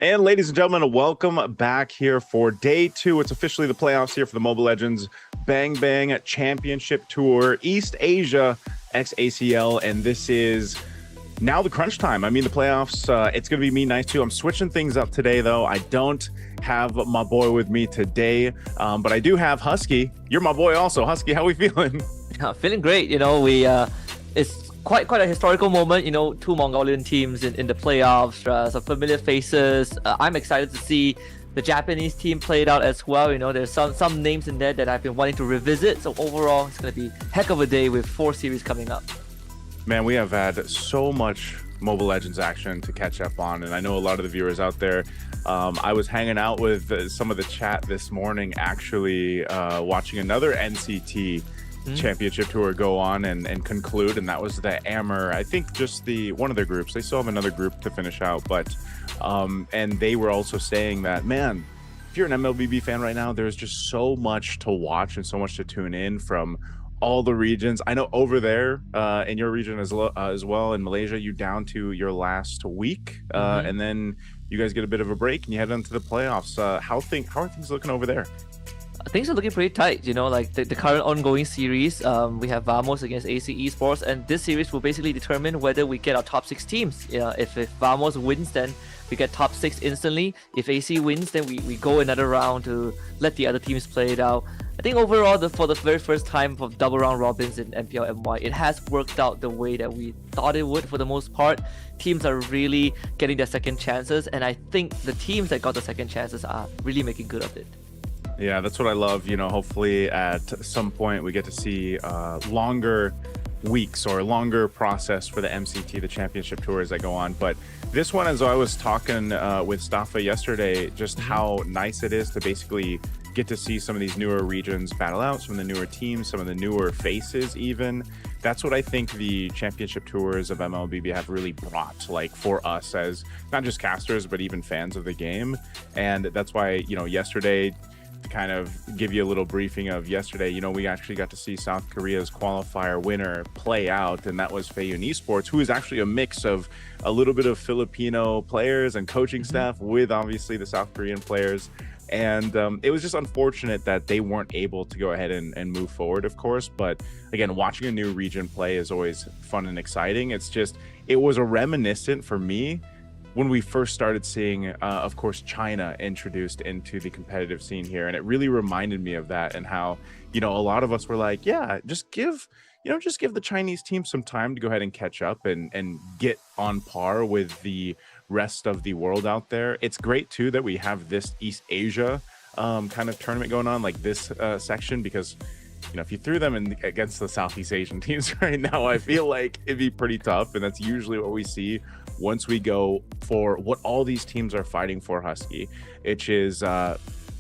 And ladies and gentlemen, welcome back here for day two. It's officially the playoffs here for the Mobile Legends Bang Bang Championship Tour, East Asia x ACL. And this is now the crunch time. I mean, the playoffs, it's going to be me nice too. I'm switching things up today, though. I don't have my boy with me today, but I do have Husky. You're my boy also. Husky, how we feeling? Feeling great. It's quite a historical moment. Two Mongolian teams in the playoffs, some familiar faces. I'm excited to see the Japanese team played out as well. There's some names in there that I've been wanting to revisit. So overall, it's going to be a heck of a day with 4 series coming up. Man, we have had so much Mobile Legends action to catch up on, and I know a lot of the viewers out there. I was hanging out with some of the chat this morning, actually watching another MCT championship tour go on and conclude, and that was the Amber. I think just one of their groups. They still have another group to finish out, but and they were also saying that, man, if you're an MLBB fan right now, there's just so much to watch and so much to tune in from all the regions. I know over there in your region as well in Malaysia, you down to your last week, and then you guys get a bit of a break and you head into the playoffs. How are things looking over there? Things are looking pretty tight, like the current ongoing series. We have Vamos against AC Esports, and this series will basically determine whether we get our top 6 teams. If Vamos wins, then we get top 6 instantly. If AC wins, then we go another round to let the other teams play it out. I think overall, for the very first time for double round robins in MPL MY, it has worked out the way that we thought it would for the most part. Teams are really getting their second chances, and I think the teams that got the second chances are really making good of it. Yeah, that's what I love. Hopefully at some point we get to see longer weeks or longer process for the MCT, the championship tours that go on. But this one, as I was talking with Staffa yesterday, just how nice it is to basically get to see some of these newer regions battle out, some of the newer teams, some of the newer faces even. That's what I think the championship tours of MLBB have really brought, like, for us as not just casters, but even fans of the game. And that's why, yesterday, to kind of give you a little briefing of yesterday, we actually got to see South Korea's qualifier winner play out, and that was Feiyun Esports, who is actually a mix of a little bit of Filipino players and coaching staff with obviously the South Korean players. And it was just unfortunate that they weren't able to go ahead and move forward, of course. But again, watching a new region play is always fun and exciting. It was a reminiscent for me when we first started seeing, of course, China introduced into the competitive scene here. And it really reminded me of that, and how, a lot of us were like, yeah, just give the Chinese team some time to go ahead and catch up and get on par with the rest of the world out there. It's great too that we have this East Asia kind of tournament going on, like this section, because if you threw them against the Southeast Asian teams right now, I feel like it'd be pretty tough. And that's usually what we see once we go for what all these teams are fighting for, Husky, which is the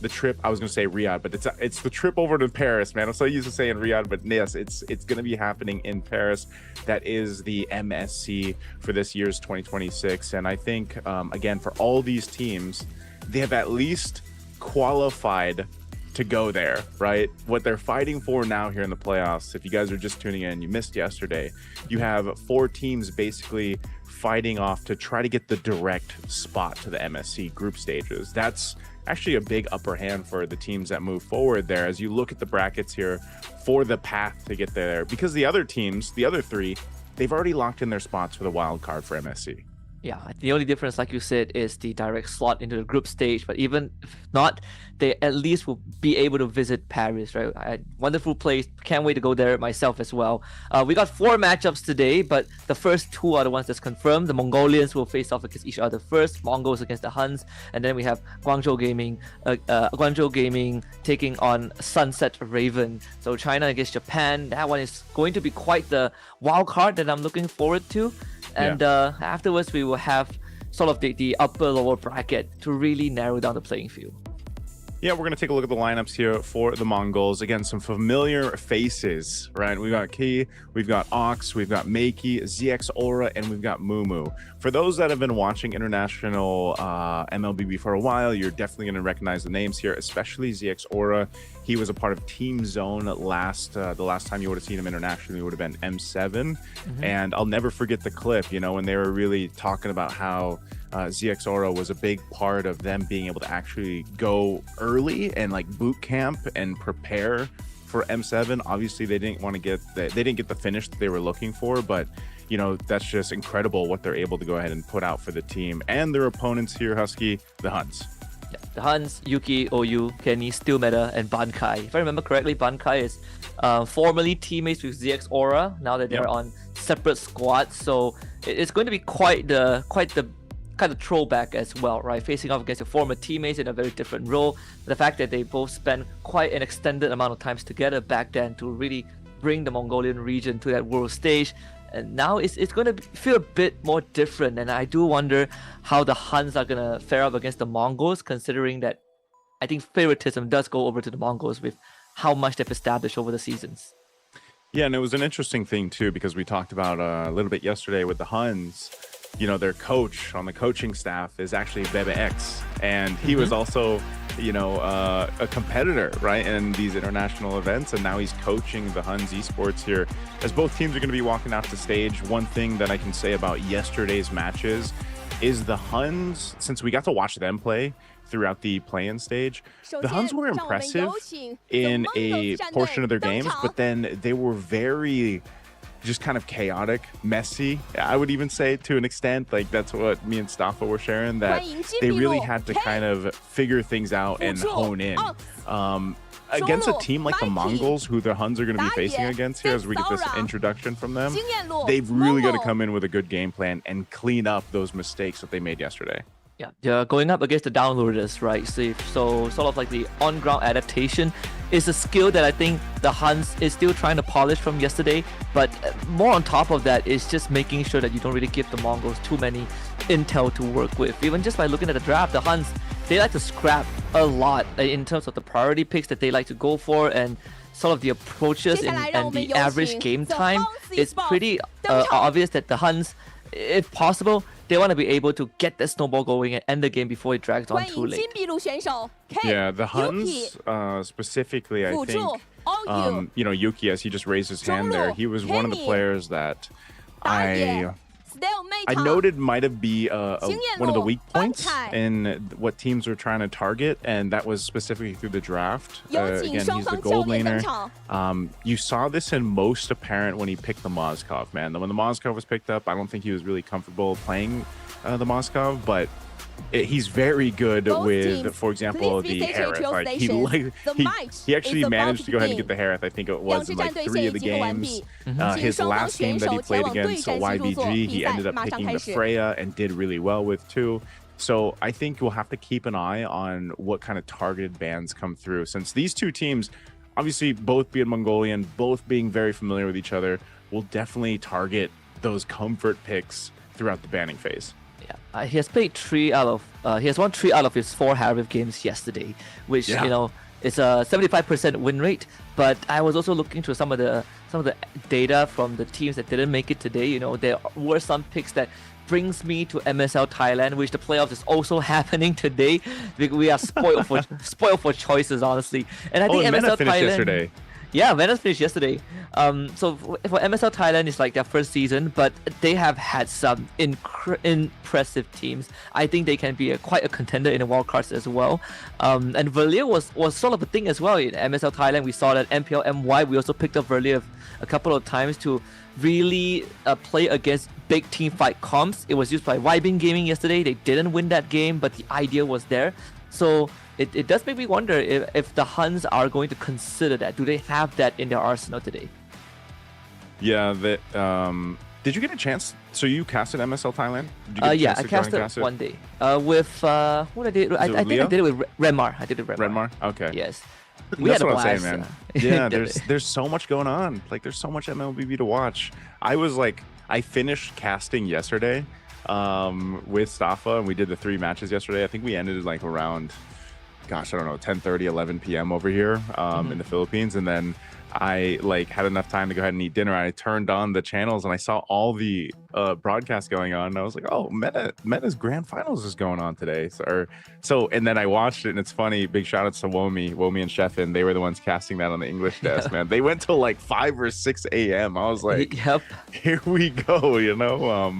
trip. I was going to say Riyadh, but it's the trip over to Paris, man. I'm so used to saying Riyadh, but yes, it's going to be happening in Paris. That is the MSC for this year's 2026. And I think, again, for all these teams, they have at least qualified to go there, right? What they're fighting for now here in the playoffs, if you guys are just tuning in, you missed yesterday, you have 4 teams basically fighting off to try to get the direct spot to the MSC group stages. That's actually a big upper hand for the teams that move forward there as you look at the brackets here for the path to get there, because the other teams, the other 3, they've already locked in their spots for the wild card for MSC. Yeah, the only difference, like you said, is the direct slot into the group stage. But even if not, they at least will be able to visit Paris, right? Wonderful place. Can't wait to go there myself as well. We got 4 matchups today, but the first 2 are the ones that's confirmed. The Mongolians will face off against each other first. Mongols against the HUNS, and then we have Guangzhou Gaming taking on Sunset Raven. So China against Japan. That one is going to be quite the wild card that I'm looking forward to. And afterwards, we will have sort of the upper lower bracket to really narrow down the playing field. Yeah, we're going to take a look at the lineups here for the Mongols. Again, some familiar faces, right? We've got Ki, we've got Ox, we've got Meiki, ZX Aura, and we've got Mumu. For those that have been watching international MLBB for a while, you're definitely going to recognize the names here, especially ZX Aura. He was a part of Team Zone the last time you would have seen him internationally would have been M7. And I'll never forget the clip, when they were really talking about how ZX Aura was a big part of them being able to actually go early and like boot camp and prepare for M7. Obviously, they didn't get the finish that they were looking for, but you know, that's just incredible what they're able to go ahead and put out for the team and their opponents here, Husky, the HUNS. Yeah, the HUNS, Yuki, OU, Kenny, Steel Meta, and Bankai. If I remember correctly, Bankai is formerly teammates with ZX Aura. Now that they're on separate squads, so it's going to be quite the kind of throwback as well, right? Facing off against your former teammates in a very different role. The fact that they both spent quite an extended amount of times together back then to really bring the Mongolian region to that world stage. And now it's going to feel a bit more different. And I do wonder how the HUNS are going to fare up against the Mongols, considering that I think favoritism does go over to the Mongols with how much they've established over the seasons. Yeah, and it was an interesting thing too, because we talked about a little bit yesterday with the HUNS. You know, their coach on the coaching staff is actually Bebe X, and he was also, you know, a competitor, right, in these international events, and now he's coaching the HUNS esports here. As both teams are going to be walking out to stage, one thing that I can say about yesterday's matches is the HUNS, since we got to watch them play throughout the play-in stage, the HUNS were impressive in a portion of their games, but then they were very just kind of chaotic, messy, I would even say, to an extent. Like, that's what me and Staffa were sharing, that they really had to kind of figure things out and hone in. Against a team like the Mongols, who the HUNS are going to be facing against here, as we get this introduction from them, they've really got to come in with a good game plan and clean up those mistakes that they made yesterday. Yeah, they're going up against the downloaders, right? So sort of like the on-ground adaptation is a skill that I think the HUNS is still trying to polish from yesterday. But more on top of that is just making sure that you don't really give the Mongols too many intel to work with. Even just by looking at the draft, the HUNS, they like to scrap a lot in terms of the priority picks that they like to go for, and sort of the approaches and the average game time. It's pretty obvious that the HUNS, if possible, they want to be able to get the snowball going and end the game before it drags on too late. Yeah, the HUNS specifically, I think, you know, Yuki, as he just raised his hand there, he was one of the players that I noted might have been one of the weak points in what teams were trying to target, and that was specifically through the draft. Again, he's the gold laner. You saw this in most apparent when he picked the Moskov, man. When the Moskov was picked up, I don't think he was really comfortable playing the Moskov, but he's very good with, for example, the Harith. Like he actually managed to go ahead and get the Harith. I think it was in like 3 of the games. His last game that he played against YBG, he ended up picking the Freya and did really well with too. So I think we'll have to keep an eye on what kind of targeted bans come through, since these two teams, obviously both being Mongolian, both being very familiar with each other, will definitely target those comfort picks throughout the banning phase. Yeah, he has played he has won 3 out of his 4 Harith games yesterday, which you know is a 75% win rate. But I was also looking through some of the data from the teams that didn't make it today. You know, there were some picks that brings me to MSL Thailand, which the playoffs is also happening today. We are spoiled for choices, honestly. And I think MSL Thailand yesterday. Yeah, Venice finished yesterday. So for MSL Thailand, it's like their first season, but they have had some impressive teams. I think they can be quite a contender in the wildcards as well. And Verlier was sort of a thing as well in MSL Thailand. We saw that MPL MY. We also picked up Verlier a couple of times to really play against big team fight comps. It was used by Wybin Gaming yesterday. They didn't win that game, but the idea was there. So it does make me wonder if the HUNS are going to consider that. Do they have that in their arsenal today? Yeah. Did you get a chance? So you casted MSL Thailand? Did you get yeah, I casted one day with what I did. I think I did it with Renmar. I did it with Renmar. Okay. Yes. We had a blast. That's what I'm saying, man. Yeah, there's so much going on. Like, there's so much MLBB to watch. I finished casting yesterday with Staffa, and we did the 3 matches yesterday. I think we ended like around, gosh, I don't know, 10:30, 11 p.m. over here in the Philippines. And then I had enough time to go ahead and eat dinner. I turned on the channels and I saw all the broadcasts going on, and I was like, oh, Meta's grand finals is going on today. So and then I watched it, and it's funny, big shout outs to Womi and Sheffin. They were the ones casting that on the English desk, man. They went till like 5 or 6 a.m. I was like, yep, here we go, you know.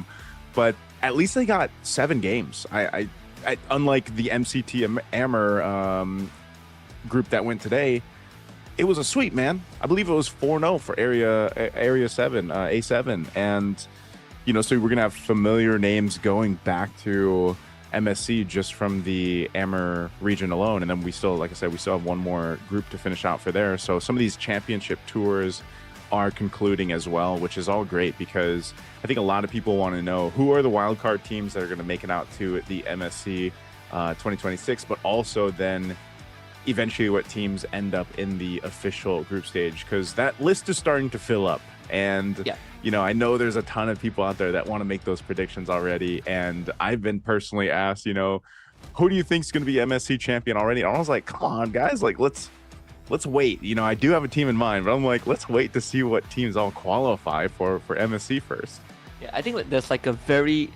But at least they got 7 games. Unlike the MCT Amber group that went today, it was a sweep, man. I believe it was 4-0 for Area 7, A7, and so we're gonna have familiar names going back to MSC just from the Amber region alone, and then we still, like I said, we still have one more group to finish out for there. So some of these championship tours are concluding as well, which is all great because I think a lot of people want to know who are the wildcard teams that are going to make it out to the MSC 2026, but also then eventually what teams end up in the official group stage, because that list is starting to fill up. And I know there's a ton of people out there that want to make those predictions already, and I've been personally asked, who do you think is going to be MSC champion already? And I was like, come on guys, like let's wait. I do have a team in mind, but I'm like, let's wait to see what teams all qualify for MSC first. Yeah, I think there's like a very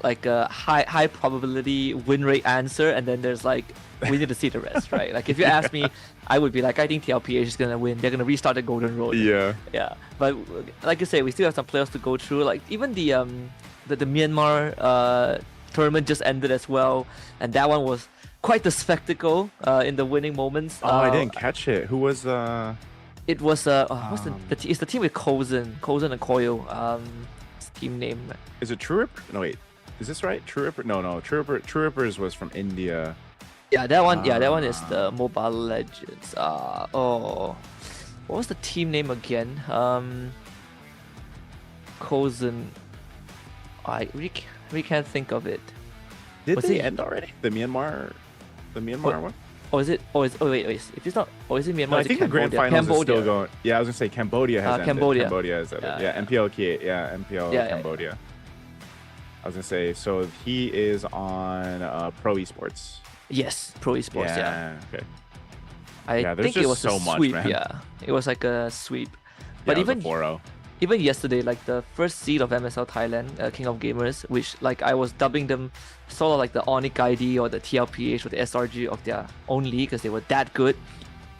a high probability win rate answer, and then there's like we need to see the rest, right? Like if you ask me, I would be like, I think TLPH is gonna win. They're gonna restart the Golden Road. Yeah. But like you say, we still have some players to go through. Like even the Myanmar tournament just ended as well, and that one was quite the spectacle in the winning moments. I didn't catch it. Who was It was what's it's the team with Kozen and Koyo. Team name. Is it True Ripper? No wait. Is this right? True Ripper? No. True Rippers was from India. Yeah, that one. That one is the Mobile Legends. What was the team name again? Kozen. I really can't think of it. Did they end already? The Myanmar one? Wait. If it's not, is it Myanmar? No, I think the grand finals is still going. Yeah, I was gonna say Cambodia has ended. Cambodia has ended. MPL Cambodia. I was gonna say, so he is on Pro Esports. Yes, Pro Esports. Yeah. Okay. I think it was so a sweep. Man. Yeah, it was like a sweep. But even 4-0. Even yesterday, like the first seed of MSL Thailand, King of Gamers, which like I was dubbing them sort of like the Onyx ID or the TLPH or the SRG of their own league because they were that good.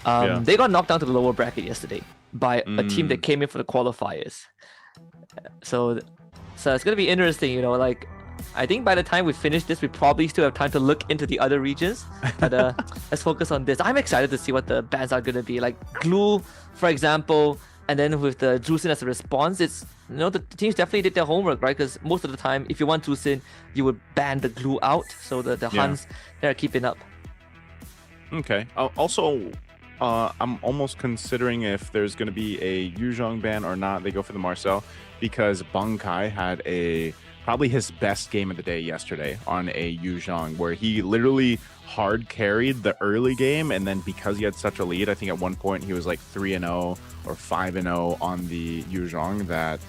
They got knocked down to the lower bracket yesterday by a team that came in for the qualifiers. So it's gonna be interesting, like I think by the time we finish this, we probably still have time to look into the other regions. But let's focus on this. I'm excited to see what the bans are gonna be. Like Glue, for example. And then with the Jusin as a response, it's the teams definitely did their homework, right? Because most of the time, if you want Jusin, you would ban the glue out. So the HUNS, they're keeping up. Okay. Also, I'm almost considering if there's going to be a Yuzhong ban or not. They go for the Marcel because Bunkai had probably his best game of the day yesterday on a Yuzhong, where he literally hard carried the early game, and then because he had such a lead, I think at one point he was like 3-0 or 5-0 on the Yuzhong, that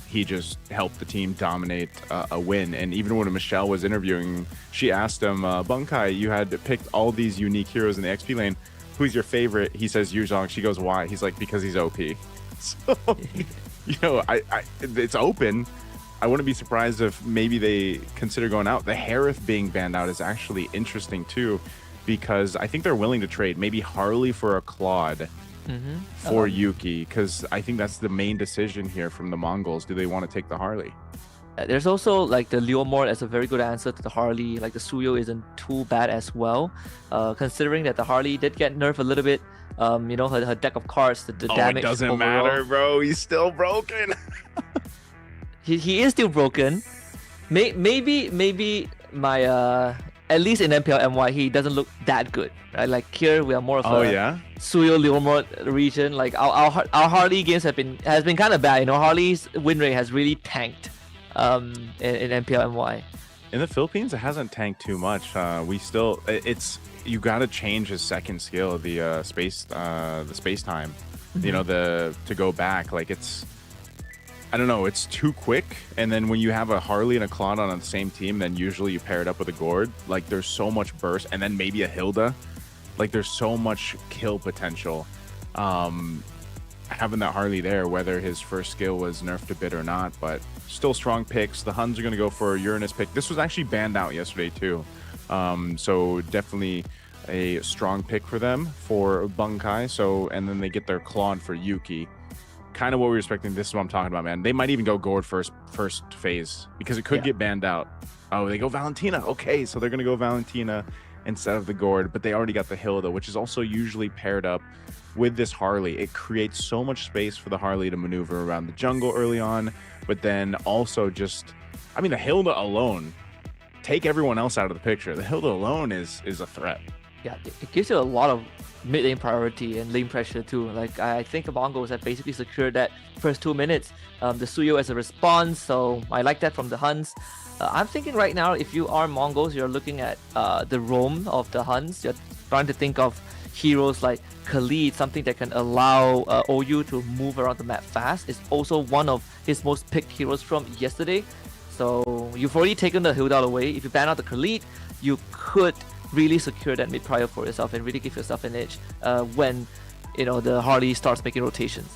he just helped the team dominate a win. And even when Michelle was interviewing, she asked him, Bunkai, you had picked all these unique heroes in the XP lane. Who's your favorite? He says Yuzhong. She goes, why? He's like, because he's OP. So, it's open. I wouldn't be surprised if maybe they consider going out. The Harith being banned out is actually interesting too, because I think they're willing to trade maybe Harley for a Claude for Yuki, because I think that's the main decision here from the Mongols. Do they want to take the Harley? There's also like the Leomord as a very good answer to the Harley. Like the Suyo isn't too bad as well, considering that the Harley did get nerfed a little bit. Her deck of cards, the damage. It doesn't overall. matter, bro. He's still broken. He is still broken. Maybe my at least in MPL MY he doesn't look that good, right? Like here we are more of a Suyo Leomord region. Like our Harley games has been kind of bad. Harley's win rate has really tanked in MPL MY. In the Philippines, it hasn't tanked too much. You got to change his second skill, the space time. To go back, like I don't know, it's too quick. And then when you have a Harley and a Claude on the same team, then usually you pair it up with a Gord. Like there's so much burst, and then maybe a Hilda. Like there's so much kill potential. Having that Harley there, whether his first skill was nerfed a bit or not, but still strong picks. The Huns are going to go for a Uranus pick. This was actually banned out yesterday too. So definitely a strong pick for them for Bunkai. And then they get their Claude for Yuki. kind of what we were expecting. This is what I'm talking about, man. They might even go Gourd first phase because it could get banned out. Oh, they go Valentina. Okay, so they're going to go Valentina instead of the Gourd, but they already got the Hilda, which is also usually paired up with this Harley. It creates so much space for the Harley to maneuver around the jungle early on, but then also just, I mean, the Hilda alone, take everyone else out of the picture. The Hilda alone is a threat. Yeah, it gives you a lot of mid lane priority and lane pressure too. Like I think the Mongols have basically secured that first 2 minutes. The Suyo as a response, so I like that from the HUNS. I'm thinking right now, if you are Mongols, you're looking at the roam of the HUNS. You're trying to think of heroes like Khalid, something that can allow OU to move around the map fast. It's also one of his most picked heroes from yesterday. So you've already taken the Hilda away. If you ban out the Khalid, you could really secure that mid prior for yourself and really give yourself an edge when the Harley starts making rotations.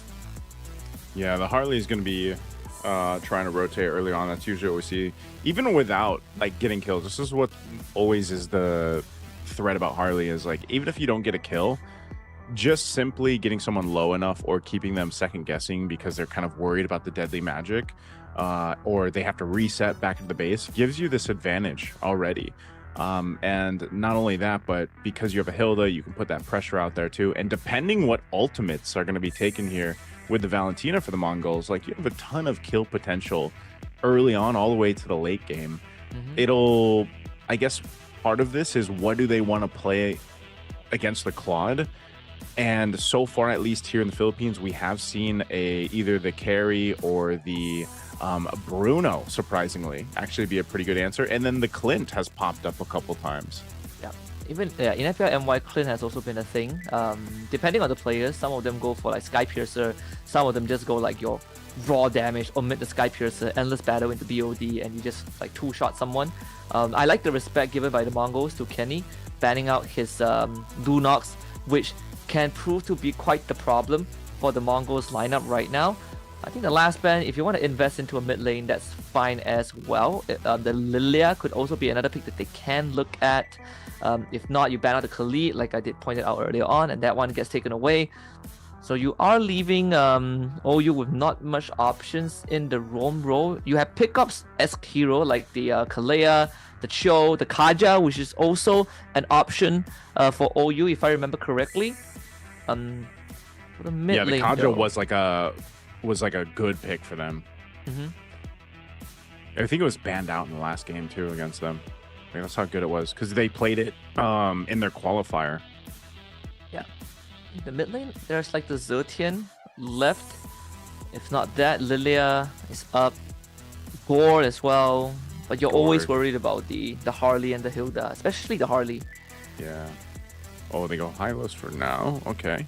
Yeah, the Harley is going to be trying to rotate early on. That's usually what we see, even without like getting kills. This is what always is the threat about Harley, is like, even if you don't get a kill, just simply getting someone low enough or keeping them second guessing because they're kind of worried about the deadly magic, or they have to reset back to the base, gives you this advantage already. And not only that, but because you have a Hilda, you can put that pressure out there too. And depending what ultimates are going to be taken here with the Valentina for the Mongols, like, you have a ton of kill potential early on all the way to the late game. It'll, I guess, part of this is, what do they want to play against the Claude? And so far, at least here in the Philippines, we have seen either the carry or the Bruno, surprisingly, actually be a pretty good answer. And then the Clint has popped up a couple times. Yeah, even in FPL MY, Clint has also been a thing. Depending on the players, some of them go for like Sky Piercer, some of them just go like your raw damage, omit the Sky Piercer, endless battle into BOD, and you just like two-shot someone. I like the respect given by the Mongols to Kenny, banning out his Lunox, which can prove to be quite the problem for the Mongols lineup right now. I think the last ban, if you want to invest into a mid lane, that's fine as well. The Lilia could also be another pick that they can look at. If not, you ban out the Khalid, like I did point it out earlier on, and that one gets taken away. So you are leaving OU with not much options in the roam role. You have pickups as hero like the Kalea, the Cho, the Kaja, which is also an option for OU if I remember correctly. For the mid lane, the Kaja though, was like a good pick for them. I think it was banned out in the last game too against them. I think that's how good it was, because they played it in their qualifier. Yeah. In the mid lane, there's like the Zertian left. If not that, Lilia is up. Gore as well. But you're always worried about the Harley and the Hilda, especially the Harley. Yeah. Oh, they go Hylos for now. Okay.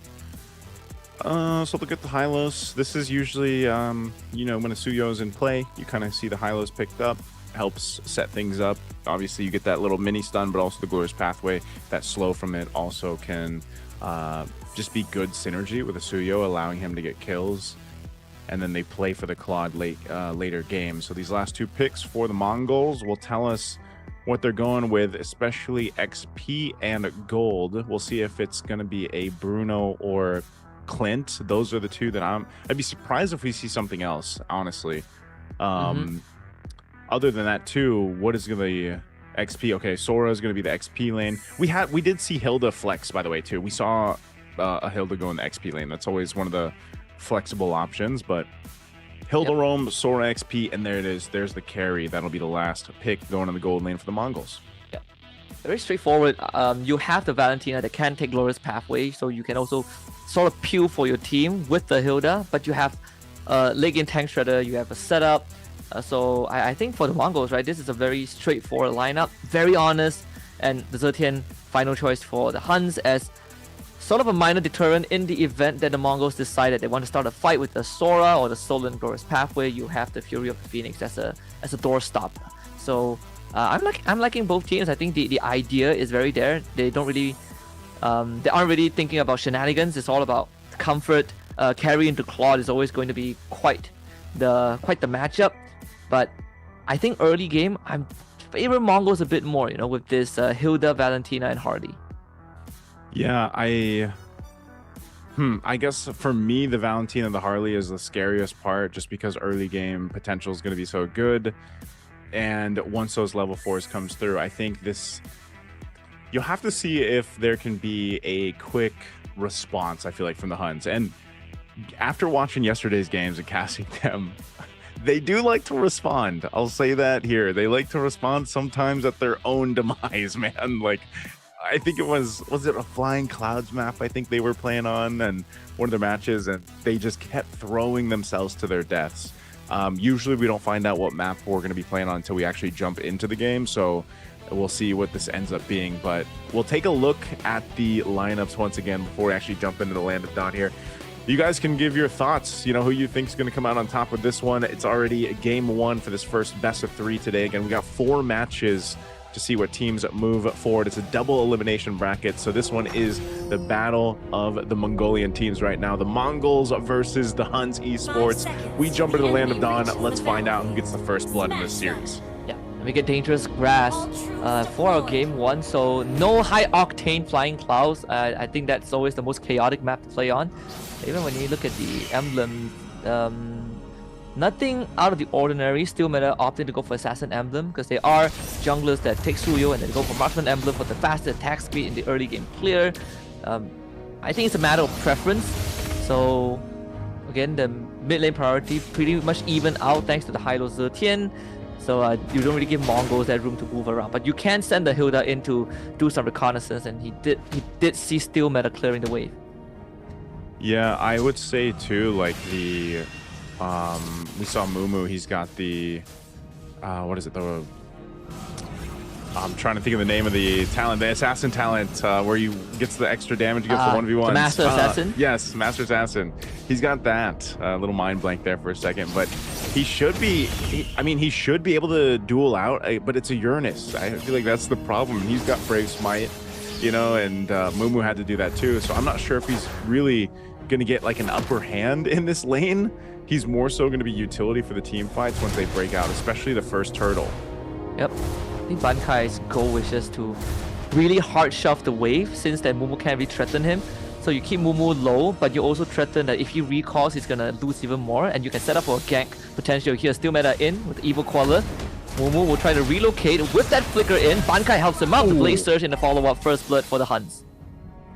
So look at the Hylos. This is usually, when a Suyo is in play, you kind of see the Hylos picked up. Helps set things up. Obviously, you get that little mini stun, but also the Glorious Pathway. That slow from it also can just be good synergy with a Suyo, allowing him to get kills. And then they play for the Claude later game. So these last two picks for the Mongols will tell us what they're going with, especially XP and gold. We'll see if it's going to be a Bruno or Clint. Those are the two that I'd be surprised if we see something else, honestly. Other than that too, what is going to be XP? Okay, Sora is going to be the XP lane. We did see Hilda flex, by the way, too. We saw a Hilda go in the XP lane. That's always one of the flexible options, but Hilda roam, Sora XP, and there it is. There's the carry. That'll be the last pick going in the gold lane for the Mongols. Yeah, very straightforward. You have the Valentina that can take Glorious Pathway, so you can also sort of peel for your team with the Hilda, but you have late game tank shredder, you have a setup. So I think for the Mongols, right, this is a very straightforward lineup, very honest, and the Zertian final choice for the HUNS as sort of a minor deterrent in the event that the Mongols decide that they want to start a fight with the Sora or the Stolen Glorious Pathway. You have the Fury of the Phoenix as a doorstop. So I'm liking both teams. I think the idea is very there. They don't really they aren't really thinking about shenanigans. It's all about comfort. Carry into Claude is always going to be quite the matchup. But I think early game, I'm favor Mongols a bit more, with this Hilda, Valentina, and Hardy. Yeah, I guess for me, the Valentine and the Harley is the scariest part, just because early game potential is going to be so good. And once those level 4s comes through, I think you'll have to see if there can be a quick response, I feel like, from the Huns. And after watching yesterday's games and casting them, they do like to respond. I'll say that here. They like to respond sometimes at their own demise, man. Like, I think it was it a Flying Clouds map I think they were playing on, and one of their matches, and they just kept throwing themselves to their deaths. Usually we don't find out what map we're going to be playing on until we actually jump into the game, so we'll see what this ends up being. But we'll take a look at the lineups once again before we actually jump into the Land of Dawn here. You guys can give your thoughts, who you think is going to come out on top with this one. It's already game 1 for this first best of 3 today. Again, we got 4 matches to see what teams move forward. It's a double elimination bracket, so this one is the battle of the Mongolian teams right now. The Mongols versus the Huns Esports. We jump into the Land of Dawn. Let's find out who gets the first blood in this series. Yeah, we get dangerous grass for our game 1, so no high octane Flying Clouds. I think that's always the most chaotic map to play on. Even when you look at the emblem, nothing out of the ordinary. Still meta opting to go for Assassin Emblem because they are junglers that take Suyo and then go for Marksman Emblem for the fastest attack speed in the early game clear. I think it's a matter of preference. So again, the mid lane priority pretty much even out thanks to the Hilo Zetian. So you don't really give Mongols that room to move around, but you can send the Hilda in to do some reconnaissance, and he did see Steel meta clearing the wave. Yeah, I would say too, like we saw Mumu, he's got the what is it, I'm trying to think of the name of the talent, the assassin talent, where you gets the extra damage against the 1v1s. The Master Assassin? Yes, Master Assassin. He's got that. Little mind blank there for a second, but he should be, he should be able to duel out, but it's a Uranus. I feel like that's the problem. He's got Brave Smite, and Mumu had to do that too, so I'm not sure if he's really going to get like an upper hand in this lane. He's more so going to be utility for the team fights once they break out, especially the first turtle. Yep. I think Bankai's goal is just to really hard shove the wave, since that Mumu can't really threaten him. So you keep Mumu low, but you also threaten that if he recalls, he's gonna lose even more, and you can set up for a gank potential here. Steel meta in with the Evil Queller. Mumu will try to relocate with that flicker in. Bankai helps him out. The Blaze Surge in the follow-up first blood for the Huns.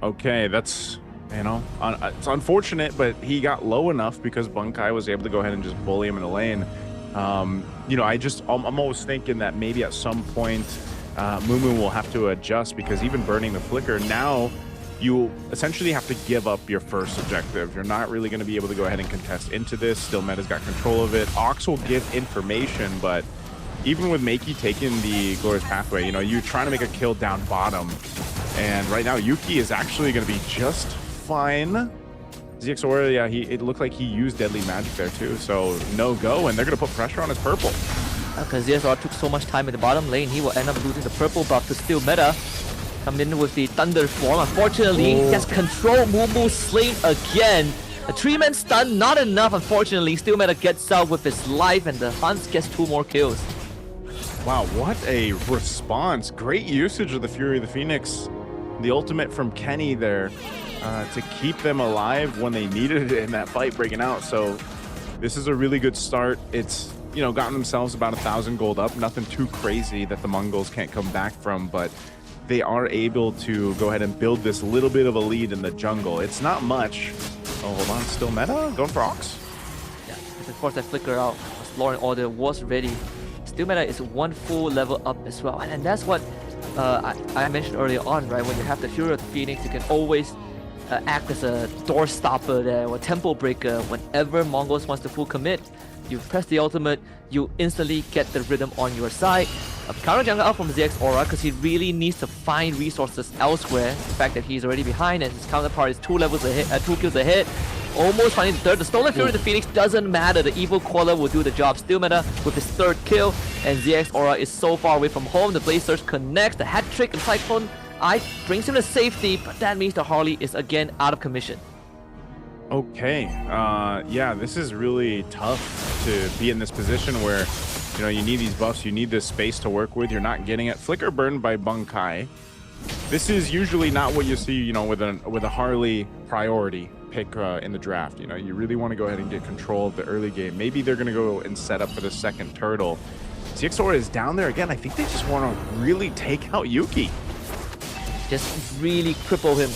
Okay, that's, it's unfortunate, but he got low enough because Bunkai was able to go ahead and just bully him in the lane. I'm always thinking that maybe at some point Mumu will have to adjust, because even burning the flicker, now you essentially have to give up your first objective. You're not really going to be able to go ahead and contest into this. Still meta's got control of it. Ox will give information, but even with Makey taking the Glorious Pathway, you're trying to make a kill down bottom, and right now Yuki is actually going to be just fine. ZX Aura, yeah, it looked like he used Deadly Magic there too, so no go, and they're going to put pressure on his purple. Because ZX Aura took so much time in the bottom lane, he will end up losing the purple buff to Steel meta. Come in with the Thunder form. Unfortunately, he has control. Mumu slain again. A 3-man stun, not enough, unfortunately. Steel meta gets out with his life, and the Huns gets 2 more kills. Wow, what a response. Great usage of the Fury of the Phoenix. The ultimate from Kenny there to keep them alive when they needed it in that fight breaking out. So this is a really good start. It's, gotten themselves about 1,000 gold up. Nothing too crazy that the Mongols can't come back from, but they are able to go ahead and build this little bit of a lead in the jungle. It's not much. Oh, hold on. Still meta? Going for Ox? Yeah, of course that flicker out. Lauren Order was ready. Steel meta is 1 full level up as well. And that's what I mentioned earlier on, right? When you have the Fury of the Phoenix, you can always act as a door stopper there, or tempo breaker. Whenever Mongols wants to full commit, you press the ultimate, you instantly get the rhythm on your side. Counter jungle out from ZX Aura because he really needs to find resources elsewhere. The fact that he's already behind and his counterpart is 2 levels ahead, 2 kills ahead. Almost finding the third. The Stolen Fury of the Phoenix doesn't matter. The Evil Queller will do the job. Steel meta with his 3rd kill, and ZX Aura is so far away from home. The Blaze Surge connects. The hat trick and Cyclone Eye brings him to safety, but that means the Harley is again out of commission. Okay, yeah, this is really tough to be in this position where, you need these buffs, you need this space to work with, you're not getting it. Flicker burned by Bunkai. This is usually not what you see, with a Harley priority. pick in the draft. You know, you really want to go ahead and get control of the early game. Maybe they're going to go and set up for the second turtle. ZXORA is down there again. I think they just want to really take out Yuki. Just really cripple him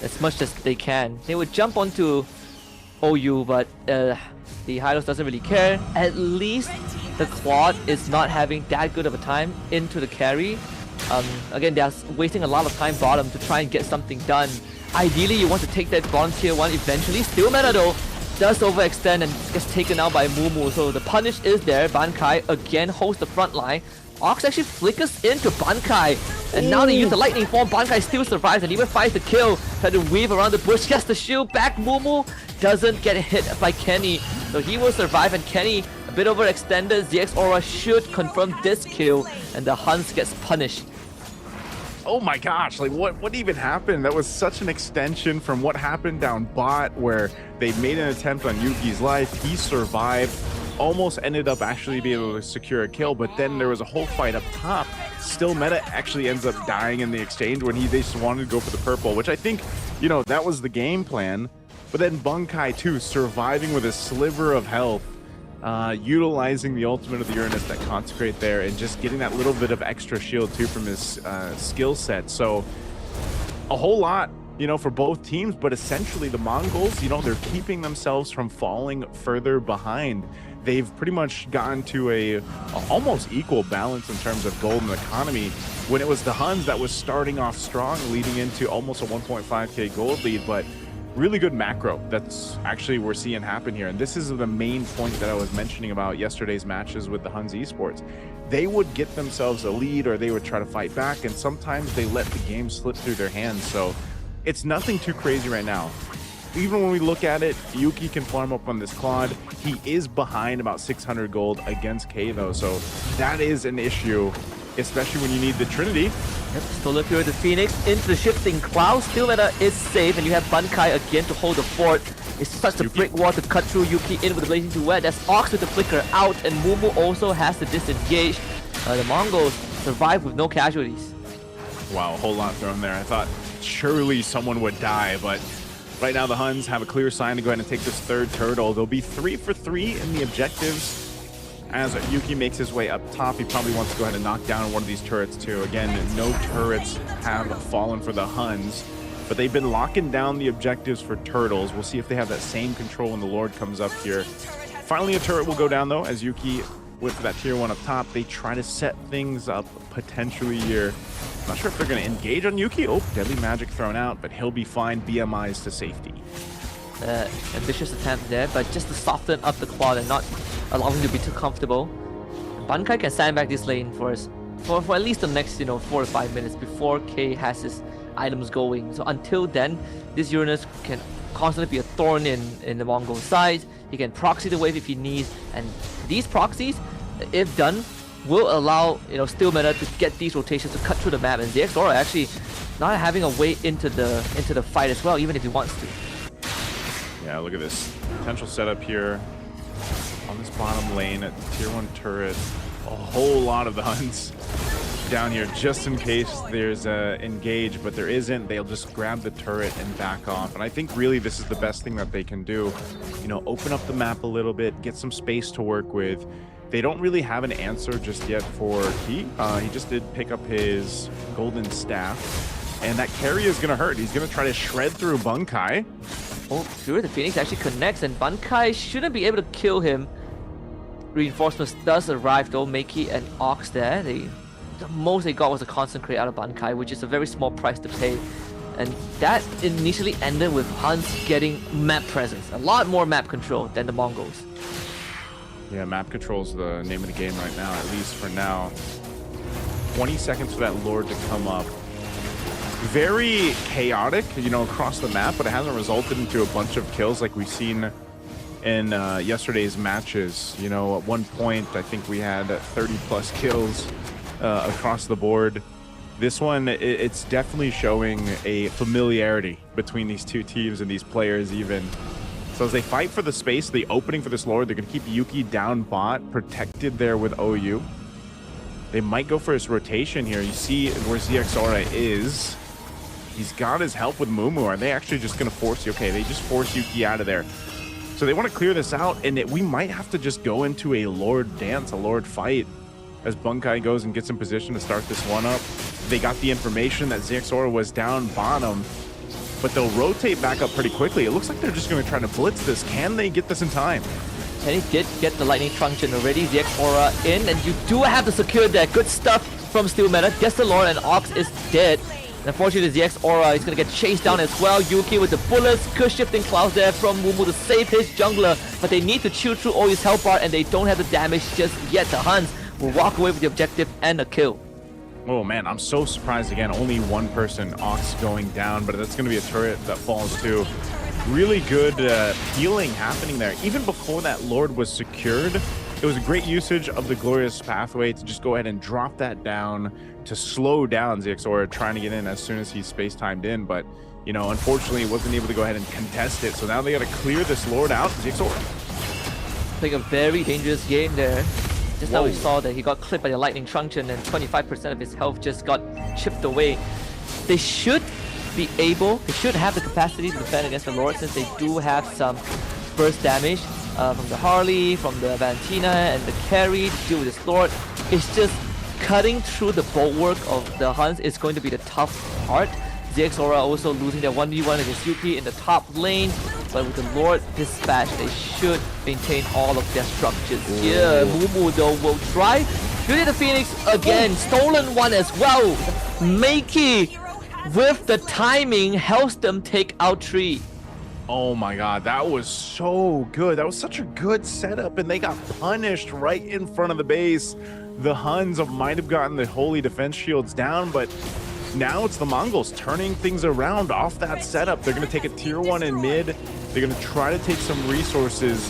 as much as they can. They would jump onto OU, but the Hylos doesn't really care. At least the Quad is not having that good of a time into the carry. Again, they're wasting a lot of time bottom to try and get something done. Ideally, you want to take that bottom tier 1 eventually. Still meta though, does overextend and gets taken out by Mumu. So the punish is there. Bankai again holds the front line. Ox actually flickers into Bankai. And now they use the lightning form. Bankai still survives and even finds the kill. Try to weave around the bush. Gets the shield back. Mumu doesn't get hit by Kenny. So he will survive, and Kenny a bit overextended. ZXORA should confirm this kill, and the HUNS gets punished. Oh my gosh, like what even happened? That was such an extension from what happened down bot, where they made an attempt on Yuki's life. He survived, almost ended up actually being able to secure a kill, but then there was a whole fight up top. Still Meta actually ends up dying in the exchange when they just wanted to go for the purple, which I think, you know, that was the game plan. But then Bankai too, surviving with a sliver of health, utilizing the ultimate of the Uranus, that consecrate there, and just getting that little bit of extra shield too from his skill set. So a whole lot, you know, for both teams, but essentially the Mongols, you know, they're keeping themselves from falling further behind. They've pretty much gotten to a almost equal balance in terms of gold and economy, when it was the HUNS that was starting off strong, leading into almost a 1.5k gold lead. But really good macro that's actually we're seeing happen here. And this is the main point that I was mentioning about yesterday's matches with the HUNS esports. They would get themselves a lead, or they would try to fight back, and sometimes they let the game slip through their hands. So it's nothing too crazy right now. Even when we look at it, Yuki can farm up on this Claude. He is behind about 600 gold against K though, so that is an issue, especially when you need the Trinity. Yep, still up here with the Phoenix into the shifting cloud. Still Meta is safe, and you have Bankai again to hold the fort. It's such a brick wall to cut through. Yuki in with the blazing duet. That's Ox with the flicker out, and Mumu also has to disengage. The Mongols survive with no casualties. Wow, a whole lot thrown there. I thought surely someone would die, but right now the HUNS have a clear sign to go ahead and take this third turtle. They'll be 3 for 3 in the objectives. As Yuki makes his way up top, he probably wants to go ahead and knock down one of these turrets too. Again, no turrets have fallen for the HUNS, but they've been locking down the objectives for turtles. We'll see if they have that same control when the Lord comes up here. Finally, a turret will go down though, as Yuki with that tier 1 up top. They try to set things up potentially here. Not sure if they're going to engage on Yuki. Oh, deadly magic thrown out, but he'll be fine. BMIs to safety. Ambitious attempt there, but just to soften up the Quad and not allow him to be too comfortable. Bankai can stand back this lane for at least the next 4 to 5 minutes before K has his items going. So until then, this Uranus can constantly be a thorn in the Mongol side. He can proxy the wave if he needs, and these proxies, if done, will allow Still Meta to get these rotations to cut through the map. And ZXORA actually not having a way into the fight as well, even if he wants to. Yeah, look at this potential setup here on this bottom lane at tier 1 turret. A whole lot of the HUNS down here just in case there's a engage, but there isn't. They'll just grab the turret and back off. And I think really this is the best thing that they can do. Open up the map a little bit, get some space to work with. They don't really have an answer just yet for Key. He just did pick up his golden staff, and that carry is gonna hurt. He's gonna try to shred through Bankai. Oh, sure, the Phoenix actually connects, and Bankai shouldn't be able to kill him. Reinforcements does arrive though, Makey and Ox there. The most they got was a concentrate out of Bankai, which is a very small price to pay. And that initially ended with HUNS getting map presence, a lot more map control than the Mongols. Yeah, map control's the name of the game right now, at least for now. 20 seconds for that Lord to come up. Very chaotic, across the map, but it hasn't resulted into a bunch of kills like we've seen in yesterday's matches. At one point, I think we had 30 plus kills across the board. This one, it's definitely showing a familiarity between these two teams and these players even. So as they fight for the space, the opening for this Lord, they're going to keep Yuki down bot, protected there with OU. They might go for his rotation here. You see where ZXORA is. He's got his help with Mumu. Are they actually just going to force you? Okay, they just force Yuki out of there. So they want to clear this out, and we might have to just go into a Lord dance, a Lord fight, as Bunkai goes and gets in position to start this one up. They got the information that ZXORA was down bottom, but they'll rotate back up pretty quickly. It looks like they're just going to try to blitz this. Can they get this in time? And he did get the lightning truncheon already. ZXORA in, and you do have to secure that. Good stuff from Steel Meta. Gets the Lord, and Ox is dead. And unfortunately, the ZXORA is going to get chased down as well. Yuki with the bullets. Good shifting clouds there from Mumu to save his jungler. But they need to chew through all his health bar, and they don't have the damage just yet. The HUNS will walk away with the objective and a kill. Oh man, I'm so surprised again. Only one person, Ox, going down, but that's going to be a turret that falls too. Really good healing happening there. Even before that Lord was secured, it was a great usage of the Glorious Pathway to just go ahead and drop that down to slow down ZXORA trying to get in as soon as he's space-timed in. But, you know, unfortunately, he wasn't able to go ahead and contest it. So now they got to clear this Lord out. ZXORA playing a very dangerous game there. Just now we saw that he got clipped by the lightning truncheon and 25% of his health just got chipped away. They should be able, they should have the capacity to defend against the Lord, since they do have some burst damage from the Harley, from the Valentina, and the carry to deal with this Lord. It's just cutting through the bulwark of the HUNS is going to be the tough part. ZXORA also losing their 1v1 against Yuki in the top lane, but with the Lord dispatch, they should maintain all of their structures here. Mumu though will try. Beauty the Phoenix again, stolen one as well. Makey with the timing helps them take out 3. Oh my god, that was so good. That was such a good setup, and they got punished right in front of the base. The HUNS might have gotten the holy defense shields down, but now it's the Mongols turning things around off that setup. They're going to take a tier 1 in mid. They're going to try to take some resources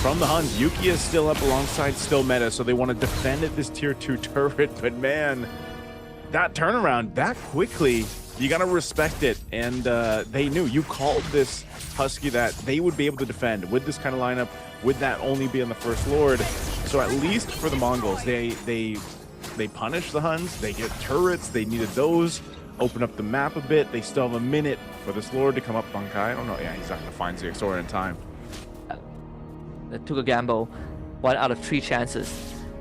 from the HUNS. Yuki is still up alongside Still Meta, so they want to defend at this tier 2 turret. But man, that turnaround that quickly, you got to respect it. And they knew, you called this Husky that they would be able to defend with this kind of lineup, with that only being the first Lord. So at least for the Mongols, they punish the HUNS, they get turrets, they needed those, open up the map a bit. They still have a minute for this Lord to come up. Bunkai, I don't know, yeah, he's not going to find ZXORA in time. They took a gamble, 1 out of 3 chances.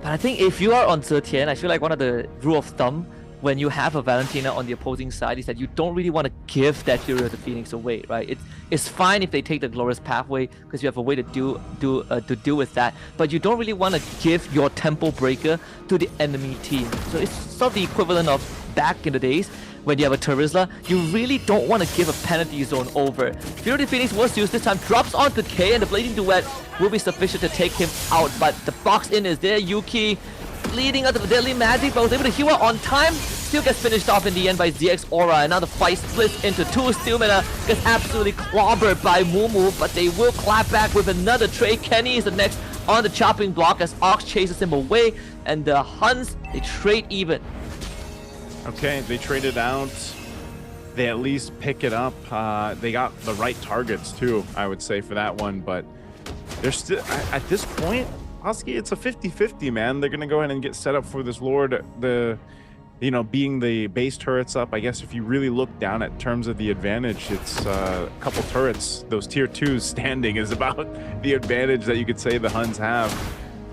But I think if you are on Zetian, I feel like one of the rule of thumb when you have a Valentina on the opposing side is that you don't really want to give that hero to Phoenix away, right? It's fine if they take the Glorious Pathway because you have a way to deal with that, but you don't really want to give your Temple Breaker to the enemy team. So it's sort of the equivalent of back in the days when you have a Terizla, you really don't want to give a penalty zone over. Fury the Phoenix was used this time, drops onto K, and the Blading Duet will be sufficient to take him out, but the box in is there. Yuki leading out of the Deadly Magic, but was able to heal her on time. Still gets finished off in the end by ZXORA, and now the fight splits into 2. Steel Meta gets absolutely clobbered by Mumu, but they will clap back with another trade. Kenny is the next on the chopping block as Ox chases him away, and the HUNS, they trade even. Okay, they traded out. They at least pick it up. They got the right targets too, I would say, for that one, but they're still, at this point, Husky, it's a 50-50, man. They're going to go ahead and get set up for this Lord. Being the base turrets up, I guess if you really look down at terms of the advantage, it's a couple turrets. Those tier 2s standing is about the advantage that you could say the HUNS have.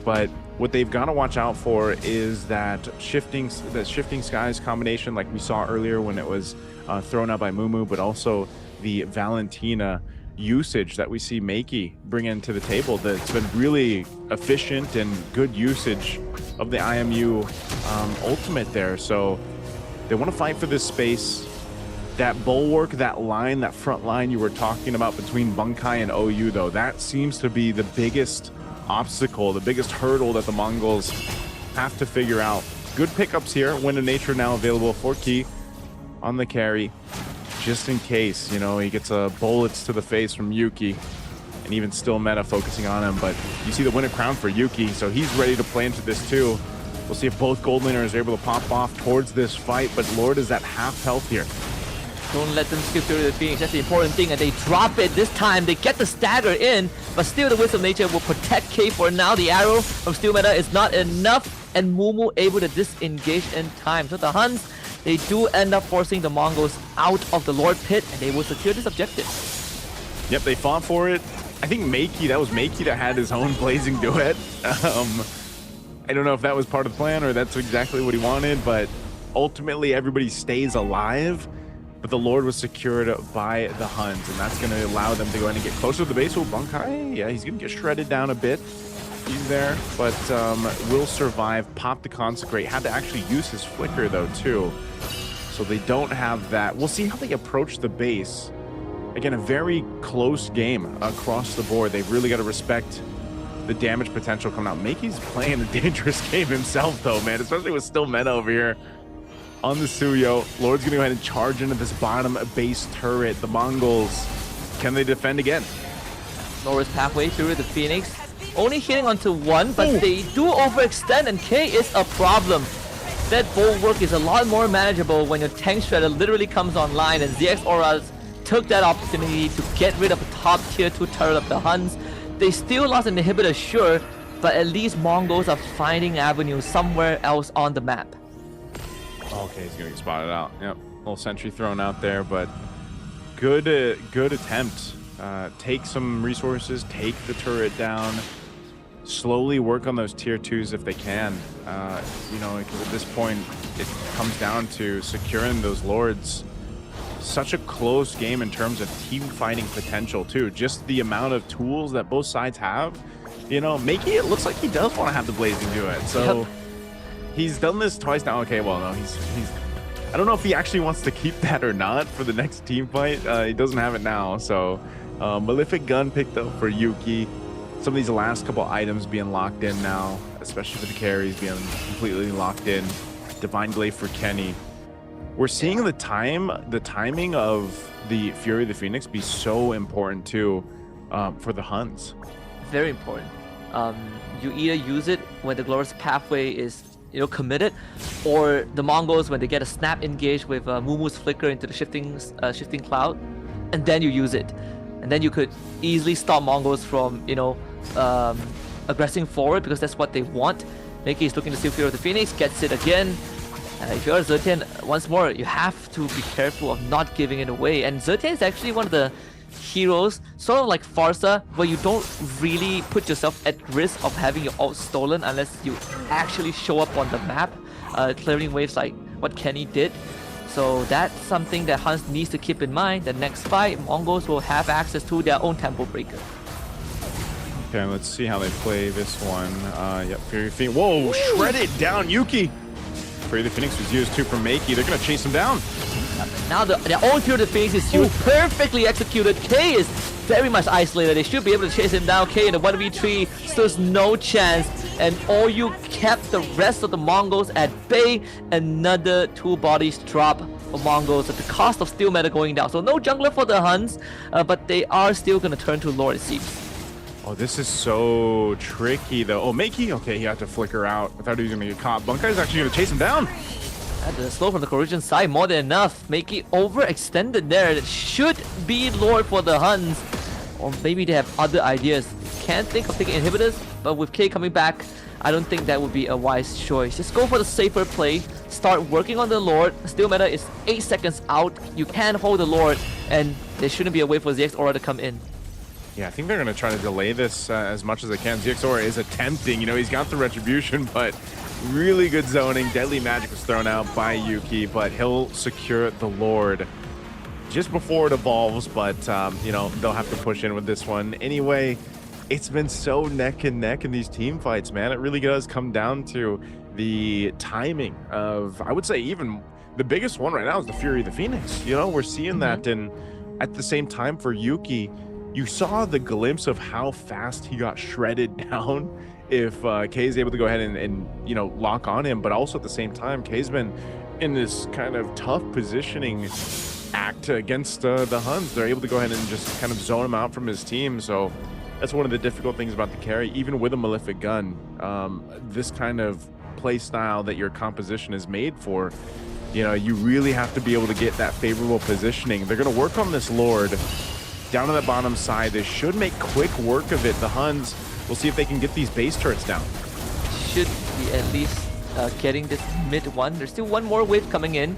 But what they've got to watch out for is that shifting skies combination, like we saw earlier when it was thrown out by Mumu, but also the Valentina usage that we see Makey bring into the table. That's been really efficient and good usage of the IMU ultimate there. So they want to fight for this space. That bulwark, that line, that front line you were talking about between Bunkai and OU, though, that seems to be the biggest obstacle, the biggest hurdle that the Mongols have to figure out. Good pickups here. Wind of Nature now available for Key on the carry, just in case, he gets bullets to the face from Yuki, and even Still Meta focusing on him. But you see the Wind of Crown for Yuki, so he's ready to play into this too. We'll see if both gold laners are able to pop off towards this fight, but Lord is at half health here. Don't let them skip through the Phoenix. That's the important thing, and they drop it this time. They get the stagger in, but still the Wisdom of Nature will protect K for now. The arrow from Steel Meta is not enough, and Mumu able to disengage in time. So the HUNS, they do end up forcing the Mongols out of the Lord Pit, and they will secure this objective. Yep, they fought for it. I think that was Makey that had his own blazing duet. I don't know if that was part of the plan or that's exactly what he wanted, but ultimately everybody stays alive. But the Lord was secured by the Huns, and that's going to allow them to go ahead and get closer to the base. Oh, Bunkai, yeah, he's going to get shredded down a bit. He's there, but will survive. Pop the Consecrate. Had to actually use his Flicker, though, too. So they don't have that. We'll see how they approach the base. Again, a very close game across the board. They've really got to respect the damage potential coming out. Makey's playing a dangerous game himself, though, man, especially with still meta over here. On the Suyo, Lord's gonna go ahead and charge into this bottom base turret. The Mongols, can they defend again? Norris pathway through the Phoenix, only hitting onto one, but they do overextend, and K is a problem. That bulwark is a lot more manageable when your tank shredder literally comes online, and ZX Auras took that opportunity to get rid of a top tier 2 turret of the Huns. They still lost an inhibitor, sure, but at least Mongols are finding avenues somewhere else on the map. Okay, he's gonna get spotted out. Yep, little sentry thrown out there, but good attempt. Take some resources, take the turret down, slowly work on those tier 2s if they can. You know, because at this point, it comes down to securing those Lords. Such a close game in terms of team fighting potential, too. Just the amount of tools that both sides have. You know, Makey, it looks like he does want to have the blazing duet. So. Yep. He's done this twice now. Okay, well, no, he's I don't know if he actually wants to keep that or not for the next team fight. He doesn't have it now, so Malefic Gun picked up for Yuki. Some of these last couple items being locked in now, especially for the carries being completely locked in. Divine Glaive for Kenny. We're seeing the timing of the Fury of the Phoenix be so important too for the Huns. Very important. You either use it when the Glorious Pathway is committed, or the Mongols when they get a snap engage with Mumu's Flicker into the shifting cloud, and then you use it, and then you could easily stop Mongols from aggressing forward, because that's what they want. Makey is looking to steal Fury of the Phoenix, gets it again. If you're Zetian, once more, you have to be careful of not giving it away, and Zetian is actually one of the heroes, sort of like Farsa, where you don't really put yourself at risk of having your ult stolen unless you actually show up on the map, clearing waves like what Kenny did. So that's something that Huns needs to keep in mind. The next fight, Mongols will have access to their own tempo breaker. Okay, let's see how they play this one. Yep, Fury Phoenix. Whoa, shredded down Yuki. Fury the Phoenix was used too for Makey. They're gonna chase him down. Now their own Fury of the Phoenix is used, perfectly executed. K is very much isolated. They should be able to chase him down. K in the 1v3, so there's no chance. And all you kept the rest of the Mongols at bay. Another 2 bodies drop for Mongols at the cost of steel meta going down. So no jungler for the Huns, but they are still gonna turn to Lord, it seems. Oh, this is so tricky though. Oh, Makey, okay, he had to flicker out. I thought he was gonna get caught. Bunkai's actually gonna chase him down. The slow from the Corrosion side, more than enough. Makey overextended there. It should be Lord for the Huns. Or maybe they have other ideas. Can't think of taking inhibitors, but with K coming back, I don't think that would be a wise choice. Just go for the safer play. Start working on the Lord. Steel meta is 8 seconds out. You can hold the Lord, and there shouldn't be a way for ZX Aura to come in. Yeah, I think they're going to try to delay this as much as they can. ZX Aura is attempting. You know, he's got the Retribution, but really good zoning. Deadly Magic was thrown out by Yuki, but he'll secure the Lord just before it evolves. But, you know, they'll have to push in with this one. Anyway, it's been so neck and neck in these team fights, man. It really does come down to the timing of, I would say, even the biggest one right now is the Fury of the Phoenix. You know, we're seeing that, and at the same time for Yuki, you saw the glimpse of how fast he got shredded down if K is able to go ahead and you know, lock on him. But also at the same time, K's been in this kind of tough positioning act against the Huns. They're able to go ahead and just kind of zone him out from his team. So that's one of the difficult things about the carry. Even with a Malefic Gun, this kind of play style that your composition is made for, you know, you really have to be able to get that favorable positioning. They're going to work on this Lord down on the bottom side. They should make quick work of it. The Huns, we'll see if they can get these base turrets down. Should be at least getting this mid one. There's still one more wave coming in.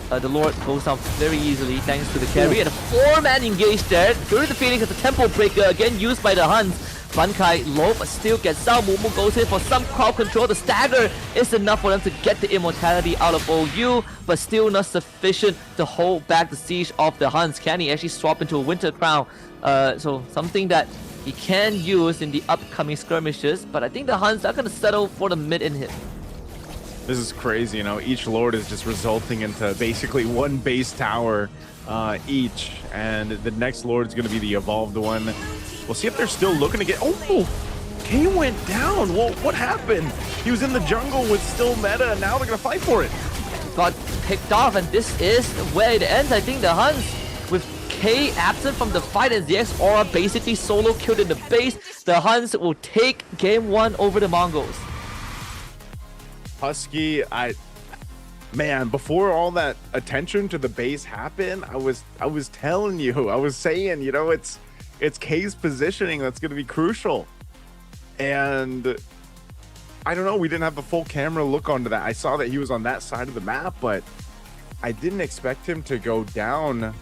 The Lord goes down very easily thanks to the carry, and a 4-man engage there. Fury the Phoenix as a tempo breaker again used by the Huns. Bankai low, but still gets out. Mumu goes in for some crowd control. The stagger is enough for them to get the immortality out of OU, but still not sufficient to hold back the siege of the Huns. Can he actually swap into a Winter Crown? So something that he can use in the upcoming skirmishes, but I think the Huns are going to settle for the mid inhib. This is crazy, you know, each Lord is just resulting into basically one base tower each, and the next Lord is going to be the evolved one. We'll see if they're still looking to get... Oh, K went down. Well, what happened? He was in the jungle with still meta, and now they're going to fight for it. Got picked off, and this is where it ends. I think the Huns, with K absent from the fight and ZX Aura basically solo killed in the base, the Huns will take game 1 over the Mongols. Husky, man, before all that attention to the base happened, I was telling you, I was saying, you know, it's K's positioning that's going to be crucial. And I don't know, we didn't have the full camera look onto that. I saw that he was on that side of the map, but I didn't expect him to go down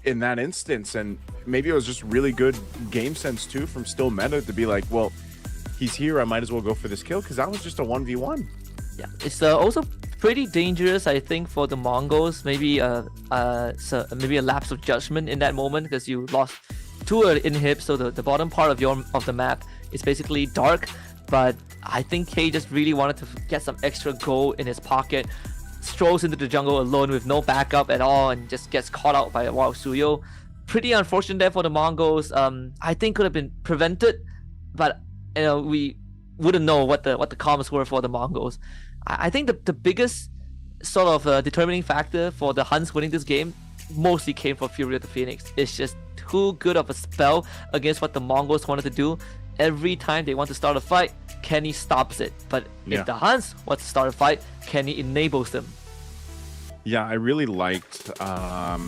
in that instance. And maybe it was just really good game sense too from Still Meta to be like, well, he's here, I might as well go for this kill, because that was just a 1v1. Yeah, it's also pretty dangerous, I think, for the Mongols. Maybe maybe a lapse of judgment in that moment, because you lost 2 inhibs, so the bottom part of the map is basically dark. But I think K just really wanted to get some extra gold in his pocket, strolls into the jungle alone with no backup at all, and just gets caught out by Wild Suyo. Pretty unfortunate there for the Mongols. I think could have been prevented, but you know, we wouldn't know what the comms were for the Mongols. I think the biggest sort of determining factor for the Huns winning this game mostly came from Fury of the Phoenix. It's just too good of a spell against what the Mongols wanted to do. Every time they want to start a fight, Kenny stops it. But if the Huns want to start a fight, Kenny enables them. Yeah, I really liked... I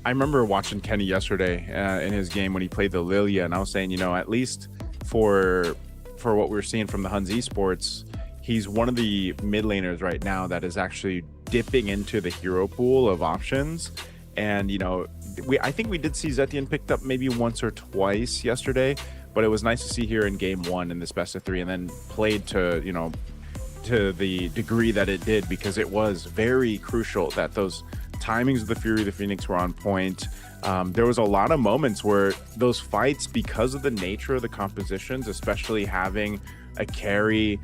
remember watching Kenny yesterday in his game when he played the Lilia, and I was saying, you know, at least for what we're seeing from the Huns esports, he's one of the mid laners right now that is actually dipping into the hero pool of options. And, you know, I think we did see Zetian picked up maybe once or twice yesterday, but it was nice to see here in game 1 in this best of 3, and then played to, you know, to the degree that it did, because it was very crucial that those timings of the Fury of the Phoenix were on point. There was a lot of moments where those fights, because of the nature of the compositions, especially having a carry,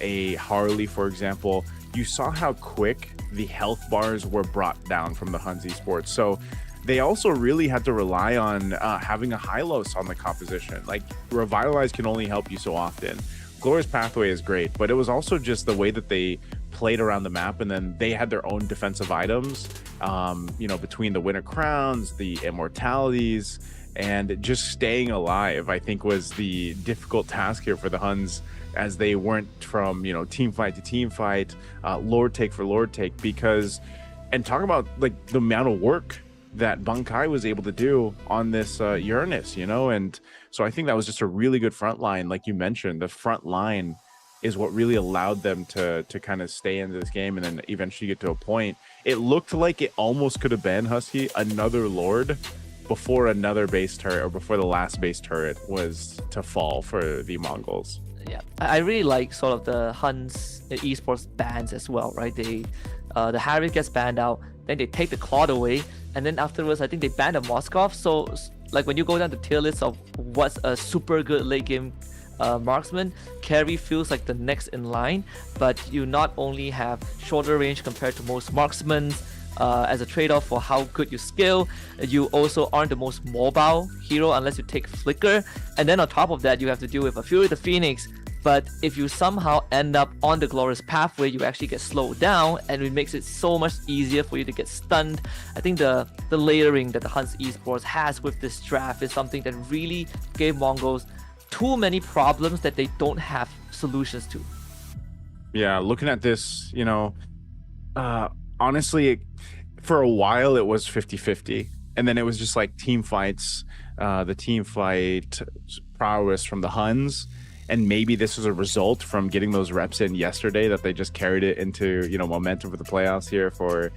a Harley, for example, you saw how quick the health bars were brought down from the Huns esports. So they also really had to rely on having a Hylos on the composition. Like, Revitalize can only help you so often. Glorious Pathway is great, but it was also just the way that they played around the map, and then they had their own defensive items, you know, between the Winter Crowns, the Immortalities, and just staying alive, I think, was the difficult task here for the Huns, as they weren't from, you know, team fight to team fight, Lord take for Lord take, because, and talk about like the amount of work that Bankai was able to do on this Uranus, you know. And so I think that was just a really good front line. Like you mentioned, the front line is what really allowed them to kind of stay into this game and then eventually get to a point. It looked like it almost could have been, Husky, another Lord before another base turret, or before the last base turret was to fall for the Mongols. Yeah, I really like sort of the Huns esports bans as well, right? They the Harry gets banned out, then they take the Claude away, and then afterwards I think they banned the Moskov. So like when you go down the tier list of what's a super good late game marksman, carry feels like the next in line, but you not only have shorter range compared to most marksmen as a trade-off for how good you skill, you also aren't the most mobile hero unless you take Flicker, and then on top of that you have to deal with a Fury the Phoenix. But if you somehow end up on the Glorious Pathway, you actually get slowed down, and it makes it so much easier for you to get stunned. I think the layering that the Huns esports has with this draft is something that really gave Mongols too many problems that they don't have solutions to. Yeah, looking at this, you know, honestly, for a while it was 50-50, and then it was just like team fights, the team fight prowess from the Huns, And maybe this was a result from getting those reps in yesterday that they just carried it into, momentum for the playoffs here for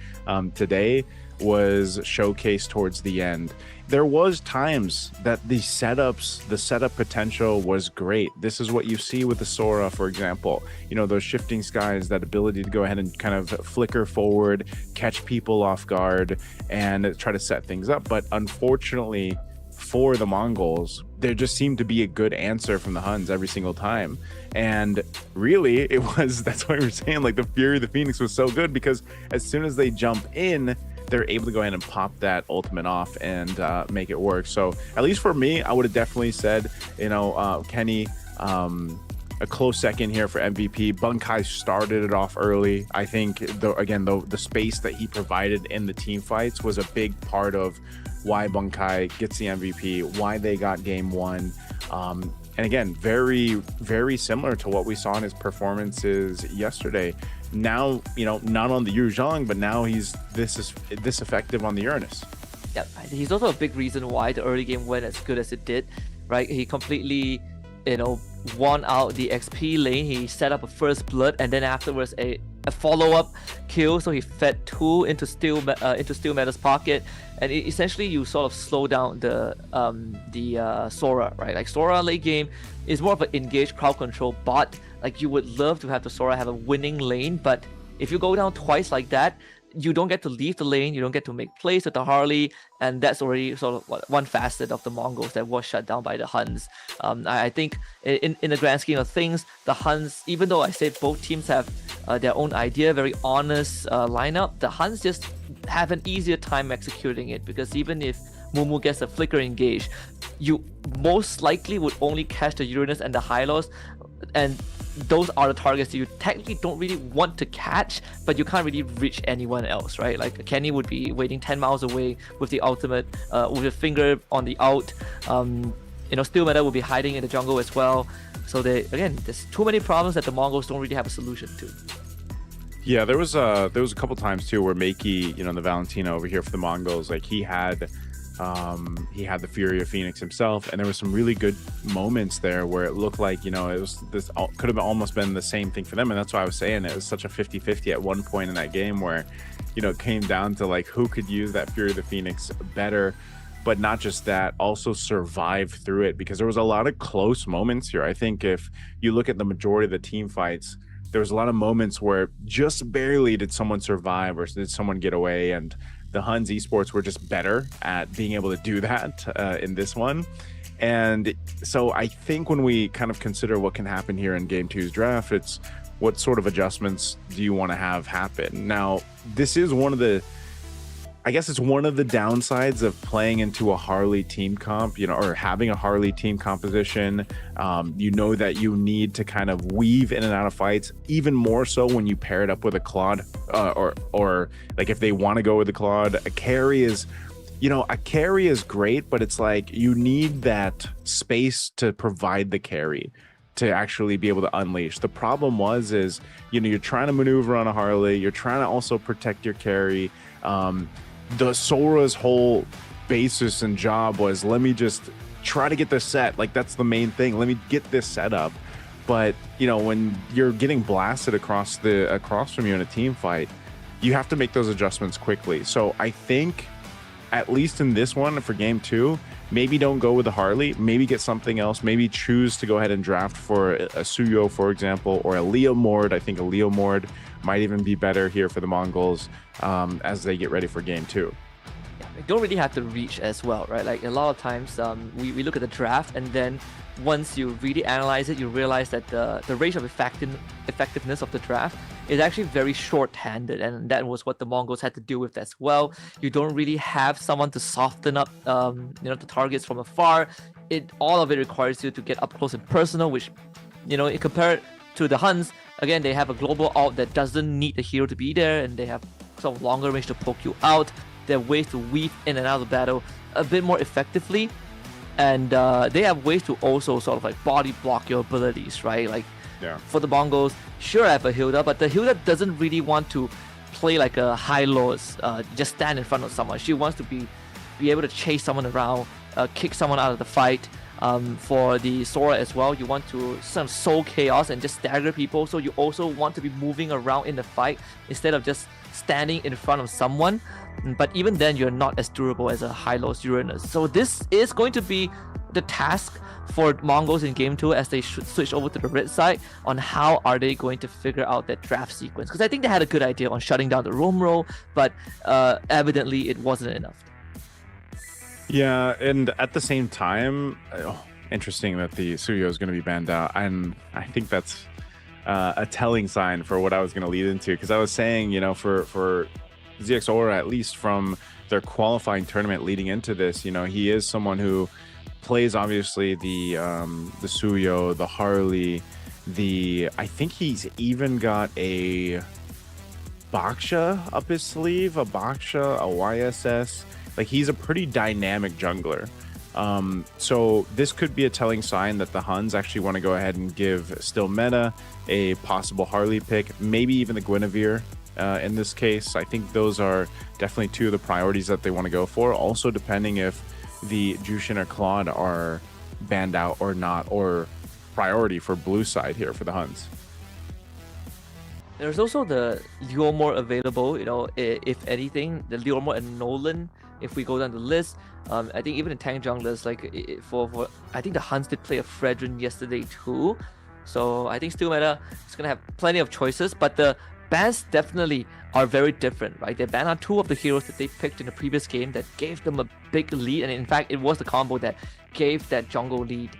today, was showcased towards the end. There was times that the setup potential was great. This is what you see with the Sora, for example. Those shifting skies, that ability to go ahead and kind of flicker forward, catch people off guard, and try to set things up. But unfortunately for the Mongols, there just seemed to be a good answer from the Huns every single time. And really, that's why we were saying, like, the Fury of the Phoenix was so good, because as soon as they jump in, they're able to go ahead and pop that ultimate off and make it work. So at least for me, I would have definitely said, Kenny, a close second here for MVP. Bunkai started it off early. I think, the space that he provided in the team fights was a big part of why Bunkai gets the MVP, why they got game one. And again, very, very similar to what we saw in his performances yesterday. Now, not on the Yu Zhang, but now he's this effective on the Uranus. Yeah, he's also a big reason why the early game went as good as it did, right? He completely, won out the XP lane. He set up a first blood, and then afterwards a follow-up kill. So he fed 2 into Steel Meta's pocket, and essentially you sort of slow down the Sora, right? Like, Sora late game is more of an engaged crowd control bot. Like, you would love to have the Sora have a winning lane, but if you go down twice like that, you don't get to leave the lane, you don't get to make plays with the Harley, and that's already sort of one facet of the Mongols that was shut down by the Huns. I think in the grand scheme of things, the Huns, even though I say both teams have their own idea, very honest lineup, the Huns just have an easier time executing it, because even if Mumu gets a flicker engage, you most likely would only catch the Uranus and the Hylos, and those are the targets that you technically don't really want to catch, but you can't really reach anyone else, right? Like, Kenny would be waiting 10 miles away with the ultimate, with a finger on the out. Steel Meta will be hiding in the jungle as well. So there's too many problems that the Mongols don't really have a solution to. Yeah, there was a couple times too where Makey, the Valentina over here for the Mongols, like, he had the Fury of Phoenix himself, and there was some really good moments there where it looked like, this could have almost been the same thing for them. And that's why I was saying it was such a 50-50 at one point in that game, where, it came down to, like, who could use that Fury of the Phoenix better, but not just that, also survive through it, because there was a lot of close moments here. I think if you look at the majority of the team fights, there was a lot of moments where just barely did someone survive or did someone get away, and the Huns esports were just better at being able to do that in this one. And so I think when we kind of consider what can happen here in Game 2's draft, it's what sort of adjustments do you want to have happen? Now, this is one of the downsides of playing into a Harley team comp, or having a Harley team composition. That you need to kind of weave in and out of fights, even more so when you pair it up with a Claude, or like, if they want to go with the Claude, a carry is great, but it's like, you need that space to provide the carry to actually be able to unleash. The problem is you're trying to maneuver on a Harley, you're trying to also protect your carry. The Sora's whole basis and job was, let me just try to get this set. Like, that's the main thing. Let me get this set up. But, when you're getting blasted across from you in a team fight, you have to make those adjustments quickly. So I think, at least in this one for Game 2, maybe don't go with the Harley. Maybe get something else. Maybe choose to go ahead and draft for a Suyo, for example, or a Leo Mord. I think a Leo Mord might even be better here for the Mongols as they get ready for Game 2. You don't really have to reach as well, right? Like, a lot of times we look at the draft, and then once you really analyze it, you realize that the range of effectiveness of the draft is actually very short-handed, and that was what the Mongols had to deal with as well. You don't really have someone to soften up the targets from afar. All of it requires you to get up close and personal, which, compared to the Huns, again, they have a global ult that doesn't need the hero to be there, and they have some longer range to poke you out. There are ways to weave in and out of battle a bit more effectively, and they have ways to also sort of like body block your abilities, right? Like, for the Mongols, sure, I have a Hilda, but the Hilda doesn't really want to play like a high-lows, just stand in front of someone. She wants to be able to chase someone around, kick someone out of the fight. For the Sora as well, you want to sort of sow chaos and just stagger people. So you also want to be moving around in the fight instead of just standing in front of someone. But even then, you're not as durable as a high-low Uranus. So this is going to be the task for Mongols in game 2 as they switch over to the red side on how are they going to figure out that draft sequence. Because I think they had a good idea on shutting down the roam roll, but evidently it wasn't enough. Yeah, and at the same time, interesting that the Suyo is going to be banned out. And I think that's a telling sign for what I was going to lead into. Because I was saying, you know, for ZX Aura, at least from their qualifying tournament leading into this, you know, he is someone who plays obviously the Suyo, the Harley, I think he's even got a Baksha up his sleeve, a Baksha, a YSS. Like, he's a pretty dynamic jungler. So this could be a telling sign that the Huns actually want to go ahead and give still meta a possible Harley pick, maybe even the Guinevere in this case. I think those are definitely two of the priorities that they want to go for. Also, depending if the Jushin or Claude are banned out or not, or priority for blue side here for the Huns. There's also the Leomore available, you know, if anything, the Leomore and Nolan, if we go down the list. I think even the tank junglers, like for I think the Huns did play a Fredrin yesterday too. So I think still meta is going to have plenty of choices, but the bans definitely are very different, right? They banned out two of the heroes that they picked in the previous game that gave them a big lead, and in fact, it was the combo that gave that jungle lead.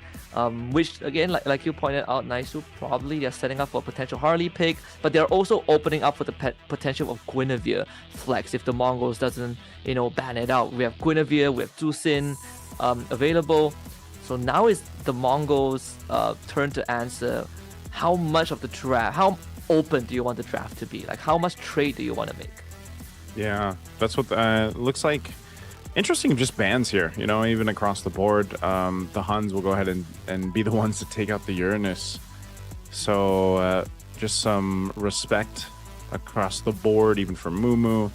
Which again, like you pointed out, Naisu, probably they're setting up for a potential Harley pick, but they're also opening up for the potential of Guinevere flex if the Mongols doesn't, you know, ban it out. We have Guinevere, we have Zusin available. So now is the Mongols' turn to answer. How much of the draft, how open do you want the draft to be? Like, how much trade do you want to make? Yeah, that's what looks like. Interesting just bans here, you know, even across the board. The Huns will go ahead and be the ones to take out the Uranus. So just some respect across the board, even for Mumu.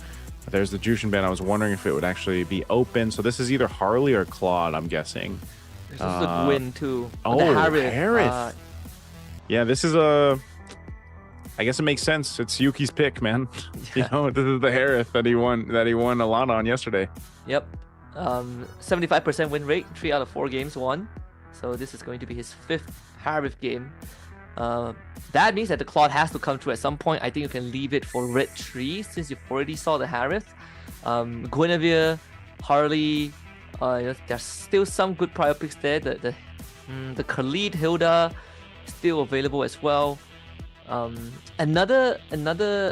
There's the Jushin ban. I was wondering if it would actually be open. So this is either Harley or Claude, I'm guessing. There's also the Gwyn too. Oh, the Harith. Yeah, this is I guess it makes sense. It's Yuki's pick, man. Yeah. You know, this is the Harith that he won a lot on yesterday. Yep. 75% win rate, 3 out of 4 games won. So this is going to be his 5th Harith game. That means that the Claude has to come through at some point. I think you can leave it for red 3 since you've already saw the Harith. Guinevere, Harley, there's still some good prior picks there. The Khalid, Hilda, still available as well. Another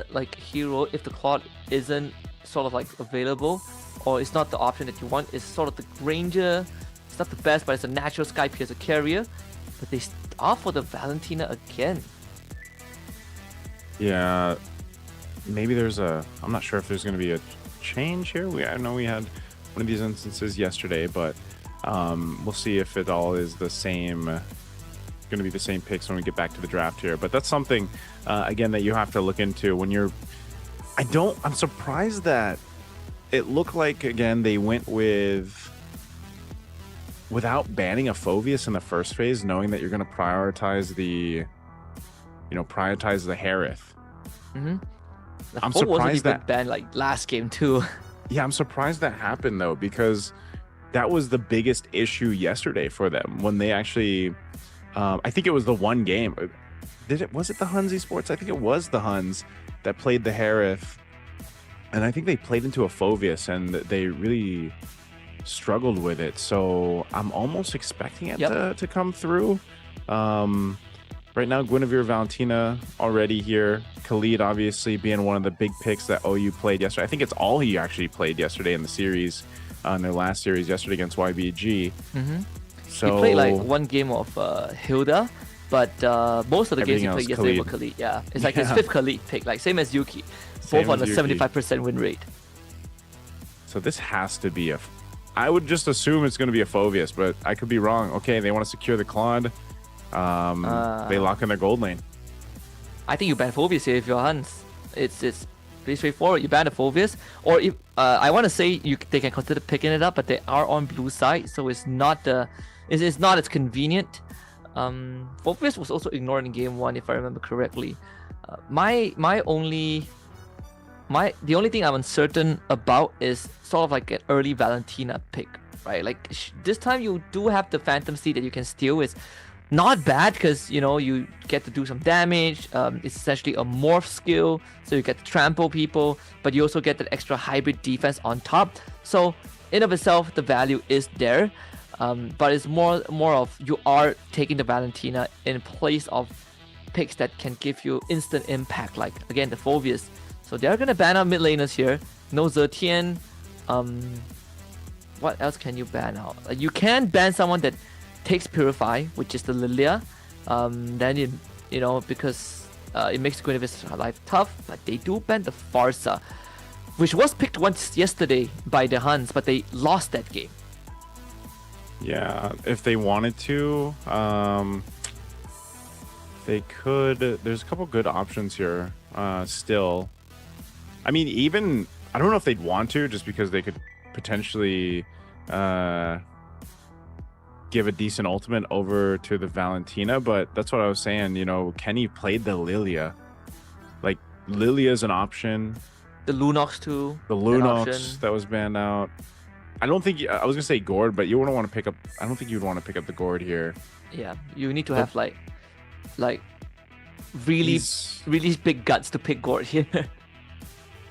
like hero, if the Claude isn't sort of like available, or it's not the option that you want, is sort of the Ranger. It's not the best, but it's a natural Sky Piercer carrier. But they opt for the Valentina again. Yeah, maybe I'm not sure if there's going to be a change here. I know we had one of these instances yesterday, but we'll see if it all is the same. Going to be the same picks when we get back to the draft here. But that's something, again, that you have to look into when you're. I'm surprised that it looked like, again, they went without banning a Phoveus in the first phase, knowing that you're going to prioritize the Harith. Mm-hmm. I'm surprised that banned like last game too. Yeah, I'm surprised that happened though, because that was the biggest issue yesterday for them when they actually. I think it was the one game. Was it the Huns Esports? I think it was the Huns that played the Harith, and I think they played into a Phoveus, and they really struggled with it. So I'm almost expecting it to come through. Right now, Guinevere, Valentina already here. Khalid obviously being one of the big picks that OU played yesterday. I think it's all he actually played yesterday in the series, in their last series yesterday against YBG. Mm-hmm. So he played like one game of Hilda, but most of the games he played yesterday were Khalid. Yeah, it's like his 5th Khalid pick, like same as Yuki, both on a 75% win rate. So this has to be I would just assume it's going to be a Phoveus, but I could be wrong. Okay, they want to secure the Claude. They lock in their gold lane. I think you ban Phoveus here if you're Huns. It's pretty straightforward. You ban the Phoveus, or if I want to say they can consider picking it up, but they are on blue side, so it's It's not as convenient. Phobius was also ignored in game 1 if I remember correctly. The only thing I'm uncertain about is sort of like an early Valentina pick, right? Like this time you do have the Phantom Seed that you can steal. It's not bad because you get to do some damage. It's essentially a morph skill, so you get to trample people, but you also get that extra hybrid defense on top. So in of itself, the value is there, but it's more of you are taking the Valentina in place of picks that can give you instant impact, like again the Phobius. So they're gonna ban out mid laners here. No Zetian. What else can you ban out? You can ban someone that takes Purify, which is the Lilia. Then because it makes Guinevere's life tough, but they do ban the Farsa, which was picked once yesterday by the HUNS, but they lost that game. Yeah, if they wanted to, they could. There's a couple good options here still. I mean, even I don't know if they'd want to, just because they could potentially give a decent ultimate over to the Valentina, but that's what I was saying. Kenny played the Lilia. Like, Lilia is an option. The Lunox too. The Lunox that was banned out. I don't think I was gonna say Gord, but you wouldn't want to pick up. I don't think you'd want to pick up the Gord here. Yeah, you need to have like really big guts to pick Gord here.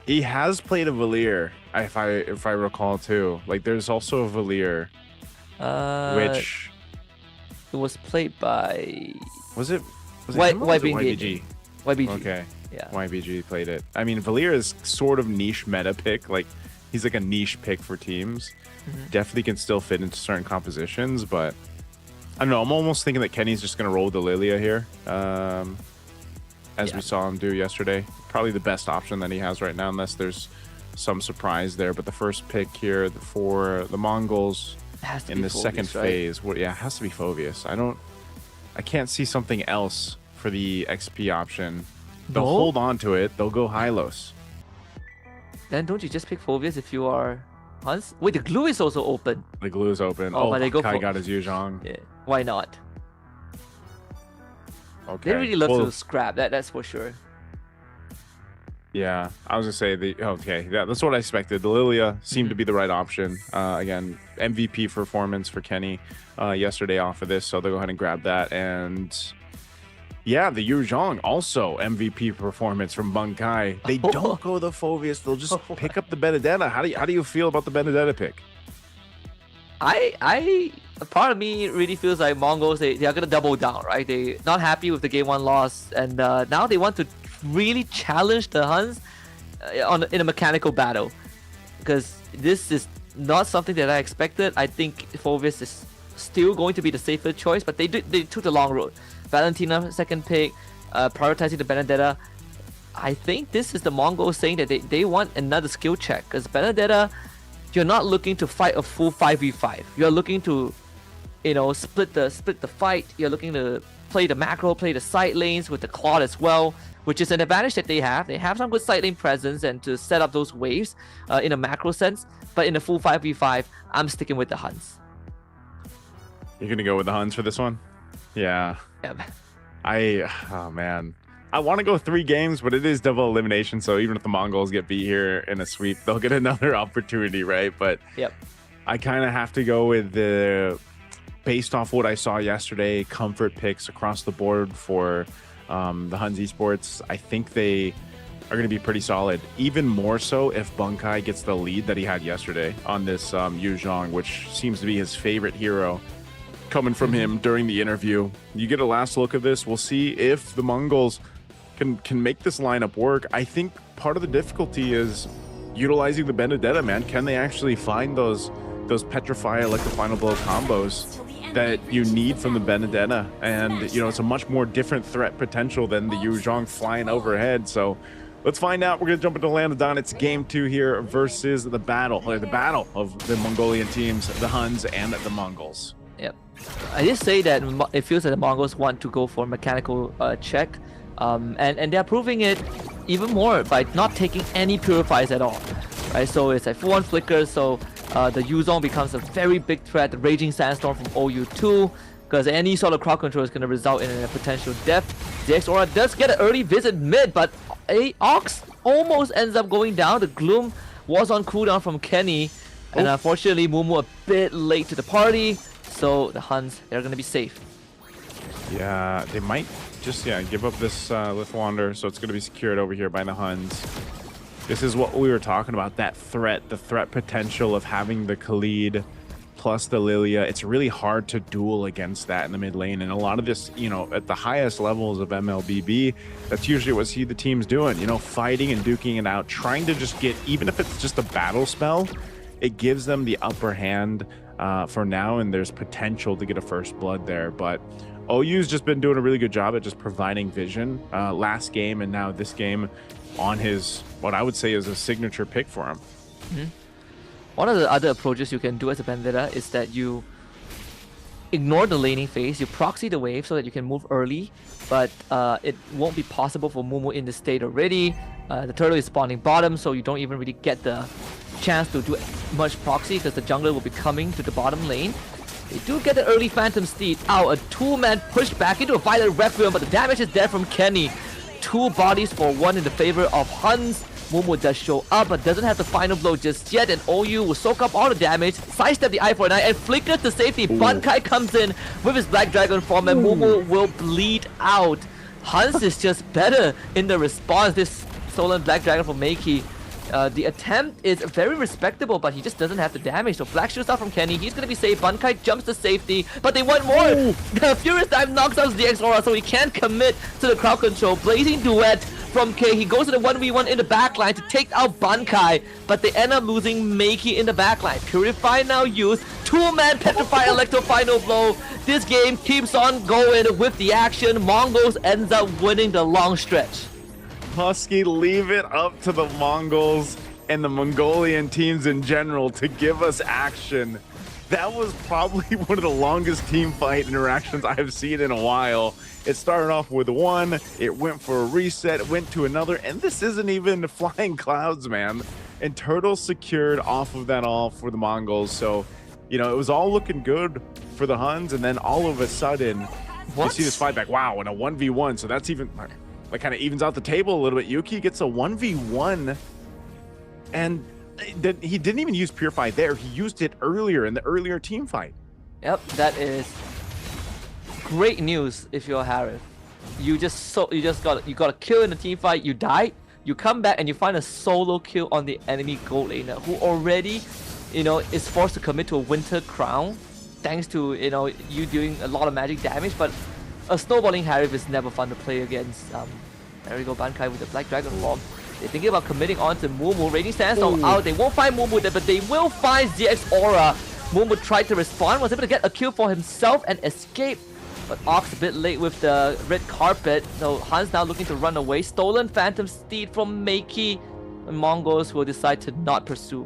He has played a Valier, if I recall too. Like, there's also a Valier, which it was played by. Was it YBG? YBG. Okay. Yeah. YBG played it. I mean, Valier is sort of niche meta pick. Like, he's like a niche pick for teams. Definitely can still fit into certain compositions, but I don't know. I'm almost thinking that Kenny's just gonna roll the Lilia here, as we saw him do yesterday. Probably the best option that he has right now, unless there's some surprise there. But the first pick here for the Mongols in the Phobius, second phase, it has to be Phobius. I can't see something else for the XP option. They'll hold on to it. They'll go Hylos. Then don't you just pick Phobius if you are HUNS? Wait, the glue is also open. The glue is open. But they go Kai got his Yuzhong. Yeah, why not? Okay. They really love to scrap. That's for sure. Yeah, I was gonna say that's what I expected. The Lilia seemed to be the right option. Again, MVP performance for Kenny yesterday off of this, so they'll go ahead and grab that. And yeah, the Yuzhong also MVP performance from Bunkai. They don't go the Phobius; they'll just pick up the Benedetta. How do you feel about the Benedetta pick? A part of me really feels like Mongols they are gonna double down, right? They not happy with the game 1 loss, and now they want to really challenge the HUNS in a mechanical battle, because this is not something that I expected. I think Phobius is still going to be the safer choice, but they took the long road. Valentina second pick, prioritizing the Benedetta. I think this is the Mongols saying that they want another skill check, because Benedetta, you're not looking to fight a full 5v5. You're looking to split the fight. You're looking to play the macro, play the side lanes with the Claude as well, which is an advantage that they have. They have some good side lane presence and to set up those waves in a macro sense. But in a full 5v5, I'm sticking with the HUNS. You're gonna go with the HUNS for this one? Yeah. Oh man. I want to go 3 games, but it is double elimination, so even if the Mongols get beat here in a sweep, they'll get another opportunity, right? But I kind of have to go with based off what I saw yesterday, comfort picks across the board for the HUNS Esports. I think they are going to be pretty solid, even more so if Bunkai gets the lead that he had yesterday on this Yuzhong, which seems to be his favorite hero, coming from him during the interview. You get a last look at this. We'll see if the Mongols can make this lineup work. I think part of the difficulty is utilizing the Benedetta, man. Can they actually find those Petrify, Electro Final Blow combos that you need from the Benedetta? And it's a much more different threat potential than the Yuzhong flying overhead. So let's find out. We're gonna jump into Land of Dawn. It's game 2 here versus the battle of the Mongolian teams, the HUNS and the Mongols. Yep. I did say that it feels like the Mongols want to go for mechanical check, and they're proving it even more by not taking any purifiers at all, right? So it's like full-on flickers, so The U-Zone becomes a very big threat. The Raging Sandstorm from OU2, because any sort of crowd control is going to result in a potential death. ZX Aura does get an early visit mid, but Ox almost ends up going down. The Gloom was on cooldown from Kenny, and unfortunately Mumu a bit late to the party, so the Huns, they're going to be safe. Yeah, they might just give up this Lithwander, so it's going to be secured over here by the Huns. This is what we were talking about, that threat, the threat potential of having the Khalid plus the Lilia. It's really hard to duel against that in the mid lane, and a lot of this, at the highest levels of MLBB, that's usually what see the teams doing, fighting and duking it out, trying to just get, even if it's just a battle spell, it gives them the upper hand for now, and there's potential to get a first blood there. But OU's just been doing a really good job at just providing vision last game and now this game on his, what I would say is a signature pick for him. One of the other approaches you can do as a Vendetta is that you ignore the laning phase, you proxy the wave so that you can move early, but it won't be possible for Mumu in the state already. The turtle is spawning bottom, so you don't even really get the chance to do much proxy because the jungler will be coming to the bottom lane. They do get the early Phantom Steed out, a two-man push back into a Violet Requiem, but the damage is there from Kenny. 2 bodies for 1 in the favor of Huns. Mumu does show up, but doesn't have the final blow just yet, and OU will soak up all the damage, sidestep the Eye for an Eye, and flicker to safety. Bankai comes in with his Black Dragon form, and Mumu will bleed out. Huns is just better in the response. This stolen Black Dragon from Meiki. The attempt is very respectable, but he just doesn't have the damage. So Black shoots out from Kenny. He's going to be safe. Bankai jumps to safety, but they want more. The Furious Dive knocks out ZX Aura, so he can't commit to the crowd control. Blazing Duet from K. He goes to the 1v1 in the backline to take out Bankai, but they end up losing Meiki in the backline. Purify now used. 2-man Petrify Electro final blow. This game keeps on going with the action. Mongols ends up winning the long stretch. Husky, leave it up to the Mongols and the Mongolian teams in general to give us action. That was probably one of the longest team fight interactions I've seen in a while. It started off with 1, it went for a reset, it went to another, and this isn't even flying clouds, man. And Turtle secured off of that all for the Mongols, so, it was all looking good for the Huns, and then all of a sudden, you see this fight back. Wow, and a 1v1, so that's even... That kind of evens out the table a little bit. Yuki gets a 1v1, and he didn't even use Purify there. He used it earlier in the earlier team fight. Yep, that is great news if you're Harith. You got a kill in the team fight. You died. You come back and you find a solo kill on the enemy gold laner who already, is forced to commit to a Winter Crown, thanks to you doing a lot of magic damage, but. A snowballing Harith is never fun to play against. There we go, Bankai with the Black Dragon form. They're thinking about committing on to Mumu. Raging Sandstorm out. They won't find Mumu there, but they will find ZX Aura. Mumu tried to respond, was able to get a kill for himself and escape. But Ox a bit late with the red carpet. So Hans now looking to run away. Stolen Phantom Steed from Meiki. And Mongols will decide to not pursue.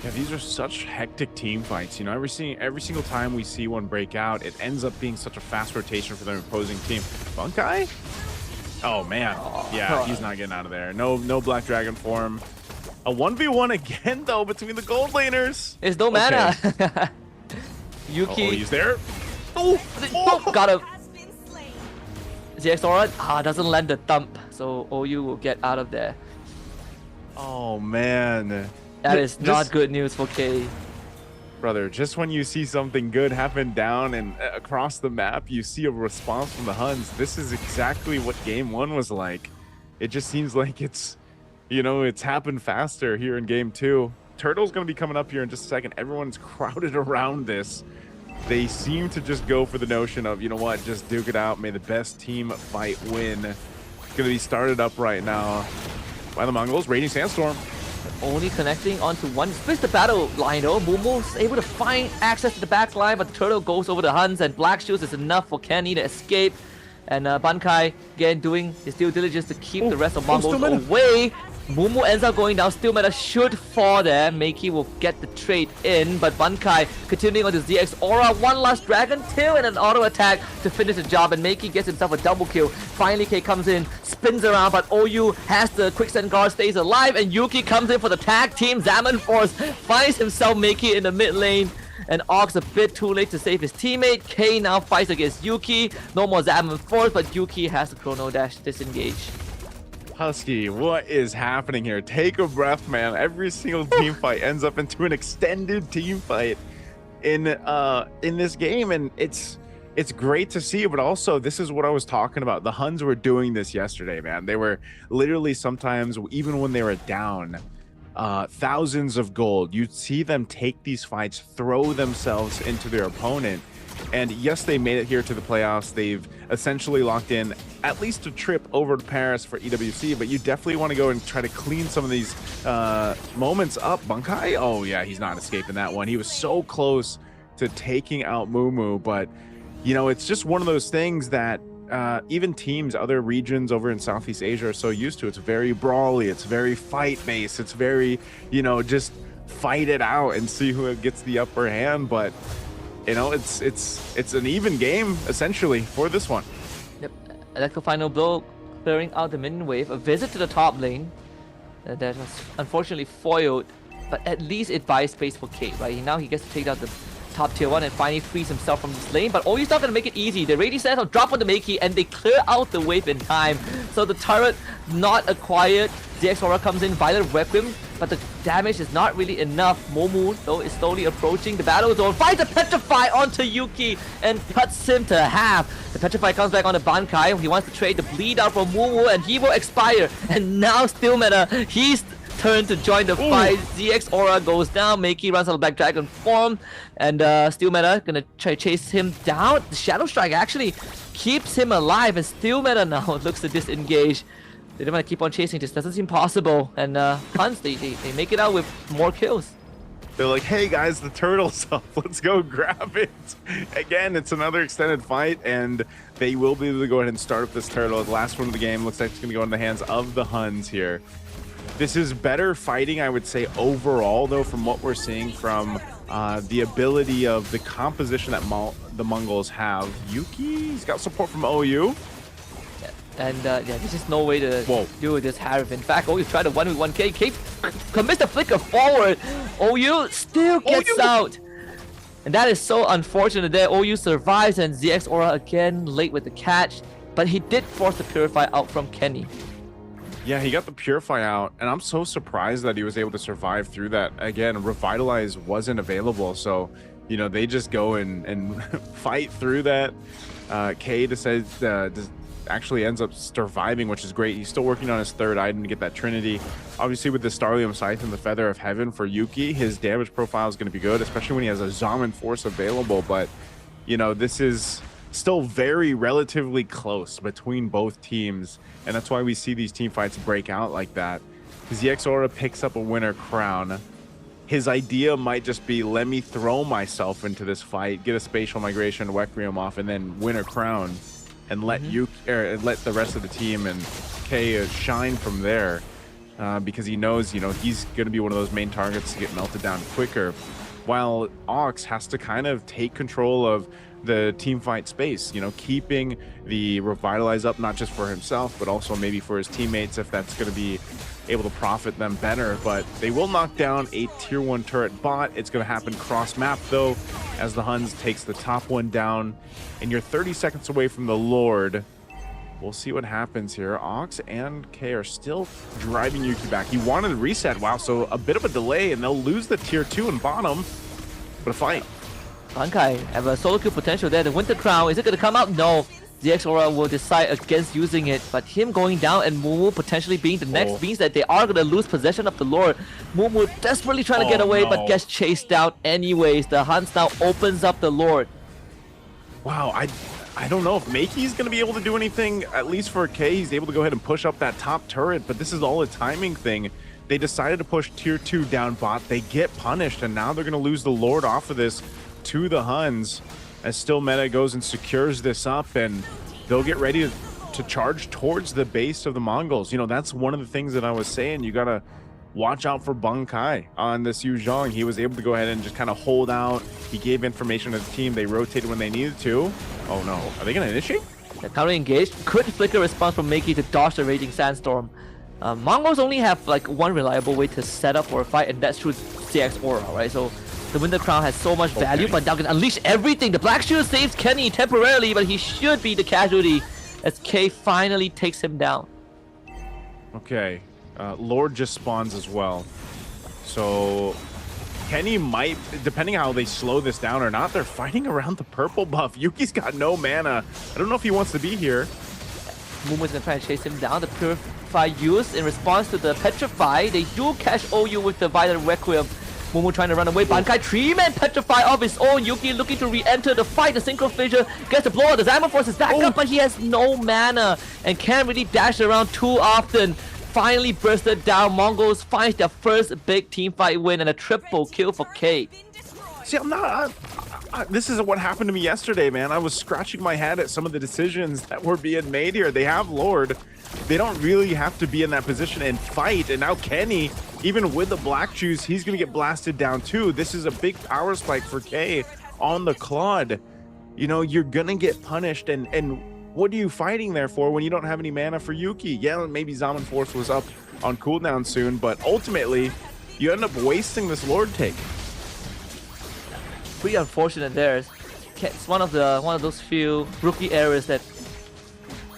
Yeah, these are such hectic team fights. Every single time we see one break out, it ends up being such a fast rotation for the opposing team. Bankai? Oh man, yeah, he's not getting out of there. No Black Dragon form. A 1v1 again though between the gold laners. It's no mana. Yuki. He's there. Got him. ZX Aura doesn't land the thump, so OU will get out of there. Oh man. That is not good news for K. Brother, just when you see something good happen down and across the map, you see a response from the Huns. This is exactly what game 1 was like. It just seems like it's happened faster here in game 2. Turtle's going to be coming up here in just a second. Everyone's crowded around this. They seem to just go for the notion of, just duke it out. May the best team fight win. It's going to be started up right now by the Mongols. Raging Sandstorm. Only connecting onto one. Split the battle line though. Mumu's able to find access to the back line, but the Turtle goes over the Huns, and Black Shields is enough for Kenny to escape. And Bankai, again, doing his due diligence to keep the rest of Mongols still meta. away. Mumu ends up going down, still meta should fall there. Meiki will get the trade in, but Bankai continuing on to ZX Aura, one last Dragon Tail and an auto attack to finish the job, and Meiki gets himself a double kill. Finally K comes in, spins around, but OU has the quicksand guard, stays alive, and Yuki comes in for the tag team. Zaman Force finds himself Meiki in the mid lane. And Ox a bit too late to save his teammate. K now fights against Yuki. No more Zaman Force, but Yuki has the Chrono Dash disengage. Husky, what is happening here? Take a breath, man. Every single team fight ends up into an extended team fight in this game, and it's great to see. But also, this is what I was talking about. The Huns were doing this yesterday, man. They were literally sometimes, even when they were down thousands of gold, you'd see them take these fights, throw themselves into their opponent. And yes, they made it here to the playoffs. They've essentially locked in at least a trip over to Paris for EWC, but you definitely want to go and try to clean some of these moments up. Bankai, oh yeah, he's not escaping that one. He was so close to taking out Mumu, but you know, it's just one of those things that even teams, other regions over in Southeast Asia are so used to. It's very brawly, it's very fight-based, it's very, you know, just fight it out and see who gets the upper hand. But you know, it's an even game essentially for this one. Yep, Electro Final Blow clearing out the minion wave. A visit to the top lane that was unfortunately foiled, but at least it buys space for Kate, right? Now he gets to take out the top tier 1 and finally frees himself from this lane, but OU's not going to make it easy. The Radiant Sentinel drop on the Meiki and they clear out the wave in time. So the turret not acquired. ZX Aura comes in, Violet Requiem, but the damage is not really enough. Momu, though, is slowly approaching the battle zone, finds a Petrify onto Yuki and cuts him to half. The Petrify comes back onto Bankai. He wants to trade the bleed out from Mumu, and he will expire. And now still meta, he's turn to join the fight. ZX Aura goes down. Meiki runs out of Black Dragon form, and Steel Meta gonna try to chase him down. The Shadow Strike actually keeps him alive, and Steel Meta now looks to disengage. They don't want to keep on chasing. This doesn't seem possible. And Huns, they make it out with more kills. They're like, hey guys, the turtle's up. Let's go grab it. Again, it's another extended fight, and they will be able to go ahead and start up this turtle. The last one of the game looks like it's going to go in the hands of the Huns here. This is better fighting, I would say, overall, though, from what we're seeing from the ability of the composition that the Mongols have. Yuki's got support from OU. And yeah, there's just no way to deal with this Harif. In fact, OU tried to 1v1 K. K commits the flicker forward. OU still gets out. And that is so unfortunate there. OU survives, and ZX Aura again late with the catch. But he did force the Purify out from Kenny. Yeah, he got the Purify out, and I'm so surprised that he was able to survive through that. Again, Revitalize wasn't available, so, you know, they just go and fight through that. K decides actually ends up surviving, which is great. He's still working on his third item to get that Trinity. Obviously, with the Starlium Scythe and the Feather of Heaven for Yuki, his damage profile is going to be good, especially when he has a Zaman Force available. But, you know, this is still very relatively close between both teams, and that's why we see these team fights break out like that. ZX Aura picks up a winner crown. His idea might just be, let me throw myself into this fight, get a spatial migration, Requiem off, and then win a crown, and let let the rest of the team and K shine from there, because he knows, you know, he's going to be one of those main targets to get melted down quicker, while Ox has to kind of take control of the team fight space, you know, keeping the Revitalize up, not just for himself, but also maybe for his teammates, if that's going to be able to profit them better. But they will knock down a tier 1 turret bot. It's going to happen cross map though, as the Huns takes the top one down, and you're 30 seconds away from the Lord. We'll see what happens here. Ox and K are still driving Yuki back. He wanted to reset. Wow, so a bit of a delay, and they'll lose the tier 2 and bottom, but a fight. Bankai have a solo kill potential there. The Winter Crown, is it going to come out? No. ZX Aura will decide against using it, but him going down and Mumu potentially being the next means that they are going to lose possession of the Lord. Mumu desperately trying to get away, but gets chased down anyways. The Huns now opens up the Lord. Wow, I don't know if Meiki's going to be able to do anything, at least for K. He's able to go ahead and push up that top turret, but this is all a timing thing. They decided to push tier 2 down bot. They get punished, and now they're going to lose the Lord off of this to the Huns, as still meta goes and secures this up. And they'll get ready to charge towards the base of the Mongols. You know, that's one of the things that I was saying. You gotta watch out for Bunkai on this Yu Zhang. He was able to go ahead and just kind of hold out. He gave information to the team. They rotated when they needed to. Oh no, are they gonna initiate? The counter engaged. Could flicker response from Miki to dodge the Raging Sandstorm. Mongols only have like one reliable way to set up for a fight, and that's through CX Aura, right? So the Winter Crown has so much value, but now can unleash everything. The Black Shield saves Kenny temporarily, but he should be the casualty as K finally takes him down. Okay, Lord just spawns as well. So Kenny might, depending how they slow this down or not, they're fighting around the purple buff. Yuki's got no mana. I don't know if he wants to be here. Mumu's gonna try and chase him down. The Purify used in response to the Petrify. They do catch OU with the Violent Requiem. Mumu trying to run away. Bankai 3-man Petrify of his own. Yuki looking to re-enter the fight. The Synchro Fissure gets the blow. The Diamond Force is back up, but he has no mana and can't really dash around too often. Finally bursted down. Mongols finds their first big team fight win and a triple kill for K. See, I'm not. This is what happened to me yesterday, man. I was scratching my head at some of the decisions that were being made here. They have Lord. They don't really have to be in that position and fight. And now Kenny, even with the black shoes, he's going to get blasted down too. This is a big power spike for K on the Claude. You know, you're going to get punished. And what are you fighting there for when you don't have any mana for Yuki? Yeah, maybe Zaman Force was up on cooldown soon, but ultimately, you end up wasting this Lord take. Pretty unfortunate there. It's one of those few rookie errors that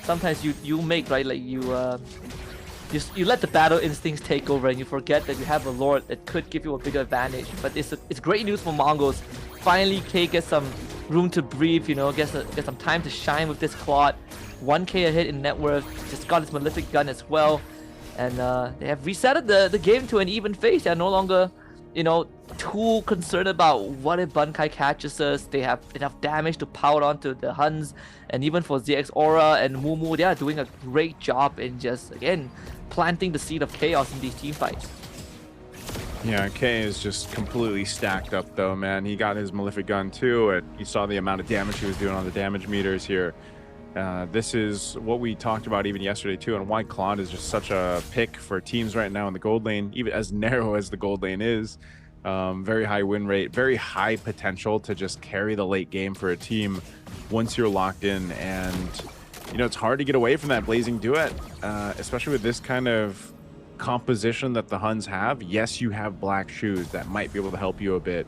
sometimes you make, right? Like you let the battle instincts take over and you forget that you have a Lord that could give you a bigger advantage. But it's great news for Mongols. Finally, K gets some room to breathe, you know, gets some time to shine with this Claude. 1k ahead in net worth, just got his Malefic Gun as well. And they have resetted the game to an even phase. They are no longer, you know, too concerned about what if Bunkai catches us. They have enough damage to power onto the Huns, and even for ZX Aura and Mumu, they are doing a great job in just, again, planting the seed of chaos in these team fights. Yeah, K is just completely stacked up though, man. He got his Malefic Gun too, and you saw the amount of damage he was doing on the damage meters here. This is what we talked about even yesterday too, and why Claude is just such a pick for teams right now in the gold lane, even as narrow as the gold lane is. Very high win rate, very high potential to just carry the late game for a team once you're locked in. And you know, it's hard to get away from that blazing duet, especially with this kind of composition that the Huns have. Yes, you have black shoes that might be able to help you a bit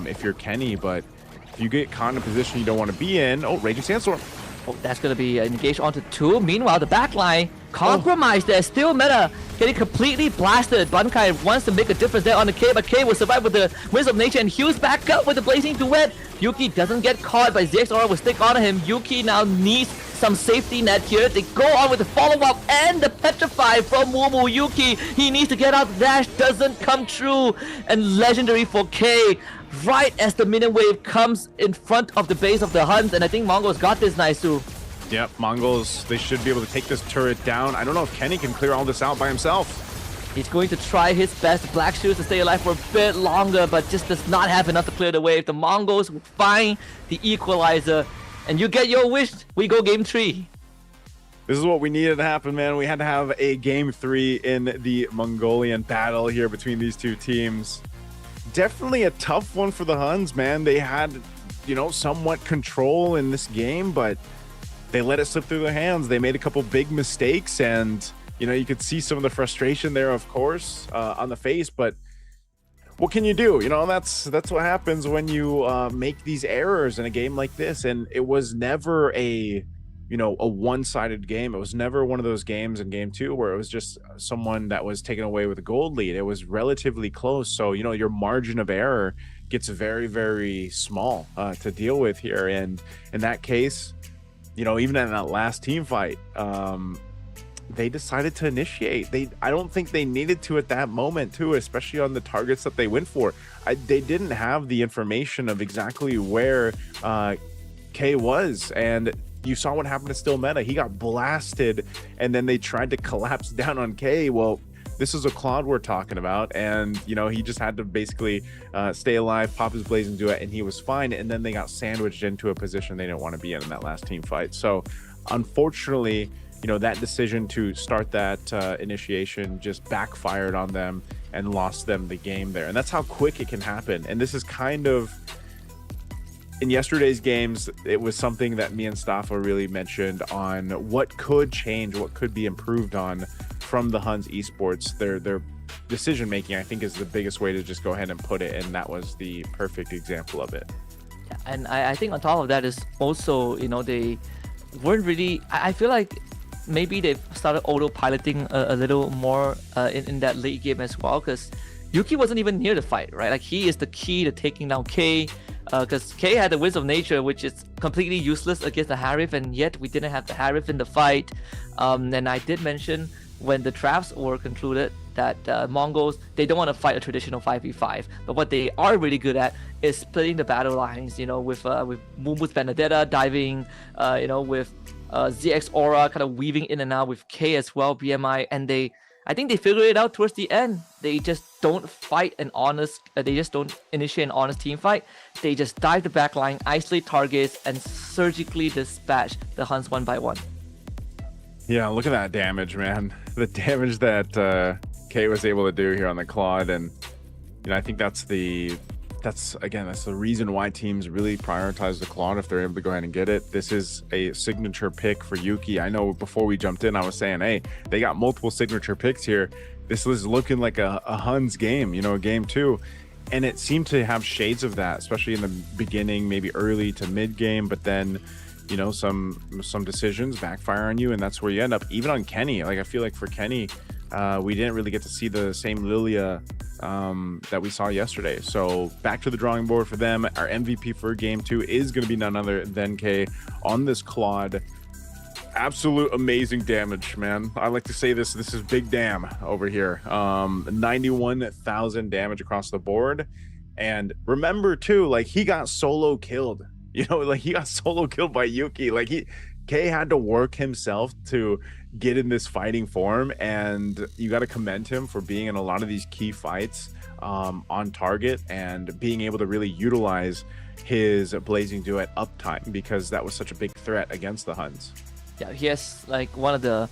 if you're Kenny, but if you get caught in a position you don't want to be in, oh, Raging Sandstorm. Oh, that's going to be engaged onto 2. Meanwhile, the backline compromised there. Still meta getting completely blasted. Bunkai wants to make a difference there on the K, but K will survive with the Winds of Nature and Hughes back up with the Blazing Duet. Yuki doesn't get caught, but ZX Aura will stick on him. Yuki now needs some safety net here. They go on with the follow-up and the Petrify from Mumu. Yuki, he needs to get out. The dash doesn't come true. And legendary for K. Right as the minion wave comes in front of the base of the Huns, and I think Mongols got this nice too. Yep, Mongols, they should be able to take this turret down. I don't know if Kenny can clear all this out by himself. He's going to try his best. Black Shoes to stay alive for a bit longer, but just does not have enough to clear the wave. The Mongols will find the equalizer, and you get your wish. We go game 3. This is what we needed to happen, man. We had to have a game 3 in the Mongolian battle here between these two teams. Definitely a tough one for the Huns, man. They had, you know, somewhat control in this game, but they let it slip through their hands. They made a couple big mistakes, and, you know, you could see some of the frustration there, of course, on the face, but what can you do? You know, that's what happens when you make these errors in a game like this. And it was never a, you know, a one-sided game. It was never one of those games in game 2 where it was just someone that was taken away with a gold lead. It was relatively close. So, you know, your margin of error gets very, very small to deal with here. And in that case, you know, even in that last team fight, they decided to initiate. I don't think they needed to at that moment too, especially on the targets that they went for. They didn't have the information of exactly where K was, and you saw what happened to Still Meta. He got blasted, and then they tried to collapse down on K. Well, this is a Claude we're talking about, and you know, he just had to basically stay alive, pop his Blazing Duet, and he was fine. And then they got sandwiched into a position they didn't want to be in that last team fight. So unfortunately, that decision to start that initiation just backfired on them and lost them the game there. And that's how quick it can happen. And this is kind of, in yesterday's games, it was something that me and Staffa really mentioned on what could change, what could be improved on from the HUNS esports. Their decision making, I think, is the biggest way to just go ahead and put it, and that was the perfect example of it. Yeah, and I think on top of that is also, they weren't really. I feel like maybe they've started autopiloting a little more in that late game as well, because Yuki wasn't even near the fight, right? Like, he is the key to taking down K. Because K had the Winds of Nature, which is completely useless against the Harif, and yet we didn't have the Harif in the fight. And I did mention when the drafts were concluded that Mongols, they don't want to fight a traditional 5v5, but what they are really good at is splitting the battle lines, with Mumu's Benedetta diving, with ZX Aura kind of weaving in and out with K as well, BMI, and I think they figured it out towards the end. They just don't fight an honest, they just don't initiate an honest team fight. They just dive the back line, isolate targets, and surgically dispatch the HUNS one by one. Yeah, look at that damage, man. The damage that K was able to do here on the Claude. And, I think that's the reason why teams really prioritize the Claude if they're able to go ahead and get it. This is a signature pick for Yuki. I know before we jumped in, I was saying, hey, they got multiple signature picks here. This was looking like a HUNS game, a game 2. And it seemed to have shades of that, especially in the beginning, maybe early to mid game, but then, some decisions backfire on you, and that's where you end up. Even on Kenny, like, I feel like for Kenny, we didn't really get to see the same Lilia that we saw yesterday. So back to the drawing board for them. Our MVP for game 2 is going to be none other than K on this Claude. Absolute amazing damage, man. I like to say this is big damn over here. 91,000 damage across the board. And remember too, like, he got solo killed. He got solo killed by Yuki. Like, K had to work himself to get in this fighting form, and you got to commend him for being in a lot of these key fights on target and being able to really utilize his Blazing Duet uptime, because that was such a big threat against the HUNS. Yeah, he has like one of the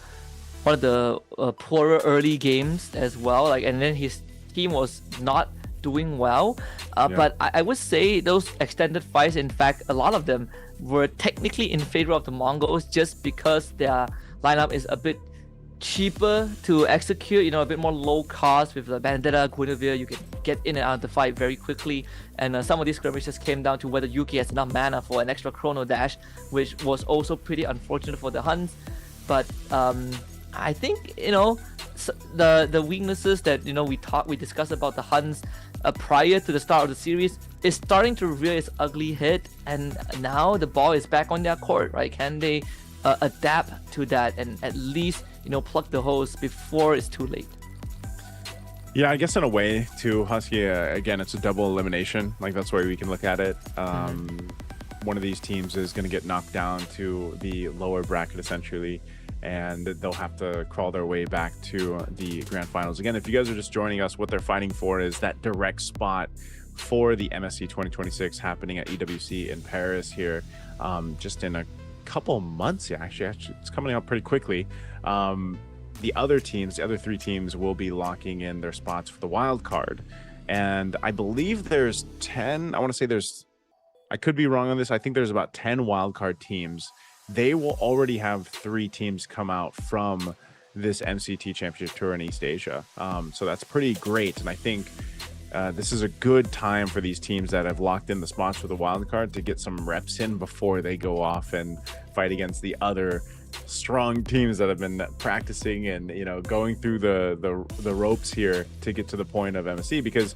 poorer early games as well. Like, and then his team was not doing well. But I would say those extended fights, in fact, a lot of them were technically in favor of the Mongols, just because their lineup is a bit cheaper to execute, a bit more low cost. With the Bandetta, Guinevere, you can get in and out of the fight very quickly. And some of these skirmishes came down to whether Yuki has enough mana for an extra chrono dash, which was also pretty unfortunate for the HUNS. But I think, the weaknesses that we discussed about the HUNS prior to the start of the series is starting to rear its ugly head, and now the ball is back on their court, right? Can they adapt to that and at least plug the holes before it's too late? Yeah, I guess in a way too, Husky, again, it's a double elimination. Like, that's the way we can look at it. One of these teams is going to get knocked down to the lower bracket essentially, and they'll have to crawl their way back to the grand finals. Again, if you guys are just joining us, what they're fighting for is that direct spot for the MSC 2026 happening at EWC in Paris here, just in a couple months. Yeah, actually it's coming up pretty quickly. The other three teams will be locking in their spots for the wild card, and I believe there's 10. I could be wrong on this. I think there's about 10 wildcard teams. They will already have 3 teams come out from this MCT Championship Tour in East Asia. So that's pretty great. And I think this is a good time for these teams that have locked in the spots for the wildcard to get some reps in before they go off and fight against the other strong teams that have been practicing and, going through the ropes here to get to the point of MSC. Because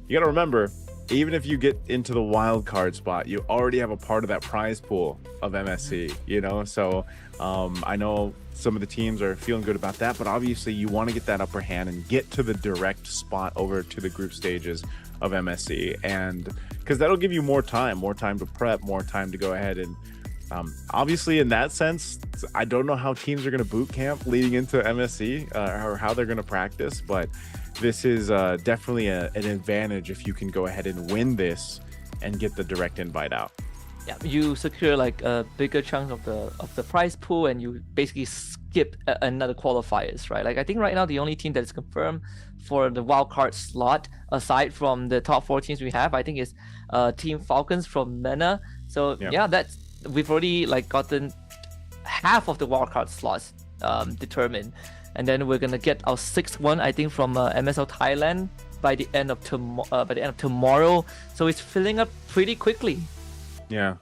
you got to remember, even if you get into the wild card spot, you already have a part of that prize pool of MSC, So I know some of the teams are feeling good about that, but obviously you want to get that upper hand and get to the direct spot over to the group stages of MSC, and because that'll give you more time to prep, more time to go ahead and obviously in that sense, I don't know how teams are going to boot camp leading into MSC or how they're going to practice, but this is definitely an advantage if you can go ahead and win this and get the direct invite out. Yeah, you secure like a bigger chunk of the prize pool, and you basically skip another qualifiers, right? Like I think right now the only team that is confirmed for the wild card slot, aside from the top four teams we have, I think is Team Falcons from MENA. So Yeah. yeah, that's we've already like gotten half of the wild card slots determined, and then we're gonna get our sixth one, I think, from MSL Thailand by the end of tomorrow. So it's filling up pretty quickly. Yeah.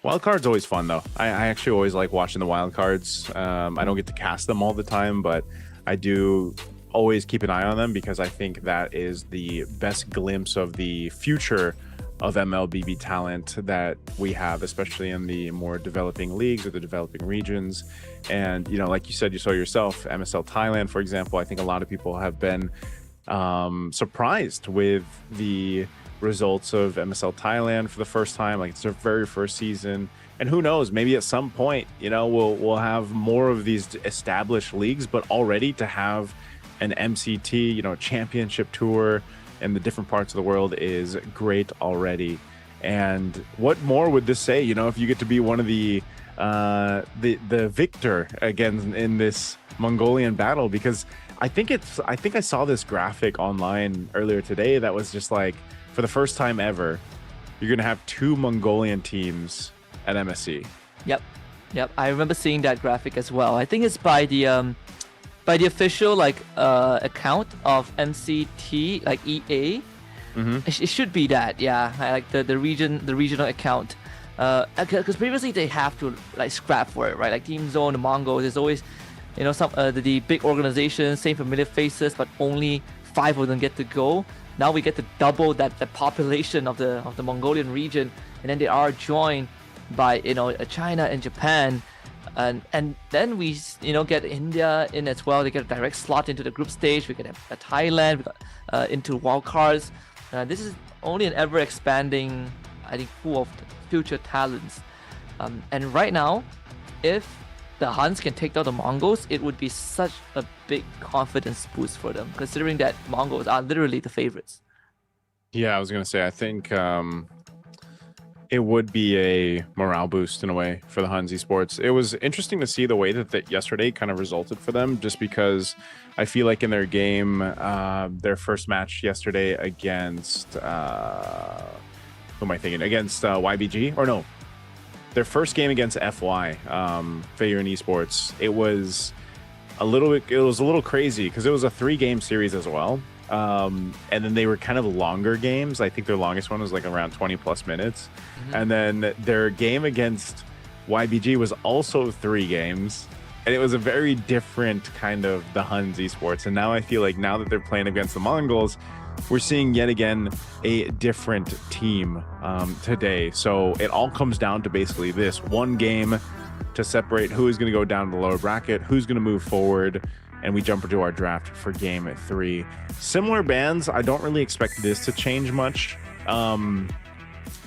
Wild cards always fun though. I actually always like watching the wild cards. I don't get to cast them all the time, but I do always keep an eye on them because I think that is the best glimpse of the future of MLBB talent that we have, especially in the more developing leagues or the developing regions. And, you know, like you said, you saw yourself, MSL Thailand, for example, I think a lot of people have been surprised with the results of MSL Thailand for the first time. Like it's their very first season, and who knows, maybe at some point, you know, we'll have more of these established leagues, but already to have an MCT, you know, championship tour in the different parts of the world is great already. And what more would this say, you know, if you get to be one of the victor again in this Mongolian battle? Because I think I saw this graphic online earlier today that was just like, for the first time ever, you're going to have two Mongolian teams at MSC. Yep. I remember seeing that graphic as well. I think it's by the official like account of MCT, like EA. Mm-hmm. It should be that, yeah. Like the regional account. Because previously they have to like scrap for it, right? Like Team Zone, the Mongols. There's always, you know, some the big organizations, same familiar faces, but only 5 of them get to go. Now we get to double the population of the Mongolian region, and then they are joined by, you know, China and Japan, and then we, you know, get India in as well. They get a direct slot into the group stage. We get a Thailand, we got into wildcards. This is only an ever expanding, I think, pool of future talents. And right now, if the HUNS can take down the Mongols, it would be such a big confidence boost for them, considering that Mongols are literally the favorites. Yeah, I was gonna say, I think it would be a morale boost in a way for the HUNS esports. It was interesting to see the way that yesterday kind of resulted for them, just because I feel like in their game, their first match yesterday against who am I thinking? Against YBG, or no? Their first game against FY, Fair in Esports, it was a little crazy because it was a 3-game series as well. And then they were kind of longer games. I think their longest one was like around 20 plus minutes. Mm-hmm. And then their game against YBG was also 3 games. And it was a very different kind of the HUNS esports. And now I feel like now that they're playing against the Mongols, we're seeing yet again a different team today. So it all comes down to basically this one game to separate who is going to go down to the lower bracket, who's going to move forward, and we jump into our draft for game 3. Similar bans, I don't really expect this to change much.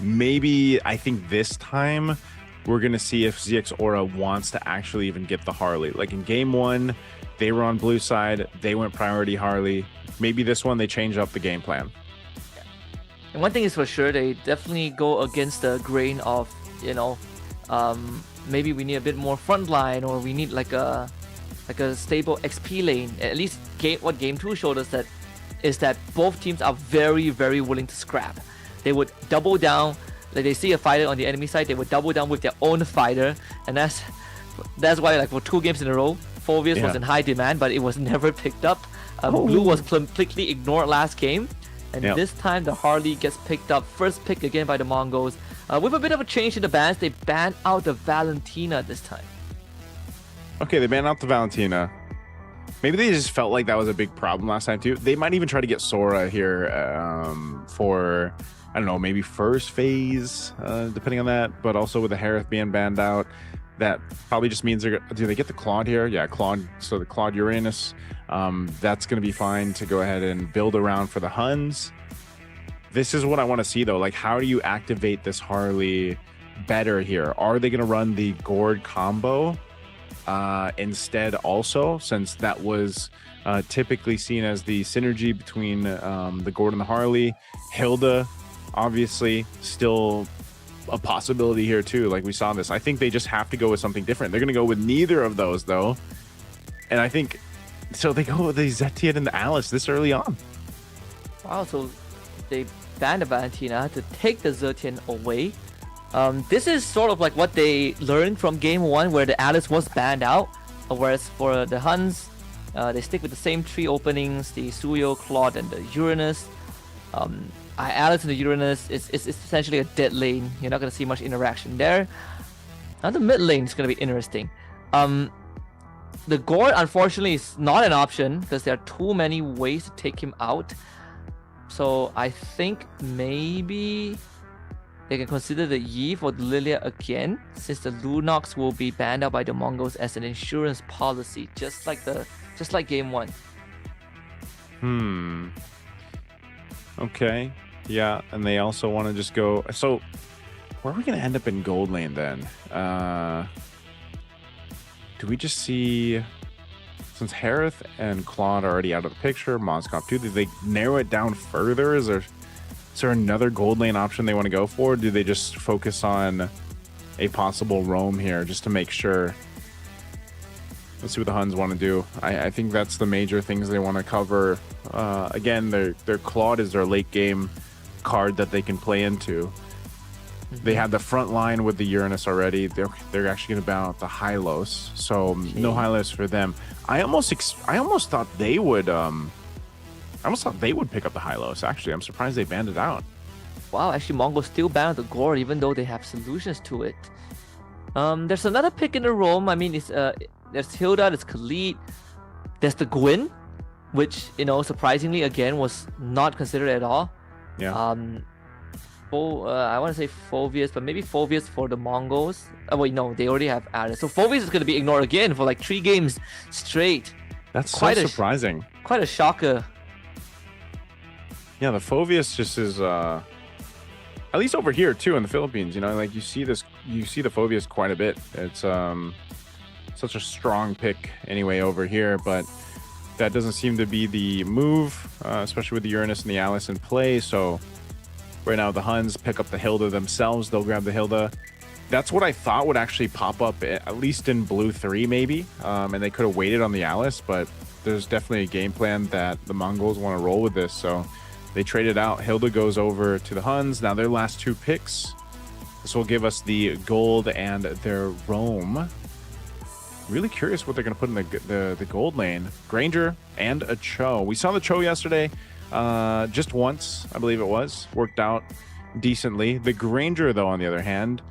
Maybe I think this time we're going to see if ZX Aura wants to actually even get the Harley. Like in game 1, they were on blue side, they went priority Harley. Maybe this one they change up the game plan. And one thing is for sure, they definitely go against the grain of, you know, maybe we need a bit more frontline, or we need like a stable XP lane. At least what game 2 showed us is that both teams are very, very willing to scrap. They would double down. Like they see a fighter on the enemy side, they would double down with their own fighter, and that's why, like, for 2 games in a row, Phoveus was in high demand, but it was never picked up. Blue was completely ignored last game, and this time the Harley gets picked up, first pick again by the Mongols. With a bit of a change in the bans, they banned out the Valentina this time. Okay, they banned out the Valentina. Maybe they just felt like that was a big problem last time too. They might even try to get Sora here for, I don't know, maybe first phase, depending on that. But also with the Harith being banned out, that probably just means do they get the Claude here? Yeah, Claude. So the Claude Uranus, that's going to be fine to go ahead and build around for the HUNS. This is what I want to see though. Like, how do you activate this Harley better here? Are they going to run the Gord combo instead also, since that was typically seen as the synergy between the Gord and the Harley? Hilda, obviously, still a possibility here too. Like we saw this. I think they just have to go with something different. They're going to go with neither of those though. And I think, so they go with the Zetian and the Alice this early on. Wow, so they banned the Valentina to take the Zetian away. This is sort of like what they learned from game 1 where the Alice was banned out. Whereas for the Huns, they stick with the same 3 openings, the Suyo, Claude, and the Uranus. Alice and the Uranus is essentially a dead lane. You're not going to see much interaction there. Now the mid lane is going to be interesting. The Gord, unfortunately, is not an option because there are too many ways to take him out. So I think maybe they can consider the Yi for the Lilia again, since the Lunox will be banned out by the Mongols as an insurance policy, just like game 1. Okay. Yeah, and they also want to just go. So, where are we going to end up in gold lane then? Do we just see, since Harith and Claude are already out of the picture, Moskov too, did they narrow it down further? Is there another gold lane option they want to go for? Or do they just focus on a possible roam here just to make sure? Let's see what the Huns want to do. I think that's the major things they want to cover. Again, their Claude is their late game card that they can play into. They had the front line with the Uranus already. They're actually going to ban out the Hylos, so no Hylos for them. I almost thought they would. I almost thought they would pick up the Hylos. Actually, I'm surprised they banned it out. Wow, actually, Mongols still ban the Gord even though they have solutions to it. There's another pick in the roam. I mean, there's Hilda, there's Khalid, there's the Gwyn, which surprisingly again was not considered at all. Yeah. I want to say Phoveus, but maybe Phoveus for the Mongols. Wait, no, they already have Alice. So Phoveus is going to be ignored again for like 3 games straight. That's quite surprising. Quite a shocker. Yeah, the Phoveus just is, at least over here too in the Philippines, like you see the Phoveus quite a bit. It's such a strong pick anyway over here, but that doesn't seem to be the move, especially with the Uranus and the Alice in play. So right now the Huns pick up the Hilda themselves. They'll grab the Hilda. That's what I thought would actually pop up, at least in blue 3 maybe. And they could have waited on the Alice, but there's definitely a game plan that the Mongols want to roll with this. So they traded out. Hilda goes over to the Huns. Now their last 2 picks. This will give us the gold and their roam. Really curious what they're going to put in the gold lane. Granger and a Cho. We saw the Cho yesterday. Just once, I believe it was. Worked out decently. The Granger, though, on the other hand,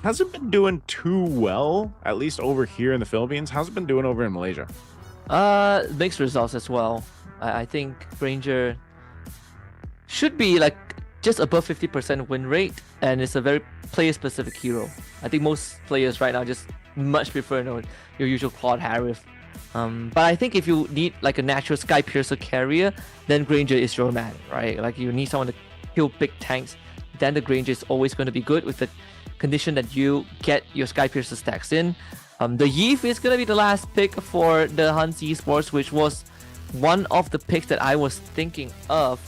hasn't been doing too well, at least over here in the Philippines. How's it been doing over in Malaysia? Mixed results as well. I think Granger should be like just above 50% win rate, and it's a very player-specific hero. I think most players right now just much prefer your usual Claude Harith. But I think if you need like a natural Sky Piercer carrier, then Granger is your man, right? Like you need someone to kill big tanks, then the Granger is always going to be good with the condition that you get your Sky Piercer stacks in. The Yeef is going to be the last pick for the HUNS Esports, which was one of the picks that I was thinking of.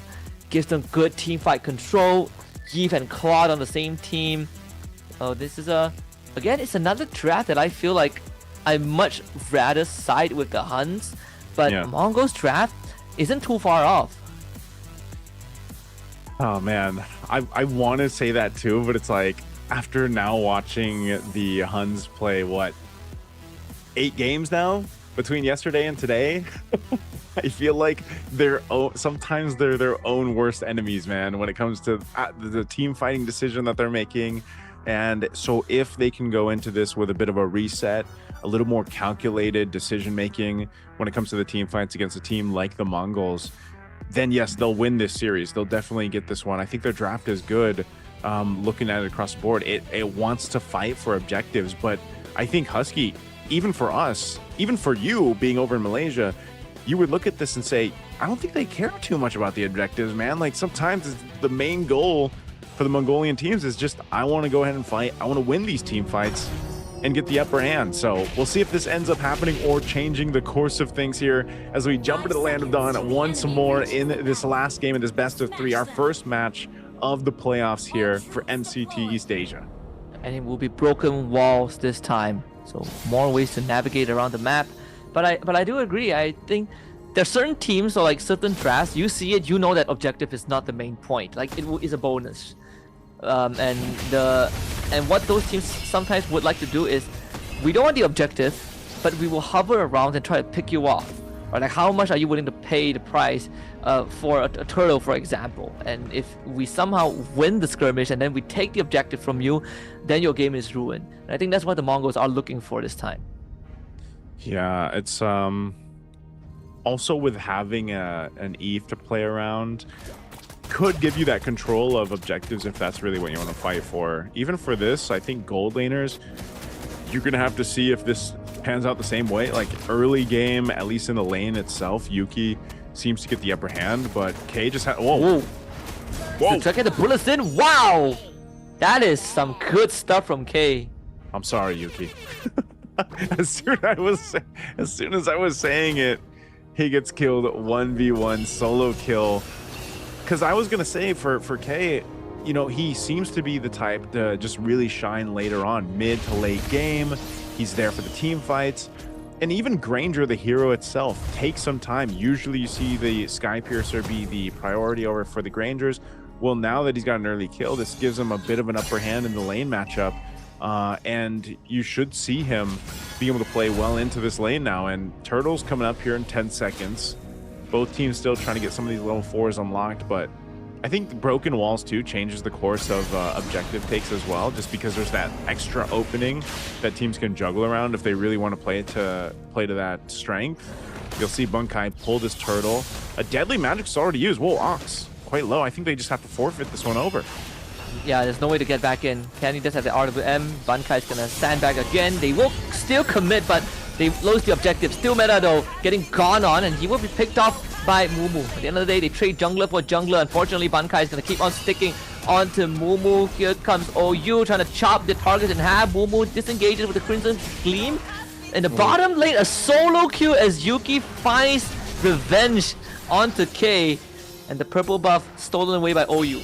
Gives them good team fight control. Yeef and Claude on the same team. Oh, this is again, it's another draft that I feel like I much rather side with the Huns, but Mongols draft isn't too far off. Oh man, I want to say that too, but it's like after now watching the Huns play 8 games now between yesterday and today. I feel like sometimes they're their own worst enemies, man, when it comes to the team fighting decision that they're making. And so if they can go into this with a bit of a reset, a little more calculated decision making when it comes to the team fights against a team like the Mongols, then yes, they'll win this series. They'll definitely get this one. I think their draft is good. Looking at it across the board, it wants to fight for objectives, but I think Husky, even for us, even for you being over in Malaysia, you would look at this and say, I don't think they care too much about the objectives, man. Like sometimes the main goal for the Mongolian teams is just, I want to go ahead and fight. I want to win these team fights and get the upper hand. So we'll see if this ends up happening or changing the course of things here as we jump into the Land of Dawn once more in this last game of this best of 3, our first match of the playoffs here for MCT East Asia. And it will be broken walls this time, so more ways to navigate around the map. But I do agree. I think there's certain teams or like certain drafts, you see it, you know that objective is not the main point. Like it is a bonus. And what those teams sometimes would like to do is, we don't want the objective, but we will hover around and try to pick you off. Or like, how much are you willing to pay the price for a turtle, for example? And if we somehow win the skirmish and then we take the objective from you, then your game is ruined. And I think that's what the Mongols are looking for this time. Yeah, it's also with having an Eve to play around, could give you that control of objectives if that's really what you want to fight for. Even for this, I think gold laners, you're gonna have to see if this pans out the same way. Like early game, at least in the lane itself, Yuki seems to get the upper hand, but K just had whoa. Check out the bullets in. Wow, that is some good stuff from K. I'm sorry, Yuki. as soon as I was saying it, he gets killed 1v1 solo kill. Because I was gonna say for K, you know, he seems to be the type to just really shine later on, mid to late game. He's there for the team fights. And even Granger, the hero itself, takes some time. Usually you see the Skypiercer be the priority over for the Grangers. Well, now that he's got an early kill, this gives him a bit of an upper hand in the lane matchup. And you should see him being able to play well into this lane now. And Turtle's coming up here in 10 seconds. Both teams still trying to get some of these level 4s unlocked, but I think the broken walls too changes the course of objective takes as well, just because there's that extra opening that teams can juggle around if they really want to play to that strength. You'll see Bunkai pull this turtle. A deadly magic's already used. Whoa, Ox, quite low. I think they just have to forfeit this one over. Yeah, there's no way to get back in. Kenny does have the RWM. Bankai's gonna sandbag again. They will still commit, but they lose the objective. Still meta though, getting gone on, and he will be picked off by Mumu. At the end of the day, they trade jungler for jungler. Unfortunately, Bankai is gonna keep on sticking onto Mumu. Here comes OU trying to chop the target in half. Mumu disengages with the Crimson Gleam. In the bottom lane, a solo kill as Yuki finds revenge onto K, and the purple buff stolen away by OU.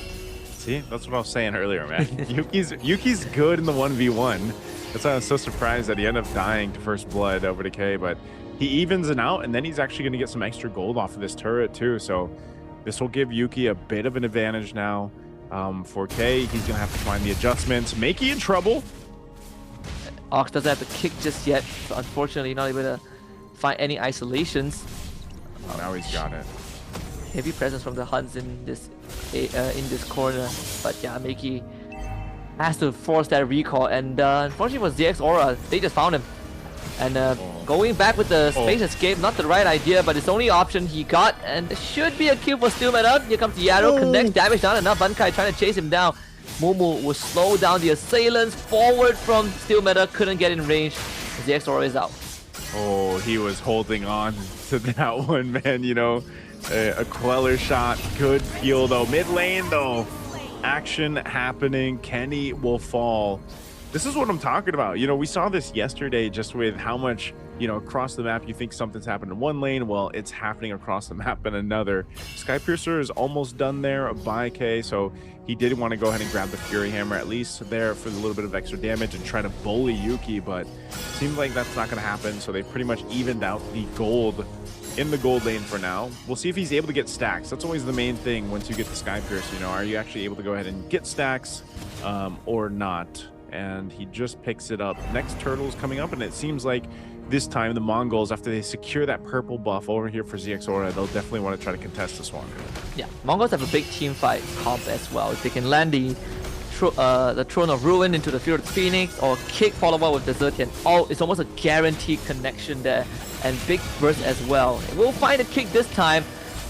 See, that's what I was saying earlier, man. Yuki's good in the 1v1. That's why I was so surprised that he ended up dying to first blood over to K, but he evens it out, and then he's actually going to get some extra gold off of this turret too. So this will give Yuki a bit of an advantage now. For K, he's going to have to find the adjustments. Makey in trouble. Ox doesn't have the kick just yet, so unfortunately not able to find any isolations. Now he's got it. Heavy presence from the HUNS in this corner, but yeah, Makey has to force that recall, and unfortunately for ZX Aura, they just found him. And going back with the space escape, not the right idea, but it's the only option he got, and it should be a kill for Stillman. Here comes the arrow, connects, damage not enough. Bunkai trying to chase him down. Mumu will slow down the assailants. Forward from Stillman, couldn't get in range. ZX Aura is out. Oh, he was holding on to that one, man. You know, a Queller shot, good peel though. Mid lane though, action happening. Kenny will fall. This is what I'm talking about. You know, we saw this yesterday just with how much, you know, across the map you think something's happened in one lane. Well, it's happening across the map in another. Skypiercer is almost done there by K, so he did want to go ahead and grab the Fury Hammer at least there for a little bit of extra damage and try to bully Yuki, but seems like that's not going to happen. So they pretty much evened out the gold in the gold lane for now. We'll see if he's able to get stacks. That's always the main thing once you get the Skypiercer. You know, are you actually able to go ahead and get stacks or not? And he just picks it up. Next turtle's coming up, and it seems like this time the Mongols, after they secure that purple buff over here for ZX Aura, they'll definitely want to try to contest this one. Yeah, Mongols have a big team fight comp as well. If they can land the Throne of Ruin into the Field of Phoenix, or kick followed up with Desertian, it's almost a guaranteed connection there. And big burst as well. We'll find a kick this time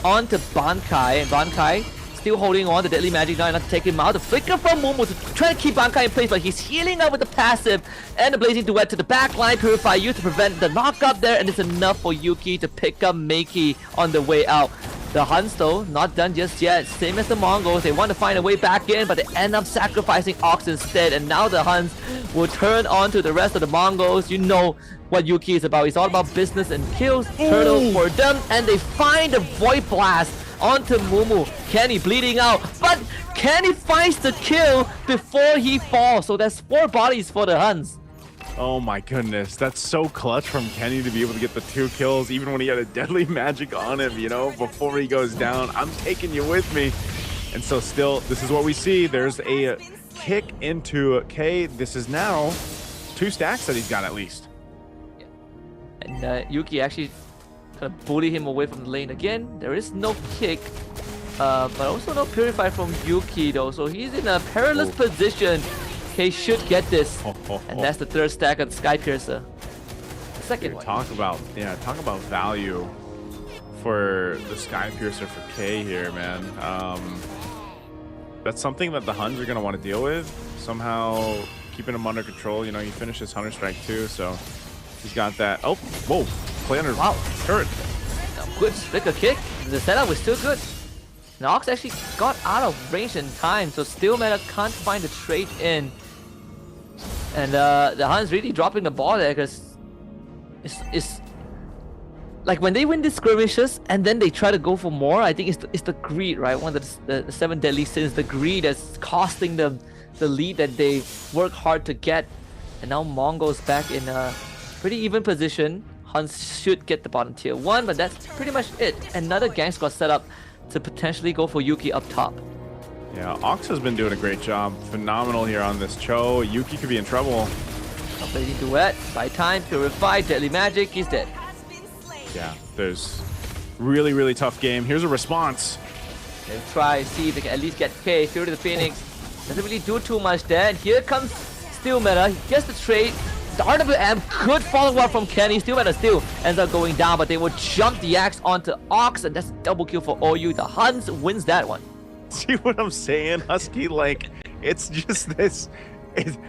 onto Bankai, and Bankai still holding on. The Deadly Magic not enough to take him out. The flicker from Mumu to try to keep Bankai in place, but he's healing up with the passive and the Blazing Duet to the back line. Purify used to prevent the knockup there, and it's enough for Yuki to pick up Makey on the way out. The HUNS though, not done just yet. Same as the Mongols, they want to find a way back in, but they end up sacrificing Ox instead, and now the HUNS will turn on to the rest of the Mongols. You know what Yuki is about. He's all about business and kills. Turtle for them, and they find the Void Blast onto Mumu. Kenny bleeding out, but Kenny finds the kill before he falls. So there's 4 bodies for the Huns. Oh my goodness, that's so clutch from Kenny to be able to get the 2 kills, even when he had a deadly magic on him, you know, before he goes down. I'm taking you with me. And so still, this is what we see. There's a kick into K. This is now 2 stacks that he's got at least. And Yuki actually kind of bully him away from the lane again. There is no kick, but also no purify from Yuki though. So he's in a perilous position. K should get this, and that's the 3rd stack of the Sky Piercer. The second one. Talk about value for the Sky Piercer for K here, man. That's something that the Huns are gonna want to deal with. Somehow keeping him under control. You know, he finished his Hunter Strike too, so he's got that. Oh, whoa! Play under turret. Good flicker kick. The setup was still good. Nox actually got out of range in time, so still Meta can't find the trade in. And the Huns really dropping the ball there because it's like when they win these skirmishes and then they try to go for more. I think it's the greed, right? One of the 7 deadly sins, the greed that's costing them the lead that they work hard to get. And now Mongo's back in a pretty even position. Huns should get the bottom tier 1, but that's pretty much it. Another gang squad set up to potentially go for Yuki up top. Yeah, Ox has been doing a great job. Phenomenal here on this Cho. Yuki could be in trouble. Completing duet, by time, purify, deadly magic, he's dead. Yeah, there's really tough game. Here's a response. They try, see if they can at least get K. Fury the Phoenix doesn't really do too much there. And here comes Steel Meta. He gets the trade. The RWM could follow up from Kenny. Steel Meta still ends up going down, but they will jump the axe onto Ox, and that's a double kill for OU. The Huns wins that one. See what I'm saying, Husky? Like, it's just this.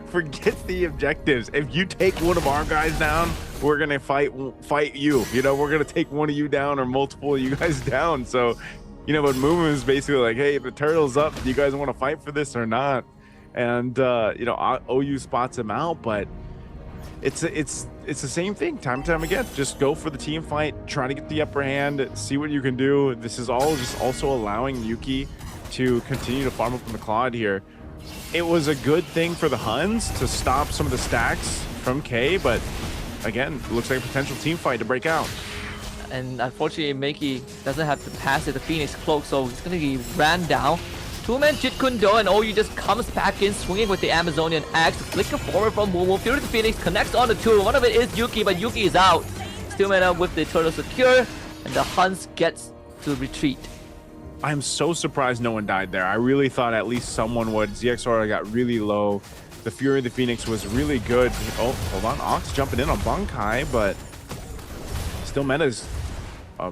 Forget the objectives. If you take one of our guys down, we're gonna fight you. You know, we're gonna take one of you down or multiple of you guys down. So, you know, but movement is basically like, hey, the turtle's up. Do you guys want to fight for this or not? And you know, OU spots him out, but it's the same thing time and time again. Just go for the team fight, try to get the upper hand, see what you can do. This is all just also allowing Yuki to continue to farm up in the Claude here. It was a good thing for the Huns to stop some of the stacks from K, but again, it looks like a potential team fight to break out. And unfortunately, Meiki doesn't have the pass at the Phoenix Cloak, so he's going to be ran down. 2-man Jit Kundo, and OU just comes back in, swinging with the Amazonian Axe. Flicker forward from Mumu. Fury the Phoenix connects on the 2. One of it is Yuki, but Yuki is out. Still Meta with the turtle secure, and the Huns gets to retreat. I'm so surprised no one died there. I really thought at least someone would. ZXR got really low. The Fury of the Phoenix was really good. Oh, hold on. Ox jumping in on Bunkai, but still Meta's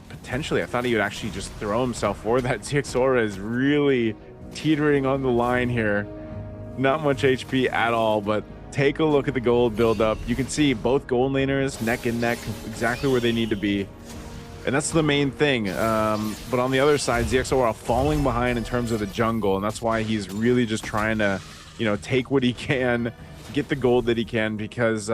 potentially. I thought he would actually just throw himself for that. ZXR is really teetering on the line here. Not much HP at all, but take a look at the gold buildup. You can see both gold laners neck and neck, exactly where they need to be. And that's the main thing. But on the other side, ZXO are falling behind in terms of the jungle, and that's why he's really just trying to, you know, take what he can, get the gold that he can, because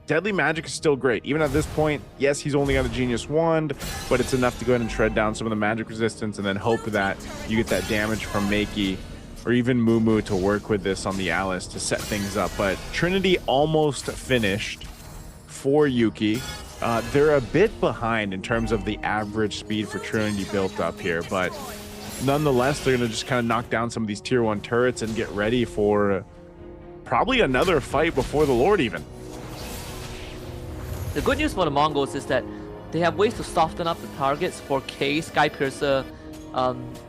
deadly magic is still great. Even at this point, yes, he's only got a genius wand, but it's enough to go ahead and shred down some of the magic resistance and then hope that you get that damage from Meiki or even Mumu to work with this on the Alice to set things up. But Trinity almost finished for Yuki. They're a bit behind in terms of the average speed for Trinity built up here, but nonetheless, they're going to just kind of knock down some of these tier 1 turrets and get ready for probably another fight before the Lord even. The good news for the Mongols is that they have ways to soften up the targets for K, Sky Piercer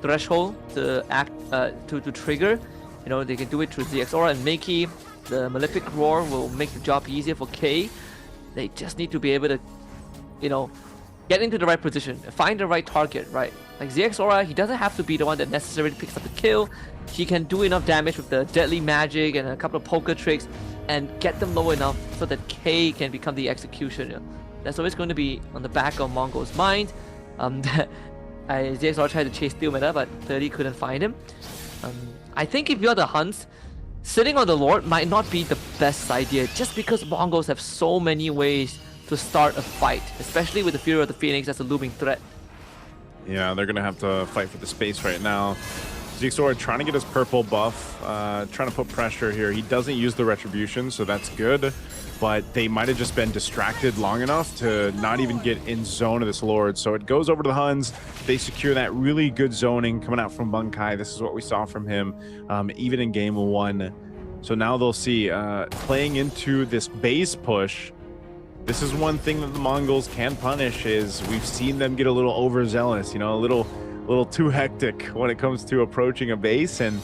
threshold to act to trigger. You know, they can do it through ZXR and Meiki. The Malefic Roar will make the job easier for K. They just need to be able to, you know, get into the right position, find the right target, right? Like ZXora, he doesn't have to be the one that necessarily picks up the kill. He can do enough damage with the deadly magic and a couple of poker tricks and get them low enough so that K can become the executioner. That's always going to be on the back of Mongo's mind. ZXora tried to chase Steel Meta, but 30 couldn't find him. I think if you're the Huns, sitting on the Lord might not be the best idea, just because Mongols have so many ways to start a fight, especially with the Fury of the Phoenix as a looming threat. Yeah, they're going to have to fight for the space right now. Zigzor trying to get his purple buff, trying to put pressure here. He doesn't use the retribution, so that's good. But they might have just been distracted long enough to not even get in zone of this Lord. So it goes over to the Huns. They secure that really good zoning coming out from Bunkai. This is what we saw from him, even in game 1. So now they'll see, playing into this base push, this is one thing that the Mongols can punish, is we've seen them get a little overzealous, you know, a little too hectic when it comes to approaching a base, and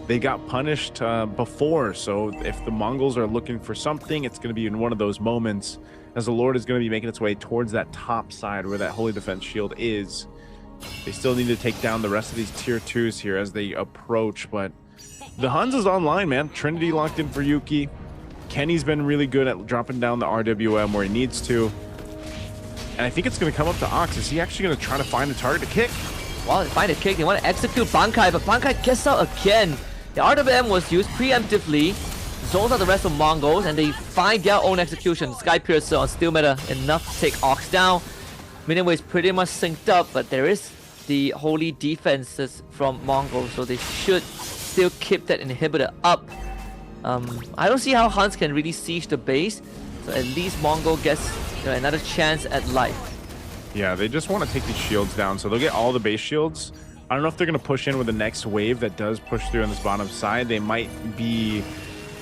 they got punished before. So if the Mongols are looking for something, it's going to be in one of those moments, as the Lord is going to be making its way towards that top side where that Holy Defense Shield is. They still need to take down the rest of these tier 2s here as they approach, but the Huns is online, man. Trinity locked in for Yuki. Kenny's been really good at dropping down the RWM where he needs to. And I think it's going to come up to Ox. Is he actually going to try to find a target to kick? Well, they find a kick. They want to execute Bankai, but Bankai gets out again. The RWM was used preemptively, zones out the rest of Mongols, and they find their own execution. Sky Piercer on Steel Meta, enough to take Ox down. Minimum is pretty much synced up, but there is the holy defenses from Mongols, so they should still keep that inhibitor up. I don't see how HUNS can really siege the base, so at least Mongol gets, you know, another chance at life. Yeah, they just want to take these shields down, so they'll get all the base shields. I don't know if they're going to push in with the next wave that does push through on this bottom side. This might be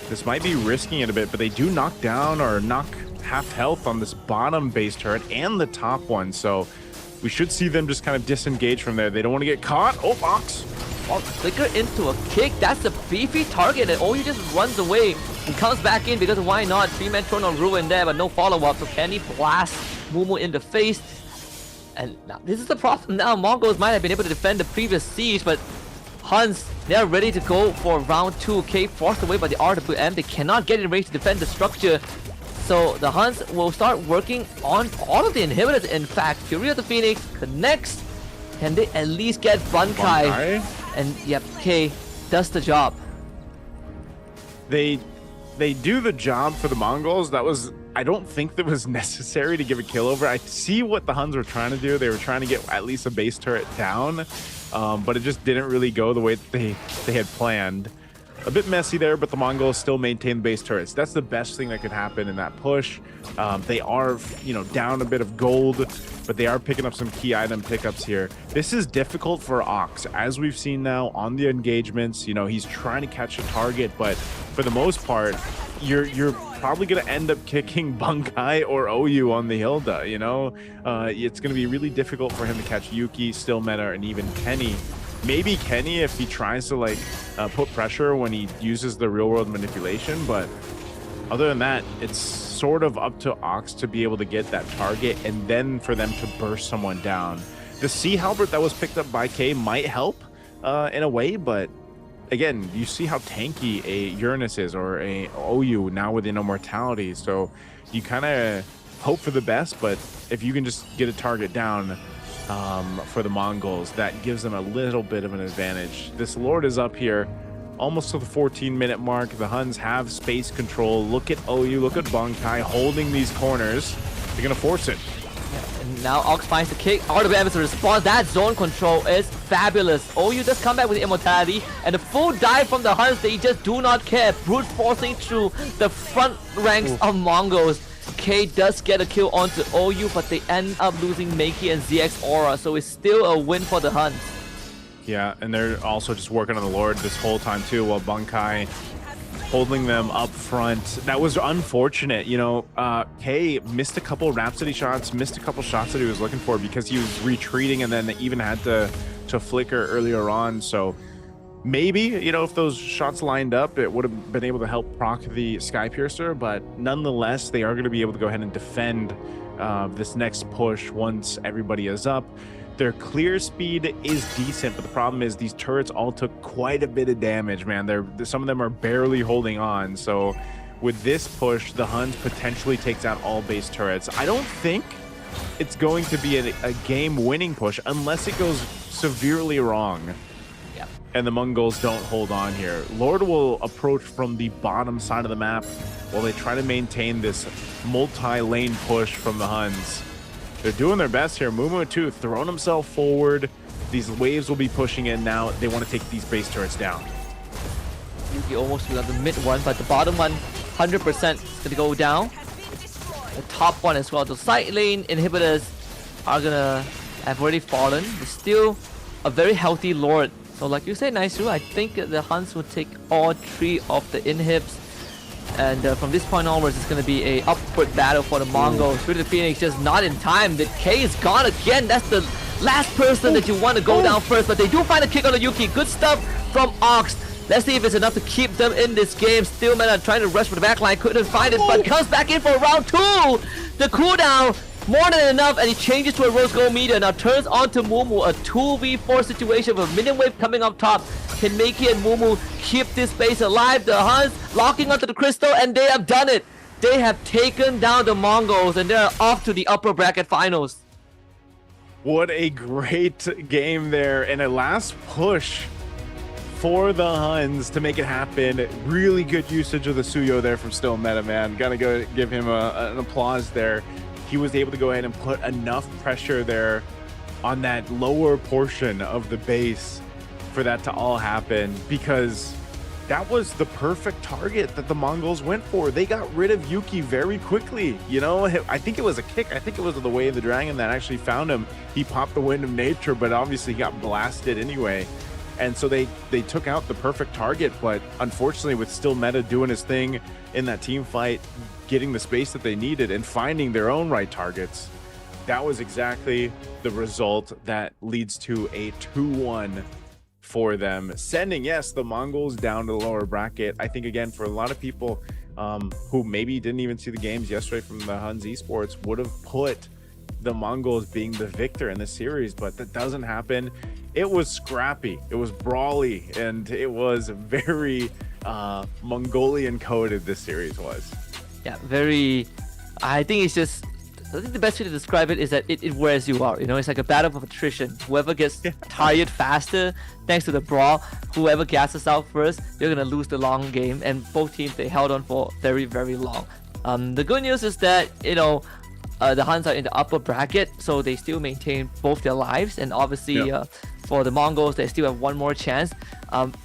risking it a bit, but they do knock down or knock half health on this bottom base turret and the top one, so we should see them just kind of disengage from there. They don't want to get caught. Oh, Ox. Oh, flicker into a kick. That's a beefy target, and OU just runs away and comes back in because why not? 3-man thrown on Ruin there, but no follow-up. So Kenny blasts Mumu in the face. And now, this is the problem now. Mongols might have been able to defend the previous siege, but HUNS, they're ready to go for round 2. Okay, forced away by the RWM. They cannot get in range to defend the structure. So the HUNS will start working on all of the inhibitors. In fact, Fury of the Phoenix connects. Can they at least get Bunkai? And yep, K does the job. They do the job for the Mongols. I don't think that was necessary to give a kill over. I see what the Huns were trying to do. They were trying to get at least a base turret down, but it just didn't really go the way that they had planned. A bit messy there, but the Mongols still maintain the base turrets. That's the best thing that could happen in that push. They are, you know, down a bit of gold, but they are picking up some key item pickups here. This is difficult for Ox, as we've seen now on the engagements. You know, he's trying to catch a target, but for the most part, you're probably going to end up kicking Bunkai or OU on the Hilda, you know? It's going to be really difficult for him to catch Yuki, Still Meta, and even Kenny. Maybe Kenny if he tries to like put pressure when he uses the real world manipulation, but other than that, it's sort of up to Ox to be able to get that target and then for them to burst someone down. The Sea Halberd that was picked up by K might help in a way, but again, you see how tanky a Uranus is or a OU now with Immortality, so you kind of hope for the best, but if you can just get a target down for the Mongols, that gives them a little bit of an advantage. This Lord is up here almost to the 14-minute mark. The Huns have space control. Look at OU, look at Bunkai holding these corners. They're gonna force it. Yeah, and now Ox finds the kick. RWM is a response. That zone control is fabulous. OU just come back with the Immortality and the full dive from the Huns. They just do not care. Brute forcing through the front ranks of Mongols. K does get a kill onto OU, but they end up losing Makey and ZX Aura, so it's still a win for the Huns. Yeah, and they're also just working on the Lord this whole time too, while Bunkai holding them up front. That was unfortunate, you know. K missed a couple Rhapsody shots, missed a couple shots that he was looking for because he was retreating, and then they even had to flicker earlier on. So maybe, you know, if those shots lined up, it would have been able to help proc the Sky Piercer, but nonetheless, they are going to be able to go ahead and defend this next push once everybody is up. Their clear speed is decent, but the problem is these turrets all took quite a bit of damage, man. Some of them are barely holding on. So with this push, the Huns potentially takes out all base turrets. I don't think it's going to be a game-winning push unless it goes severely wrong. Yeah. And the Mongols don't hold on here. Lord will approach from the bottom side of the map while they try to maintain this multi-lane push from the Huns. They're doing their best here. Mumu too, throwing himself forward. These waves will be pushing in now. They want to take these base turrets down. Yuki almost got the mid one, but the bottom one, 100% is going to go down. The top one as well. The side lane inhibitors are going to have already fallen. There's still a very healthy Lord. So like you said, Naisu, I think the HUNS will take all 3 of the inhibs. And from this point onwards, it's going to be a upward battle for the Mongols. With the Phoenix just not in time. The K is gone again. That's the last person that you want to go down first. But they do find a kick on the Yuki. Good stuff from Ox. Let's see if it's enough to keep them in this game. Still, man, trying to rush for the backline. Couldn't find it, but comes back in for round 2. The cooldown, more than enough, and he changes to a rose gold meter. Now turns on to Mumu. A 2v4 situation with a minion wave coming up top. Can Makey and Mumu keep this base alive? The HUNS locking onto the crystal, and they have done it. They have taken down the Mongols, and they're off to the upper bracket finals. What a great game there, and a last push for the HUNS to make it happen. Really good usage of the Suyo there from Still Meta, man. Gotta go give him an applause there. He was able to go ahead and put enough pressure there on that lower portion of the base for that to all happen, because that was the perfect target that the Mongols went for. They got rid of Yuki very quickly. You know, I think it was a kick. I think it was the Way of the Dragon that actually found him. He popped the Wind of Nature, but obviously got blasted anyway. And so they took out the perfect target, but unfortunately with Still Meta doing his thing in that team fight, getting the space that they needed and finding their own right targets, that was exactly the result that leads to a 2-1 for them, sending, yes, the Mongols down to the lower bracket. I think, again, for a lot of people who maybe didn't even see the games yesterday from the HUNS Esports, would have put the Mongols being the victor in this series, but that doesn't happen. It was scrappy, it was brawly, and it was very Mongolian coded. This series was, yeah, very. I think it's just, I think the best way to describe it is that it wears you out. You know, it's like a battle of attrition. Whoever gets tired faster, thanks to the brawl, whoever gasses out first, you're gonna lose the long game. And both teams, they held on for very, very long. The good news is that, you know, the HUNS are in the upper bracket, so they still maintain both their lives. And obviously, for the Mongols, they still have one more chance.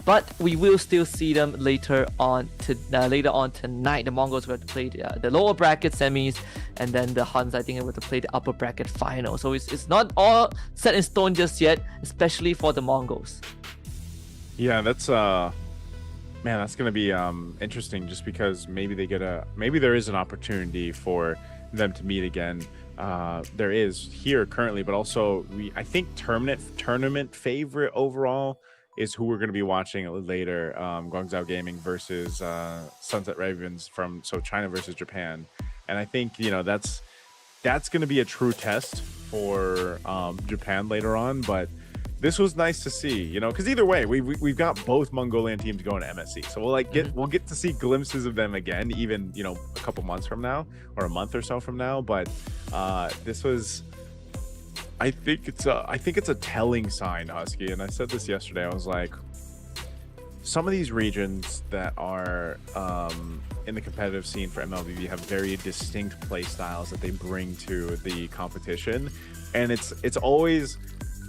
But we will still see them later on tonight. The Mongols are going to play the lower bracket semis, and then the HUNS, I think, are going to play the upper bracket final. So it's not all set in stone just yet, especially for the Mongols. Yeah, that's man, that's going to be interesting, just because maybe there is an opportunity for them to meet again. There is here currently, but also I think tournament favorite overall is who we're going to be watching later, Guangzhou Gaming versus Sunset Ravens from China versus Japan. And I think, you know, that's going to be a true test for Japan later on. But this was nice to see, you know, because either way, we've got both Mongolian teams going to MSC, so we'll get to see glimpses of them again, even, you know, a couple months from now or a month or so from now. But this was, I think it's a telling sign, Husky. And I said this yesterday. I was like, some of these regions that are in the competitive scene for MLBB have very distinct play styles that they bring to the competition, and it's always,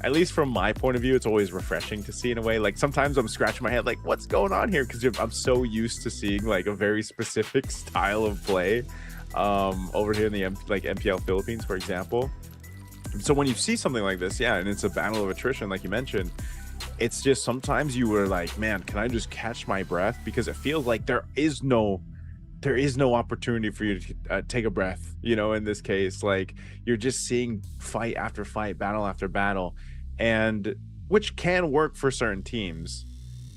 at least from my point of view, it's always refreshing to see in a way. Like, sometimes I'm scratching my head like, what's going on here? Because I'm so used to seeing like a very specific style of play over here in the MPL Philippines, for example. So when you see something like this, yeah, and it's a battle of attrition, like you mentioned, it's just sometimes you were like, man, can I just catch my breath? Because it feels like there is no opportunity for you to take a breath, you know. In this case, like, you're just seeing fight after fight, battle after battle, and which can work for certain teams,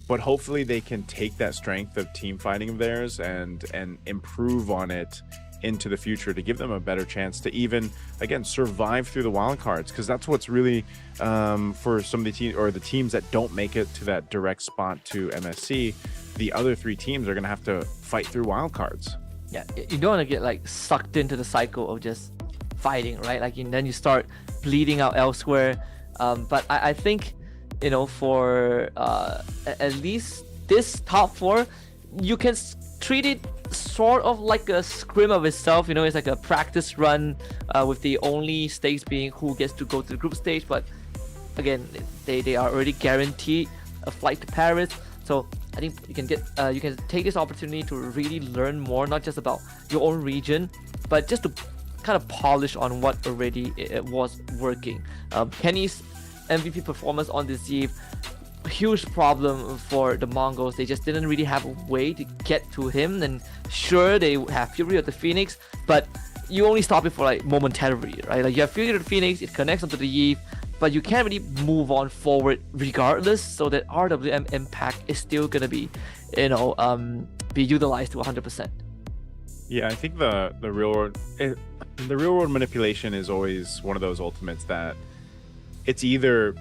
but hopefully they can take that strength of team fighting of theirs and improve on it into the future to give them a better chance to even, again, survive through the wild cards, because that's what's really for some of the teams, or the teams that don't make it to that direct spot to MSC, the other 3 teams are going to have to fight through wild cards. Yeah, you don't want to get like sucked into the cycle of just fighting, right? Like, and then you start bleeding out elsewhere. But I think, you know, for at least this top 4, you can treat it sort of like a scrim of itself. It's like a practice run with the only stakes being who gets to go to the group stage. But again, they are already guaranteed a flight to Paris. So I think you can take this opportunity to really learn more, not just about your own region, but just to kind of polish on what already it was working. Kenny's MVP performance on this eve, huge problem for the Mongols. They just didn't really have a way to get to him. And sure, they have Fury of the Phoenix, but you only stop it for like momentarily, right? Like you have Fury of the Phoenix, it connects onto the Eve, but you can't really move on forward regardless. So that RWM impact is still gonna be, be utilized to 100%. Yeah, I think the real world manipulation is always one of those ultimates that it's either,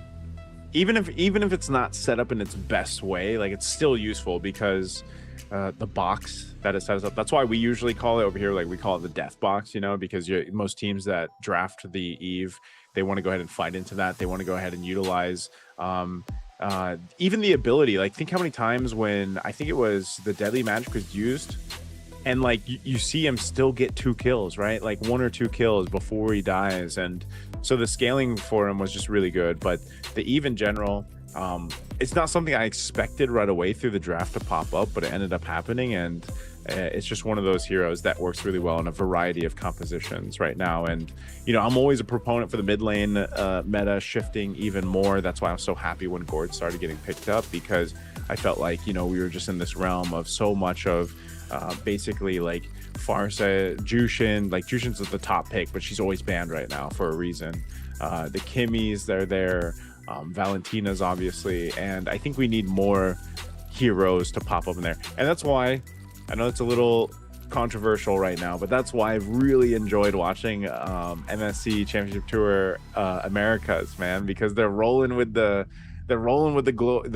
even if it's not set up in its best way, like it's still useful because the box that it sets up, that's why we usually call it over here, like we call it the death box, because most teams that draft the Eve, they want to go ahead and fight into that. They want to go ahead and utilize even the ability, like think how many times when I think it was the Deadly Magic was used, and like you see him still get 2 kills, right? Like 1 or 2 kills before he dies. And so the scaling for him was just really good. But the Eve in general, it's not something I expected right away through the draft to pop up, but it ended up happening. And it's just one of those heroes that works really well in a variety of compositions right now. And I'm always a proponent for the mid lane meta shifting even more. That's why I was so happy when Gord started getting picked up, because I felt like we were just in this realm of so much of basically like Farsa, Jushin. Like Jushin's the top pick, but she's always banned right now for a reason. The Kimmies, they're there. Valentina's obviously, and I think we need more heroes to pop up in there. And that's why, I know it's a little controversial right now, but that's why I've really enjoyed watching MSC Championship Tour Americas, man, because they're rolling with the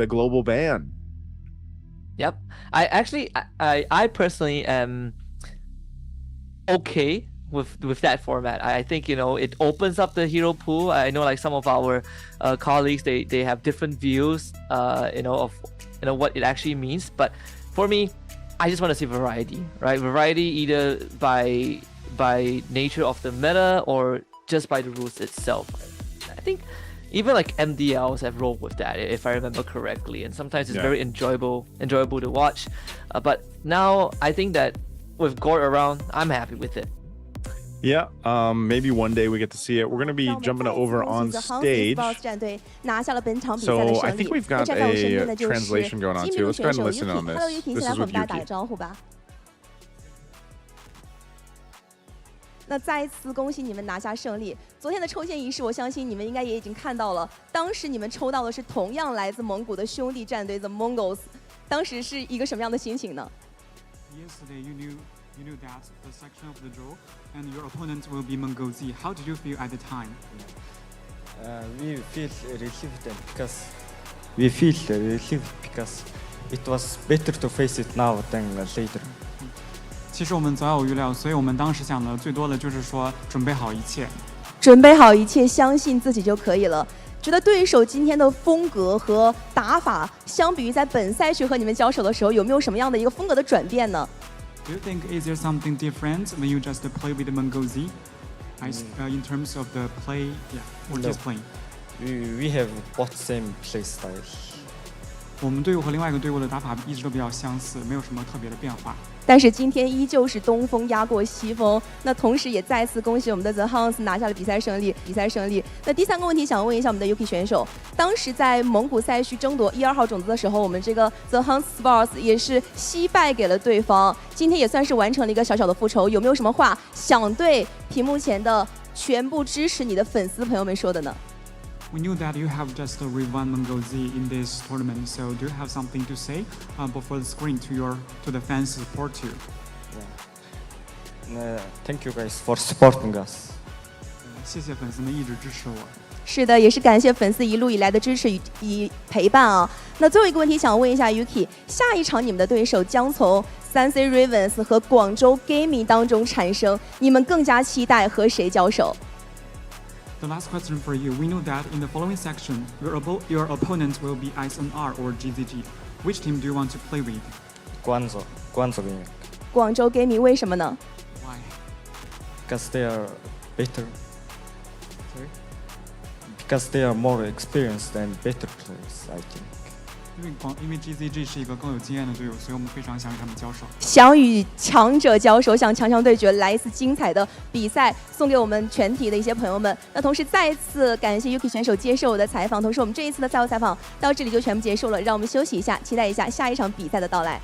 global ban. Yep. I personally am okay with that format. I think it opens up the hero pool. I know like some of our colleagues, they have different views of what it actually means, but for me, I just want to see variety, right? Variety either by nature of the meta or just by the rules itself. I think even like MDLs have rolled with that, if I remember correctly, and sometimes it's very enjoyable to watch. But now I think that with Gord around, I'm happy with it. Yeah, maybe one day we get to see it. We're going to be jumping over on stage. So I think we've got a translation going on too. Let's go ahead and listen on this. This is with Yuki. 那再次恭喜你们拿下胜利。昨天的抽签仪式，我相信你们应该也已经看到了。当时你们抽到的是同样来自蒙古的兄弟战队 The Mongols， 当时是一个什么样的心情呢 ？Yesterday you knew that the section of the draw and your opponent will be MGLZ. How did you feel at the time? We feel relieved because it was better to face it now than later. 其实我们早有预料，所以我们当时想的最多的就是说准备好一切。准备好一切，相信自己就可以了。觉得对手今天的风格和打法，相比于在本赛区和你们交手的时候，有没有什么样的一个风格的转变呢 Do you think is there something different when you just play with MGLZ? In terms of the play, or just playing? We have both same play style. 我们队伍和另外一个队伍的打法一直都比较相似，没有什么特别的变化。但是今天依旧是东风压过西风，那同时也再次恭喜我们的 The HUNS 拿下了比赛胜利。那第3个问题想问一下我们的 Yuki 选手，当时在蒙古赛区争夺1、2号种子的时候，我们这个 The HUNS Sports 也是惜败给了对方，今天也算是完成了一个小小的复仇，有没有什么话想对屏幕前的全部支持你的粉丝朋友们说的呢？ We knew that you have just rewon MGLZ in this tournament, so do you have something to say before the screen to the fans who support you? Thank you guys for supporting us. 谢谢粉丝们一直支持我。是的，也是感谢粉丝一路以来的支持与陪伴啊。那最后一个问题想问一下 Yuki， 下一场你们的对手将从 3C Ravens 和广州 Gaming 当中产生，你们更加期待和谁交手？ The last question for you. We know that in the following section, your opponent will be SNR or GZG. Which team do you want to play with? Guangzhou. Guangzhou Gaming 广州 Gaming 为什么呢？ Why? because they are better. Sorry? Because they are more experienced and better players, I think. 因为 GZG 是一个更有经验的队友，所以我们非常想与他们交手。想与强者交手，想强强对决，来一次精彩的比赛，送给我们全体的一些朋友们。那同时再次感谢 Yuki 选手接受我的采访，同时我们这一次的赛后采访到这里就全部结束了，让我们休息一下，期待一下下一场比赛的到来。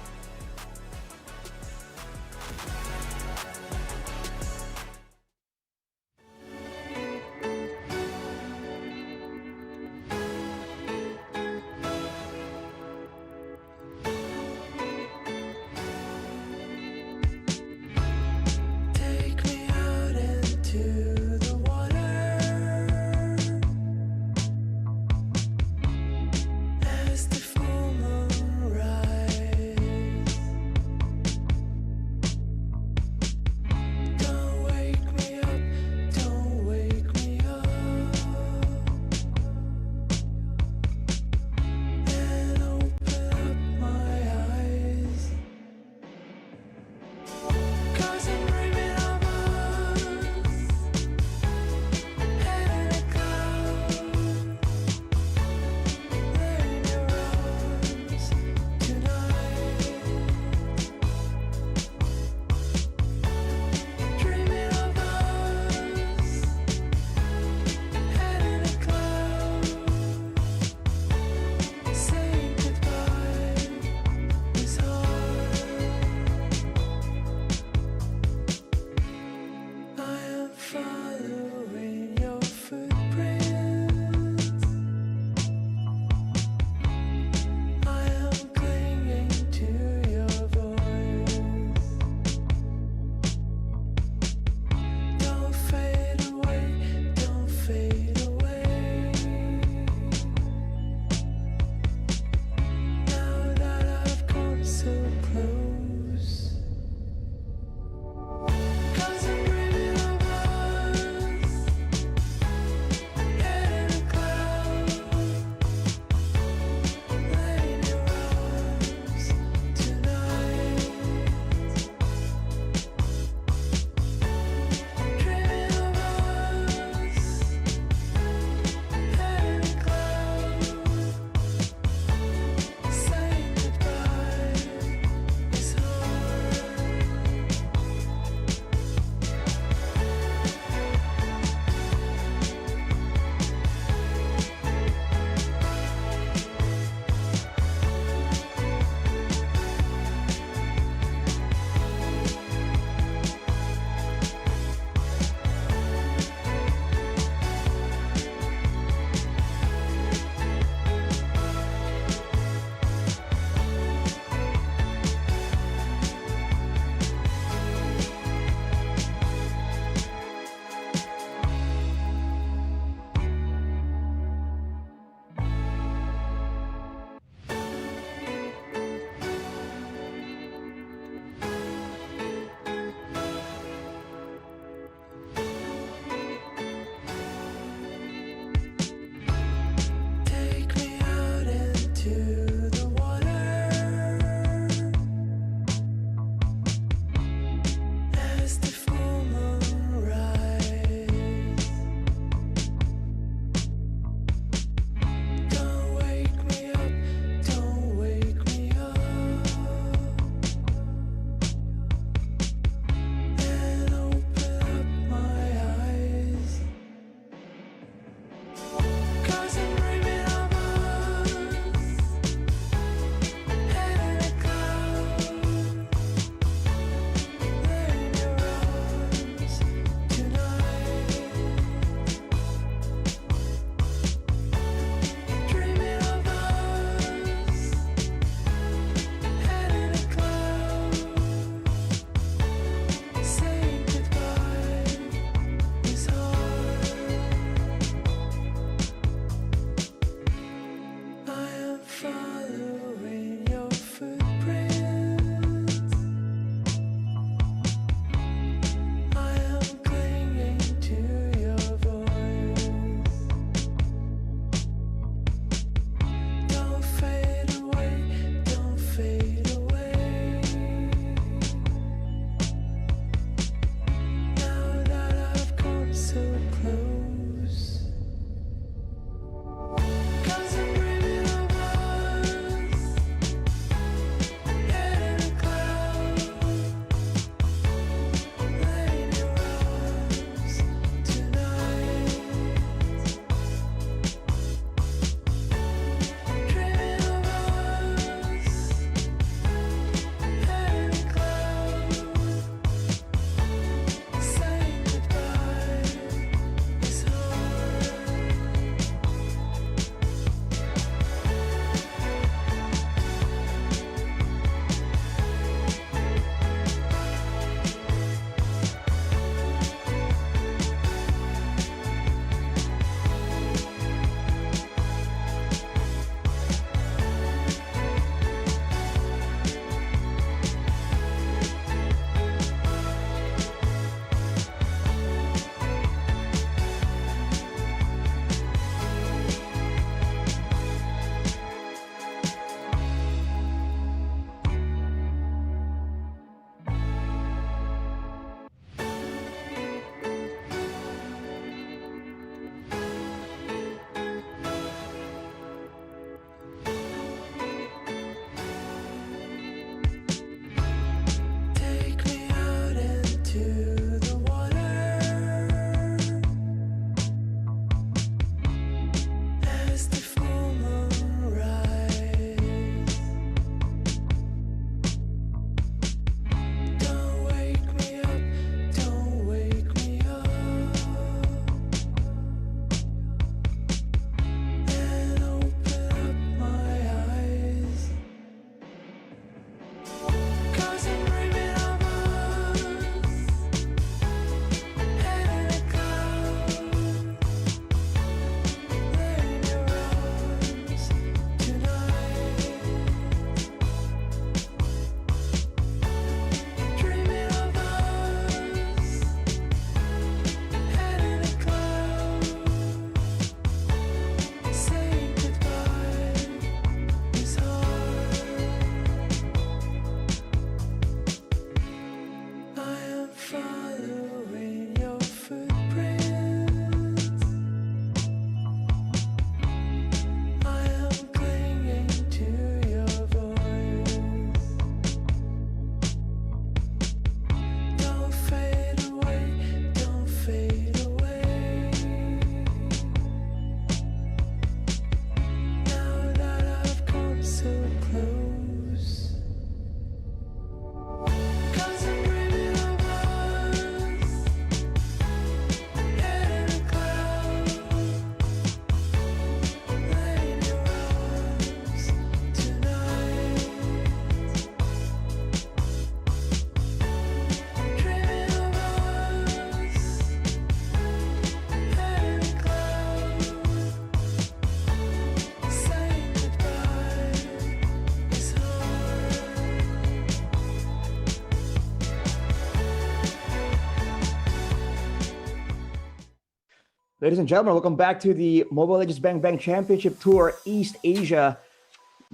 Ladies and gentlemen, welcome back to the Mobile Legends Bang Bang Championship Tour East Asia.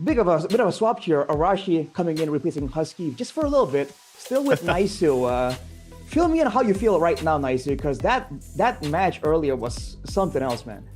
Bit of a swap here. Arashi coming in replacing Husky just for a little bit. Still with Naisu. Fill me in how you feel right now, Naisu, because that match earlier was something else, man.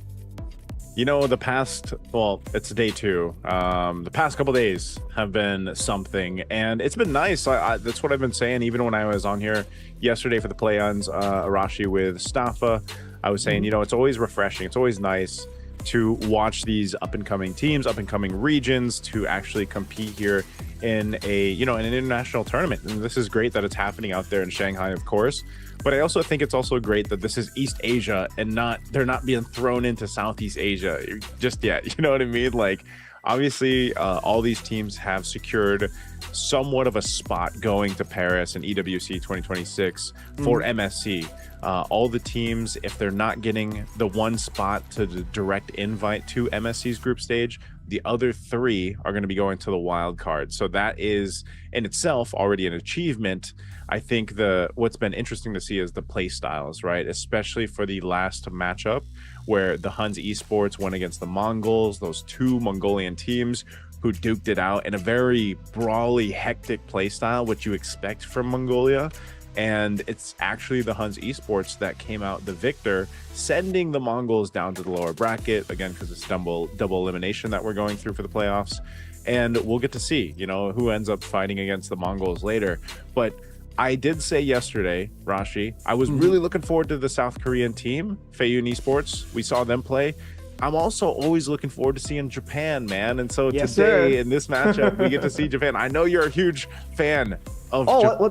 You know, it's day 2. The past couple days have been something, and it's been nice. That's what I've been saying, even when I was on here yesterday for the play-ons, Arashi with Staffa. I was saying, you know, it's always refreshing. It's always nice to watch these up-and-coming teams, up-and-coming regions to actually compete here in in an international tournament. And this is great that it's happening out there in Shanghai, of course. But I also think it's also great that this is East Asia and they're not being thrown into Southeast Asia just yet. You know what I mean? Like, obviously, all these teams have secured somewhat of a spot going to Paris and EWC 2026 for MSC. All the teams, if they're not getting the one spot to the direct invite to MSC's group stage, the other 3 are going to be going to the wild card. So that is in itself already an achievement. I think what's been interesting to see is the play styles, right? Especially for the last matchup where the HUNS esports went against the Mongols, those 2 Mongolian teams who duked it out in a very brawly, hectic play style, which you expect from Mongolia. And it's actually the HUNS esports that came out the victor, sending the Mongols down to the lower bracket, again, because it's double elimination that we're going through for the playoffs. And we'll get to see, you know, who ends up fighting against the Mongols later. But I did say yesterday, Rashi, I was really looking forward to the South Korean team, Feiyun Esports. We saw them play. I'm also always looking forward to seeing Japan, man. And so today in this matchup, we get to see Japan. I know you're a huge fan of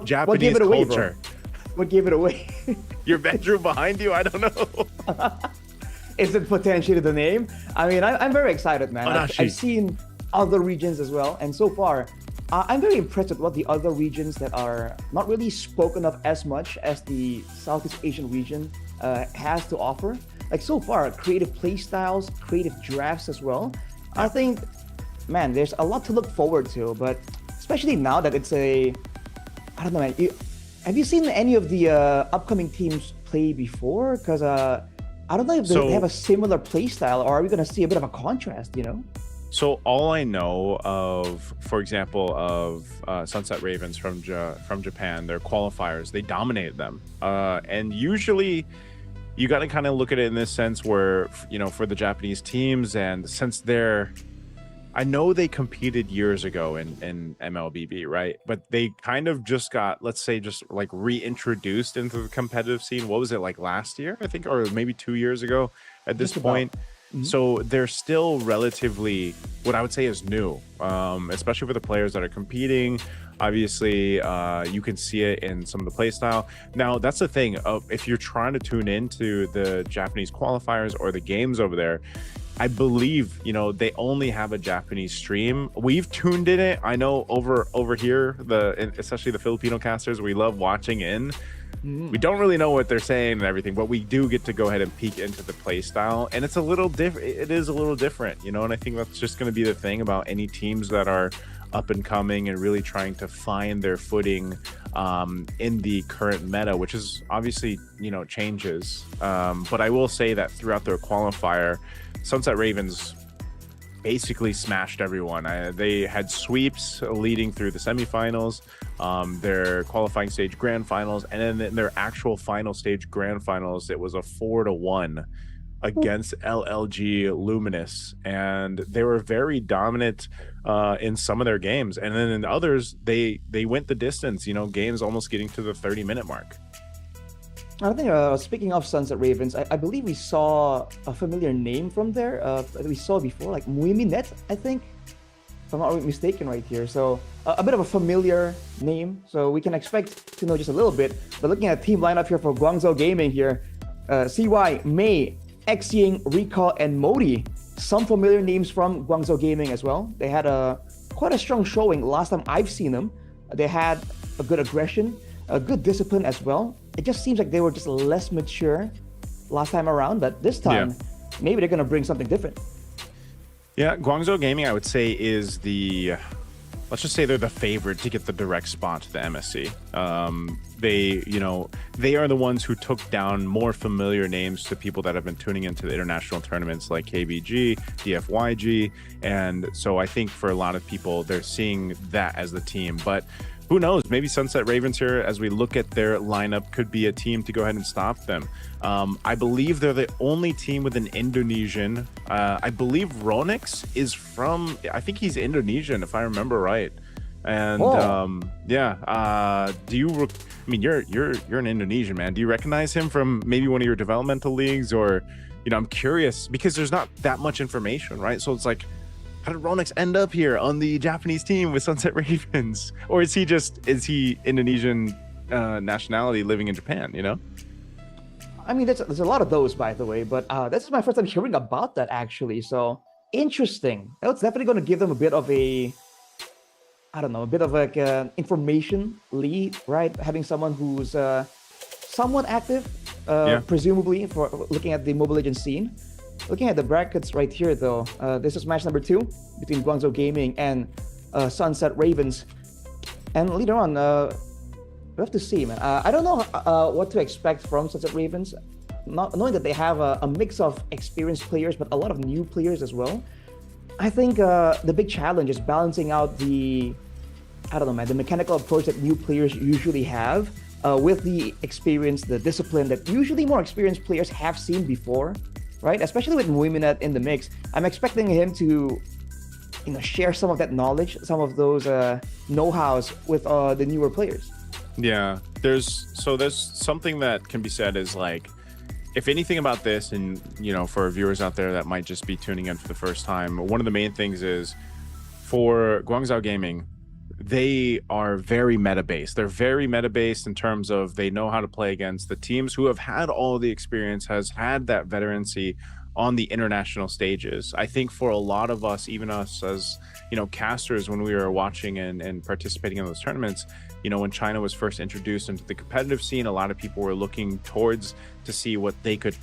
Japanese what gave it away, culture. Bro? What gave it away? Your bedroom behind you? I don't know. Is it potentially the name? I mean, I'm very excited, man. Arashi. I've seen other regions as well. And so far, I'm very impressed with what the other regions that are not really spoken of as much as the Southeast Asian region has to offer. Like so far, creative play styles, creative drafts as well. I think, man, there's a lot to look forward to, but especially now that it's I don't know, man. Have you seen any of the upcoming teams play before? Because I don't know if they have a similar play style, or are we going to see a bit of a contrast, you know? So all I know of, for example, of Sunset Ravens from Japan, their qualifiers, they dominated them. And usually you got to kind of look at it in this sense where, you know, for the Japanese teams, and since I know they competed years ago in MLBB, right? But they kind of just got, let's say, just like reintroduced into the competitive scene. What was it, like last year, I think, or maybe 2 years ago at this point? So they're still relatively, what I would say is new, especially for the players that are competing. Obviously, you can see it in some of the play style. Now, that's the thing. If you're trying to tune into the Japanese qualifiers or the games over there, I believe, you know, they only have a Japanese stream. We've tuned in it. I know over here, especially the Filipino casters, we love watching in. We don't really know what they're saying and everything, but we do get to go ahead and peek into the play style, and it's a little different. It is a little different, you know, and I think that's just going to be the thing about any teams that are up and coming and really trying to find their footing in the current meta, which is obviously, you know, changes. But I will say that throughout their qualifier, Sunset Ravens basically smashed everyone. They had sweeps leading through the semifinals, their qualifying stage grand finals, and then in their actual final stage grand finals, it was a 4-1 against LLG Luminous, and they were very dominant in some of their games, and then in others they went the distance, you know, games almost getting to the 30-minute mark. I think speaking of Sunset Ravens, I believe we saw a familiar name from there that we saw before, like Muiminet, I think, if I'm not mistaken right here. So a bit of a familiar name, so we can expect to know just a little bit. But looking at team lineup here for Guangzhou Gaming here, CY, Mei, Xying, Recall, and Modi. Some familiar names from Guangzhou Gaming as well. They had quite a strong showing last time I've seen them. They had a good aggression, a good discipline as well. It just seems like they were just less mature last time around, but this time, maybe they're going to bring something different. Yeah, Guangzhou Gaming, I would say, is the let's just say they're the favorite to get the direct spot to the MSC. They are the ones who took down more familiar names to people that have been tuning into the international tournaments like KBG, DFYG. And so I think for a lot of people, they're seeing that as the team. But who knows? Maybe Sunset Ravens here, as we look at their lineup, could be a team to go ahead and stop them. I believe they're the only team with an Indonesian. I believe Ronix is from, I think he's Indonesian, if I remember right. And you're an Indonesian, man. Do you recognize him from maybe one of your developmental leagues? Or, I'm curious because there's not that much information, right? So it's like, how did Ronix end up here on the Japanese team with Sunset Ravens? Or is he Indonesian nationality living in Japan, I mean, there's a lot of those, by the way, but this is my first time hearing about that, actually. So interesting. That's definitely going to give them a bit of a information lead, right? Having someone who's somewhat active, presumably, for looking at the Mobile Legends scene. Looking at the brackets right here, though, this is match number 2 between Guangzhou Gaming and Sunset Ravens. And later on, we have to see, man. I don't know what to expect from Sunset Ravens, not knowing that they have a mix of experienced players, but a lot of new players as well. I think the big challenge is balancing out the mechanical approach that new players usually have with the experience, the discipline that usually more experienced players have seen before, right? Especially with Muiminet in the mix. I'm expecting him to, share some of that knowledge, some of those know-hows with the newer players. Yeah, there's something that can be said is like, if anything about this, and for viewers out there that might just be tuning in for the first time, one of the main things is for Guangzhou Gaming, they are very meta-based. They're very meta-based in terms of they know how to play against the teams who have had all the experience, has had that veterancy on the international stages. I think for a lot of us, even us as casters, when we were watching and participating in those tournaments, when China was first introduced into the competitive scene, a lot of people were looking towards to see what they could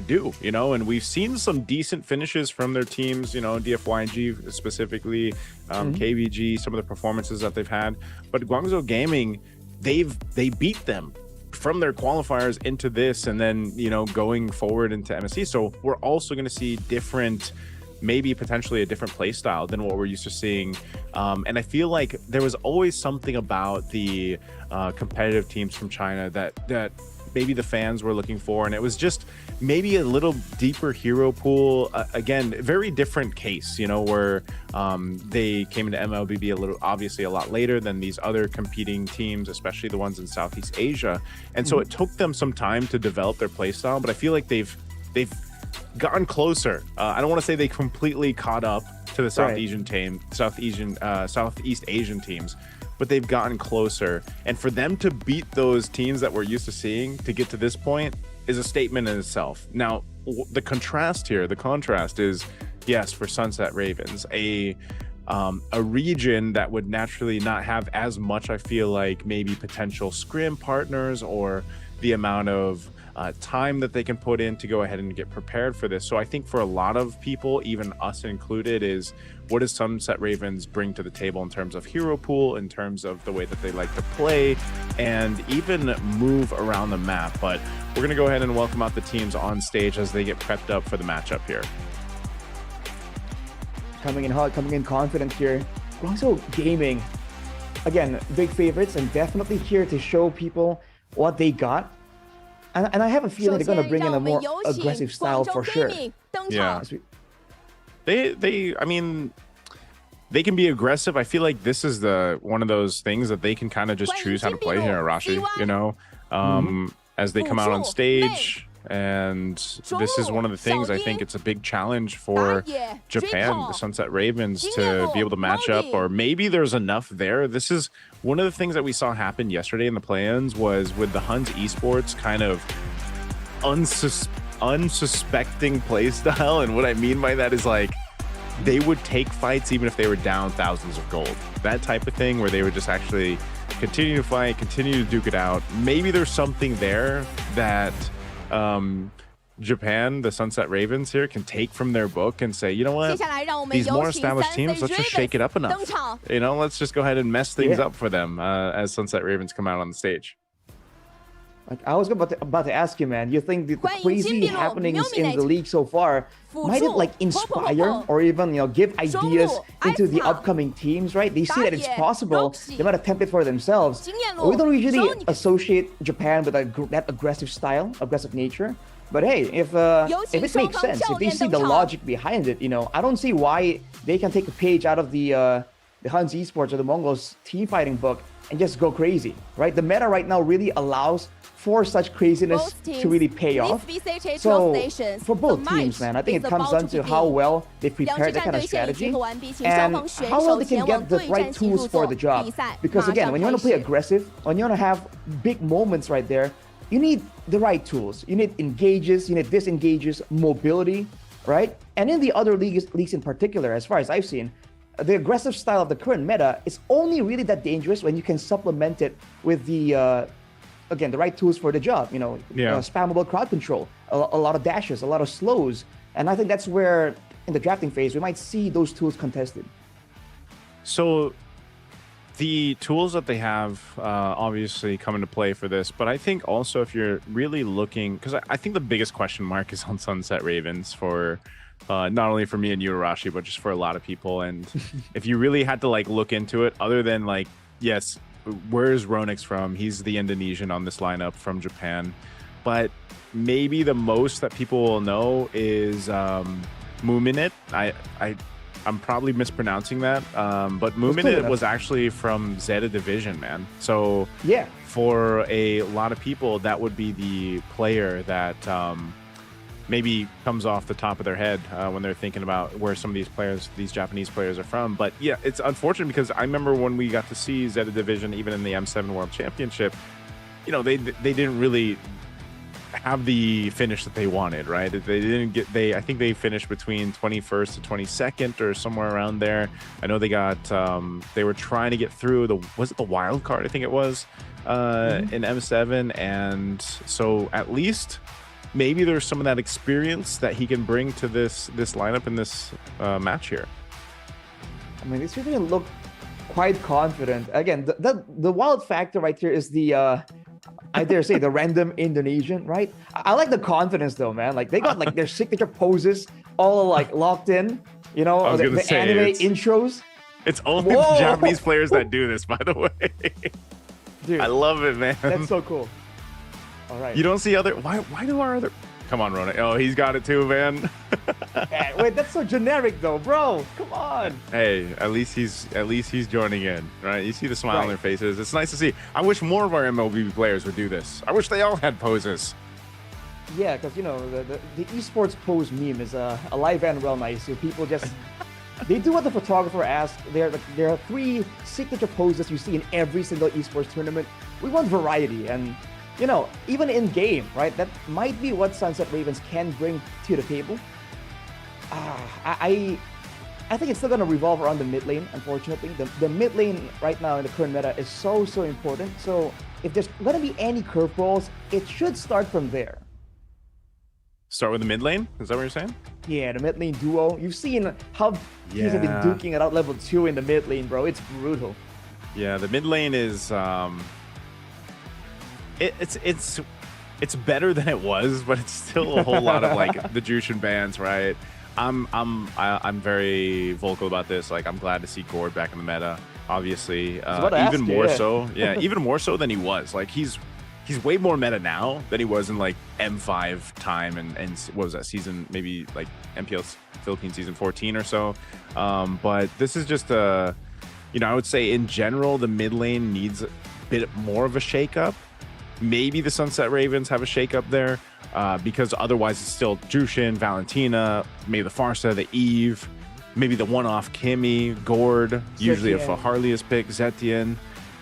do, and we've seen some decent finishes from their teams, DFYG specifically, KVG, some of the performances that they've had. But Guangzhou Gaming, they beat them from their qualifiers into this, and then going forward into MSC. So we're also going to see maybe potentially a different play style than what we're used to seeing. And I feel like there was always something about the competitive teams from China that maybe the fans were looking for, and it was just maybe a little deeper hero pool. Again, very different case, where they came into MLBB obviously a lot later than these other competing teams, especially the ones in Southeast Asia. And so it took them some time to develop their play style, but I feel like they've gotten closer. I don't want to say they completely caught up to the Southeast Asian teams, but they've gotten closer. And for them to beat those teams that we're used to seeing to get to this point is a statement in itself. Now, the contrast is, yes, for Sunset Ravens, a region that would naturally not have as much, I feel like, maybe potential scrim partners or the amount of time that they can put in to go ahead and get prepared for this. So I think for a lot of people, even us included, is what does Sunset Ravens bring to the table in terms of hero pool, in terms of the way that they like to play, and even move around the map. But we're going to go ahead and welcome out the teams on stage as they get prepped up for the matchup here. Coming in hot, coming in confident here. Guangzhou Gaming, again, big favorites and definitely here to show people what they got. And I have a feeling they're going to bring in a more aggressive style for sure. Yeah. I mean, they can be aggressive. I feel like this is one of those things that they can kind of just choose how to play here, Arashi, as they come out on stage. And this is one of the things, I think it's a big challenge for Japan, the Sunset Ravens, to be able to match up, or maybe there's enough there. This is one of the things that we saw happen yesterday in the play-ins, was with the HUNS esports kind of unsuspecting play style. And what I mean by that is, like, they would take fights even if they were down thousands of gold. That type of thing, where they would just actually continue to fight, continue to duke it out. Maybe there's something there that Japan, the Sunset Ravens here, can take from their book and say, you know 接 what, 下来让我们 these 有 more 请 established 3 teams, let's just shake it up enough. 登场。 You know, let's just go ahead and mess things Yeah. up for them as Sunset Ravens come out on the stage. Like I was about to ask you, man. You think the 欢迎 crazy 金碧龙 happenings in the Nominet league so far 辅 might it 助 like inspire or even give ideas 中路 into the 艾斯塔 upcoming teams, right? They see that it's 打野 possible. Roxy They might attempt it for themselves. 经验路 We don't usually Johnny associate Japan with that aggressive style, aggressive nature. But hey, if 有请 it 双 makes 方 sense, 教 if they 练 see 登 the 场。 logic behind it, I don't see why they can take a page out of the HUNS Esports or the Mongols team fighting book and just go crazy, right? The meta right now really allows for such craziness Both teams to really pay off. leave BCH So 12 nations. for both The teams, match man, I think is it comes about down to to how begin. well they 两支 prepared that 战 kind 队 of 现已经 strategy 和完毕，请双 and 方选 how well 手 they 前 can 往 get the 对 right 战期 tools 入 for 座 the。job. 比赛 Because 马 again, 上 when you 开 want to play 始。 aggressive, when you want to have big moments right there, you need the right tools. You need engages, you need disengages, mobility, right? And in the other leagues in particular, as far as I've seen, the aggressive style of the current meta is only really that dangerous when you can supplement it with the again, the right tools for the job, Yeah. Spammable crowd control, a lot of dashes, a lot of slows. And I think that's where, in the drafting phase, we might see those tools contested. So the tools that they have obviously come into play for this, but I think also if you're really looking, because I think the biggest question mark is on Sunset Ravens for not only for me and you, Arashi, but just for a lot of people. And if you really had to like look into it, other than like, yes, where is Ronix from? He's the Indonesian on this lineup from Japan, but maybe the most that people will know is Muminit. I'm probably mispronouncing that, but Muminit was actually from Zeta Division, man. So Yeah. for a lot of people, that would be the player that maybe comes off the top of their head when they're thinking about where some of these Japanese players are from. But yeah, it's unfortunate because I remember when we got to see Zeta Division, even in the M7 World Championship, they didn't really have the finish that they wanted, right? They didn't get, I think they finished between 21st to 22nd or somewhere around there. I know they got, they were trying to get through was it the wild card? I think it was in M7. And so at least maybe there's some of that experience that he can bring to this lineup in this match here. I mean, this really look quite confident. Again, the wild factor right here is the I dare say the random Indonesian, right? I like the confidence though, man. Like they got like their signature poses all like locked in, I was gonna the say, anime intros. It's only Whoa! the Japanese players that do this, by the way. Dude, I love it, man. that's so cool. All right. You don't see why do our other, come on, Rona. Oh, he's got it too, man. Wait, that's so generic though, bro. Come on. Hey, at least he's joining in, right? You see the smile on Right. their faces. It's nice to see. I wish more of our MLB players would do this. I wish they all had poses. Yeah, because the esports pose meme is alive and well nice. So people just they do what the photographer asked. There are 3 signature poses you see in every single esports tournament. We want variety, and even in game, right? That might be what Sunset Ravens can bring to the table. I think it's still gonna revolve around the mid lane. Unfortunately, the mid lane right now in the current meta is so important. So if there's gonna be any curveballs, it should start from there. Start with the mid lane? Is that what you're saying? Yeah, the mid lane duo. You've seen how teams have been Yeah. duking it out level 2 in the mid lane, bro. It's brutal. Yeah, the mid lane is it's better than it was, but it's still a whole lot of like the Jushin bands, right? I'm very vocal about this. Like, I'm glad to see Gord back in the meta. Obviously, about to ask even you, more yeah. so. Yeah, even more so than he was. Like, he's way more meta now than he was in like M5 time and what was that season? Maybe like MPL Philippines season 14 or so. But this is just I would say in general the mid lane needs a bit more of a shakeup. Maybe the Sunset Ravens have a shakeup there because otherwise it's still Jushin, Valentina, maybe the Farsa, the Eve, maybe the one-off Kimmy, Gord, usually if a Harley's pick, Zetian.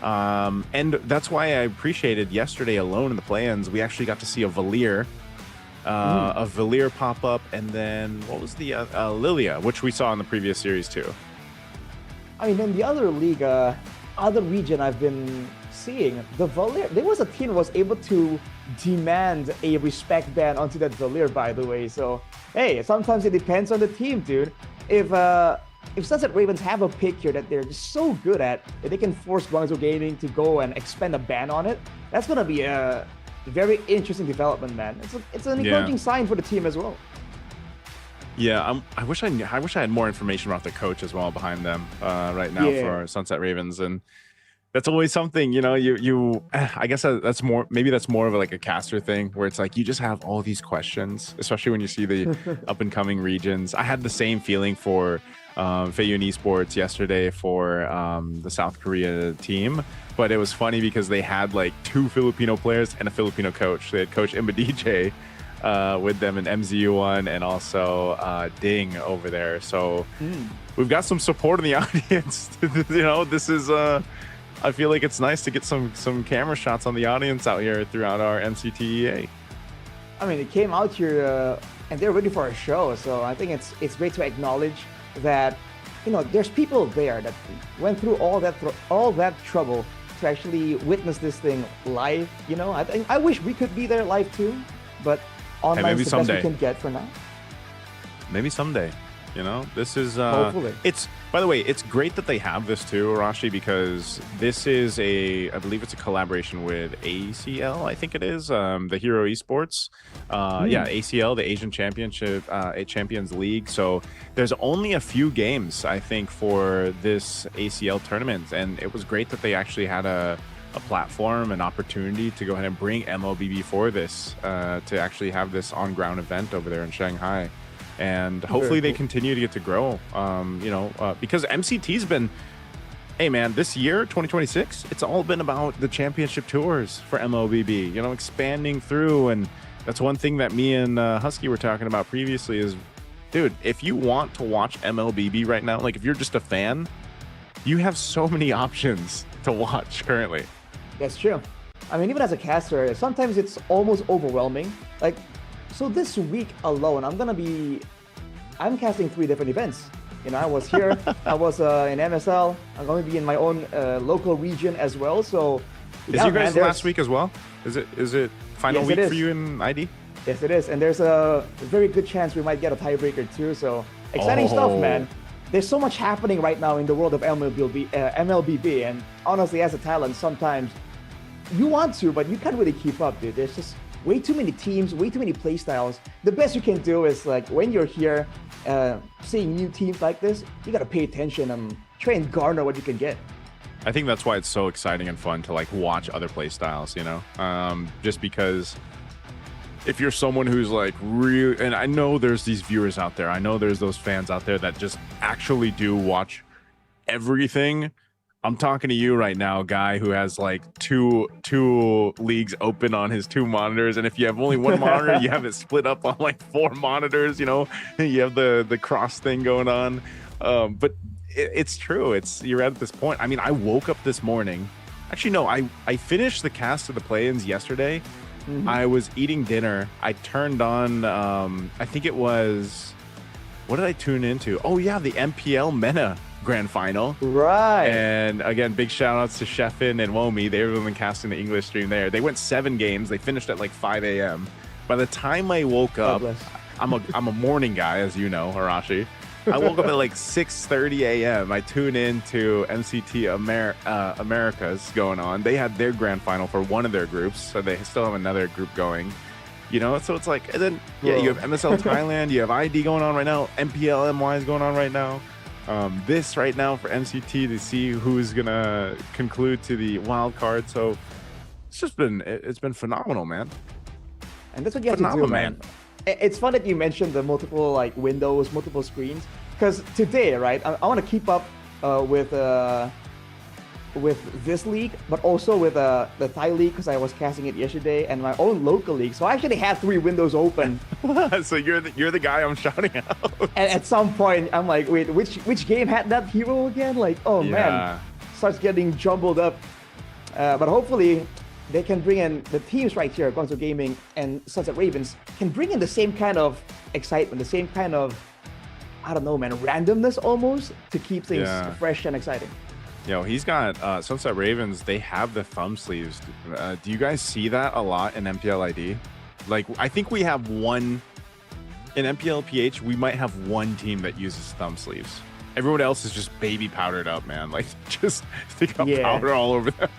And that's why I appreciated yesterday alone in the plans, we actually got to see a Valir pop up, and then what was the Lilia, which we saw in the previous series too. I mean, in the other league, other region I've been seeing the Valir. There was a team that was able to demand a respect ban onto that Valir, by the way. So hey, sometimes it depends on the team, dude. If Sunset Ravens have a pick here that they're just so good at, that they can force Guangzhou Gaming to go and expend a ban on it, that's gonna be a very interesting development, man. It's an encouraging sign for the team as well. Yeah, I wish I had more information about the coach as well behind them right now for Sunset Ravens, and that's always something, you know. I guess that's more of like a caster thing, where it's like you just have all these questions, especially when you see the up and coming regions. I had the same feeling for Feiyun Esports yesterday for the South Korea team, but it was funny because they had like 2 Filipino players and a Filipino coach. They had Coach Imbadije with them in MZU1 and also Ding over there. So we've got some support in the audience. You know, this is I feel like it's nice to get some camera shots on the audience out here throughout our MCTEA. I mean, it came out here and they're ready for a show, so I think it's great to acknowledge that, you know, there's people there that went through all that trouble to actually witness this thing live. You know, I wish we could be there live too, but online is the best we can get for now. Maybe someday. You know, this is hopefully. It's, by the way, it's great that they have this too, Arashi, because this is I believe it's a collaboration with ACL, I think it is, the Hero Esports. Yeah, ACL, the Asian Championship, Champions League. So there's only a few games, I think, for this ACL tournament, and it was great that they actually had a platform, an opportunity to go ahead and bring MLBB for this, to actually have this on-ground event over there in Shanghai. And hopefully they continue to get to grow, you know, because MCT's been, hey man, this year, 2026, it's all been about the championship tours for MLBB, you know, expanding through. And that's one thing that me and Husky were talking about previously is, dude, if you want to watch MLBB right now, like if you're just a fan, you have so many options to watch currently. That's true. I mean, even as a caster, sometimes it's almost overwhelming. Like, so this week alone, I'm casting 3 different events. You know, I was here, I was in MSL, I'm going to be in my own local region as well. So, is you guys last week as well? Is it final week for you in ID? Yes, it is. And there's a very good chance we might get a tiebreaker too. So exciting stuff, man. There's so much happening right now in the world of MLBB. And honestly, as a talent, sometimes you want to, but you can't really keep up, dude. There's just way too many teams, way too many play styles. The best you can do is, like, when you're here seeing new teams like this, you gotta pay attention and try and garner what you can get. I think that's why it's so exciting and fun to like watch other play styles, you know, just because if you're someone who's like real, and I know there's these viewers out there, I know there's those fans out there that just actually do watch everything. I'm talking to you right now, guy who has like two leagues open on his 2 monitors, and if you have only 1 monitor, you have it split up on like 4 monitors. You know, you have the cross thing going on. But it's true. You're at this point. I mean, I woke up this morning. Actually, no, I finished the cast of the play-ins yesterday. I was eating dinner. I turned on. I think it was. What did I tune into? Oh yeah, the MPL MENA Grand Final. Right. And again, big shout outs to Sheffin and Womi. They were the one casting the English stream there. They went 7 games. They finished at like 5 a.m. By the time I woke up, I'm a morning guy, as you know, Arashi. I woke up at like 6:30 a.m. I tuned into MCT Americas going on. They had their grand final for one of their groups, so they still have another group going. You know, so it's like, and then you have MSL Thailand, you have ID going on right now, MPL MY is going on right now. This right now for MCT to see who's gonna conclude to the wild card. So it's been phenomenal, man. And that's what you have to do, man. It's fun that you mentioned the multiple like windows, multiple screens, because today, right, I want to keep up with this league, but also with the Thai league, because I was casting it yesterday, and my own local league. So I actually had 3 windows open. So you're the guy I'm shouting out. And at some point, I'm like, wait, which game had that hero again? Like, oh man, starts getting jumbled up. But hopefully, they can bring in the teams right here, Guangzhou Gaming and Sunset Ravens, can bring in the same kind of excitement, the same kind of, I don't know, man, randomness almost, to keep things fresh and exciting. He's got Sunset Ravens. They have the thumb sleeves. Do you guys see that a lot in MPLID? Like, I think we have one in MPLPH. We might have one team that uses thumb sleeves. Everyone else is just baby powdered up, man. Like, just they got powder all over them.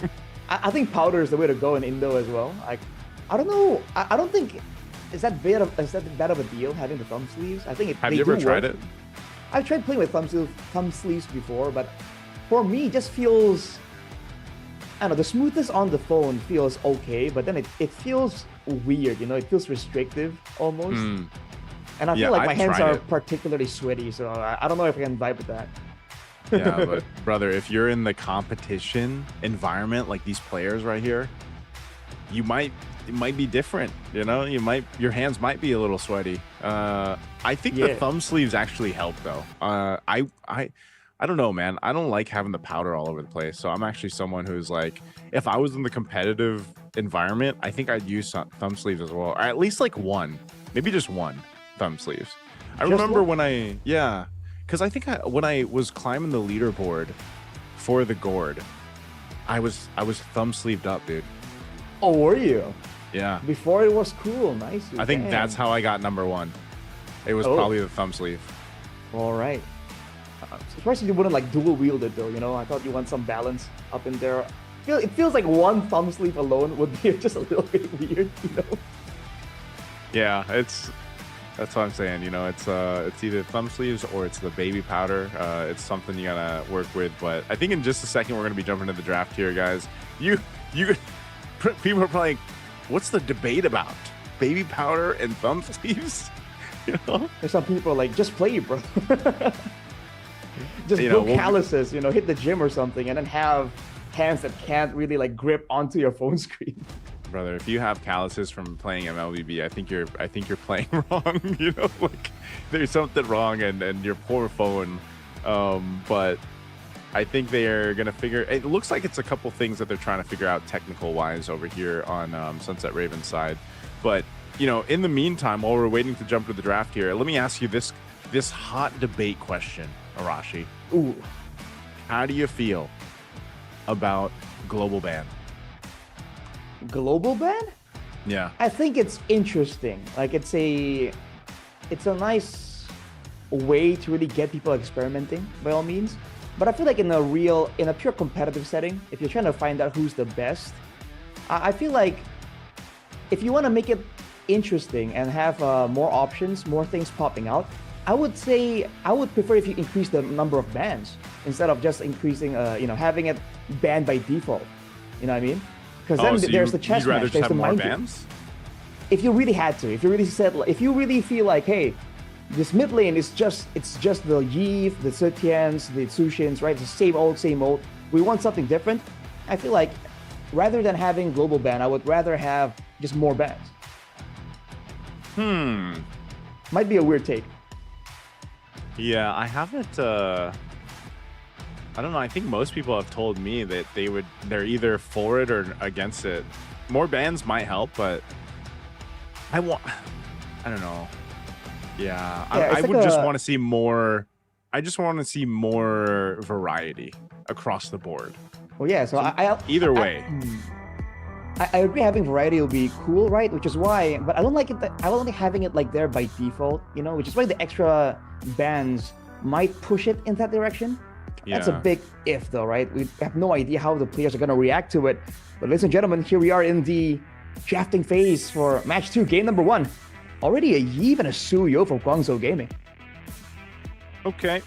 I think powder is the way to go in Indo as well. Like, I don't know. I don't think is that bad of a deal having the thumb sleeves. I think it. Have you ever tried it? I've tried playing with thumb sleeves before, but for me, it just feels. I don't know. The smoothness on the phone feels okay, but then it feels weird. It feels restrictive almost. And I feel like my hands are particularly sweaty, so I don't know if I can vibe with that. Yeah, but brother, if you're in the competition environment like these players right here, it might be different. Your hands might be a little sweaty. I think the thumb sleeves actually help though. I don't know, man. I don't like having the powder all over the place. So I'm actually someone who's like, if I was in the competitive environment, I think I'd use thumb sleeves as well, or at least like one, maybe just one thumb sleeves. I remember when because I think when I was climbing the leaderboard for the gourd, I was thumb sleeved up, dude. Oh, were you? Yeah. Before it was cool. Nice. I think that's how I got #1. It was probably the thumb sleeve. All right. Surprised you wouldn't like dual wield it though. I thought you want some balance up in there. It feels like one thumb sleeve alone would be just a little bit weird. Yeah, that's what I'm saying. It's either thumb sleeves or it's the baby powder. It's something you gotta work with. But I think in just a second we're gonna be jumping into the draft here, guys. You people are probably like, what's the debate about? Baby powder and thumb sleeves? There's some people like, just play, bro. Just go calluses, hit the gym or something, and then have hands that can't really like grip onto your phone screen. Brother, if you have calluses from playing MLBB, I think you're playing wrong. Like there's something wrong, and your poor phone. But I think they're gonna figure. It looks like it's a couple things that they're trying to figure out technical wise over here on Sunset Ravens side. But in the meantime, while we're waiting to jump to the draft here, let me ask you this hot debate question, Arashi. Ooh. How do you feel about global ban? Global ban? Yeah. I think it's interesting. Like it's a nice way to really get people experimenting by all means. But I feel like in a pure competitive setting, if you're trying to find out who's the best, I feel like if you want to make it interesting and have more options, more things popping out, I would say I would prefer if you increase the number of bans instead of just increasing, having it banned by default. You know what I mean? Because then there's the chess match. There's the mind bans. If you really had to, if you really feel like, hey, this mid lane is it's just the Yves, the Zetians, the Tsushins, right? It's the same old. We want something different. I feel like rather than having global ban, I would rather have just more bans. Might be a weird take. Yeah, I haven't. I don't know. I think most people have told me that they're either for it or against it. More bans might help, but I don't know. Yeah, I would just want to see more. I just want to see more variety across the board. Well, yeah. So either way. I agree having variety will be cool, right? Which is why, but I don't like it. I don't like having it like there by default, which is why the extra bans might push it in that direction. Yeah. That's a big if, though, right? We have no idea how the players are going to react to it. But ladies and gentlemen, here we are in the drafting phase for match 2, game number 1. Already a Yves and a Suyo from Guangzhou Gaming. Okay,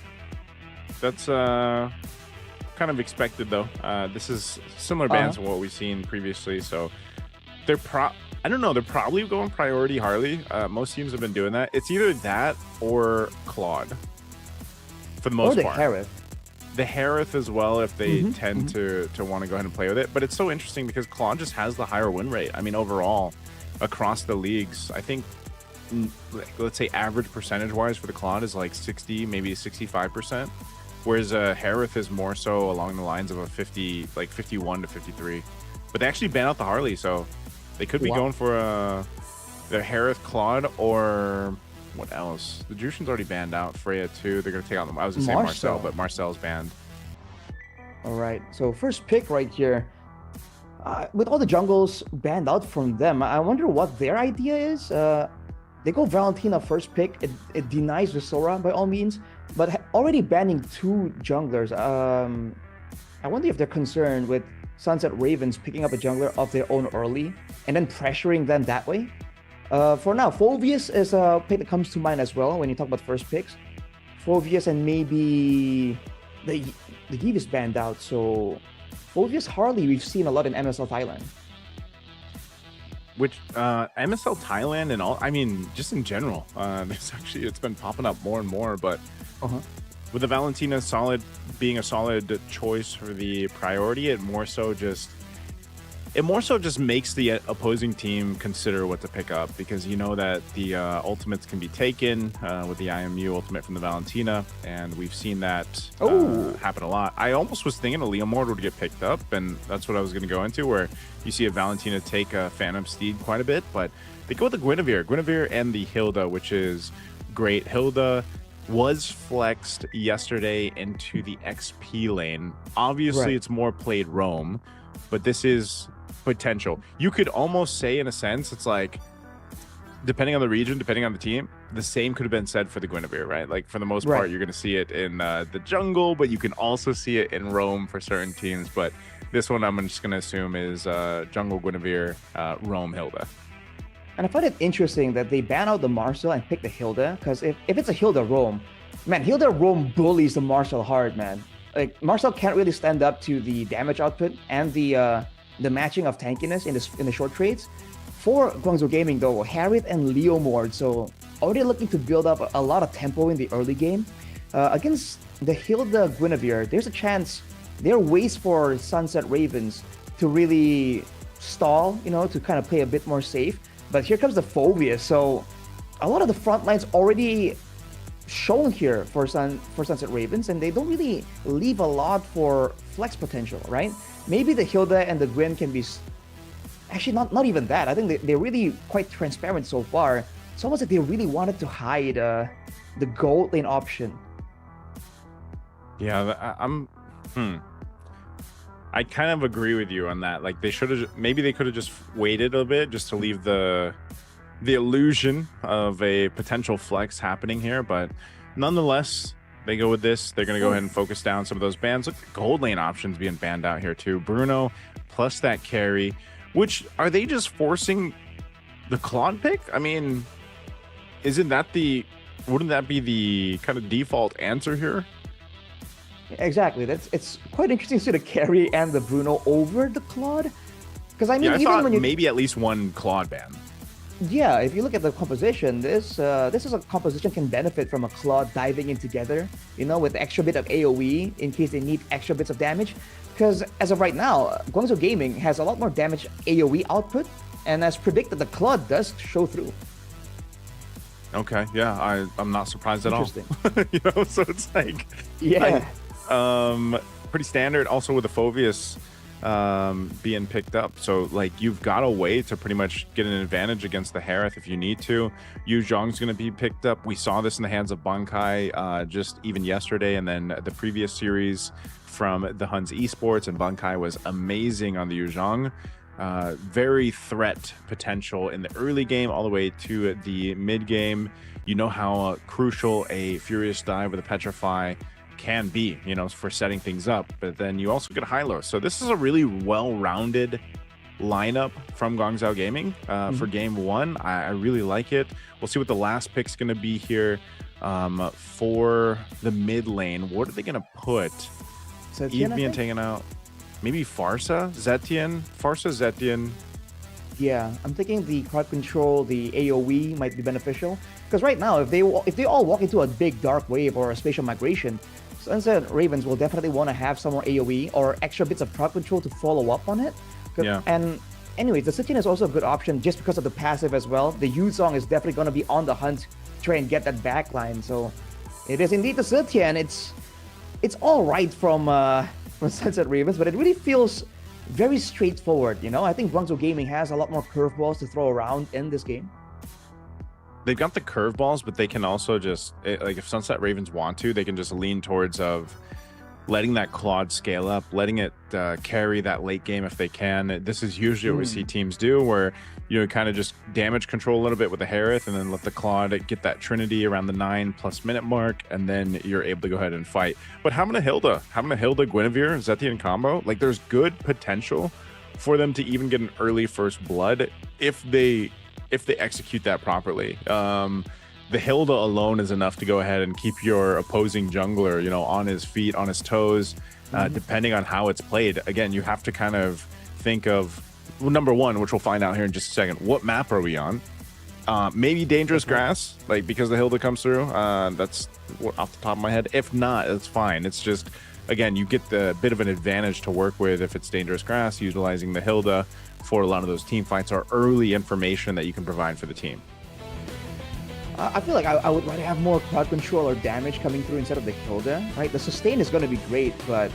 that's kind of expected though. This is similar bans to what we've seen previously, so they're I don't know, they're probably going priority Harley. Most teams have been doing that. It's either that or Claude for the most part. The Harith as well, if they tend to want to go ahead and play with it. But it's so interesting because Claude just has the higher win rate. I mean, overall across the leagues, I think let's say average percentage wise for the Claude is like 60, maybe 65%. Whereas Harith is more so along the lines of a 50, like 51 to 53. But they actually ban out the Harley, so they could be going for the Harith Claude or what else? The Jushin's already banned out. Freya too. They're gonna take out them. I was gonna say Marcel, but Marcel's banned. All right. So first pick right here. With all the jungles banned out from them, I wonder what their idea is. They go Valentina first pick. It denies Visora by all means, but already banning 2 junglers. I wonder if they're concerned with Sunset Ravens picking up a jungler of their own early and then pressuring them that way. For now, Phoveus is a pick that comes to mind as well when you talk about first picks. Phoveus and maybe the Eve is banned out, so Phoveus Harley we've seen a lot in MSL Thailand. Which MSL Thailand and all, I mean, just in general, it's been popping up more and more. But with the Valentina being a solid choice for the priority, it more so just makes the opposing team consider what to pick up, because you know that the ultimates can be taken with the IMU ultimate from the Valentina, and we've seen that happen a lot. I almost was thinking a Leomord would get picked up, and that's what I was going to go into, where you see a Valentina take a Phantom Steed quite a bit, but they go with the Guinevere and the Hilda, which is great. Hilda was flexed yesterday into the XP lane. Obviously, It's more played roam, but this is potential. You could almost say, in a sense, it's like, depending on the region, depending on the team, the same could have been said for the Guinevere, right? Like, for the most part, you're going to see it in the jungle, but you can also see it in roam for certain teams. But this one, I'm just going to assume is jungle Guinevere, roam Hilda. And I find it interesting that they ban out the Marcel and pick the Hilda, because if it's a Hilda roam, man, Hilda roam bullies the Marcel hard, man. Like, Marcel can't really stand up to the damage output and the matching of tankiness in the short trades. For Guangzhou Gaming though, Harriet and Leomord, so already looking to build up a lot of tempo in the early game. Against the Hilda Guinevere, there's a chance there are ways for Sunset Ravens to really stall, to kind of play a bit more safe. But here comes the Phoveus, so a lot of the front lines already shown here for Sunset Ravens, and they don't really leave a lot for flex potential, right? Maybe the Hilda and the Gwyn can be... Actually, not even that. I think they're really quite transparent so far. It's almost like they really wanted to hide the gold lane option. Yeah, I kind of agree with you on that. Like, they could have just waited a bit just to leave the illusion of a potential flex happening here, but nonetheless, they go with this. They're going to go ahead and focus down some of those bans. Look at the gold lane options being banned out here too. Bruno plus that carry, which, are they just forcing the Claude pick? I mean, wouldn't that be the kind of default answer here? Exactly. It's quite interesting to see the carry and the Bruno over the Claude. Because I mean, I even thought when you maybe at least one Claude ban. Yeah, if you look at the composition, this is a composition can benefit from a Claude diving in together, with extra bit of AoE in case they need extra bits of damage. Because as of right now, Guangzhou Gaming has a lot more damage AoE output, and as predicted, the Claude does show through. Okay, yeah, I'm not surprised at all. Interesting. So it's like, pretty standard. Also with the Phoveus being picked up, so like, you've got a way to pretty much get an advantage against the Harith if you need to. Yu Zhong's going to be picked up. We saw this in the hands of Bankai just even yesterday, and then the previous series from the HUNS esports, and Bankai was amazing on the Yu Zhong. Very threat potential in the early game all the way to the mid game. You know how crucial a Furious Dive with a Petrify can be, for setting things up, but then you also get a Hylos. So this is a really well-rounded lineup from Guangzhou Gaming for game one. I really like it. We'll see what the last pick's going to be here for the mid lane. What are they going to put? Eve being taken out. Maybe Farsa, Zetian. Yeah, I'm thinking the crowd control, the AoE might be beneficial. Because right now, if they all walk into a big dark wave or a spatial migration, Sunset Ravens will definitely want to have some more AoE or extra bits of crowd control to follow up on it. Yeah. And anyways, the Zetian is also a good option just because of the passive as well. The Yu Zhong is definitely going to be on the hunt to try and get that backline. So it is indeed the Zetian. It's all right from Sunset Ravens, but it really feels very straightforward. I think Guangzhou Gaming has a lot more curveballs to throw around in this game. They've got the curveballs, but they can also just, like, if Sunset Ravens want to, they can just lean towards of letting that Claude scale up, letting it carry that late game if they can. This is usually what we see teams do, where you kind of just damage control a little bit with the Harith and then let the Claude get that Trinity around the 9+ minute mark, and then you're able to go ahead and fight. But having a Hilda, Guinevere, Zethian combo, like there's good potential for them to even get an early first blood if they execute that properly. The Hilda alone is enough to go ahead and keep your opposing jungler, on his feet, on his toes, depending on how it's played. Again, you have to kind of think of, well, number one, which we'll find out here in just a second, what map are we on? Maybe dangerous grass, like because the Hilda comes through. That's off the top of my head. If not, it's fine. It's just, again, you get the bit of an advantage to work with if it's dangerous grass, utilizing the Hilda for a lot of those team fights or early information that you can provide for the team. I feel like I would rather have more crowd control or damage coming through instead of the Hilda, right? The sustain is going to be great, but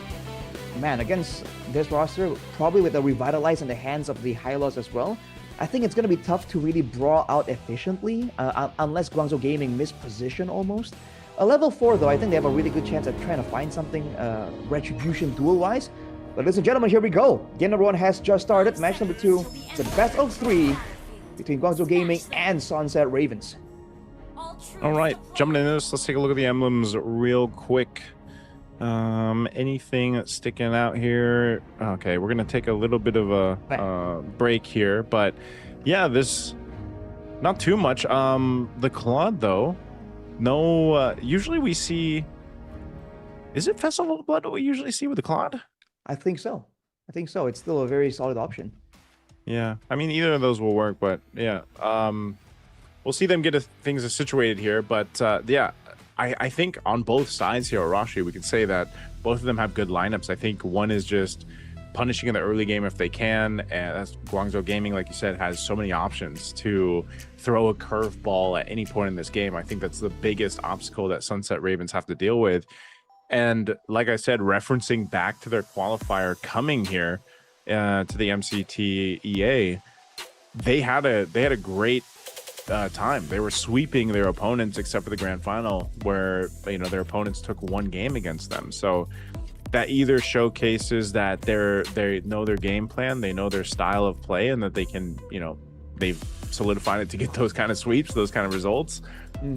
man, against this roster, probably with the Revitalize in the hands of the Hylos as well, I think it's going to be tough to really brawl out efficiently unless Guangzhou Gaming miss position almost. A level 4 though, I think they have a really good chance at trying to find something Retribution duel-wise. But ladies and gentlemen, here we go. Game number 1 has just started. Match number 2, it's a best of 3 between Guangzhou Gaming and Sunset Ravens. All right, jumping into this, let's take a look at the emblems real quick. Anything sticking out here? Okay, we're gonna take a little bit of a break here, but yeah, this not too much. The Claude though, no. Usually we see. Is it Festival of Blood that we usually see with the Claude? I think so. It's still a very solid option. Yeah, I mean either of those will work, but yeah. We'll see them get things situated here, but yeah, I think on both sides here, Arashi, we can say that both of them have good lineups. I think one is just punishing in the early game if they can, and that's Guangzhou Gaming, like you said, has so many options to throw a curveball at any point in this game. I think that's the biggest obstacle that Sunset Ravens have to deal with. And like I said, referencing back to their qualifier coming here to the MCT EA, they had a great time. They were sweeping their opponents except for the grand final where their opponents took one game against them. So that either showcases that they know their game plan, they know their style of play, and that they can they've solidified it to get those kind of sweeps, those kind of results.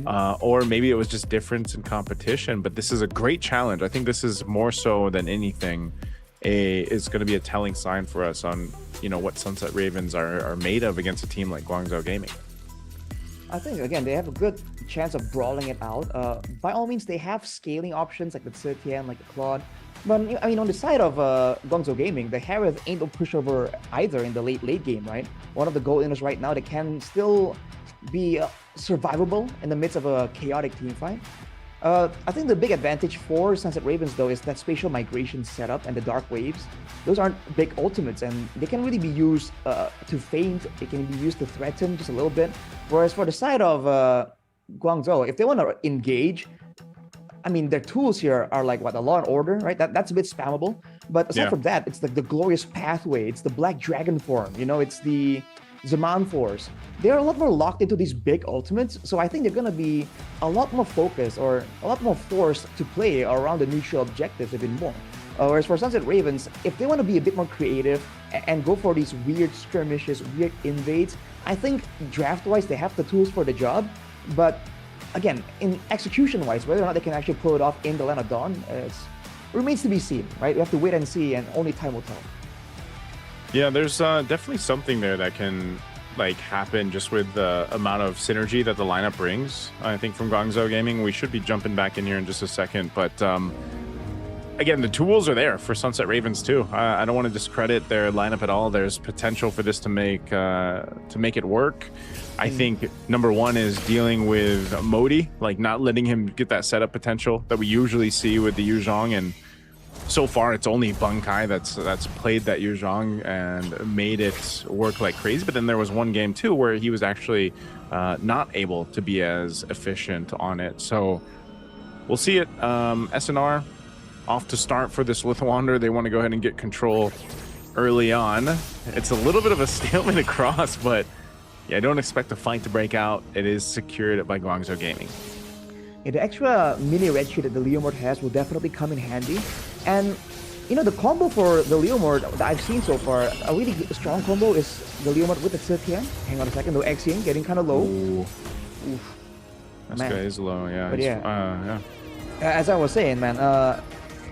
Or maybe it was just difference in competition. But this is a great challenge. I think this is more so than anything is going to be a telling sign for us on what Sunset Ravens are made of against a team like Guangzhou Gaming. I think, again, they have a good chance of brawling it out. By all means, they have scaling options like the Zetian, like the Claude. But, I mean, on the side of Guangzhou Gaming, the Harith ain't no pushover either in the late game, right? One of the gold inners right now that can still be survivable in the midst of a chaotic team fight. I think the big advantage for Sunset Ravens, though, is that spatial migration setup and the Dark Waves. Those aren't big ultimates, and they can really be used to feint. They can be used to threaten just a little bit. Whereas for the side of Guangzhou, if they want to engage, I mean, their tools here are like, what, a Law and Order, right? That's a bit spammable. But aside from that, it's like the Glorious Pathway. It's the Black Dragon form. It's the Zaman Force. They're a lot more locked into these big ultimates, so I think they're going to be a lot more focused or a lot more forced to play around the neutral objectives a bit more. Whereas for Sunset Ravens, if they want to be a bit more creative and go for these weird skirmishes, weird invades, I think draft-wise they have the tools for the job. But again, in execution-wise, whether or not they can actually pull it off in the Land of Dawn remains to be seen, right? We have to wait and see, and only time will tell. Yeah, there's definitely something there that can happen just with the amount of synergy that the lineup brings. I think from Guangzhou Gaming, we should be jumping back in here in just a second, but again, the tools are there for Sunset Ravens too. I don't want to discredit their lineup at all. There's potential for this to make it work. I think number one is dealing with Modi, not letting him get that setup potential that we usually see with the Yu Zhong, and so far it's only Bunkai that's played that Yu Zhong and made it work like crazy. But then there was one game too where he was actually not able to be as efficient on it. So we'll see it. SNR off to start for this Lithuander. They want to go ahead and get control early on. It's a little bit of a stalemate across, but yeah, I don't expect a fight to break out. It is secured by Guangzhou Gaming. Yeah, the extra mini red sheet that the Leomord has will definitely come in handy. And you know, the combo for the Leomord that I've seen so far, a really strong combo is the Leomord with the Zetian. Hang on a second, though, Xian getting kind of low. Ooh. Oof. This Man. guy is low, yeah. But yeah. As I was saying, man,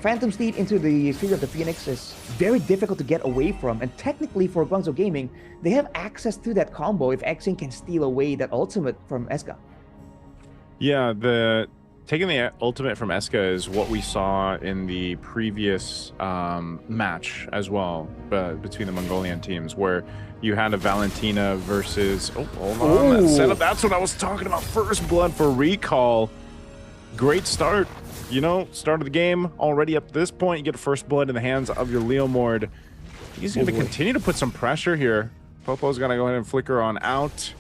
Phantom Steed into the Fury of the Phoenix is very difficult to get away from. And technically for Guangzhou Gaming, they have access to that combo if Xian can steal away that ultimate from Eska. Yeah, taking the ultimate from Eska is what we saw in the previous match as well, between the Mongolian teams, where you had a Valentina versus... Oh, hold on. That setup, that's what I was talking about. First blood for Recall. Great start. You know, start of the game, already up to this point, you get first blood in the hands of your Leomord. He's going to continue to put some pressure here. Popo's going to go ahead and flicker on out.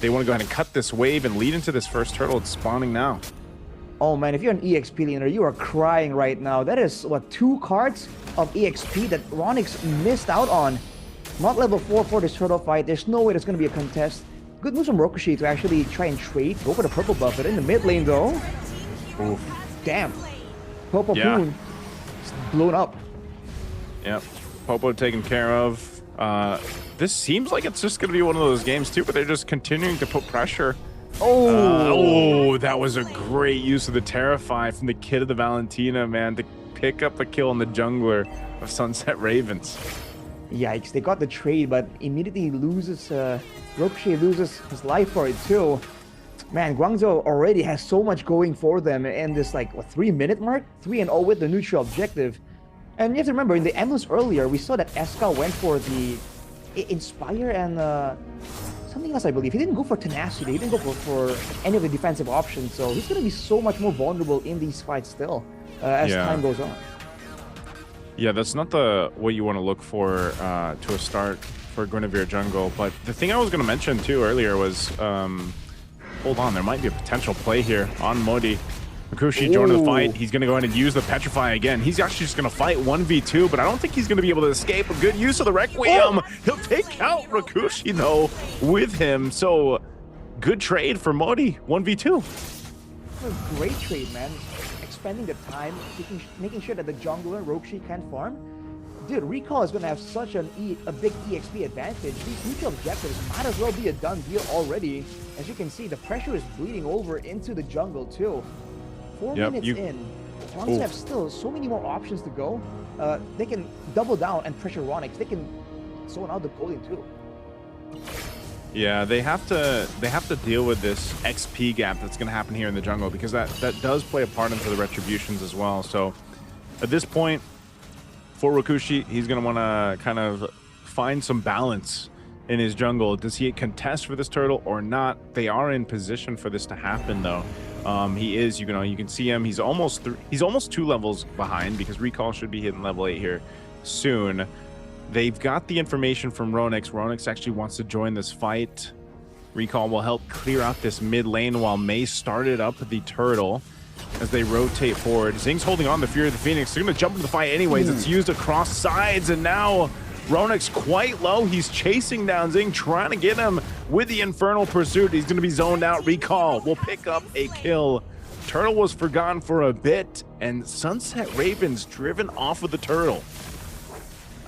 They want to go ahead and cut this wave and lead into this first turtle. It's spawning now. Oh man, if you're an EXP laner, you are crying right now. That is, what, 2 cards of EXP that Ronix missed out on. Not level 4 for this turtle fight. There's no way there's going to be a contest. Good moves from Rokushi to actually try and trade. Go for the purple buff. But in the mid lane, though... Oof. Damn. Popo Yeah. Poon is blown up. Yep. Popo taken care of. This seems like it's just going to be one of those games, too, but they're just continuing to put pressure. Oh, that was a great use of the Terrify from the kid of the Valentina, man, to pick up a kill on the jungler of Sunset Ravens. Yikes, they got the trade, but immediately loses, Rokushi loses his life for it too. Man, Guangzhou already has so much going for them in this, like, what, 3-minute mark? 3-0 with the neutral objective. And you have to remember, in the Endless earlier, we saw that Eska went for the Inspire and something else, I believe. He didn't go for Tenacity, he didn't go for any of the defensive options, so he's going to be so much more vulnerable in these fights still, as time goes on. Yeah, that's not what you want to look for to a start for Guinevere jungle. But the thing I was going to mention too earlier was, hold on, there might be a potential play here on Modi. Rokushi joining the fight. He's going to go ahead and use the Petrify again. He's actually just going to fight 1v2, but I don't think he's going to be able to escape. A good use of the Requiem. He'll take out Rokushi, though, with him. So, good trade for Modi. 1v2. A great trade, man. Expanding the time, making sure that the jungler, Rokushi, can farm. Dude, Recall is going to have such a big EXP advantage. These neutral objectives might as well be a done deal already. As you can see, the pressure is bleeding over into the jungle, too. 4 minutes in, Ronix have still so many more options to go. They can double down and pressure Ronix. They can zone out the Golden too. Yeah, they have to deal with this XP gap that's going to happen here in the jungle, because that does play a part into the retributions as well. So at this point, for Rokushi, he's going to want to kind of find some balance in his jungle. Does he contest for this turtle or not? They are in position for this to happen, though. He is, you can see him. He's almost 2 levels behind, because Recall should be hitting level 8 here soon. They've got the information from Ronix. Ronix actually wants to join this fight. Recall will help clear out this mid lane while Mei started up the turtle as they rotate forward. Zing's holding on the Fury of the Phoenix. They're going to jump into the fight anyways. It's used across sides, and now Ronix quite low. He's chasing down Zing, trying to get him with the Infernal Pursuit. He's going to be zoned out. Recall will pick up a kill. Turtle was forgotten for a bit, and Sunset Ravens driven off of the turtle.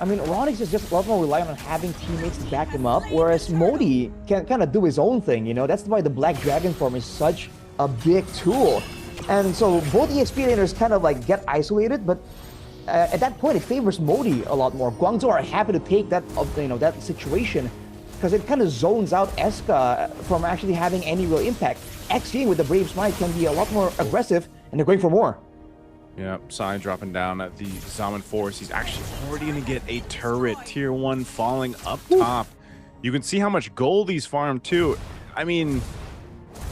I mean, Ronix is just a lot more reliant on having teammates to back him up, whereas Modi can kind of do his own thing, you know? That's why the Black Dragon form is such a big tool. And so both EXP laners kind of like get isolated, but at that point, it favors Modi a lot more. Guangzhou are happy to take that, that situation, because it kind of zones out Eska from actually having any real impact. Xian with the Brave Smite can be a lot more aggressive, and they're going for more. Yeah, Sai dropping down at the Zaman Force. He's actually already going to get a turret, tier 1 falling up top. You can see how much gold he's farmed too. I mean,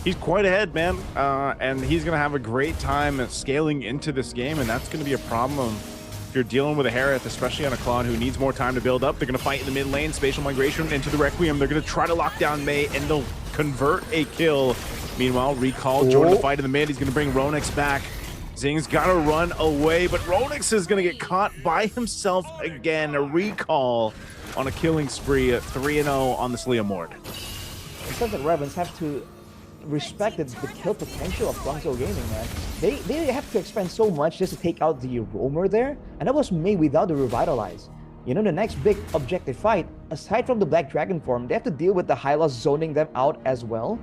he's quite ahead, man. And he's going to have a great time scaling into this game, and that's going to be a problem if you're dealing with a Hereth, especially on a Claude who needs more time to build up. They're going to fight in the mid lane, spatial migration into the Requiem. They're going to try to lock down Mei, and they'll convert a kill. Meanwhile, Recall joining the fight in the mid. He's going to bring Ronix back. Zing's got to run away, but Ronix is going to get caught by himself again. A Recall on a killing spree at 3-0 on this Leomord. The Sunset Ravens have to respected the kill potential of Guangzhou Gaming, man. They have to expend so much just to take out the roamer there, and that was made without the revitalize. You know, the next big objective fight, aside from the Black Dragon form, they have to deal with the Hylos zoning them out as well.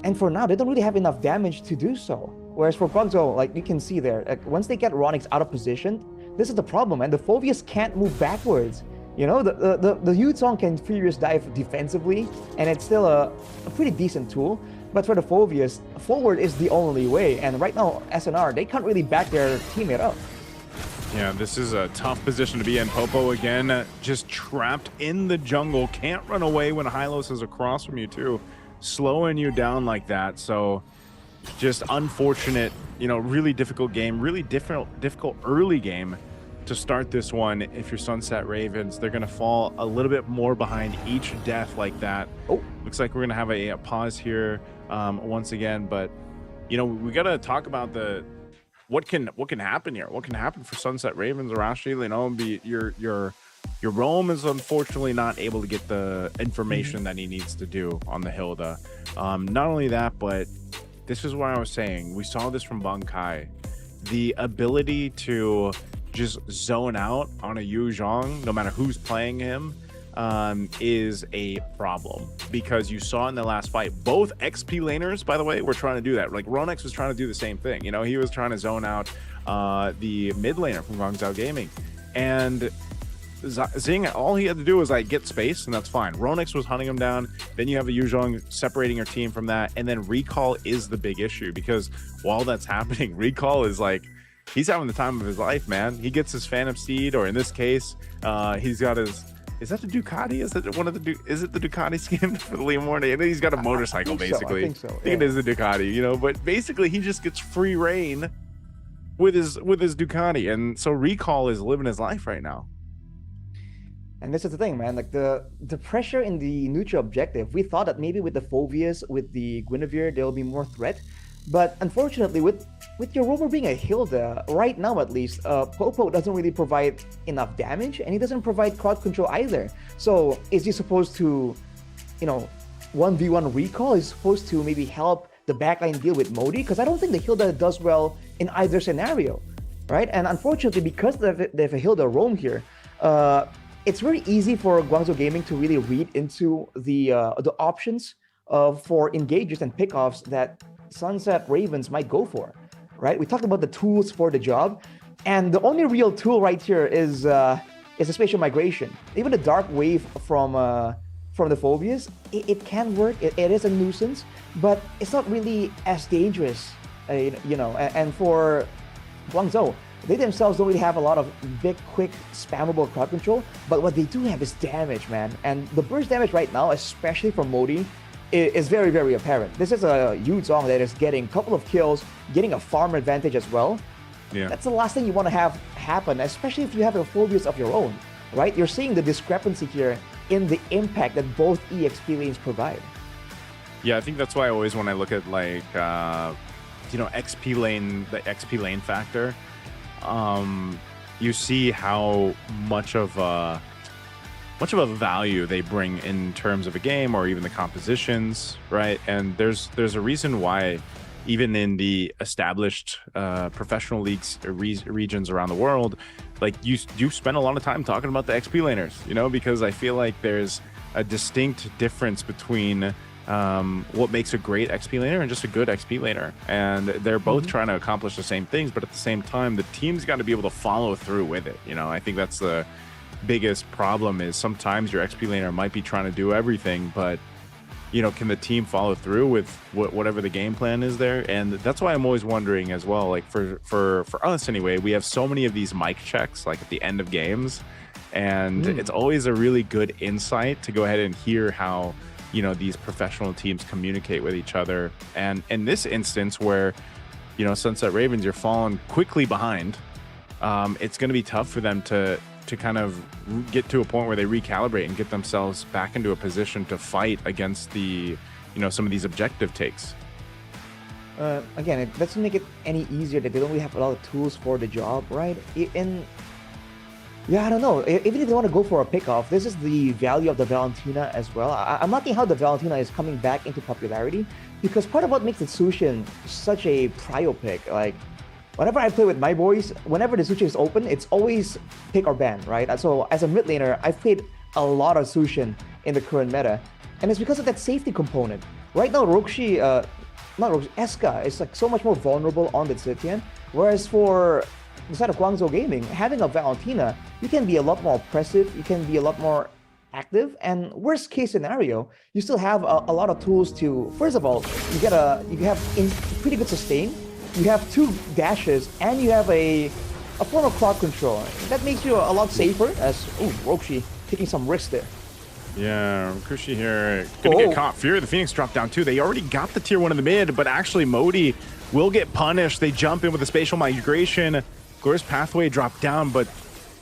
And for now, they don't really have enough damage to do so. Whereas for Guangzhou, like you can see there, like, once they get Ronix out of position, this is the problem, and the Phoveus can't move backwards. You know, the Yuzong can Furious Dive defensively, and it's still a pretty decent tool. But for the Phoveus, forward is the only way. And right now, SNR, they can't really back their teammate up. Yeah, this is a tough position to be in. Popo again, just trapped in the jungle. Can't run away when Hylos is across from you too. Slowing you down like that. So just unfortunate, you know, really difficult game, really difficult early game to start this one. If you're Sunset Ravens, they're going to fall a little bit more behind each death like that. Oh, looks like we're going to have a pause here once again. But, you know, we got to talk about what can happen here. What can happen for Sunset Ravens? Arashi, you know, your Rome is unfortunately not able to get the information that he needs to do on the Hilda. Not only that, but this is what I was saying. We saw this from Bankai. The ability to just zone out on a Yu Zhong, no matter who's playing him, is a problem. Because you saw in the last fight, both XP laners, by the way, were trying to do that. Like, Ronex was trying to do the same thing. You know, he was trying to zone out the mid laner from Guangzhou Gaming. And Zing, all he had to do was like get space, and that's fine. Ronex was hunting him down. Then you have a Yu Zhong separating your team from that, and then Recall is the big issue, because while that's happening, Recall is like, he's having the time of his life, man. He gets his Phantom Steed, or in this case, he's got his. Is that the Ducati? Is that one of the? Is it the Ducati skin for the Leomorte? And he's got a motorcycle, basically. I think so. I think it is the Ducati, you know. But basically, he just gets free reign with his Ducati, and so Recall is living his life right now. And this is the thing, man. Like the pressure in the neutral objective, we thought that maybe with the Phoveus, with the Guinevere, there will be more threat. But unfortunately, with your rover being a Hilda, right now at least, Popo doesn't really provide enough damage, and he doesn't provide crowd control either. So is he supposed to, you know, 1v1 Recall? Is supposed to maybe help the backline deal with Modi? Because I don't think the Hilda does well in either scenario, right? And unfortunately, because they have a Hilda roam here, it's very easy for Guangzhou Gaming to really read into the options for engages and pickoffs that Sunset Ravens might go for, right? We talked about the tools for the job, and the only real tool right here is a spatial migration. Even the dark wave from the Phoveus, it can work. It is a nuisance, but it's not really as dangerous, you know. And for Guangzhou, they themselves don't really have a lot of big, quick, spammable crowd control, but what they do have is damage, man. And the burst damage right now, especially from Modi, is very, very apparent. This is a Yu Zhong that is getting a couple of kills, getting a farm advantage as well. Yeah. That's the last thing you want to have happen, especially if you have a Phoveus of your own, right? You're seeing the discrepancy here in the impact that both EXP lanes provide. Yeah, I think that's why I always, when I look at like, you know, XP lane, the XP lane factor, you see how much of a value they bring in terms of a game, or even the compositions, right? And there's a reason why, even in the established professional leagues regions around the world, like you spend a lot of time talking about the XP laners, you know, because I feel like there's a distinct difference between what makes a great XP laner and just a good XP laner, and they're both trying to accomplish the same things, but at the same time, the team's got to be able to follow through with it. You know, I think that's the biggest problem, is sometimes your XP laner might be trying to do everything, but you know, can the team follow through with whatever the game plan is there? And that's why I'm always wondering as well, like for us anyway, we have so many of these mic checks like at the end of games, and it's always a really good insight to go ahead and hear how, you know, these professional teams communicate with each other. And in this instance where, you know, Sunset Ravens, you're falling quickly behind, it's going to be tough for them to kind of get to a point where they recalibrate and get themselves back into a position to fight against the, you know, some of these objective takes. Again, it doesn't make it any easier that they don't really have a lot of tools for the job, right? And Yeah, I don't know. Even if they want to go for a pickoff, this is the value of the Valentina as well. I'm liking how the Valentina is coming back into popularity, because part of what makes the Sushin such a prio pick, like, whenever I play with my boys, whenever the Sushin is open, it's always pick or ban, right? So as a mid laner, I've played a lot of Sushin in the current meta, and it's because of that safety component. Right now, not Roxy, Eska is like so much more vulnerable on the Zetian, whereas for the side of Guangzhou Gaming, having a Valentina, you can be a lot more oppressive, you can be a lot more active, and worst case scenario, you still have a lot of tools to, first of all, you have pretty good sustain, you have 2 dashes, and you have a form of crowd control. That makes you a lot safer as, Roxy taking some risks there. Yeah, Kushi here gonna get caught. Fury the Phoenix dropped down too. They already got the tier 1 in the mid, but actually Modi will get punished. They jump in with a spatial migration. Glorious Pathway dropped down, but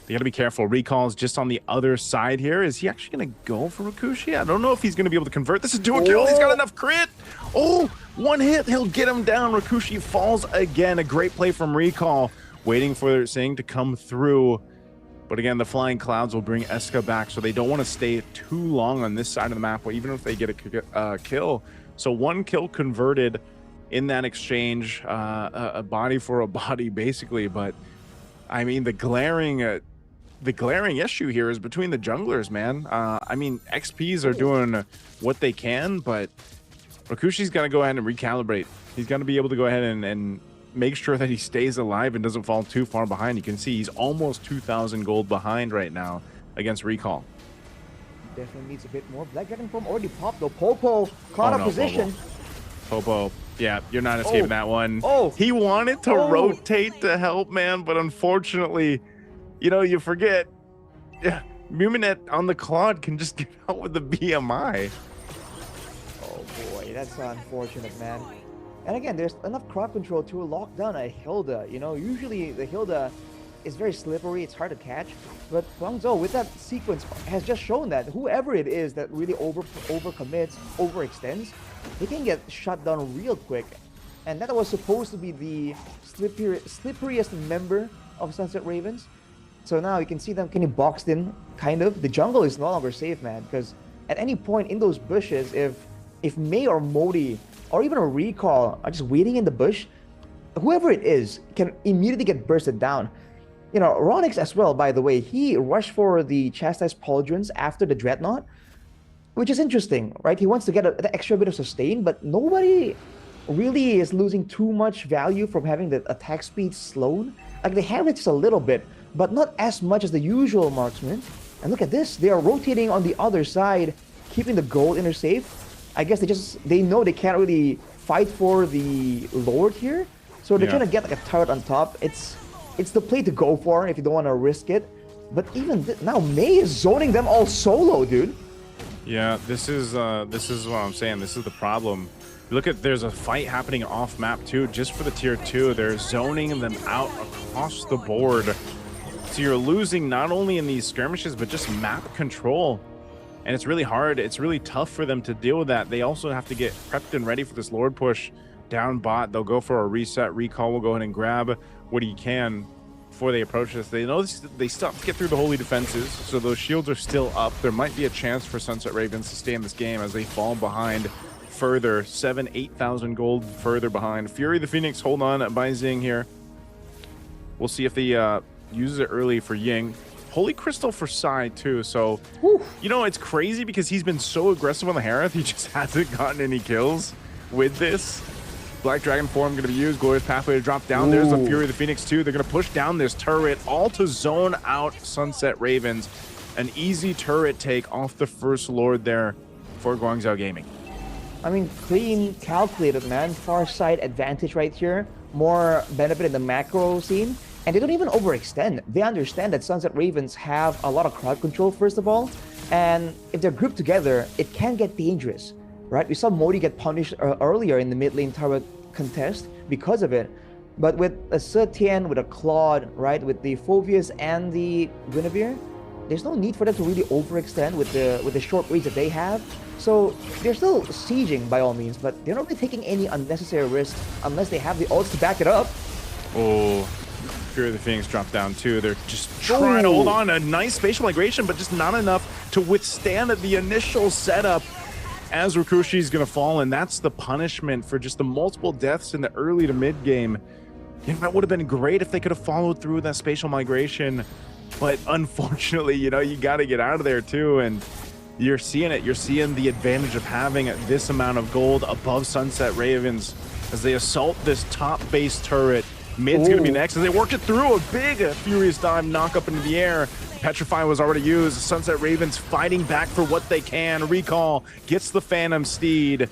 they gotta be careful. Recall's just on the other side here. Is he actually gonna go for Rakushi? I don't know if he's gonna be able to convert this into a kill. He's got enough crit. Oh, 1 hit, he'll get him down. Rakushi falls again. A great play from Recall, waiting for Singh to come through. But again, the flying clouds will bring Eska back, so they don't want to stay too long on this side of the map, even if they get a kill. So 1 kill converted in that exchange, a body for a body, basically. But I mean, the glaring issue here is between the junglers, man. I mean, XPs are doing what they can, but Rakushi's got to go ahead and recalibrate. He's got to be able to go ahead and make sure that he stays alive and doesn't fall too far behind. You can see he's almost 2,000 gold behind right now against Recall. Definitely needs a bit more. Black Dragon Form already popped though. Popo caught a position. Popo, yeah, you're not escaping that one. He wanted to rotate to help, man, but unfortunately, you know, you forget, Muminet on the Claude can just get out with the BMI. Oh boy, that's unfortunate, man. And again, there's enough crowd control to lock down a Hilda. You know, usually the Hilda is very slippery, it's hard to catch. But Guangzhou, with that sequence, has just shown that whoever it is that really overcommits, overextends, they can get shut down real quick. And that was supposed to be the slipperiest member of Sunset Ravens. So now you can see them getting boxed in, kind of. The jungle is no longer safe, man, because at any point in those bushes, if Mei or Modi or even a Recall are just waiting in the bush, whoever it is can immediately get bursted down. You know, Ronix as well, by the way, he rushed for the Chastised Pauldrons after the Dreadnought, which is interesting, right? He wants to get the extra bit of sustain, but nobody really is losing too much value from having the attack speed slowed. Like, they have it just a little bit, but not as much as the usual marksman. And look at this, they are rotating on the other side, keeping the gold inner safe. I guess they know they can't really fight for the Lord here, so they're trying to get like a turret on top. It's the play to go for if you don't want to risk it. But even now, Mei is zoning them all solo, dude. Yeah, this is what I'm saying. This is the problem. Look at, there's a fight happening off map too, just for the tier 2. They're zoning them out across the board. So you're losing not only in these skirmishes, but just map control. And it's really hard. It's really tough for them to deal with that. They also have to get prepped and ready for this Lord push down bot. They'll go for a reset. Recall will go ahead and grab what he can before they approach this. They know they still have to get through the holy defenses, so those shields are still up. There might be a chance for Sunset Ravens to stay in this game as they fall behind further. 8,000 gold further behind. Fury the Phoenix, hold on by Xing here. We'll see if they uses it early for Ying. Holy Crystal for Psy too, so you know, it's crazy because he's been so aggressive on the Harith, he just hasn't gotten any kills with this. Black Dragon Form going to be used. Glorious Pathway to drop down. There's the Fury of the Phoenix too. They're going to push down this turret, all to zone out Sunset Ravens. An easy turret take off the first Lord there for Guangzhou Gaming. I mean, clean, calculated, man. Far side advantage right here. More benefit in the macro scene. And they don't even overextend. They understand that Sunset Ravens have a lot of crowd control, first of all. And if they're grouped together, it can get dangerous, right? We saw Modi get punished earlier in the mid lane turret contest because of it. But with a Zetian, with a Claude, right? With the Phoveus and the Guinevere, there's no need for them to really overextend with the short range that they have. So they're still sieging by all means, but they're not really taking any unnecessary risks unless they have the odds to back it up. Oh, Fury of the Phoenix drop down too. They're just trying to hold on. A nice spatial migration, but just not enough to withstand the initial setup as Rikushi is going to fall. And that's the punishment for just the multiple deaths in the early to mid game. That would have been great if they could have followed through that spatial migration. But unfortunately, you got to get out of there too. And you're seeing it. You're seeing the advantage of having this amount of gold above Sunset Ravens as they assault this top base turret. Mid's going to be next as they work it through. A big Furious Dive knock up into the air. Petrify was already used. Sunset Ravens fighting back for what they can. Recall gets the Phantom Steed.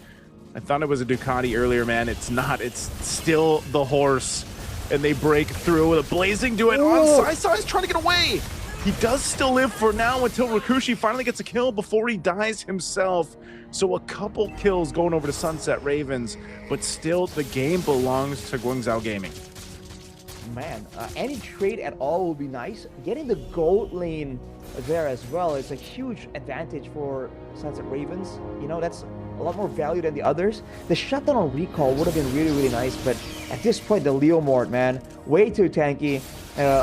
I thought it was a Ducati earlier, man. It's not. It's still the horse. And they break through with a blazing duet on Sai trying to get away. He does still live for now until Rikushi finally gets a kill before he dies himself. So a couple kills going over to Sunset Ravens, but still the game belongs to Guangzhou Gaming. Man, any trade at all will be nice. Getting the gold lane there as well is a huge advantage for Sunset Ravens. That's a lot more value than the others. The shutdown on Recall would have been really, really nice, but at this point, the Leo Mort, man, way too tanky.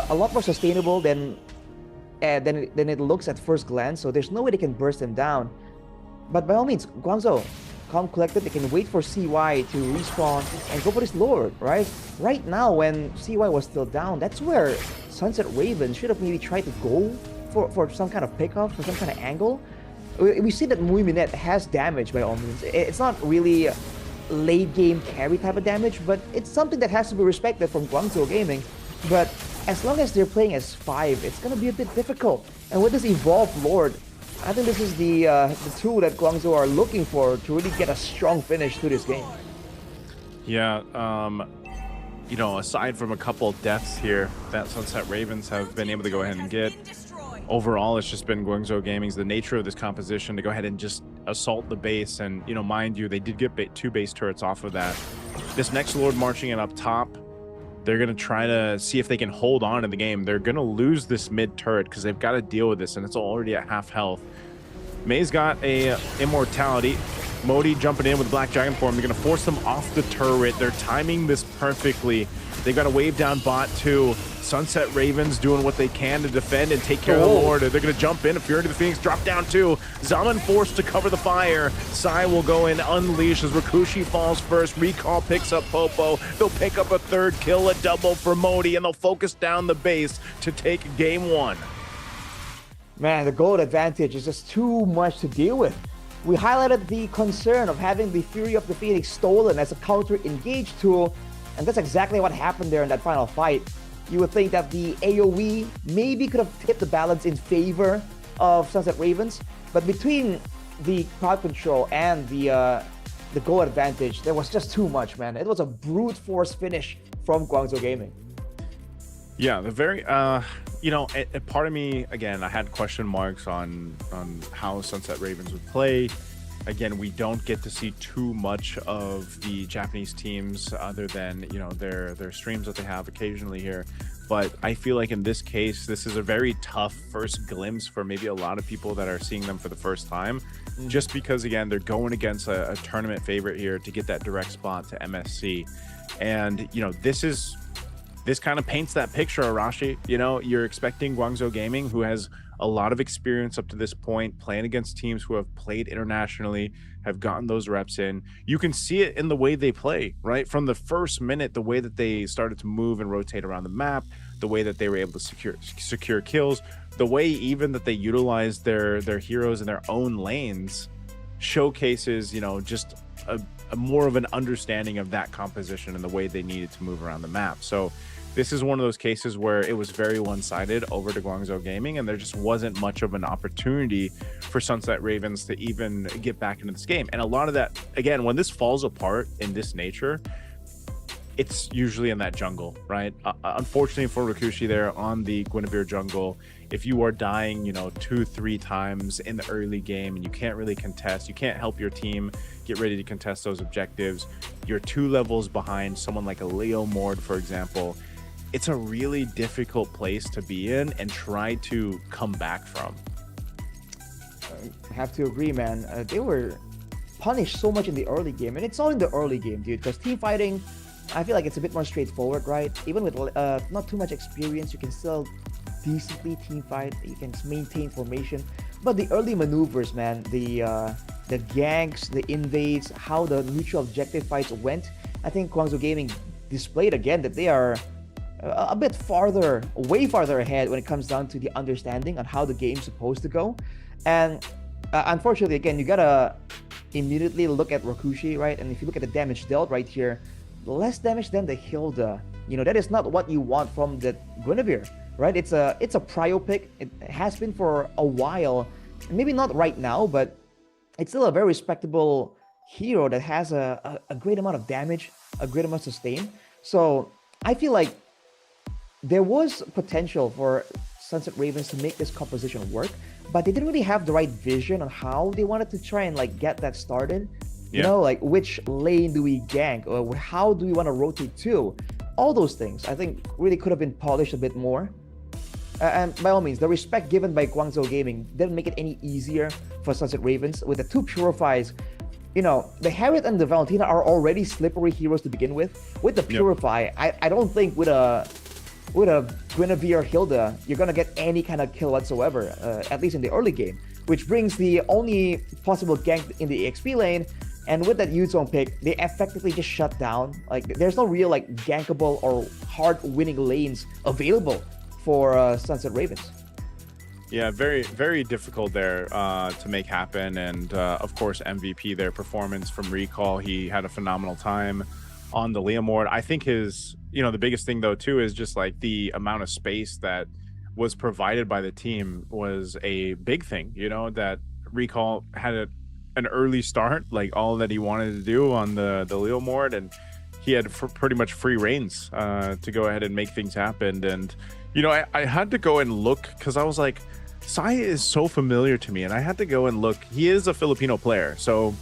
A lot more sustainable than it looks at first glance, so there's no way they can burst them down. But by all means, Guangzhou, calm collected, they can wait for CY to respawn and go for this Lord, right? Right now, when CY was still down, that's where Sunset Ravens should have maybe tried to go for some kind of pickup, for some kind of angle. We see that Muiminet has damage by all means. It's not really late game carry type of damage, but it's something that has to be respected from Guangzhou Gaming. But as long as they're playing as 5, it's going to be a bit difficult. And with this Evolved Lord, I think this is the tool that Guangzhou are looking for to really get a strong finish to this game. Yeah, aside from a couple deaths here that Sunset Ravens have been able to go ahead and get, overall it's just been Guangzhou Gaming's the nature of this composition to go ahead and just assault the base. And, mind you, they did get 2 base turrets off of that. This next Lord marching in up top, they're going to try to see if they can hold on in the game. They're going to lose this mid turret because they've got to deal with this, and it's already at half health. May's got a Immortality. Modi jumping in with the Black Dragon form. They're going to force them off the turret. They're timing this perfectly. They've got a wave down bot too. Sunset Ravens doing what they can to defend and take care of the Lord. They're going to jump in. Fury of the Phoenix drop down too. Zaman forced to cover the fire. Sai will go in, unleash as Rikushi falls first. Recall picks up Popo. They'll pick up a 3rd kill, a double for Modi, and they'll focus down the base to take game 1. Man, the gold advantage is just too much to deal with. We highlighted the concern of having the Fury of the Phoenix stolen as a counter-engage tool, and that's exactly what happened there in that final fight. You would think that the AoE maybe could have tipped the balance in favor of Sunset Ravens, but between the crowd control and the goal advantage, there was just too much, man. It was a brute force finish from Guangzhou Gaming. Yeah, the very, a part of me, again, I had question marks on how Sunset Ravens would play. Again, we don't get to see too much of the Japanese teams other than, their streams that they have occasionally here. But I feel like in this case, this is a very tough first glimpse for maybe a lot of people that are seeing them for the first time. Just because, again, they're going against a tournament favorite here to get that direct spot to MSC. And, this kind of paints that picture, Arashi. You're expecting Guangzhou Gaming, who has a lot of experience up to this point, playing against teams who have played internationally, have gotten those reps in. You can see it in the way they play, right? From the first minute, the way that they started to move and rotate around the map, the way that they were able to secure kills, the way even that they utilized their heroes in their own lanes showcases, just a more of an understanding of that composition and the way they needed to move around the map. So this is one of those cases where it was very one-sided over to Guangzhou Gaming, and there just wasn't much of an opportunity for Sunset Ravens to even get back into this game. And a lot of that, again, when this falls apart in this nature, it's usually in that jungle, right? Unfortunately for Rikushi there on the Guinevere jungle, if you are dying, 2-3 times in the early game and you can't really contest, you can't help your team get ready to contest those objectives, you're 2 levels behind someone like a Leo Mord, for example, it's a really difficult place to be in and try to come back from. I have to agree, man. They were punished so much in the early game, and it's all in the early game, dude, because team fighting I feel like it's a bit more straightforward, right? Even with not too much experience, you can still decently team fight. You can maintain formation. But the early maneuvers, man, the ganks, the invades, how the mutual objective fights went, I think Guangzhou Gaming displayed again that they are a bit farther, way farther ahead when it comes down to the understanding on how the game's supposed to go. And unfortunately, again, you gotta immediately look at Rokushi, right? And if you look at the damage dealt right here, less damage than the Hilda. You know, that is not what you want from the Guinevere, right? It's a prio pick. It has been for a while. Maybe not right now, but it's still a very respectable hero that has a great amount of damage, a great amount of sustain. So I feel like there was potential for Sunset Ravens to make this composition work, but they didn't really have the right vision on how they wanted to try and like get that started. You know, like which lane do we gank, or how do we want to rotate to? All those things I think really could have been polished a bit more. And by all means, the respect given by Guangzhou Gaming didn't make it any easier for Sunset Ravens. With the two Purifies, you know, the Harriet and the Valentina are already slippery heroes to begin with. With the Purify, I don't think with a Guinevere Hilda, you're gonna get any kind of kill whatsoever, at least in the early game. Which brings the only possible gank in the EXP lane. And with that Yuzong pick, they effectively just shut down. Like, there's no real like gankable or hard winning lanes available for Sunset Ravens. Yeah, very, very difficult there to make happen. And of course, MVP, their performance from Recall, he had a phenomenal time on the Leomord. I think his, you know, the biggest thing though too is just like the amount of space that was provided by the team was a big thing. You know, that Recall had an early start, like all that he wanted to do on the Leomord, and he had pretty much free reins to go ahead and make things happen. And you know, I had to go and look because I was like, Sai is so familiar to me, and I had to go and look. He is a Filipino player, so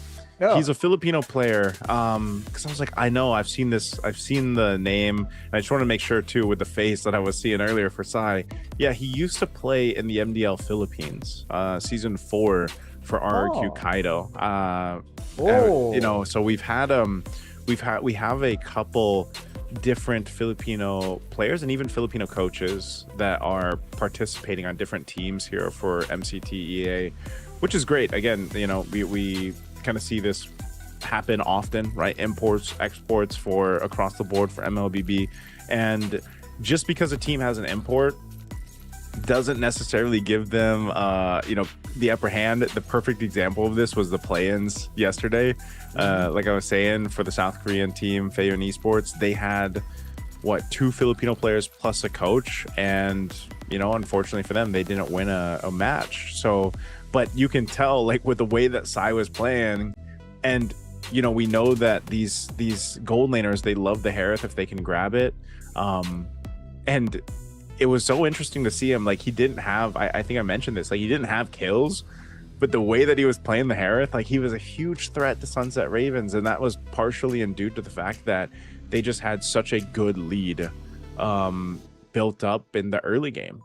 he's a Filipino player. Because I was like, I know, I've seen the name, and I just want to make sure too with the face that I was seeing earlier for Sai. Yeah, he used to play in the MDL Philippines, season 4 for RRQ Kaido. You know, so we have a couple different Filipino players and even Filipino coaches that are participating on different teams here for MCT EA, which is great. Again, you know, we kind of see this happen often, right? Imports, exports for across the board for MLBB. And just because a team has an import doesn't necessarily give them you know, the upper hand. The perfect example of this was the play-ins yesterday. Like I was saying, for the South Korean team, Feiyun Esports, they had 2 Filipino players plus a coach, and you know, unfortunately for them, they didn't win a match. So but you can tell, like, with the way that Sai was playing, and you know, we know that these gold laners, they love the Harith if they can grab it, and it was so interesting to see him. Like, he didn't have, I think I mentioned this, like, he didn't have kills, but the way that he was playing the Harith, like, he was a huge threat to Sunset Ravens, and that was partially due to the fact that they just had such a good lead built up in the early game.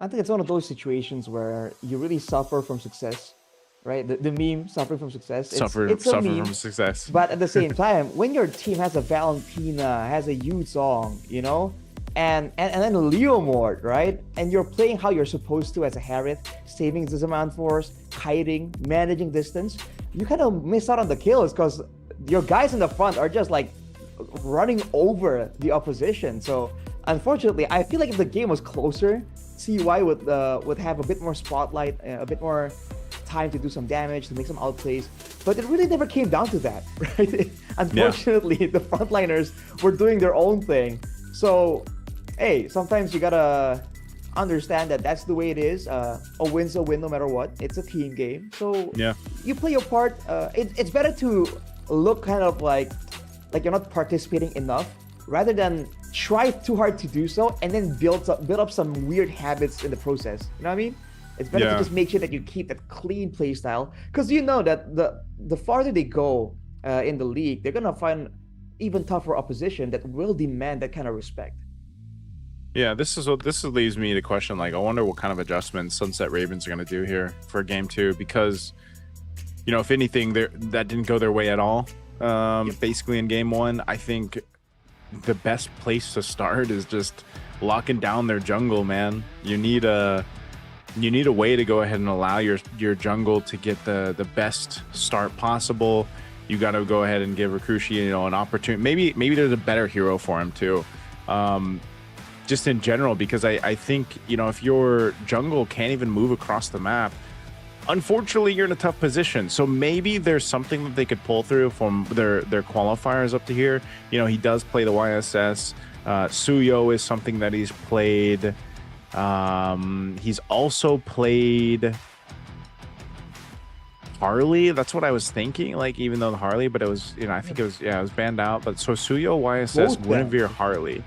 I think it's one of those situations where you really suffer from success, right? The meme, suffering from success. Suffer from success. But at the same time, when your team has a Valentina, has a Yuzong, you know, and then Leomord, right? And you're playing how you're supposed to as a Harith, saving Zizamon Force, kiting, managing distance, you kind of miss out on the kills because your guys in the front are just like running over the opposition. So unfortunately, I feel like if the game was closer, CY would have a bit more spotlight, a bit more time to do some damage, to make some outplays. But it really never came down to that, right? Unfortunately, the frontliners were doing their own thing. So, hey, sometimes you gotta understand that that's the way it is. A win's a win no matter what. It's a team game. So yeah, you play your part. It's better to look kind of like you're not participating enough, rather than try too hard to do so and then build up some weird habits in the process. You know what I mean? It's better to just make sure that you keep that clean play style, because you know that the farther they go in the league, they're gonna find even tougher opposition that will demand that kind of respect. Yeah, this leaves me to question, like, I wonder what kind of adjustments Sunset Ravens are going to do here for game 2, because, you know, if anything, that didn't go their way at all basically in game one. I think the best place to start is just locking down their jungle, man. You need a way to go ahead and allow your jungle to get the best start possible. You got to go ahead and give Rakushi, an opportunity. Maybe there's a better hero for him too. Just in general, because I think, if your jungle can't even move across the map, unfortunately, you're in a tough position. So maybe there's something that they could pull through from their qualifiers up to here. He does play the YSS. Suyo is something that he's played. He's also played Harley. That's what I was thinking. Like, even though the Harley, but it was, I think it was banned out. But so Suyo, YSS, Guinevere, Harley.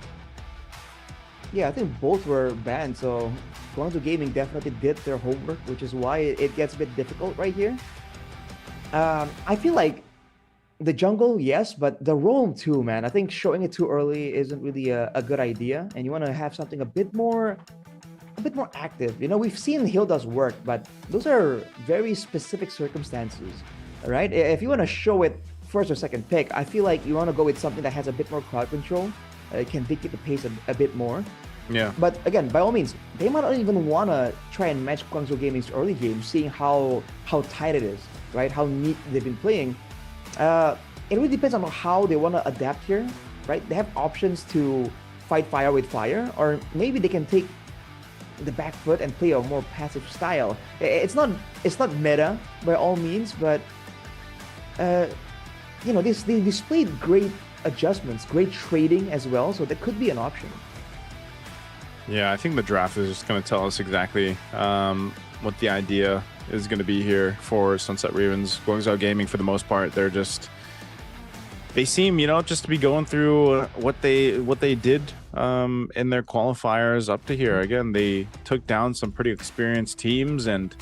Yeah, I think both were banned. So Guangzhou Gaming definitely did their homework, which is why it gets a bit difficult right here. I feel like the jungle, yes, but the roam too, man. I think showing it too early isn't really a good idea, and you want to have something a bit more active. We've seen Hilda's work, but those are very specific circumstances, right? If you want to show it first or second pick, I feel like you want to go with something that has a bit more crowd control. It can dictate the pace a bit more. Yeah. But again, by all means, they might not even want to try and match Guangzhou Gaming's early game, seeing how tight it is, right? How neat they've been playing. It really depends on how they want to adapt here, right? They have options to fight fire with fire, or maybe they can take the back foot and play a more passive style. It's not meta by all means, but they displayed great adjustments, great trading as well, so that could be an option. Yeah, I think the draft is just going to tell us exactly what the idea is going to be here for Sunset Ravens. Guangzhou Gaming, for the most part, they seem, just to be going through what they did in their qualifiers up to here. Again, they took down some pretty experienced teams, and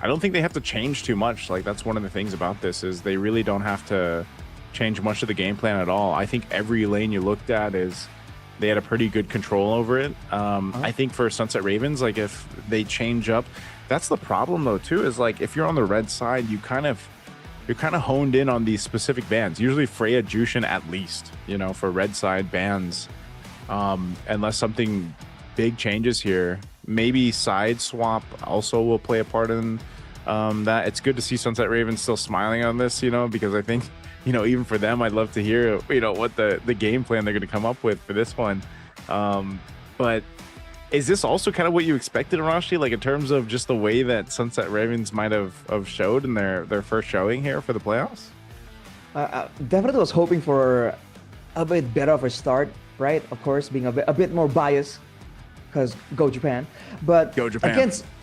I don't think they have to change too much. Like, that's one of the things about this, is they really don't have to change much of the game plan at all. I think every lane you looked at they had a pretty good control over it. I think for Sunset Ravens, like, if they change up, that's the problem though too, is like, if you're on the red side, you're kind of honed in on these specific bans. Usually Freya, Jushin at least, for red side bans. Unless something big changes here, maybe side swap also will play a part in that. It's good to see Sunset Ravens still smiling on this, because I think, even for them, I'd love to hear, what the game plan they're going to come up with for this one. But is this also kind of what you expected, Arashi, like in terms of just the way that Sunset Ravens might have showed in their first showing here for the playoffs? Definitely was hoping for a bit better of a start, right? Of course, being a bit more biased, because go Japan. But go Japan.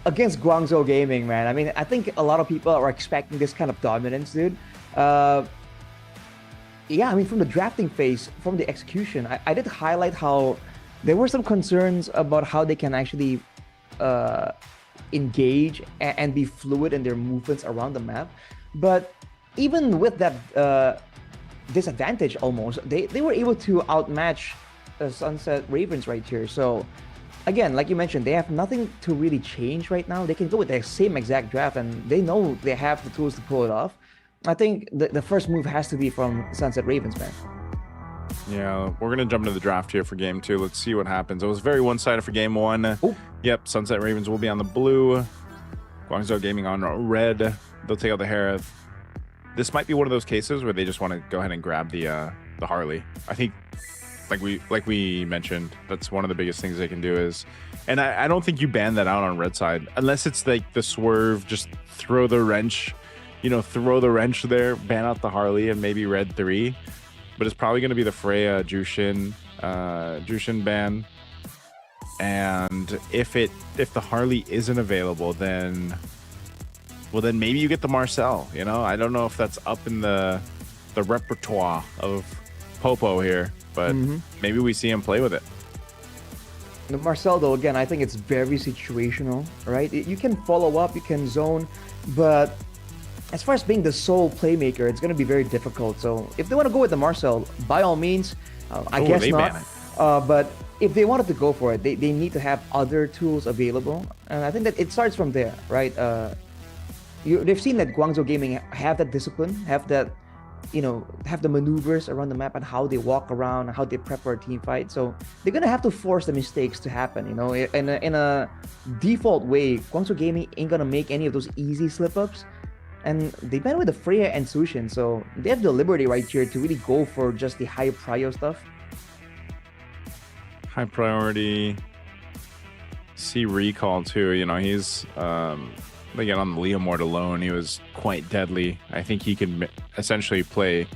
Against Guangzhou Gaming, man, I mean, I think a lot of people are expecting this kind of dominance, dude. Yeah, I mean, from the drafting phase, from the execution, I did highlight how there were some concerns about how they can actually engage and be fluid in their movements around the map. But even with that disadvantage almost, they were able to outmatch Sunset Ravens right here. So again, like you mentioned, they have nothing to really change right now. They can go with the same exact draft, and they know they have the tools to pull it off. I think the first move has to be from Sunset Ravens, man. Yeah, we're going to jump into the draft here for game 2. Let's see what happens. It was very one-sided for game 1. Ooh. Yep, Sunset Ravens will be on the blue. Guangzhou Gaming on red. They'll take out the Harith. This might be one of those cases where they just want to go ahead and grab the Harley. I think, like we mentioned, that's one of the biggest things they can do is, and I don't think you ban that out on red side unless it's like the swerve, just throw the wrench. Throw the wrench there, ban out the Harley, and maybe red 3. But it's probably going to be the Freya, Jushin ban. And if the Harley isn't available, then maybe you get the Marcel. I don't know if that's up in the repertoire of Popo here, but maybe we see him play with it. The Marcel, though, again, I think it's very situational, right? You can follow up, you can zone, but as far as being the sole playmaker, it's going to be very difficult. So if they want to go with the Marcel, by all means, I guess not. But if they wanted to go for it, they need to have other tools available. And I think that it starts from there, right? They've seen that Guangzhou Gaming have that discipline, have that have the maneuvers around the map and how they walk around, how they prep for a team fight. So they're gonna have to force the mistakes to happen. In a default way, Guangzhou Gaming ain't gonna make any of those easy slip-ups. And they went with the Freya and Sushin, so they have the liberty right here to really go for just the high prio stuff. High priority. See Recall too. He's again on the Leomord alone. He was quite deadly. I think he can essentially play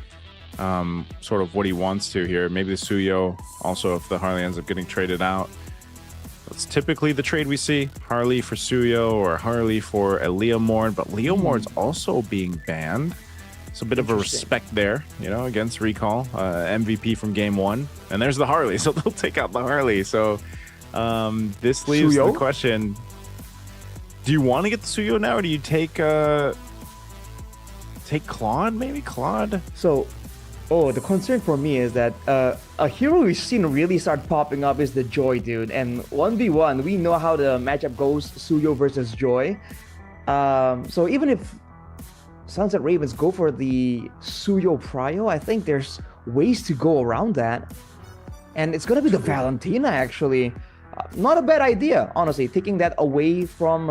sort of what he wants to here. Maybe the Suyo also if the Harley ends up getting traded out. That's typically the trade we see. Harley for Suyo or Harley for a Leomord, but Leomord's also being banned. It's a bit of a respect there, against Recall. MVP from game 1. And there's the Harley, so they'll take out the Harley. So this leaves Suyo? the question, do you want to get the Suyo now, or do you take Claude, maybe? Claude? So, the concern for me is that a hero we've seen really start popping up is the Joy, dude. And 1v1, we know how the matchup goes, Suyo versus Joy. So even if Sunset Ravens go for the Suyo Prio, I think there's ways to go around that. And it's going to be the Valentina, actually. Not a bad idea, honestly, taking that away from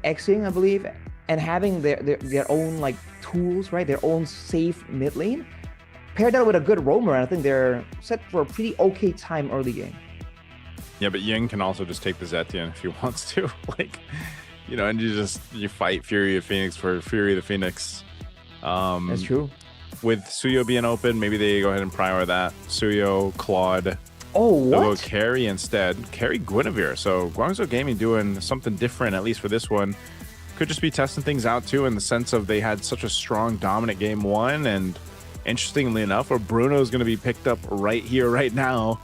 Xing, I believe, and having their own tools, right? Their own safe mid lane. Pair that with a good roamer, and I think they're set for a pretty okay time early game. Yeah, but Ying can also just take the Zetian if he wants to. And you fight Fury of Phoenix for Fury of the Phoenix. That's true. With Suyo being open, maybe they go ahead and prior that. Suyo, Claude. Oh, They'll go what? Carry instead. Carry Guinevere. So Guangzhou Gaming doing something different, at least for this one. Could just be testing things out too, in the sense of they had such a strong dominant game 1, and interestingly enough, Bruno's going to be picked up right here, right now,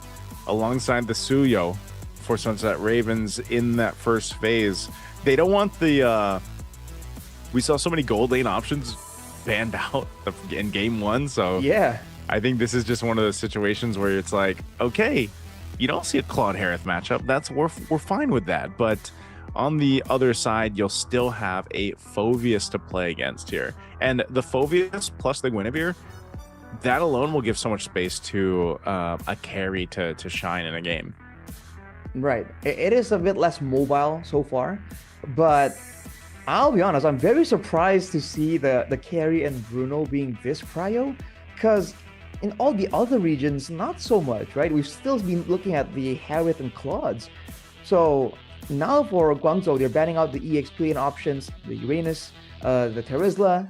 alongside the Suyo for Sunset Ravens in that first phase. They don't want the we saw so many gold lane options banned out in game 1, so Yeah. I think this is just one of those situations where it's like, okay, you don't see a Claude Harith matchup. We're fine with that, but on the other side, you'll still have a Phoveus to play against here. And the Phoveus plus the Guinevere, that alone will give so much space to a carry to shine in a game. Right. It is a bit less mobile so far, but I'll be honest, I'm very surprised to see the carry and Bruno being this prio, because in all the other regions, not so much, right? We've still been looking at the Harith and Claudes. So now for Guangzhou, they're banning out the EXP lane options, the Uranus, the Terizla.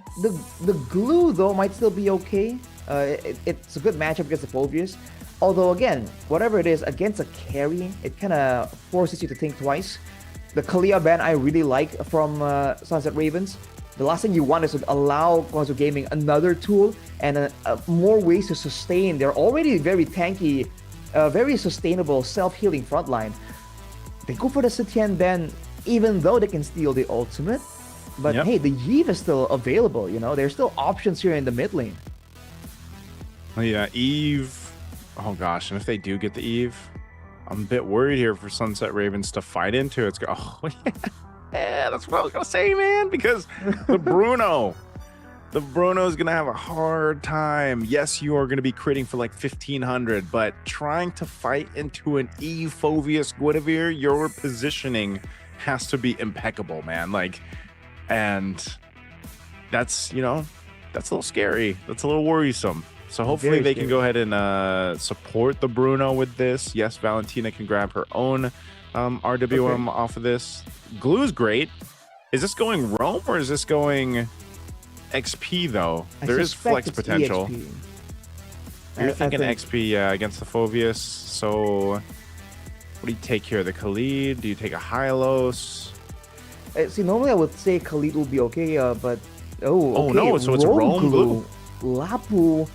The Glue, though, might still be okay. It's a good matchup against the Phoveus. Although, again, whatever it is, against a carry, it kind of forces you to think twice. The Kalia ban I really like from Sunset Ravens. The last thing you want is to allow Guangzhou Gaming another tool and more ways to sustain their already very tanky, very sustainable self-healing frontline. They go for the Setian ban even though they can steal the ultimate. But hey, the Eve is still available, There's still options here in the mid lane. Yeah, Eve. Oh gosh, and if they do get the Eve, I'm a bit worried here for Sunset Ravens to fight into. Yeah, that's what I was gonna say, man. Because the Bruno is gonna have a hard time. Yes, you are gonna be critting for 1,500, but trying to fight into an Eve Phoveus Guinevere, your positioning has to be impeccable, man. And that's that's a little scary. That's a little worrisome. So hopefully they can go ahead and support the Bruno with this. Yes, Valentina can grab her own RWM off of this. Glue is great. Is this going Roam or is this going XP though? There is flex potential. EXP. You're thinking think... XP against the Phoveus. So what do you take here? The Khalid? Do you take a Hylos? See, normally I would say Khalid will be okay, but oh no, so it's a Roam Glue. Lapu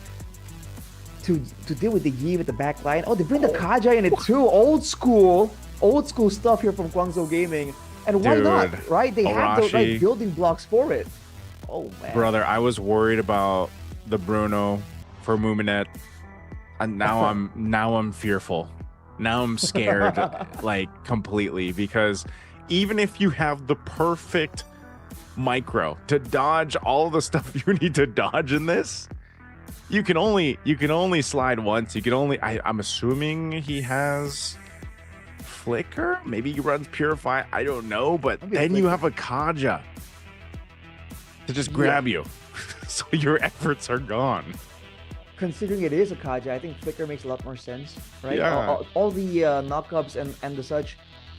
to deal with the Yi with the back line. Oh, they bring the Kaja in it too. Old school stuff here from Guangzhou Gaming. And why not, right? They have the right building blocks for it. Oh man, brother, I was worried about the Bruno for Muminet, and now I'm fearful. Now I'm scared, completely, because even if you have the perfect micro to dodge all the stuff you need to dodge in this. You can only slide once. You can only, I'm assuming he has flicker. Maybe he runs purify. I don't know, but then you have a Kaja to just grab you. So your efforts are gone. Considering it is a Kaja, I think flicker makes a lot more sense, right? Yeah. All the knockups and the such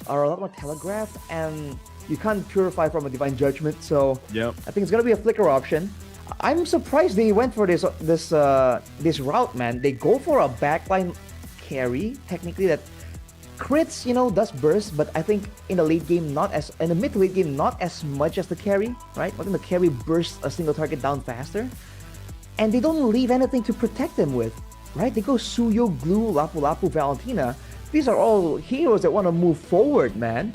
are a lot more telegraphed, and you can't purify from a divine judgment. So Yep. I think it's gonna be a flicker option. I'm surprised they went for this route, man. They go for a backline carry, technically, that crits, does burst, but I think in the late game, in the mid to late game, not as much as the carry, right? I think the carry bursts a single target down faster, and they don't leave anything to protect them with, right? They go Suyo, Glue, Lapu Lapu, Valentina. These are all heroes that want to move forward, man.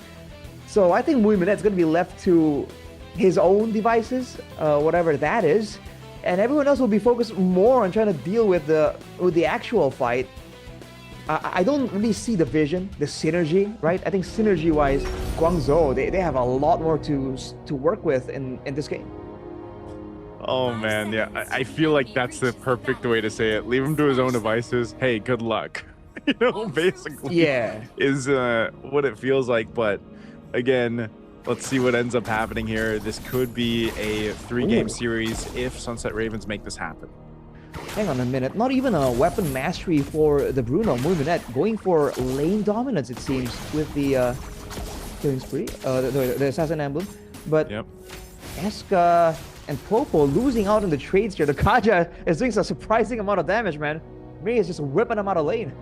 So I think Muiminet's going to be left to his own devices, whatever that is, and everyone else will be focused more on trying to deal with the actual fight. I don't really see the vision, the synergy, right? I think synergy-wise, Guangzhou, they have a lot more to work with in this game. Oh man, yeah. I feel like that's the perfect way to say it. Leave him to his own devices. Hey, good luck. Basically. Yeah. Is what it feels like. But again, let's see what ends up happening here. This could be a 3-game series if Sunset Ravens make this happen. Hang on a minute. Not even a weapon mastery for the Bruno. Muiminette going for lane dominance, it seems, with the killing spree, the assassin emblem. But Yep. Eska and Popo losing out in the trades here. The Kaja is doing a surprising amount of damage, man. May is just whipping them out of lane.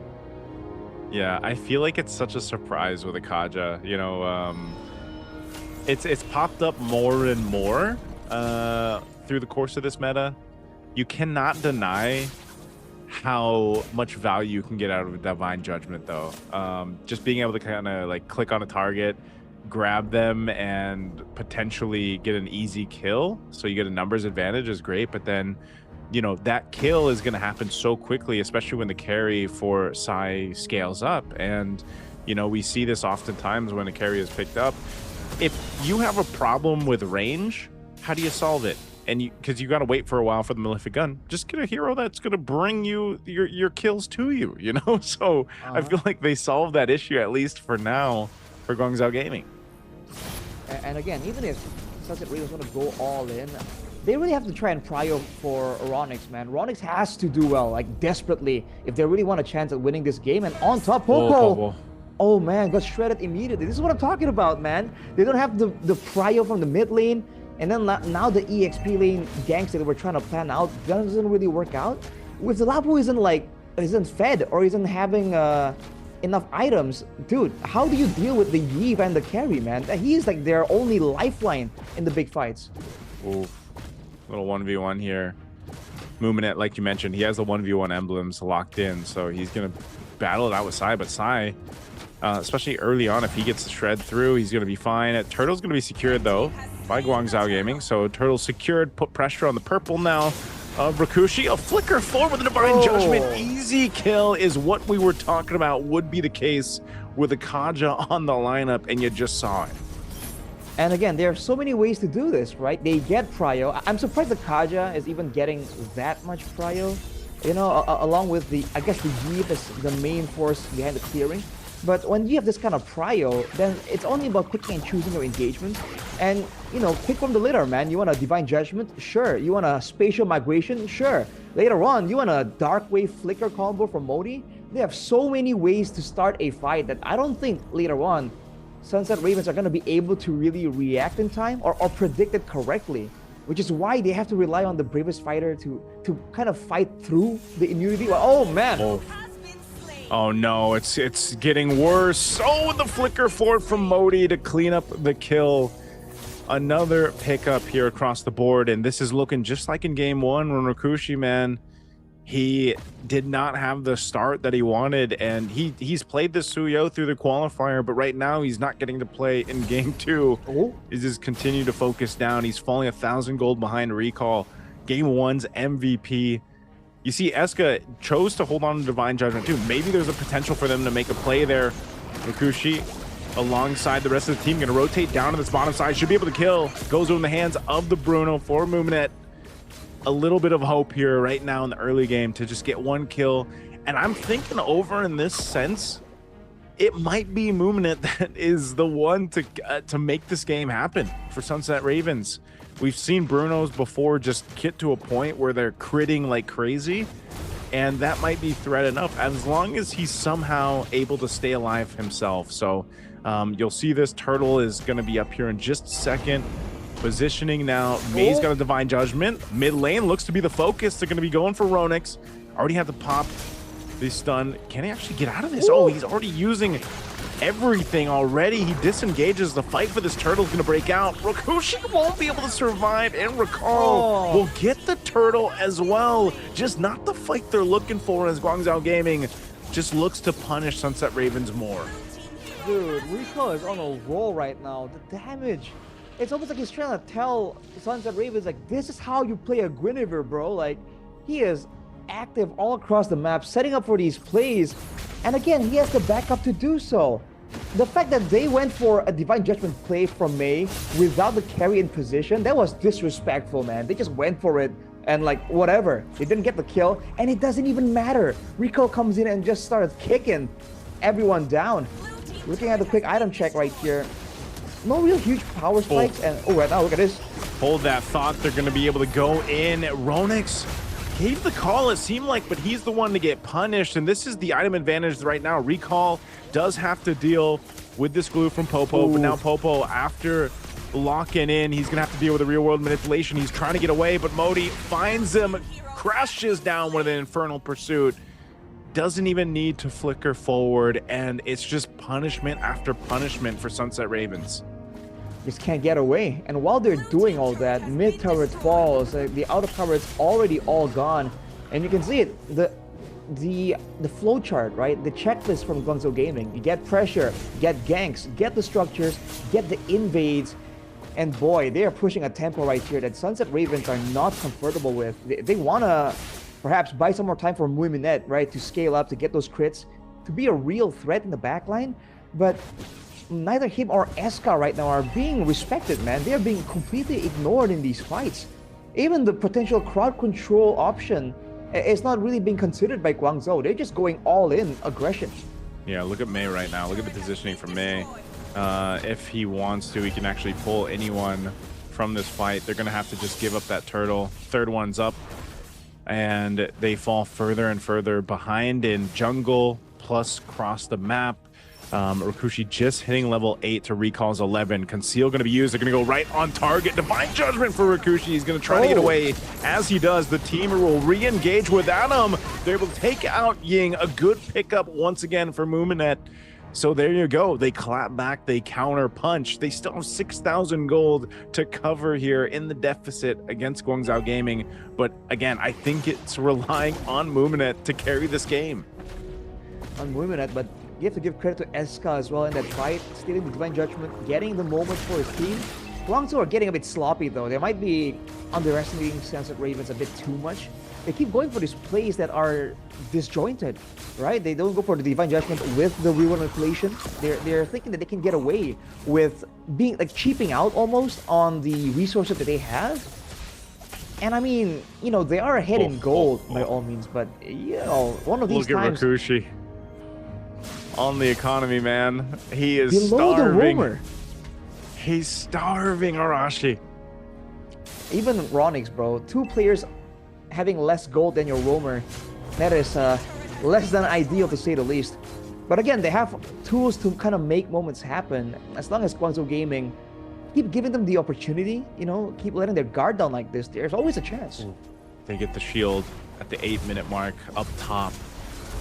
Yeah, I feel like it's such a surprise with a Kaja. It's popped up more and more through the course of this meta. You cannot deny how much value you can get out of a Divine Judgment, though. Just being able to kind of like click on a target, grab them, and potentially get an easy kill, so you get a numbers advantage, is great. But then, that kill is going to happen so quickly, especially when the carry for Sai scales up. And, we see this oftentimes when a carry is picked up. If you have a problem with range, how do you solve it? And because you got to wait for a while for the Malefic Gun, just get a hero that's going to bring you your kills to you, So I feel like they solved that issue, at least for now, for Guangzhou Gaming. And again, even if Sunset Ravens want to go all in, they really have to try and prio for Ronix, man. Ronix has to do well, like desperately, if they really want a chance at winning this game. And on top, Popo. Oh man, got shredded immediately. This is what I'm talking about, man. They don't have the prio from the mid lane. And then now the EXP lane ganks that we're trying to plan out doesn't really work out. If the Lapu isn't fed or isn't having enough items, dude, how do you deal with the Yve and the carry, man? He is like their only lifeline in the big fights. Ooh, little 1v1 here. Muminet, like you mentioned, he has the 1v1 emblems locked in, so he's gonna battle it out with Sai. But Sai, especially early on, if he gets the shred through, he's gonna be fine. Turtle's gonna be secured though by Guangzhou Gaming, so Turtle secured, put pressure on the purple now. Rakushi, a flicker forward with a Divine Judgment. Easy kill is what we were talking about would be the case with a Kaja on the lineup, and you just saw it. And again, there are so many ways to do this, right? They get prio. I'm surprised the Kaja is even getting that much prio, along with I guess the Yve is the main force behind the clearing. But when you have this kind of prio, then it's only about picking and choosing your engagement. And, pick from the litter, man. You want a Divine Judgment? Sure. You want a Spatial Migration? Sure. Later on, you want a Dark Wave Flicker combo from Modi? They have so many ways to start a fight that I don't think later on Sunset Ravens are going to be able to really react in time or predict it correctly. Which is why they have to rely on the bravest fighter to kind of fight through the immunity. Oh, man. Oh no, it's getting worse. Oh, the flicker forward from Modi to clean up the kill. Another pickup here across the board, and this is looking just like in game one when Rakushi, man, he did not have the start that he wanted, and he's played the Suyo through the qualifier, but right now he's not getting to play in game two. He's just continued to focus down. He's falling 1,000 gold behind Recall. Game one's MVP. You see, Eska chose to hold on to Divine Judgment too. Maybe there's a potential for them to make a play there. Rakushi alongside the rest of the team. Going to rotate down to this bottom side. Should be able to kill. Goes in the hands of the Bruno for Muminet. A little bit of hope here right now in the early game to just get one kill. And I'm thinking over in this sense, it might be Muminet that is the one to make this game happen for Sunset Ravens. We've seen Brunos before just get to a point where they're critting like crazy, and that might be threat enough as long as he's somehow able to stay alive himself. So you'll see this turtle is going to be up here in just a second. Positioning now. May's got a Divine Judgment. Mid lane looks to be the focus. They're going to be going for Ronix. Already have the pop. The stun. Can he actually get out of this? Oh, he's already using everything already. He disengages. The fight for this turtle is going to break out. Rokushi won't be able to survive, and Recall will get the turtle as well. Just not the fight they're looking for as Guangzhou Gaming just looks to punish Sunset Ravens more. Dude, Rico is on a roll right now. The damage. It's almost like he's trying to tell Sunset Ravens, like, this is how you play a Guinevere, bro. Like, he is active all across the map, setting up for these plays. And again, he has the backup to do so. The fact that they went for a Divine Judgment play from Mei without the carry in position, that was disrespectful, man. They just went for it and like, whatever. They didn't get the kill, and it doesn't even matter. Rico comes in and just started kicking everyone down. Looking at the quick item check right here. No real huge power spikes, and right now, look at this. Hold that thought. They're going to be able to go in. Ronix gave the call, it seemed like, but he's the one to get punished, and this is the item advantage right now. Recall does have to deal with this glue from Popo, but now Popo, after locking in, he's going to have to deal with the real-world manipulation. He's trying to get away, but Modi finds him, crashes down with an Infernal Pursuit. Doesn't even need to flicker forward, and it's just punishment after punishment for Sunset Ravens. Just can't get away. And while they're doing all that, mid turret falls, the outer turret's already all gone, and you can see it. The flow chart, right? The checklist from Guangzhou Gaming. You get pressure, get ganks, get the structures, get the invades, and boy, they are pushing a tempo right here that Sunset Ravens are not comfortable with. They wanna perhaps buy some more time for Muiminet, right, to scale up, to get those crits, to be a real threat in the backline, but neither him or Eska right now are being respected, man. They are being completely ignored in these fights. Even the potential crowd control option is not really being considered by Guangzhou. They're just going all in aggression. Yeah, look at Mei right now. Look at the positioning from Mei. If he wants to, he can actually pull anyone from this fight. They're going to have to just give up that turtle. Third one's up, and they fall further and further behind in jungle, plus cross the map. Rokushi just hitting level 8 to Recall's 11. Conceal going to be used. They're going to go right on target. Divine Judgment for Rokushi. He's going to try to get away. As he does, the team will re-engage without him. They're able to take out Ying. A good pickup once again for Muminet. So there you go. They clap back. They counter punch. They still have 6,000 gold to cover here in the deficit against Guangzhou Gaming. But again, I think it's relying on Muminet to carry this game. On Muiminet, but you have to give credit to Eska as well in that fight, stealing the Divine Judgment, getting the moment for his team. Guangzhou are getting a bit sloppy though. They might be underestimating Sunset Ravens a bit too much. They keep going for these plays that are disjointed, right? They don't go for the Divine Judgment with the real manipulation. They're thinking that they can get away with being like cheaping out almost on the resources that they have. And I mean, you know, they are ahead in gold by all means, but you know, one of these times. Look at Rokushi. On the economy, man. He is below starving. The roamer. He's starving Arashi. Even Ronix, bro. 2 players having less gold than your roamer. That is less than ideal to say the least. But again, they have tools to kind of make moments happen. As long as Guangzhou Gaming keep giving them the opportunity, you know, keep letting their guard down like this, there's always a chance. They get the shield at the 8-minute mark up top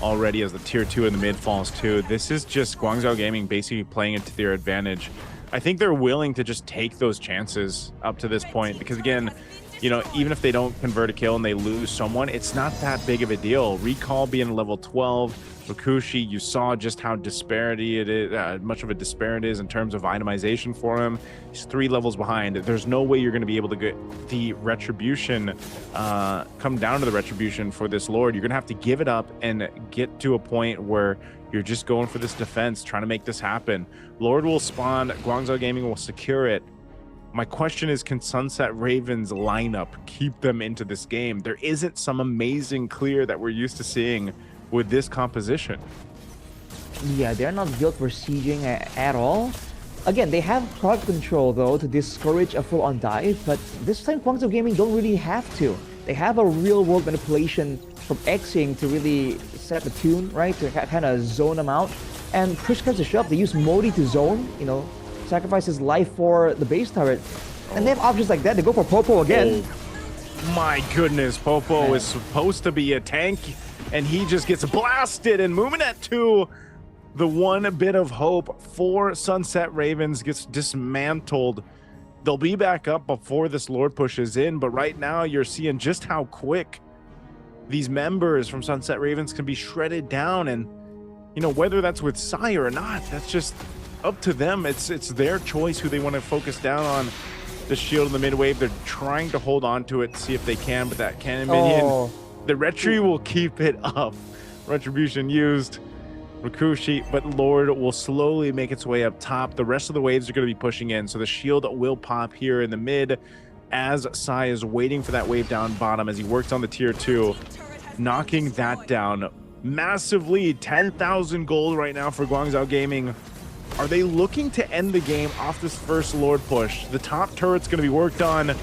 already as the tier 2 in the mid falls too. This is just Guangzhou Gaming basically playing it to their advantage. I think they're willing to just take those chances up to this point because again, you know, even if they don't convert a kill and they lose someone, it's not that big of a deal. Recall being level 12, Rokushi, you saw just how disparity it is, much of a disparity is in terms of itemization for him. He's 3 levels behind. There's no way you're going to be able to get the retribution, come down to the retribution for this Lord. You're going to have to give it up and get to a point where You're just going for this defense, trying to make this happen. Lord will spawn, Guangzhou Gaming will secure it. My question is, can Sunset Ravens lineup keep them into this game? There isn't some amazing clear that we're used to seeing with this composition. Yeah, they're not built for sieging at all. Again, they have crowd control though to discourage a full-on dive, but this time Guangzhou Gaming don't really have to. They have a real-world manipulation from Xing to really set the tune, right? To kind of zone them out. And push comes to shove, they use Modi to zone, you know, sacrifice his life for the base turret. And they have options like that. They go for Popo again. Oh, my goodness, Popo is supposed to be a tank, and he just gets blasted. And Muminet too, the one bit of hope for Sunset Ravens gets dismantled. They'll be back up before this Lord pushes in, but right now you're seeing just how quick these members from Sunset Ravens can be shredded down. And you know, whether that's with Sai or not, that's just up to them. It's their choice who they want to focus down on. The shield in the mid wave, they're trying to hold on to it to see if they can, but that cannon minion, the Retri will keep it up. Retribution used, Rikushi, but Lord will slowly make its way up top. The rest of the waves are going to be pushing in, so the shield will pop here in the mid as Sai is waiting for that wave down bottom as he works on the tier 2, knocking that down. Massive lead, 10,000 gold right now for Guangzhou Gaming. Are they looking to end the game off this first Lord push? The top turret's going to be worked on.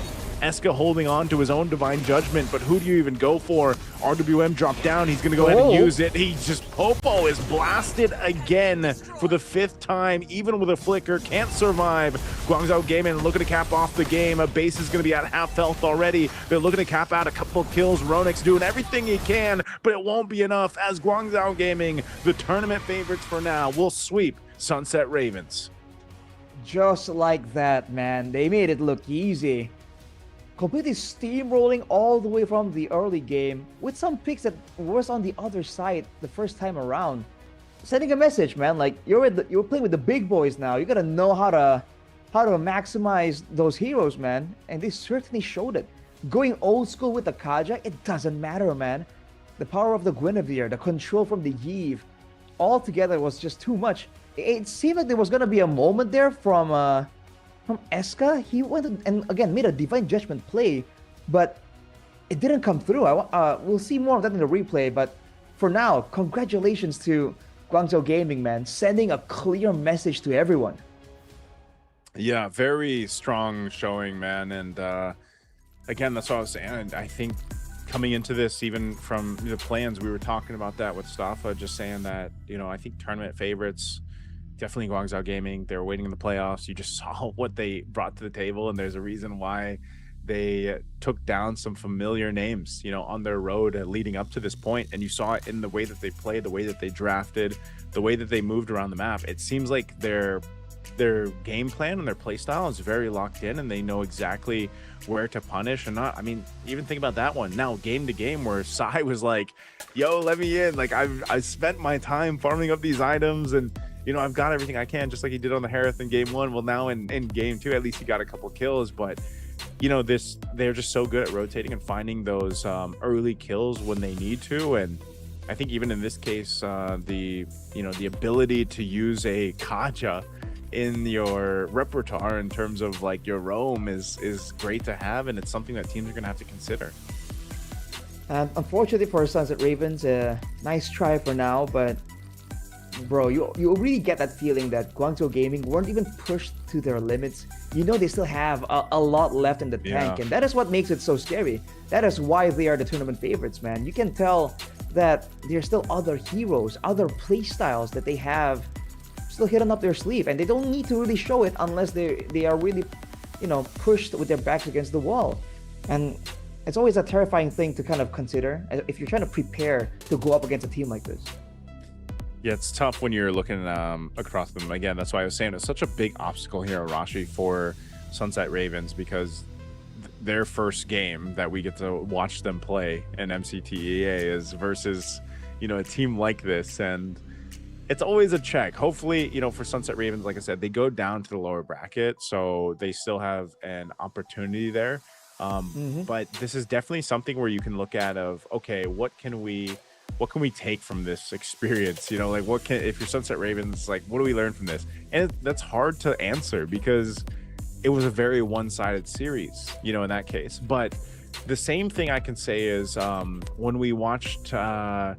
Eska holding on to his own Divine Judgment, but who do you even go for? RWM dropped down. He's going to go ahead and use it. He just, Popo is blasted again for the 5th time, even with a flicker. Can't survive. Guangzhou Gaming looking to cap off the game. A base is going to be at half health already. They're looking to cap out a couple of kills. Ronix doing everything he can, but it won't be enough as Guangzhou Gaming, the tournament favorites for now, will sweep Sunset Ravens. Just like that, man. They made it look easy. Completely steamrolling all the way from the early game with some picks that was on the other side the first time around. Sending a message, man, like you're playing with the big boys now. You gotta know how to maximize those heroes, man. And they certainly showed it. Going old school with the Kaja, it doesn't matter, man. The power of the Guinevere, the control from the Yve, all together was just too much. It seemed like there was gonna be a moment there from Eska. He went and again made a Divine Judgment play, but it didn't come through. We'll see more of that in the replay, but for now, congratulations to Guangzhou Gaming, man, sending a clear message to everyone. Yeah, very strong showing, man. And again, that's what I was saying. I think coming into this, even from the plans, we were talking about that with Staffa, just saying that, you know, I think tournament favorites, definitely Guangzhou Gaming, they were waiting in the playoffs. You just saw what they brought to the table, and there's a reason why they took down some familiar names, you know, on their road leading up to this point. And you saw it in the way that they played, the way that they drafted, the way that they moved around the map. It seems like their game plan and their play style is very locked in, and they know exactly where to punish and not. I mean, even think about that one now, game to game, where Sai was like, yo, let me in, like I've spent my time farming up these items, and you know, I've got everything I can, just like he did on the Harith in game 1. Well, now in game 2, at least he got a couple kills. But you know, they're just so good at rotating and finding those early kills when they need to. And I think even in this case, the ability to use a Kaja in your repertoire in terms of like your roam is great to have, and it's something that teams are going to have to consider. Unfortunately for Sunset Ravens, nice try for now, but bro, you really get that feeling that Guangzhou Gaming weren't even pushed to their limits. You know, they still have a lot left in the tank, and that is what makes it so scary. That is why they are the tournament favorites, man. You can tell that there's still other heroes, other play styles that they have still hidden up their sleeve, and they don't need to really show it unless they are really, you know, pushed with their backs against the wall. And it's always a terrifying thing to kind of consider if you're trying to prepare to go up against a team like this. Yeah, it's tough when you're looking across them. Again, that's why I was saying it's such a big obstacle here, Arashi, for Sunset Ravens, because their first game that we get to watch them play in MCTEA is versus, you know, a team like this. And it's always a check. Hopefully, you know, for Sunset Ravens, like I said, they go down to the lower bracket, so they still have an opportunity there. But this is definitely something where you can look at of, okay, what can we what can we take from this experience? You know, like what can, if you're Sunset Ravens, like what do we learn from this? And that's hard to answer because it was a very one-sided series, you know, in that case. But the same thing I can say is when we watched our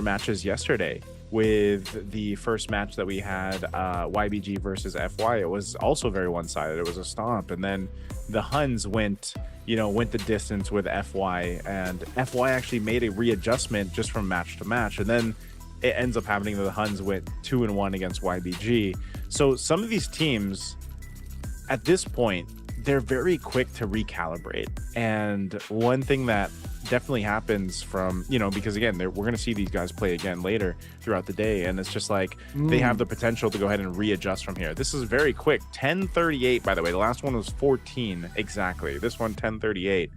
matches yesterday, with the first match that we had, YBG versus FY, it was also very one-sided. It was a stomp, and then the HUNS went the distance with FY, and FY actually made a readjustment just from match to match, and then it ends up happening that the HUNS went 2-1 against YBG. So some of these teams at this point, they're very quick to recalibrate. And one thing that definitely happens from, you know, because again, we're going to see these guys play again later throughout the day, and it's just like they have the potential to go ahead and readjust from here. This is very quick. 10:38, by the way. The last one was 14 exactly. This one 10:38.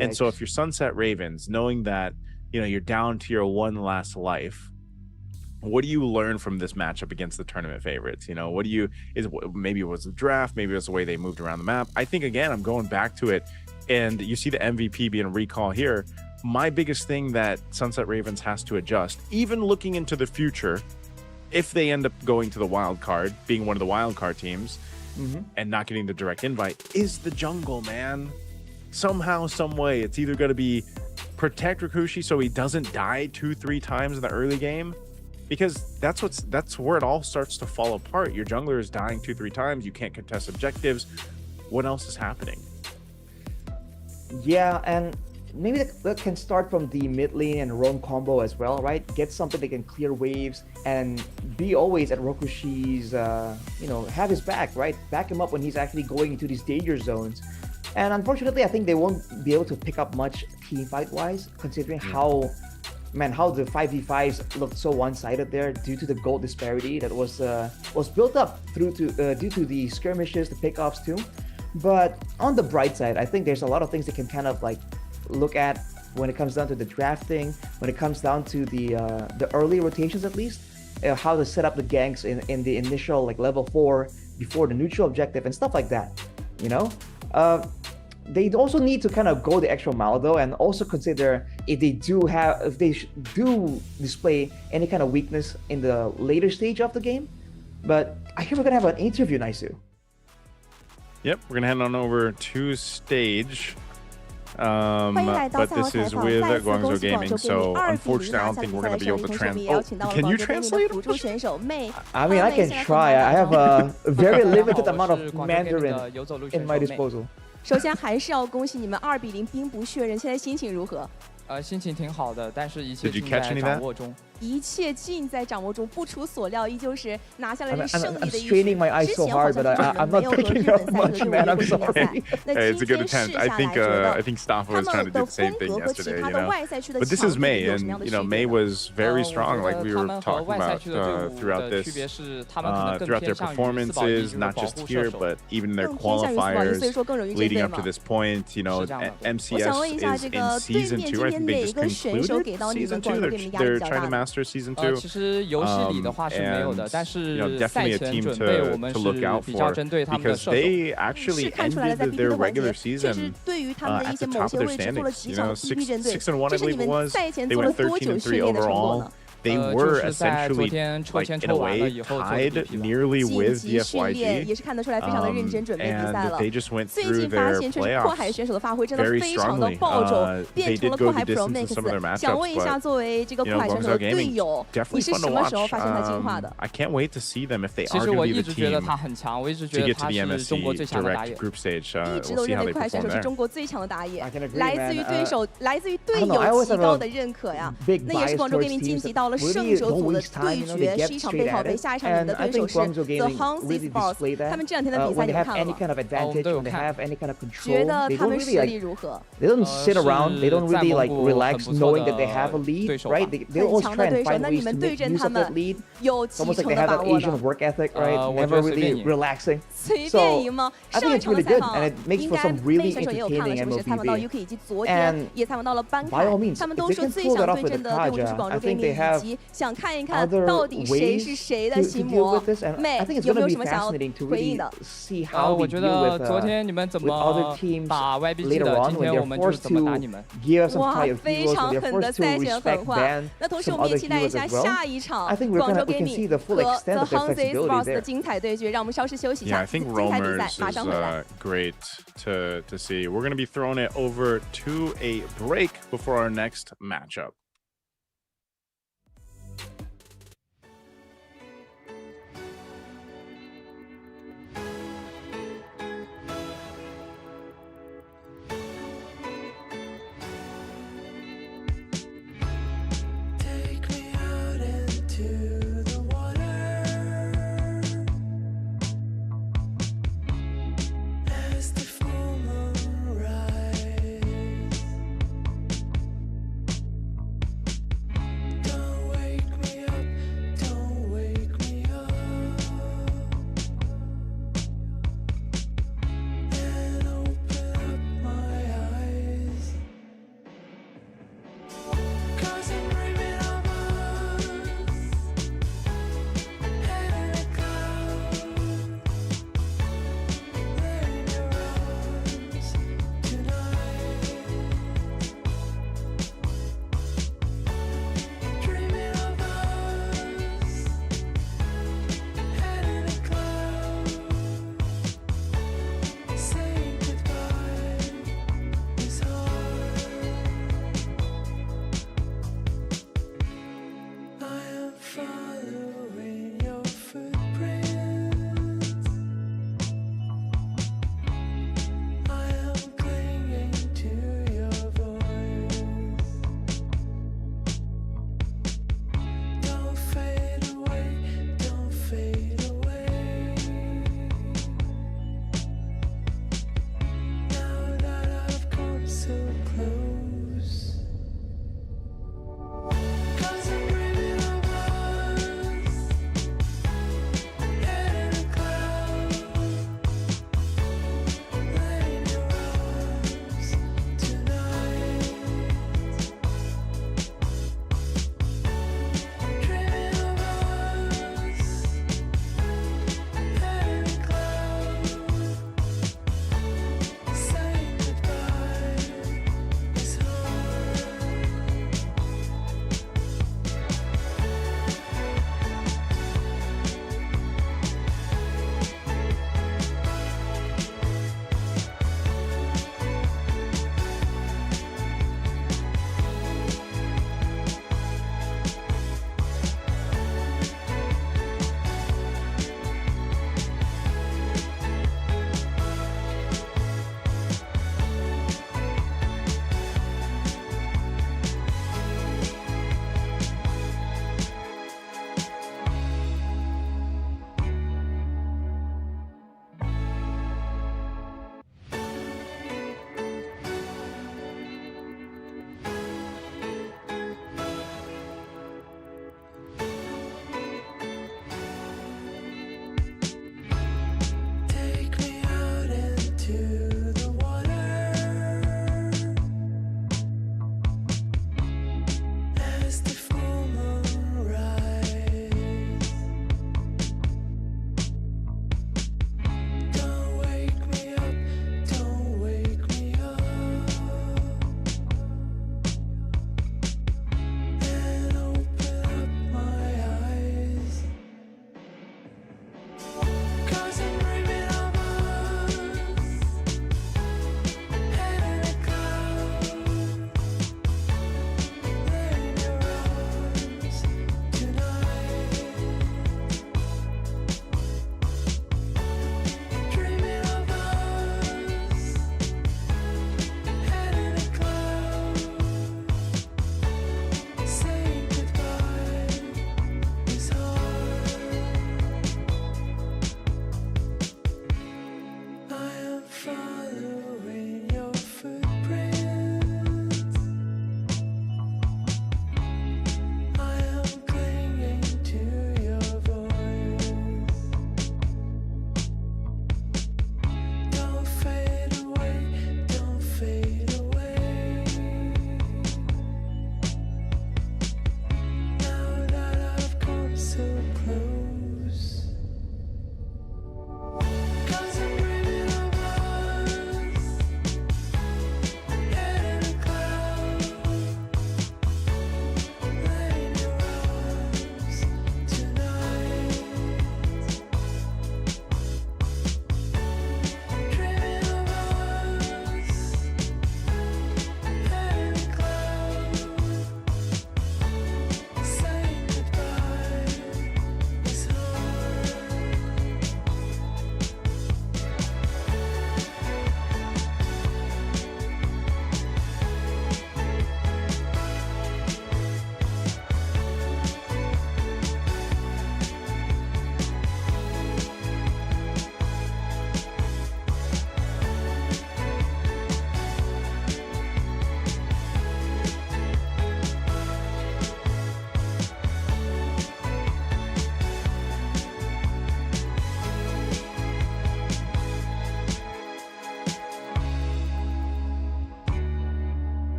And so if you're Sunset Ravens, knowing that, you know, you're down to your one last life, what do you learn from this matchup against the tournament favorites? You know, maybe it was the draft, maybe it was the way they moved around the map. I think, again, I'm going back to it, and you see the MVP being a recall here. My biggest thing that Sunset Ravens has to adjust, even looking into the future, if they end up going to the wild card, being one of the wild card teams, and not getting the direct invite, is the jungle, man. Somehow, some way, it's either going to be protect Rikushi so he doesn't die 2-3 times in the early game, because that's where it all starts to fall apart. Your jungler is dying 2-3 times. You can't contest objectives. What else is happening? Yeah, and maybe that can start from the mid lane and roam combo as well, right? Get something that can clear waves and be always at Rokushi's, have his back, right? Back him up when he's actually going into these danger zones. And unfortunately, I think they won't be able to pick up much team fight wise, considering how the 5v5s looked so one-sided there due to the gold disparity that was built up due to the skirmishes, the pickoffs too. But on the bright side, I think there's a lot of things that can kind of like look at when it comes down to the drafting, when it comes down to the early rotations at least, how to set up the ganks in the initial like level 4 before the neutral objective and stuff like that, you know. They also need to kind of go the extra mile though, and also consider if they do display any kind of weakness in the later stage of the game. But I hear we're gonna have an interview, Naisu. Yep, we're gonna head on over to stage. But this is with Guangzhou Gaming, so unfortunately I don't think we're going to be able to translate. Can you translate? I mean, I can try. I have a very limited amount of Mandarin in my disposal. 首先还是要恭喜你们2-0兵不血刃，现在心情如何？心情挺好的，但是一切尽在掌握中。一切尽在掌握中，不出所料，依旧是拿下了这胜利的一 straining my eyes so hard, but I'm not picking up much, man. I'm sorry. It's a good attempt. I think Staff was trying to do the same thing yesterday, you know. But this is May, and you know May was very strong, like we were talking about throughout their performances, not just here, but even their qualifiers leading up to this point. You know, MCS is in season 2. I think they just concluded season 2. They're trying to master season 2. 其实游戏里的话是没有的，但是赛前准备我们是比较针对他们的射手。是看出来了，在 BB 的环节，这是对于他们的一些某些位置做了极强的击针对，这是你们赛前做了多久训练的成果呢？ They were essentially like in a way tied nearly with the FYG, and they just went through their playoffs very strongly. They did go the distance in some of their matchups, but you know, Guangzhou Gaming definitely fun to watch. I can't wait to see them if they are going to be the team to get to the MSC direct group stage. We'll see how they perform there. 中国最强的打野，来自于对手，来自于队友极高的认可呀。那也是广州 Gaming 晋级到了 胜者组的对决是一场背靠背，下一场你们的对手是 The HUNS Sports。他们这两天的比赛你们看了吗？觉得他们实力如何 ？They don't sit around. They don't really like relax, knowing that they have a lead, right? They always try and find ways to make use of that lead. It's almost like they have an Asian work ethic, right? Never really relaxing. So I think it's really good, and it makes for some really entertaining MLPV. And by all means, if they can pull that off with the Kaja, I think they have 集，想看一看到底谁是谁的心魔。妹，有没有什么想要回应的？我觉得昨天你们怎么打 YBG 的，今天我们就怎么打你们。哇，非常狠的赛前狠话。那同时我们也期待一下下一场广州 Gaming 和 The HUNS Esports 的精彩对决。让我们稍事休息一下，精彩比赛马上回来。Great to see. We're going to be throwing it over to a break before our next matchup.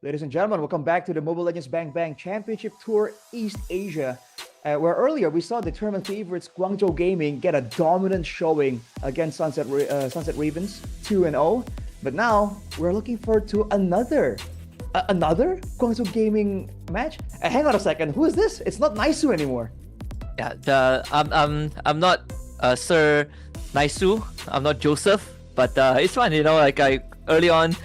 Ladies and gentlemen, welcome back to the Mobile Legends Bang Bang Championship Tour East Asia, where earlier we saw the tournament favorites Guangzhou Gaming get a dominant showing against Sunset Ravens 2-0. But now we're looking forward to another Guangzhou Gaming match. Hang on a second, who is this? It's not Naisu anymore. Yeah, I'm not Sir Naisu. I'm not Joseph, but it's fun. Like I early on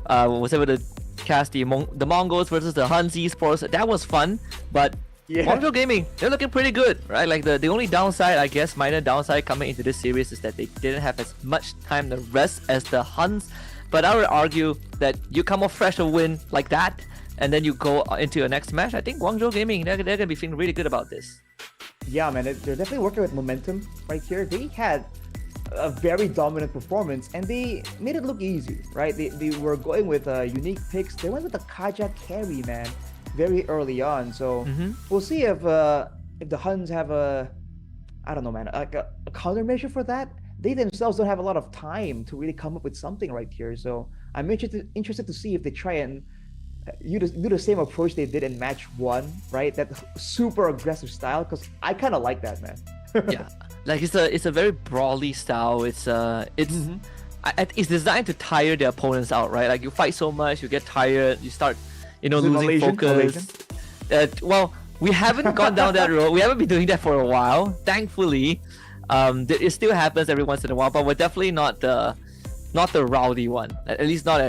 was able to cast the Mongols versus the HUNS esports. That was fun, but Guangzhou Gaming, they're looking pretty good, right? Like the only downside, I guess, minor downside coming into this series is that they didn't have as much time to rest as the HUNS. But I would argue that you come off fresh a win like that, and then you go into your next match. I think Guangzhou Gaming, they're gonna be feeling really good about this. Yeah, man, they're definitely working with momentum right here. They had a very dominant performance and they made it look easy, right? They were going with unique picks. They went with the Kaja carry, man, very early on. So we'll see if the HUNS have a countermeasure for that. They themselves don't have a lot of time to really come up with something right here. So I'm interested to see if they try and do the same approach they did in match 1, right? That super aggressive style, because I kind of like that, man. Yeah, like it's a very brawly style. It's designed to tire the opponents out, right? Like you fight so much, you get tired, you start losing focus. Well, we haven't gone down that road. We haven't been doing that for a while, thankfully. It still happens every once in a while, but we're definitely not the rowdy one. At least not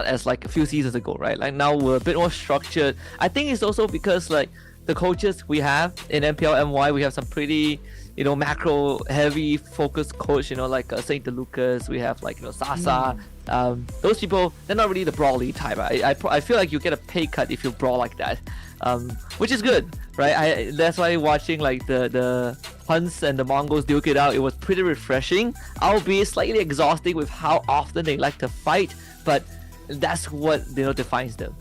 as like a few seasons ago, right? Like now we're a bit more structured. I think it's also because like the coaches we have in MPL MY, we have some pretty macro heavy focused coach, like Saint DeLucas. We have like Sasa. Those people, they're not really the brawly type. I feel like you get a pay cut if you brawl like that, which is good, right? That's why watching like the HUNS and the Mongols duke it out, it was pretty refreshing, albeit slightly exhausting with how often they like to fight, but that's what defines them.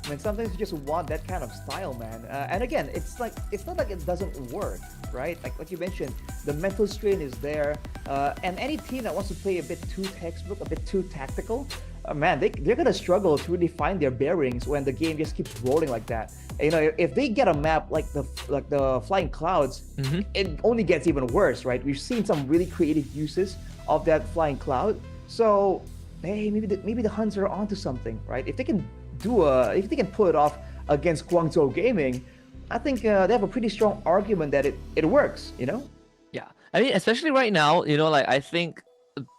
I mean, sometimes you just want that kind of style, man. And again, it's not like it doesn't work, right? Like you mentioned, the mental strain is there. And any team that wants to play a bit too textbook, a bit too tactical, man, they're gonna struggle to really find their bearings when the game just keeps rolling like that. And, if they get a map like the Flying Clouds, it only gets even worse, right? We've seen some really creative uses of that Flying Cloud. So, hey, maybe the HUNS are onto something, right? If they can pull it off against Guangzhou Gaming, I think they have a pretty strong argument that it works, Yeah, I mean, especially right now, like I think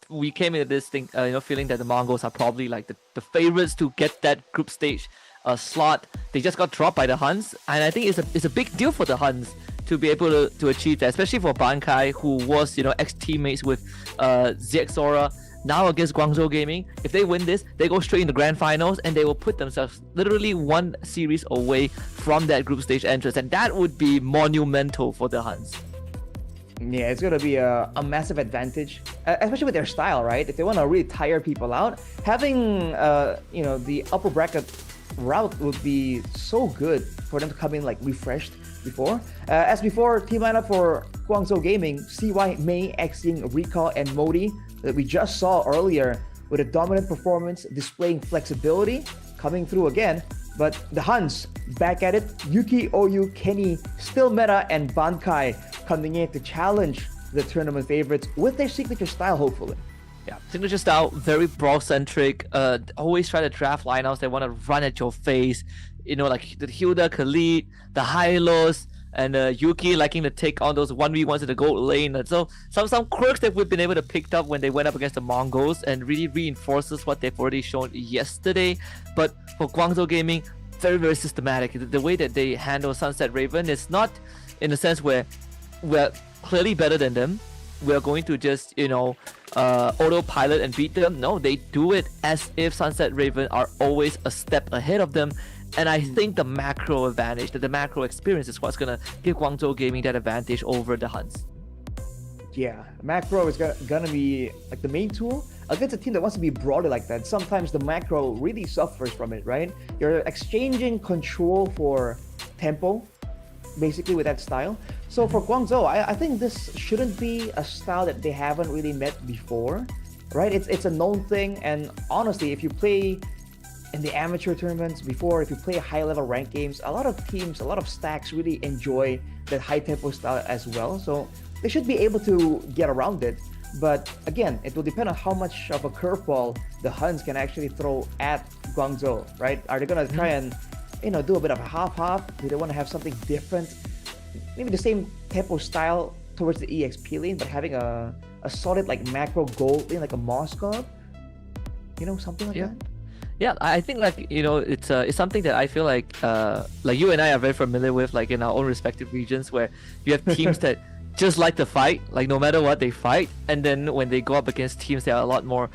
we came into this thing, feeling that the Mongols are probably like the favorites to get that group stage slot. They just got dropped by the HUNS, and I think it's a big deal for the HUNS to be able to achieve that, especially for Bankai, who was ex-teammates with ZXora. Now against Guangzhou Gaming, if they win this, they go straight in the grand finals and they will put themselves literally one series away from that group stage entrance, and that would be monumental for the HUNS. Yeah, it's gonna be a massive advantage, especially with their style, right? If they want to really tire people out, having the upper bracket route would be so good for them to come in like refreshed before. As before, team lineup for Guangzhou Gaming: CY, Mei, Xing, Recall, and Modi that we just saw earlier, with a dominant performance, displaying flexibility, coming through again. But the HUNS back at it: Yuki, Oyu, Kenny, Still Meta, and Bankai coming in to challenge the tournament favorites with their signature style, hopefully. Yeah, signature style, very brawl-centric. Always try to draft lineups that want to run at your face. Like the Hilda, Khalid, the Hylos, and Yuki liking to take on those 1v1s in the gold lane. And so some quirks that we've been able to pick up when they went up against the Mongols, and really reinforces what they've already shown yesterday. But for Guangzhou Gaming, very, very systematic. The way that they handle Sunset Raven is not in a sense where we're clearly better than them. We're going to just, autopilot and beat them. No, they do it as if Sunset Raven are always a step ahead of them. And I think the macro advantage, the macro experience is what's going to give Guangzhou Gaming that advantage over the HUNS. Yeah, macro is gonna be like the main tool against a team that wants to be broader like that. Sometimes the macro really suffers from it, right? You're exchanging control for tempo, basically, with that style. So for Guangzhou, I think this shouldn't be a style that they haven't really met before, right? It's a known thing, and honestly, if you play in the amateur tournaments before, if you play high-level ranked games, a lot of teams, a lot of stacks really enjoy that high-tempo style as well. So they should be able to get around it. But again, it will depend on how much of a curveball the HUNS can actually throw at Guangzhou, right? Are they gonna try and, do a bit of a half-half? Do they want to have something different? Maybe the same tempo style towards the EXP lane, but having a solid like macro gold lane, like a Moskov, something like that. Yeah, I think it's something that I feel like you and I are very familiar with, like in our own respective regions, where you have teams that just like to fight, like no matter what they fight, and then when they go up against teams that are a lot more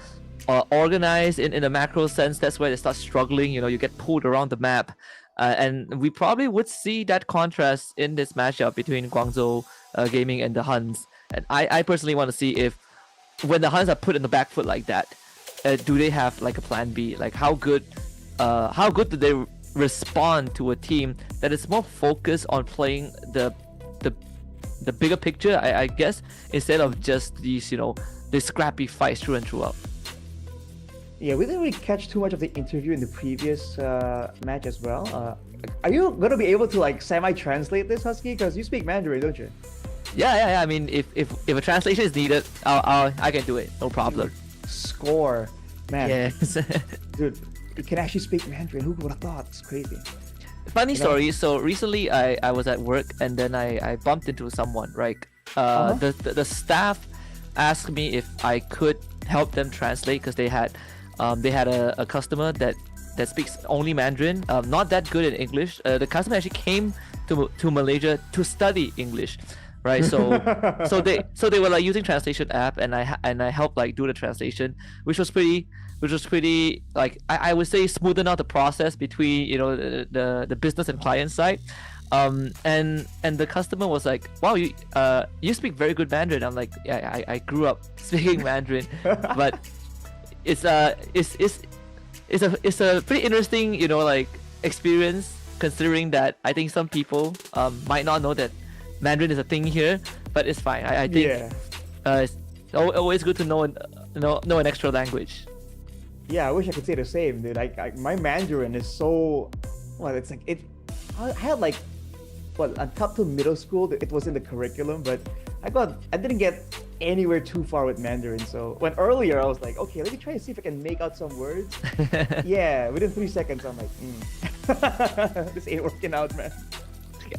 organized in a macro sense, that's where they start struggling. You get pulled around the map, and we probably would see that contrast in this matchup between Guangzhou Gaming and the HUNS. And I personally want to see if when the HUNS are put in the back foot like that, do they have like a plan B? Like how good do they respond to a team that is more focused on playing the bigger picture, I guess, instead of just these these scrappy fights through and throughout. Yeah, we didn't really catch too much of the interview in the previous match as well. Are you gonna be able to like semi-translate this, Husky? Because you speak Mandarin, don't you? Yeah. I mean, if a translation is needed, I can do it, no problem. Score, man. Yes. Dude, you can actually speak Mandarin. Who would have thought? It's crazy. Funny story. So recently, I was at work and then I bumped into someone. Right. The staff asked me if I could help them translate because they had a customer that speaks only Mandarin, not that good in English. The customer actually came to Malaysia to study English, right? So they were like using translation app, and I helped like do the translation, which was pretty like I would say smoothen out the process between the business and client side. And the customer was like, wow, you speak very good Mandarin. I'm like, yeah, I grew up speaking Mandarin, but it's a pretty interesting like experience, considering that I think some people might not know that Mandarin is a thing here, but it's fine. I think it's always good to know an extra language. Yeah, I wish I could say the same, dude. My Mandarin is so it's like I had like up to middle school it was in the curriculum, but I didn't get anywhere too far with Mandarin. So when earlier I was like, okay, let me try to see if I can make out some words. Yeah, within 3 seconds I'm like, this ain't working out, man.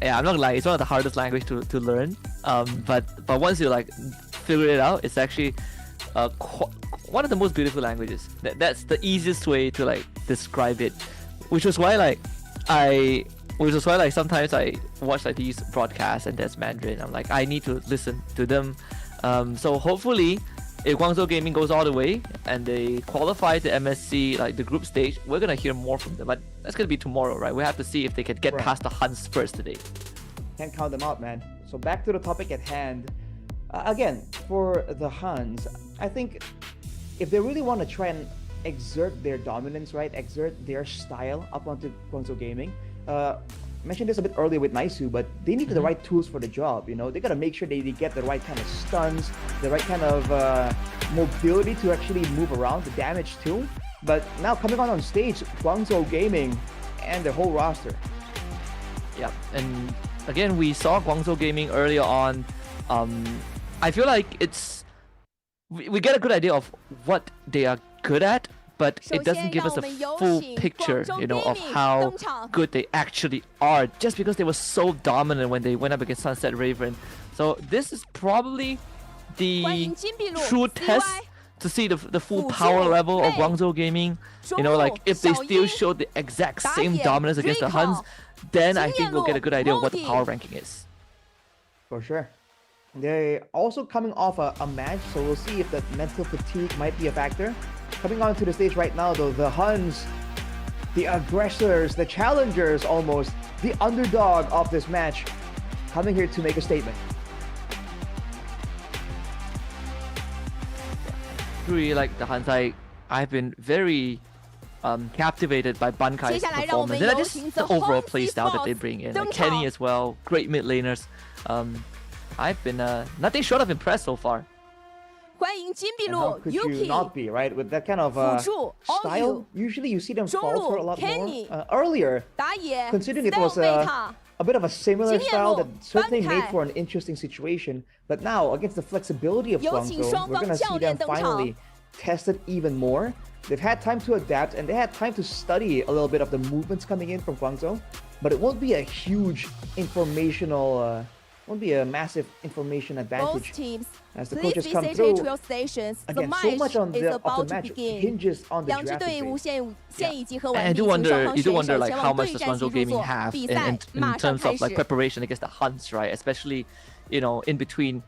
Yeah, I'm not gonna lie, it's one of the hardest language to learn. But once you like figure it out, it's actually one of the most beautiful languages. That's the easiest way to like describe it. Which was why sometimes I watch like these broadcasts and there's Mandarin. I'm like, I need to listen to them. So hopefully, if Guangzhou Gaming goes all the way and they qualify to MSC, like the group stage, we're gonna hear more from them. But that's gonna be tomorrow, right? We have to see if they can get past the HUNS first today. Can't count them out, man. So back to the topic at hand. Again, for the HUNS, I think if they really want to try and exert their dominance, right, exert their style up onto Guangzhou Gaming, mentioned this a bit earlier with Naisu, but they need the right tools for the job. They gotta make sure they get the right kind of stuns, the right kind of mobility to actually move around, the damage too. But now coming on stage, Guangzhou Gaming and the whole roster. Yeah, and again we saw Guangzhou Gaming earlier on. I feel like we get a good idea of what they are good at, but it doesn't give us a full picture, of how good they actually are, just because they were so dominant when they went up against Sunset Raven. So this is probably the true test to see the full power level of Guangzhou Gaming. Like if they still show the exact same dominance against the HUNS, then I think we'll get a good idea of what the power ranking is. For sure. They're also coming off a match, so we'll see if the mental fatigue might be a factor. Coming onto the stage right now, though, the HUNS, the aggressors, the challengers almost, the underdog of this match, coming here to make a statement. Really like the HUNS. I've been very captivated by Bankai's performance, and just the overall playstyle that they bring in. Like Kenny as well, great mid laners. I've been nothing short of impressed so far. 欢迎金碧 And how 路 could you not be, right? With that kind of 辅助 style, usually you see them 中 falter a 路 lot Kenny more. Earlier, 打野 considering it Style was Beta a bit of a similar 经验 style 路 that certainly 翻 made 开 for an interesting situation. But now, against the flexibility of 有请 Guangzhou, 双 we're 方 going to 教 see 练 them 登场 finally tested even more. They've had time to adapt and they had time to study a little bit of the movements coming in from Guangzhou. But it won't be a huge informational, won't be a massive information Both advantage teams as the please coaches come visit through. to your stations. The Again, so much match on is the about to match begin. hinges on the 两支 drafting 队伍 phase. 现已经和完 And I 毕， do 请双 wonder, 方 you do 选 wonder 手 like 前 how 往 much 对 does 战期 Guangzhou 入 Gaming 座， have 比 in, 赛 in 马上 terms 开 of like 始。 preparation against the HUNS, right? Especially, in between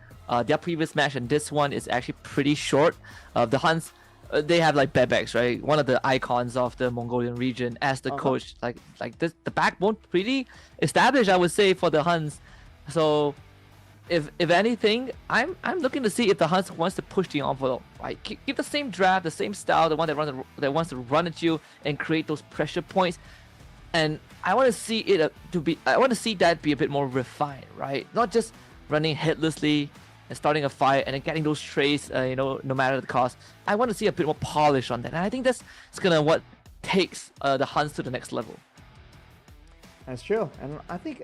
their previous match and this one is actually pretty short. The HUNS, they have like Bebex, right? One of the icons of the Mongolian region as the coach. Like this, the backbone pretty established, I would say, for the HUNS. So if anything, I'm looking to see if the HUNS wants to push the envelope, right? Keep the same draft, the same style, the one that wants to run at you and create those pressure points. And I want to see it I want to see that be a bit more refined, right? Not just running headlessly and starting a fight and then getting those trades, no matter the cost. I want to see a bit more polish on that, and I think that's gonna what takes the HUNS to the next level. That's true. And I think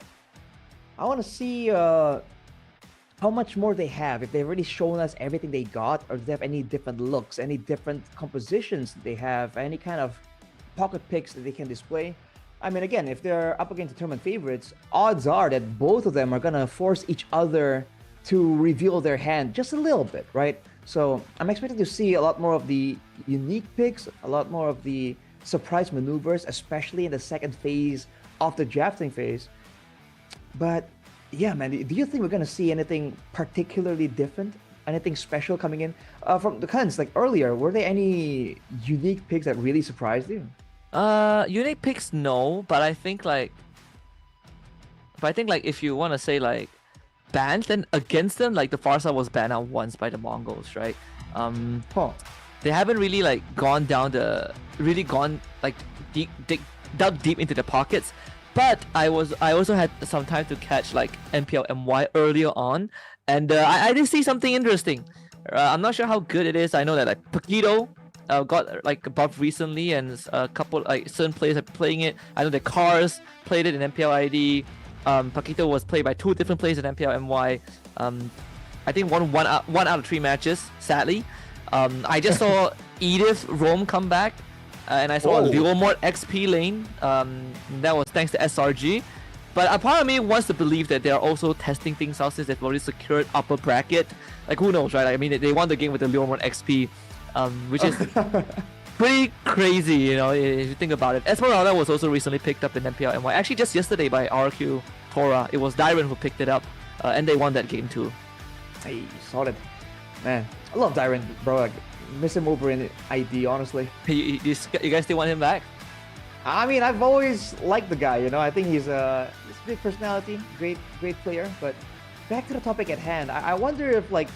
I want to see how much more they have. If they've already shown us everything they got, or if they have any different looks, any different compositions they have, any kind of pocket picks that they can display. I mean, again, if they're up against the tournament favorites, odds are that both of them are going to force each other to reveal their hand just a little bit, right? So I'm expecting to see a lot more of the unique picks, a lot more of the surprise maneuvers, especially in the second phase of the drafting phase. But yeah, man, do you think we're going to see anything particularly different? Anything special coming in? From the HUNS, like earlier, were there any unique picks that really surprised you? Unique picks, no, but I think like if you want to say like banned, then against them, like the Farsa was banned out once by the Mongols, right? They haven't really like gone like dug deep into the pockets. But I also had some time to catch like MPL MY earlier on, and I did see something interesting. I'm not sure how good it is. I know that like Paquito got like a buff recently, and a couple like certain players are playing it. I know that Cars played it in MPL ID. Paquito was played by 2 different players in MPL MY. I think one out of 3 matches, sadly. I just saw Edith Rome come back, and I saw Leomort XP lane. That was thanks to SRG. But a part of me wants to believe that they are also testing things out since they've already secured upper bracket. Like, who knows, right? I mean, they won the game with the Leomort XP, which is pretty crazy, if you think about it. Esmeralda was also recently picked up in MPL MY. Actually, just yesterday by RQ Tora. It was Dyron who picked it up, and they won that game too. Hey, solid. Man, I love Dyron, bro. Like, miss him over in ID, honestly. You guys still want him back? I mean, I've always liked the guy, I think he's a big personality, great player. But back to the topic at hand, I wonder if, like,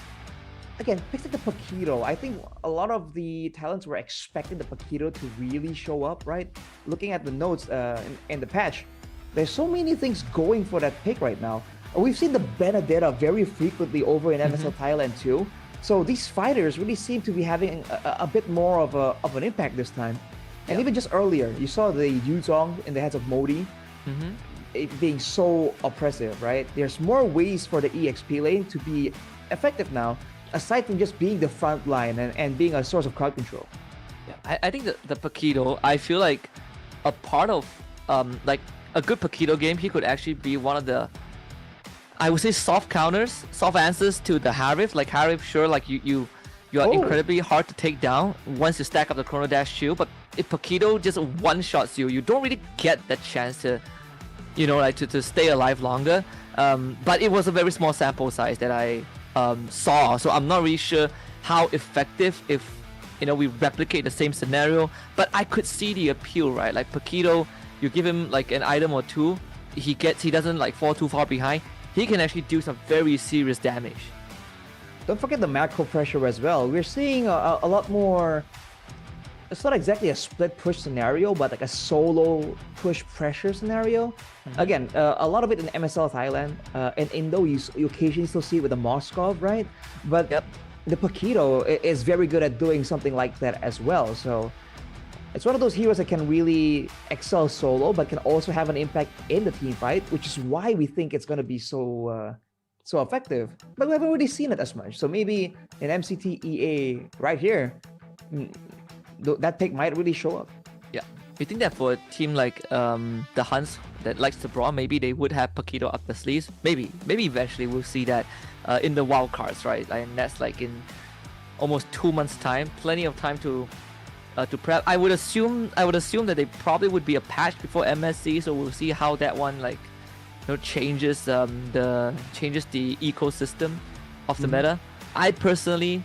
again, picks like the Paquito. I think a lot of the talents were expecting the Paquito to really show up, right? Looking at the notes in the patch, there's so many things going for that pick right now. We've seen the Benedetta very frequently over in MSL Thailand too. So these fighters really seem to be having a bit more of an impact this time. And even just earlier, you saw the Yuzong in the hands of Modi, it being so oppressive, right? There's more ways for the EXP lane to be effective now, aside from just being the front line and being a source of crowd control. Yeah, I think the Paquito, I feel like a part of like a good Paquito game, he could actually be one of the, I would say, soft counters, soft answers to the Harif. Like Harif, sure, like you are incredibly hard to take down once you stack up the Chrono Dash shield, but if Paquito just one-shots you, you don't really get that chance to, to stay alive longer. But it was a very small sample size that I saw, so I'm not really sure how effective if we replicate the same scenario. But I could see the appeal, right? Like Paquito, you give him like an item or two, he doesn't like fall too far behind. He can actually do some very serious damage. Don't forget the macro pressure as well. We're seeing a lot more. It's not exactly a split push scenario, but like a solo push pressure scenario. Again, a lot of it in MSL Thailand. In Indo, you occasionally still see it with the Moskov, right? But the Paquito is very good at doing something like that as well. So it's one of those heroes that can really excel solo, but can also have an impact in the team fight, which is why we think it's going to be so effective. But we haven't already seen it as much. So maybe in MCT EA right here, that pick might really show up. Yeah. You think that for a team like the HUNS that likes the brawl, maybe they would have Paquito up the sleeves? Maybe eventually we'll see that in the wild cards, right? And that's like in almost 2 months' time. Plenty of time to prep. I would assume that they probably would be a patch before MSC, so we'll see how that one changes the ecosystem of the meta. I personally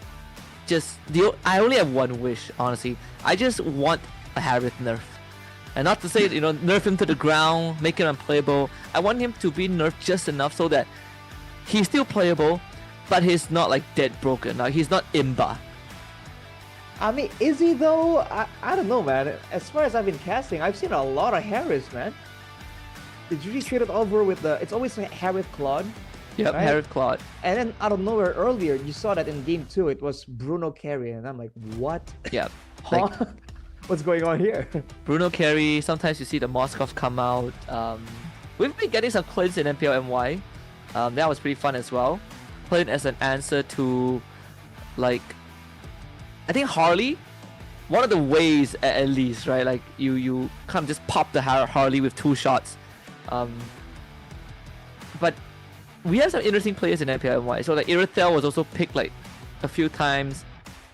I only have one wish, honestly. I just want a Harith nerf. And not to say, nerf him to the ground, make him unplayable. I want him to be nerfed just enough so that he's still playable, but he's not like dead broken. Like he's not Imba. I mean, is he though? I don't know, man. As far as I've been casting, I've seen a lot of Harris, man. Did you trade it over with it's always Harith Claude? Yep, right? Harith Claude. And then out of nowhere earlier, you saw that in game 2, it was Bruno Carey, and I'm like, what? Yeah. Huh? What's going on here? Bruno Carey, sometimes you see the Moskov come out. We've been getting some clips in MPL MY. That was pretty fun as well. Played as an answer to, like, I think Harley. One of the ways, at least, right? Like, you kind of just pop the Harley with 2 shots. But we have some interesting players in MPL MY. So, like, Irithel was also picked, like, a few times,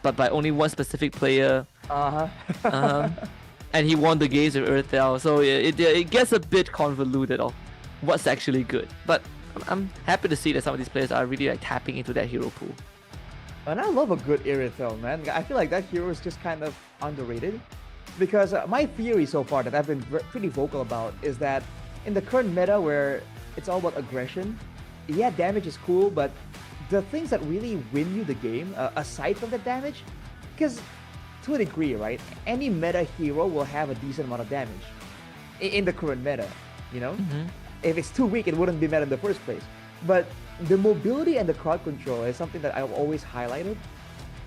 but by only one specific player. And he won the games with Irithel. So it gets a bit convoluted of what's actually good. But I'm happy to see that some of these players are really like tapping into that hero pool. And I love a good Irithel, man. I feel like that hero is just kind of underrated. Because my theory so far that I've been pretty vocal about is that in the current meta where it's all about aggression, yeah, damage is cool, but the things that really win you the game, aside from the damage, because to a degree, right, any meta hero will have a decent amount of damage in the current meta, If it's too weak, it wouldn't be meta in the first place. But the mobility and the crowd control is something that I've always highlighted.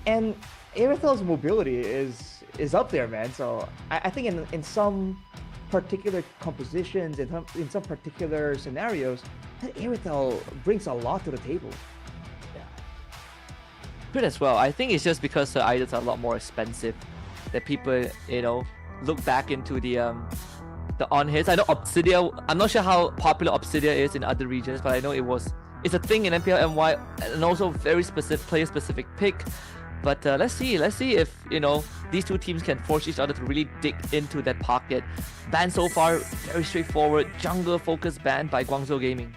And Irithel's mobility is up there, man. So I think in some particular compositions, in some particular scenarios, that Irithel brings a lot to the table. Good as well. I think it's just because her items are a lot more expensive that people, look back into the on-hits. I know Obsidia, I'm not sure how popular Obsidia is in other regions, but I know it's a thing in MPL MY and also very specific player-specific pick. But let's see if, these two teams can force each other to really dig into that pocket. Ban so far, very straightforward, jungle-focused ban by Guangzhou Gaming.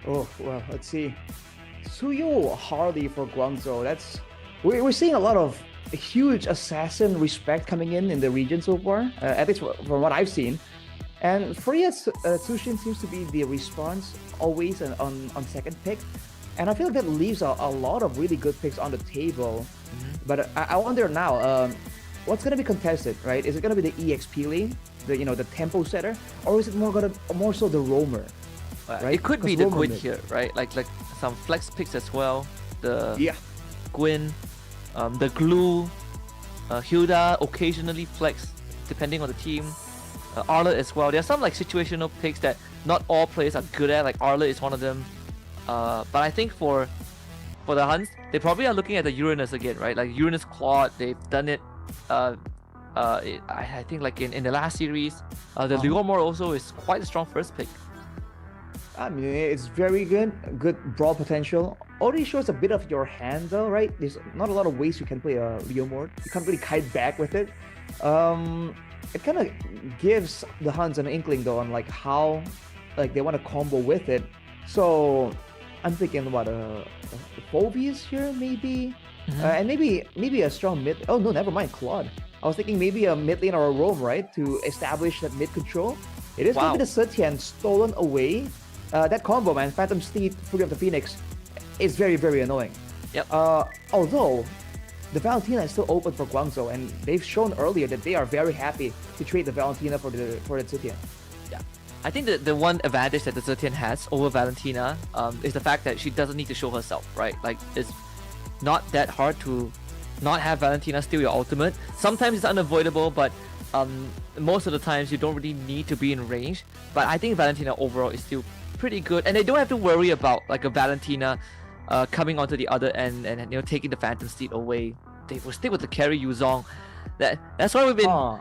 Oh, well, let's see. Suyo Harley for Guangzhou. We're seeing a lot of huge assassin respect coming in the region so far, at least from what I've seen. And Freya Tsushin seems to be the response always on second pick. And I feel like that leaves a lot of really good picks on the table. But I wonder now, what's going to be contested, right? Is it going to be the EXP lane, the tempo setter, or is it more so the roamer? Right? It could be the Gwyn here, right? Like some flex picks as well. The Gwyn, the Glue, Hilda occasionally flex depending on the team. Arla as well. There are some like situational picks that not all players are good at. Like Arla is one of them. But I think for the HUNS, they probably are looking at the Uranus again, right? Like Uranus Claude, they've done it. I think like in the last series, the Liomor also is quite a strong first pick. I mean, it's very good brawl potential. Already shows a bit of your hand though, right? There's not a lot of ways you can play a Leomord. You can't really kite back with it. It kind of gives the HUNS an inkling though on like how they want to combo with it. So I'm thinking about Phobius here maybe, and maybe a strong mid. Oh no, never mind, Claude. I was thinking maybe a mid lane or a roam, right, to establish that mid control. It is going to be the Setian stolen away. That combo, man, Phantom Steed, Fury of the Phoenix, is very, very annoying. Yep. Although, the Valentina is still open for Guangzhou, and they've shown earlier that they are very happy to trade the Valentina for the Setian. Yeah. I think that the one advantage that the Zetian has over Valentina is the fact that she doesn't need to show herself, right? Like, it's not that hard to not have Valentina steal your ultimate. Sometimes it's unavoidable, but most of the times you don't really need to be in range. But I think Valentina overall is still pretty good, and they don't have to worry about like a Valentina coming onto the other end and taking the Phantom Steed away. They will stick with the carry Yuzong. That's why we've been kind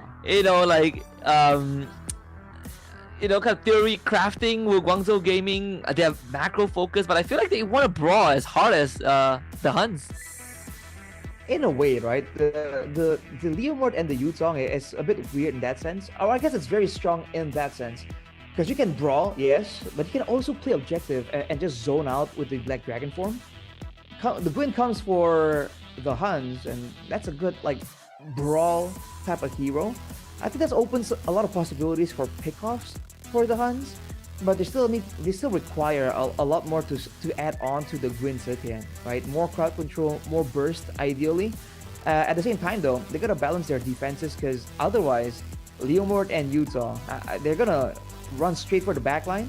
of theory crafting with Guangzhou Gaming. They have macro focus, but I feel like they want to brawl as hard as the HUNS. In a way, right? The Leomord and the Yuzong is a bit weird in that sense. Or I guess it's very strong in that sense. Because you can brawl, yes, but you can also play objective and just zone out with the Black Dragon form. The Gwyn comes for the HUNS, and that's a good like brawl type of hero. I think that opens a lot of possibilities for pickoffs for the HUNS, but they still require a lot more to add on to the Gwyn Zetian, right? More crowd control, more burst ideally. At the same time though, they gotta balance their defenses, because otherwise Leomord and Yuzong, they're gonna run straight for the backline.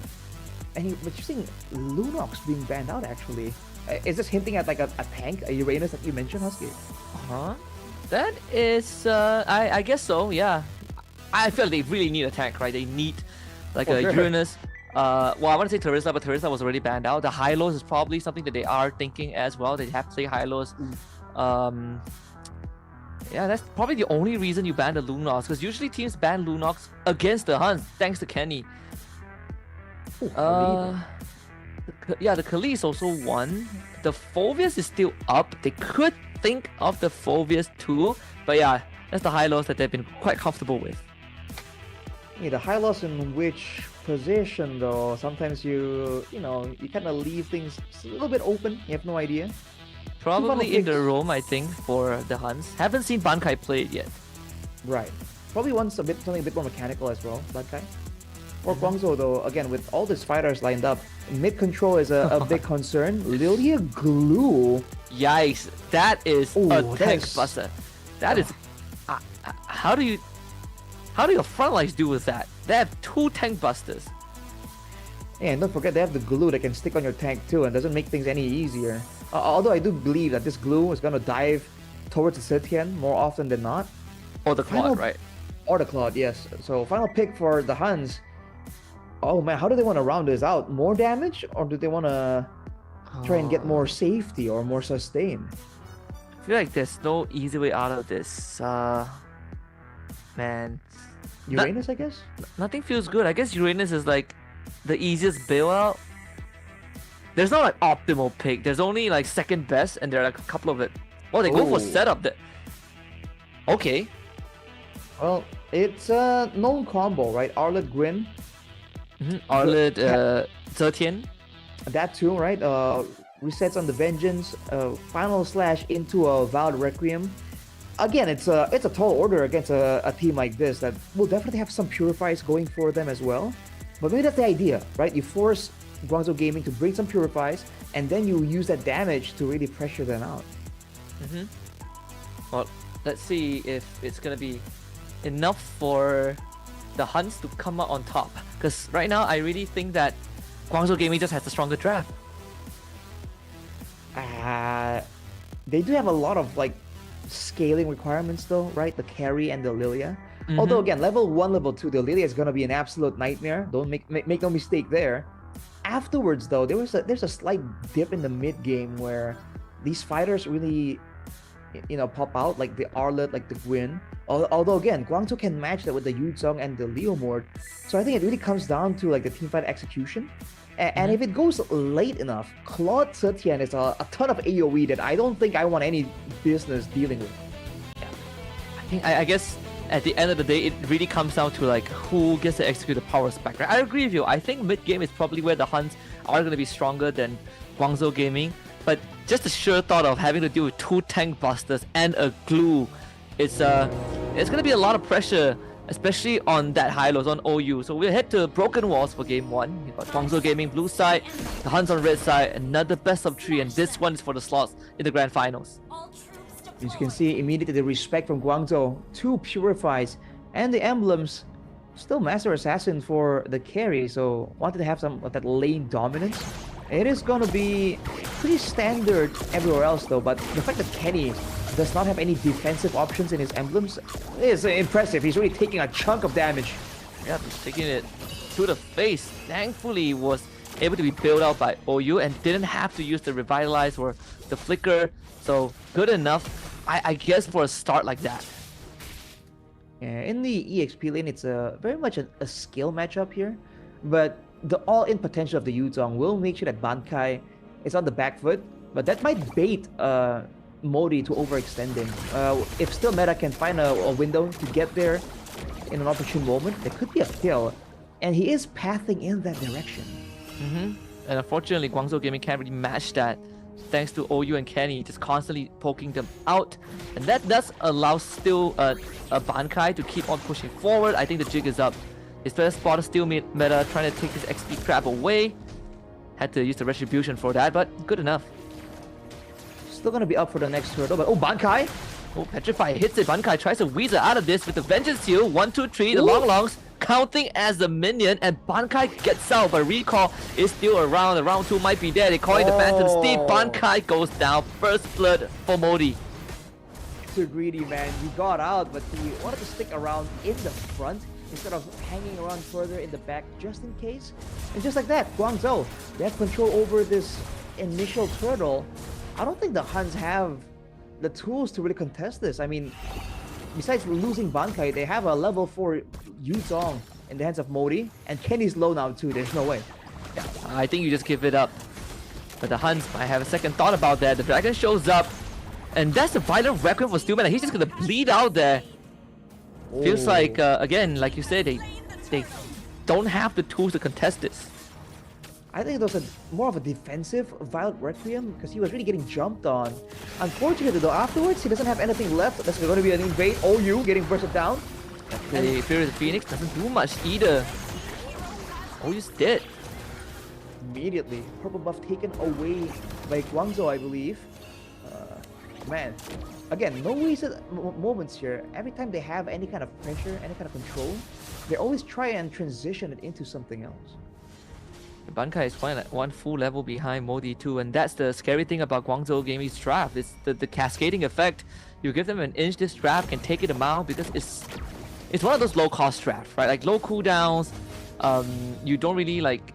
But you're seeing Lunox being banned out actually. Is this hinting at like a tank, a Uranus that you mentioned, Husky? That is, I guess so, yeah. I feel like they really need a tank, right? They need like a Uranus. Well, I want to say Teresa, but Teresa was already banned out. The Hylos is probably something that they are thinking as well. They have to say Hylos. Yeah, that's probably the only reason you ban the Lunox, because usually teams ban Lunox against the HUNS, thanks to Kenny. Yeah, the Kali is also one. The Phoveus is still up. They could think of the Phoveus too, but yeah, that's the Hylos that they've been quite comfortable with. Yeah, the Hylos in which position though? Sometimes you kind of leave things a little bit open. You have no idea. Probably in the roam, I think, for the HUNS. Haven't seen Bankai play it yet. Right. Probably wants something a bit more mechanical as well, Bankai. For Guangzhou though, again, with all these fighters lined up, mid control is a big concern. Lilia Glue. Yikes, that is a tank buster. That is... how do your front lines do with that? They have 2 tank busters. Yeah, and don't forget they have the glue that can stick on your tank too, and doesn't make things any easier. Although I do believe that this glue is gonna dive towards the Zetian more often than not. Or the Claude, right? Or the Claude, yes. So final pick for the HUNS. Oh man, how do they want to round this out? More damage, or do they want to try and get more safety or more sustain? I feel like there's no easy way out of this. Man. Uranus, I guess? Nothing feels good. I guess Uranus is like the easiest bailout. There's not like optimal pick. There's only like second best, and there are like a couple of it. Oh, they go for setup. Okay. Well, it's a known combo, right? Arlet Gwyn. Arlet Zetian. That too, right? Resets on the Vengeance. Final slash into a Vowed Requiem. Again, it's a tall order against a team like this that will definitely have some purifies going for them as well. But maybe that's the idea, right? You force Guangzhou Gaming to bring some purifies, and then you use that damage to really pressure them out. Well, let's see if it's gonna be enough for the HUNS to come out on top. Because right now, I really think that Guangzhou Gaming just has the stronger draft. They do have a lot of like scaling requirements though, right? The carry and the Lilia. Although again, level 1, level 2, the Lilia is gonna be an absolute nightmare. Don't make no mistake there. Afterwards though, there's a slight dip in the mid game where these fighters really pop out, like the Arlet, like the Gwyn. Although again, Guangzhou can match that with the Yuzong and the Leomord. So I think it really comes down to like the teamfight execution. And if it goes late enough, Claude Zetian is a ton of AoE that I don't think I want any business dealing with. I guess at the end of the day, it really comes down to like who gets to execute the power spec. Right? I agree with you. I think mid game is probably where the HUNS are going to be stronger than Guangzhou Gaming. But just the sheer thought of having to deal with 2 tank busters and a glue, it's going to be a lot of pressure, especially on that Hylos on OU. So we'll head to Broken Walls for game 1. We've got Guangzhou Gaming blue side, the HUNS on red side, another best of 3, and this one is for the slots in the grand finals. As you can see, immediately the respect from Guangzhou, 2 purifies, and the emblems still Master Assassin for the carry, so wanted to have some of that lane dominance. It is going to be pretty standard everywhere else though, but the fact that Kenny does not have any defensive options in his emblems is impressive. He's really taking a chunk of damage. Yeah, he's taking it to the face. Thankfully, was able to be bailed out by OU and didn't have to use the Revitalize or the Flicker. So good enough, I guess, for a start like that. Yeah, in the EXP lane, it's very much a skill matchup here, but the all-in potential of the Yuzong will make sure that Bankai is on the back foot, but that might bait Modi to overextending. If still meta can find a window to get there in an opportune moment, there could be a kill, and he is pathing in that direction. And unfortunately, Guangzhou Gaming can't really match that, thanks to OU and Kenny just constantly poking them out, and that does allow still a Bankai to keep on pushing forward. I think the jig is up. His first spot is still meta, trying to take his XP crab away. Had to use the retribution for that, but good enough. Still gonna be up for the next hurdle, but oh, Bankai! Oh, Petrify hits it. Bankai tries to weasel out of this with the Vengeance Heal. 1, 2, 3, the longs counting as the minion, and Bankai gets out, but Recall is still around. The round 2 might be there. They call it the Phantom Steed. Bankai goes down. First blood for Modi. Too greedy, man. He got out, but he wanted to stick around in the front instead of hanging around further in the back just in case. And just like that, Guangzhou, they have control over this initial turtle. I don't think the Huns have the tools to really contest this. I mean, besides losing Bankai, they have a level 4 Yuzong in the hands of Modi, and Kenny's low now too. There's no way. Yeah, I think you just give it up. But the Huns might have a second thought about that. The dragon shows up, and that's a violent requiem for Steelman. He's just gonna bleed out there. Feels like, again, like you said, they don't have the tools to contest this. I think it was more of a defensive Violent Requiem because he was really getting jumped on. Unfortunately though, afterwards he doesn't have anything left. That's going to be an invade. OU getting bursted down. The Fury of the Phoenix doesn't do much either. OU's dead. Immediately, purple buff taken away by Guangzhou, I believe. Man, again, no wasted moments here. Every time they have any kind of pressure, any kind of control, they always try and transition it into something else. Bankai is one full level behind Modi too, and that's the scary thing about Guangzhou Gaming's draft. It's the cascading effect. You give them an inch, this draft can take it a mile because it's one of those low cost drafts, right? Like low cooldowns. You don't really like.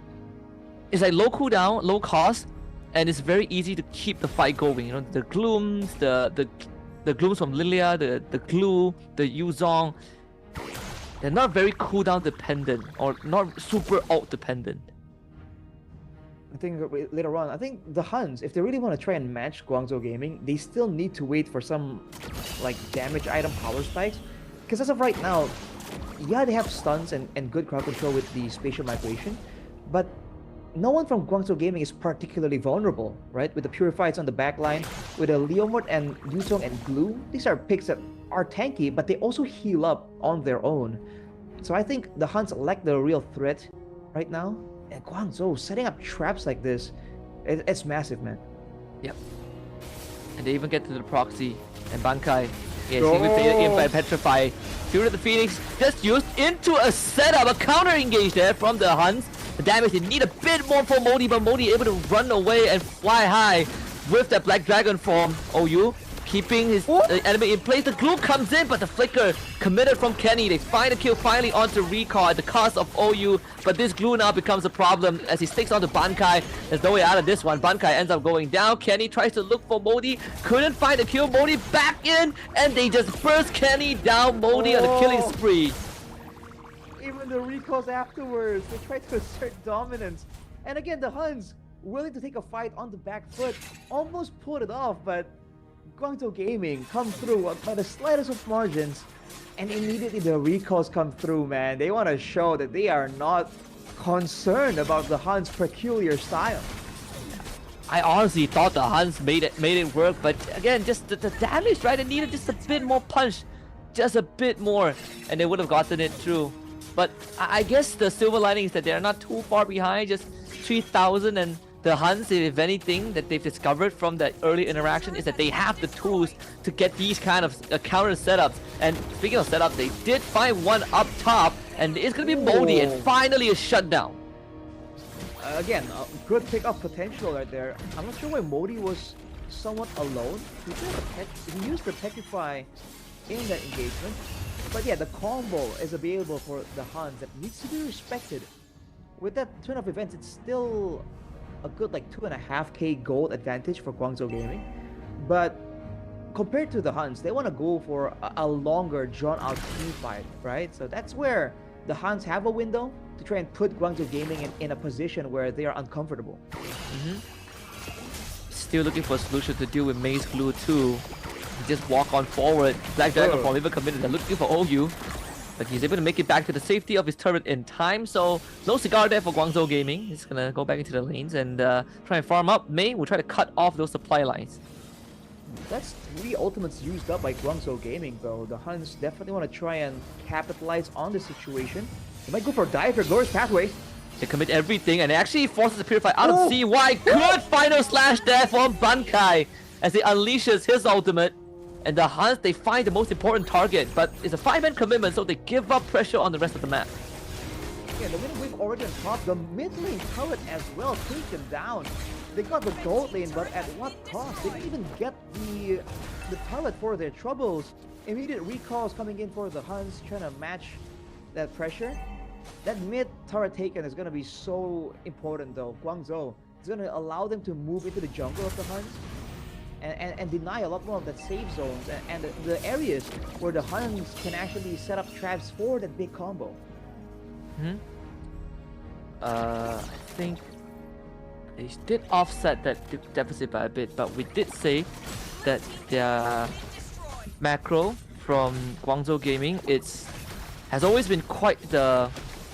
It's like low cooldown, low cost, and it's very easy to keep the fight going. You know, the glooms, the glooms from Lilia, the glue, the Yuzong. They're not very cooldown dependent or not super ult dependent. I think later on, I think the Huns, if they really want to try and match Guangzhou Gaming, they still need to wait for some like damage item power spikes. Because as of right now, yeah, they have stuns and good crowd control with the spatial migration, but no one from Guangzhou Gaming is particularly vulnerable, right? With the Purifieds on the back line, with a Leomord and Yuzong and Glue, these are picks that are tanky, but they also heal up on their own. So I think the Huns lack the real threat right now. And Guangzhou setting up traps like this, it's massive, man. Yep. And they even get to the proxy, and Bankai is faded in by Petrify. Fury of the Phoenix just used into a setup, a counter engage there from the Huns. The damage, they need a bit more for Modi, but Modi able to run away and fly high with that Black Dragon from OU, keeping his enemy in place. The glue comes in, but the flicker committed from Kenny. They find a kill finally onto Recall at the cost of OU, but this glue now becomes a problem as he sticks onto Bankai. There's no way out of this one. Bankai ends up going down. Kenny tries to look for Modi, couldn't find a kill. Modi back in, and they just burst Kenny down. Modi on a killing spree. Even the recalls afterwards, they try to assert dominance. And again, the Huns willing to take a fight on the back foot, almost pulled it off, but Guangzhou Gaming come through by the slightest of margins, and immediately the recalls come through, man. They want to show that they are not concerned about the Huns' peculiar style. I honestly thought the Huns made it work, but again, just the damage, right? It needed just a bit more punch, just a bit more, and they would have gotten it through. But I guess the silver lining is that they are not too far behind, just 3,000 and The HUNS, if anything, that they've discovered from that early interaction is that they have the tools to get these kind of counter setups. And speaking of setups, they did find one up top, and it's going to be Modi, and finally a shutdown. Again, good pick-up potential right there. I'm not sure why Modi was somewhat alone. He used the Petrify in that engagement. But yeah, the combo is available for the HUNS that needs to be respected. With that turn of events, it's still a good like 2.5k gold advantage for Guangzhou Gaming. But compared to the HUNS, they want to go for a longer drawn-out team fight, right? So that's where the HUNS have a window to try and put Guangzhou Gaming in a position where they are uncomfortable. Still looking for a solution to deal with Maze Glue too. Just walk on forward. Black Dragon probably even committed. They're looking for OU, but he's able to make it back to the safety of his turret in time. So no cigar there for Guangzhou Gaming. He's gonna go back into the lanes and try and farm up. May will try to cut off those supply lines. That's 3 ultimates used up by Guangzhou Gaming though. The HUNS definitely want to try and capitalize on the situation. They might go for a dive for Glorious Pathway. They commit everything and it actually forces the Purify out of CY. Good final slash there from Bankai as he unleashes his ultimate. And the HUNS, they find the most important target, but it's a 5-man commitment, so they give up pressure on the rest of the map. Yeah, the winning wave already on top. The mid lane turret as well taken down. They got the gold lane, but at what cost? They didn't even get the turret for their troubles. Immediate recalls coming in for the HUNS, trying to match that pressure. That mid turret taken is going to be so important though. Guangzhou is going to allow them to move into the jungle of the HUNS. And deny a lot more of that safe zones and the areas where the HUNS can actually set up traps for that big combo. I think they did offset that deficit by a bit, but we did say that their macro from Guangzhou Gaming has always been quite the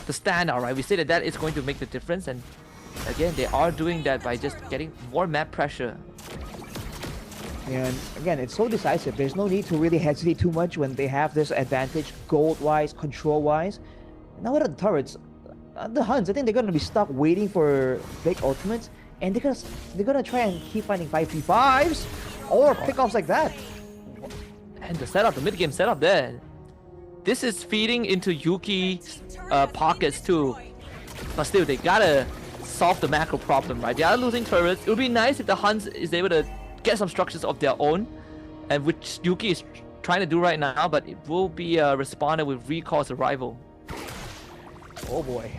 standout, right? We say that is going to make the difference, and again, they are doing that by just getting more map pressure. And again, it's so decisive. There's no need to really hesitate too much when they have this advantage gold-wise, control-wise. Now with the turrets, the HUNS, I think they're going to be stuck waiting for big ultimates, and they're gonna try and keep finding 5v5s or pickoffs like that. And the setup, the mid-game setup there. This is feeding into Yuki's pockets too. But still, they gotta solve the macro problem, right? They are losing turrets. It would be nice if the HUNS is able to get some structures of their own, and which Yuki is trying to do right now, but it will be responded with Recall's arrival. Oh boy.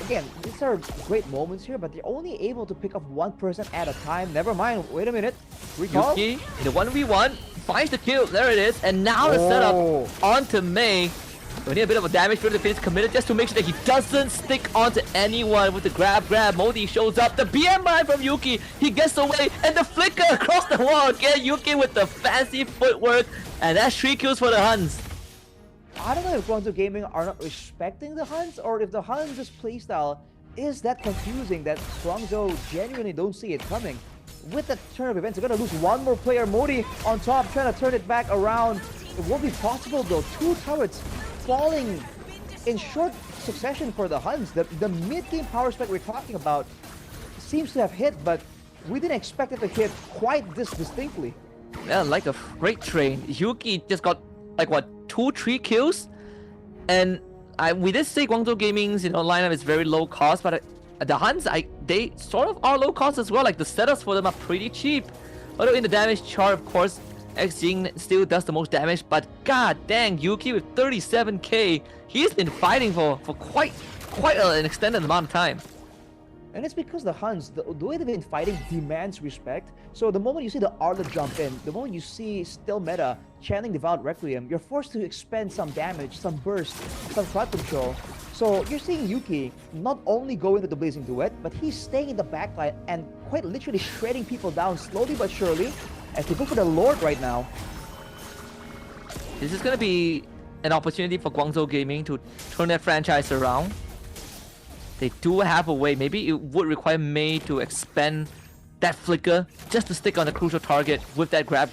Again, these are great moments here, but they're only able to pick up one person at a time. Never mind, wait a minute. Recall? Yuki, in the 1v1, finds the kill, there it is, and now the setup onto May. We need a bit of a damage for the finish committed just to make sure that he doesn't stick onto anyone with the grab. Modi shows up, the BMI from Yuki, he gets away, and the flicker across the wall again. Yuki with the fancy footwork, and that's 3 kills for the HUNS. I don't know if Guangzhou Gaming are not respecting the HUNS, or if the HUNS' playstyle is that confusing that Guangzhou genuinely don't see it coming. With that turn of events, they're gonna lose one more player. Modi on top, trying to turn it back around. It won't be possible though. 2 turrets falling in short succession for the HUNS. The mid-game power spec we're talking about seems to have hit, but we didn't expect it to hit quite this distinctly. Yeah, like a freight train. Yuki just got like what, 2-3 kills, and we did say Guangzhou Gaming's lineup is very low cost, but the HUNS they sort of are low cost as well. Like the setups for them are pretty cheap. Although in the damage chart, of course, XJing still does the most damage, but god dang, Yuki with 37k, he's been fighting for quite an extended amount of time. And it's because the HUNS, the way they've been fighting demands respect. So the moment you see the Arla jump in, the moment you see still meta chanting Devout Requiem, you're forced to expend some damage, some burst, some crowd control. So you're seeing Yuki not only go into the Blazing Duet, but he's staying in the backline and quite literally shredding people down slowly but surely as they go for the Lord right now. This is going to be an opportunity for Guangzhou Gaming to turn their franchise around. They do have a way. Maybe it would require May to expend that flicker just to stick on the crucial target with that grab.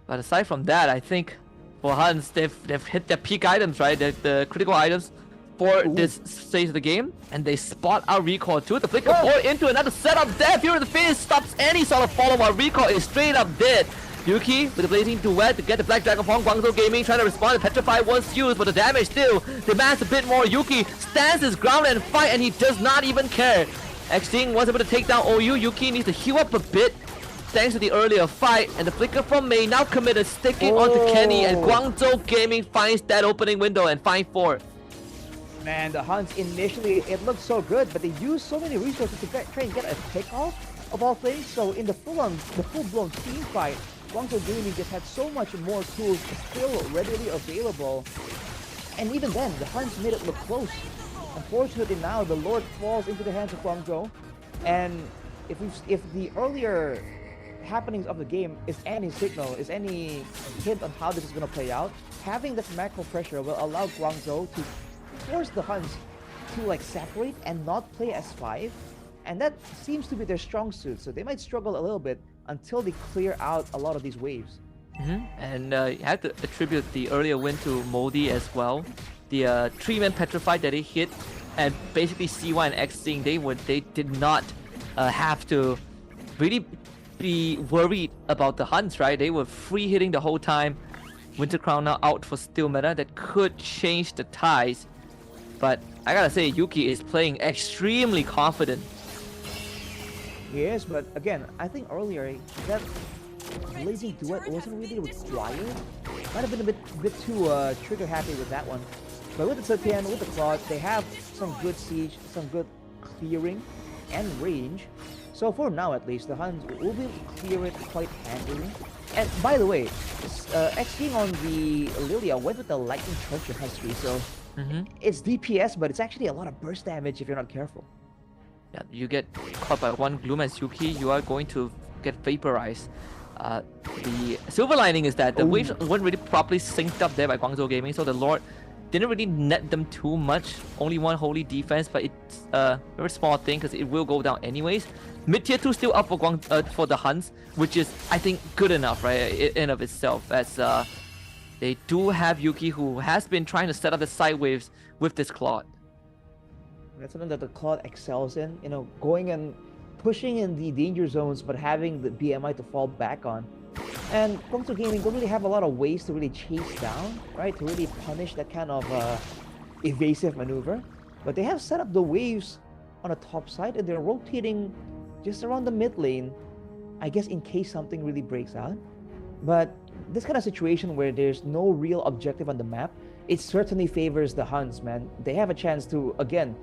But aside from that, I think for HUNS, they've hit their peak items, right? The critical items. for this stage of the game, and they spot out recall too. The flicker 4 into another setup there. Fury of the Phoenix stops any sort of follow-up. Recall is straight up dead. Yuki with the blazing duet to get the Black Dragon from Guangzhou Gaming, trying to respond to Petrify once used, but the damage still demands a bit more. Yuki stands his ground and fight, and he does not even care. Xing was able to take down OU. Yuki needs to heal up a bit thanks to the earlier fight, and the flicker from Mei now committed, sticking onto Kenny, and Guangzhou Gaming finds that opening window and finds 4. Man, the HUNS initially, it looked so good, but they used so many resources to try and get a pick-off of all things. So in the full-blown team fight, Guangzhou Gaming just had so much more tools still readily available. And even then, the HUNS made it look close. Unfortunately now, the Lord falls into the hands of Guangzhou. And if the earlier happenings of the game is any signal, is any hint on how this is going to play out, having this macro pressure will allow Guangzhou to force the HUNS to like separate and not play as 5. And that seems to be their strong suit, so they might struggle a little bit until they clear out a lot of these waves. And you have to attribute the earlier win to Moldy as well. The 3-man Petrified that they hit, and basically CY and Xing, they did not have to really be worried about the HUNS, right? They were free hitting the whole time. Winter Crown now out for Still Meta, that could change the ties. But I gotta say, Yuki is playing extremely confident. Yes, but again, I think earlier that blazing duet wasn't really required. Might have been a bit too trigger happy with that one. But with the Zetian, with the Claude, they have some good siege, some good clearing and range. So for now at least, the HUNS will be able to clear it quite handily. And by the way, X-King on the Lilia went with the Lightning Charge Husky, so it's DPS, but it's actually a lot of burst damage if you're not careful. Yeah, you get caught by one Gloom as Yuki, you are going to get vaporized. The silver lining is that the waves weren't really properly synced up there by Guangzhou Gaming, so the Lord didn't really net them too much. Only one holy defense, but it's a very small thing because it will go down anyways. Mid tier 2 still up for the HUNS, which is, I think, good enough, right, in of itself, as they do have Yuki, who has been trying to set up the side waves with this Claude. That's something that the Claude excels in, you know, going and pushing in the danger zones, but having the BMI to fall back on. And Guangzhou Gaming don't really have a lot of ways to really chase down, right, to really punish that kind of evasive maneuver. But they have set up the waves on the top side, and they're rotating just around the mid lane, I guess in case something really breaks out. But this kind of situation where there's no real objective on the map, it certainly favors the HUNS, man. They have a chance to, again,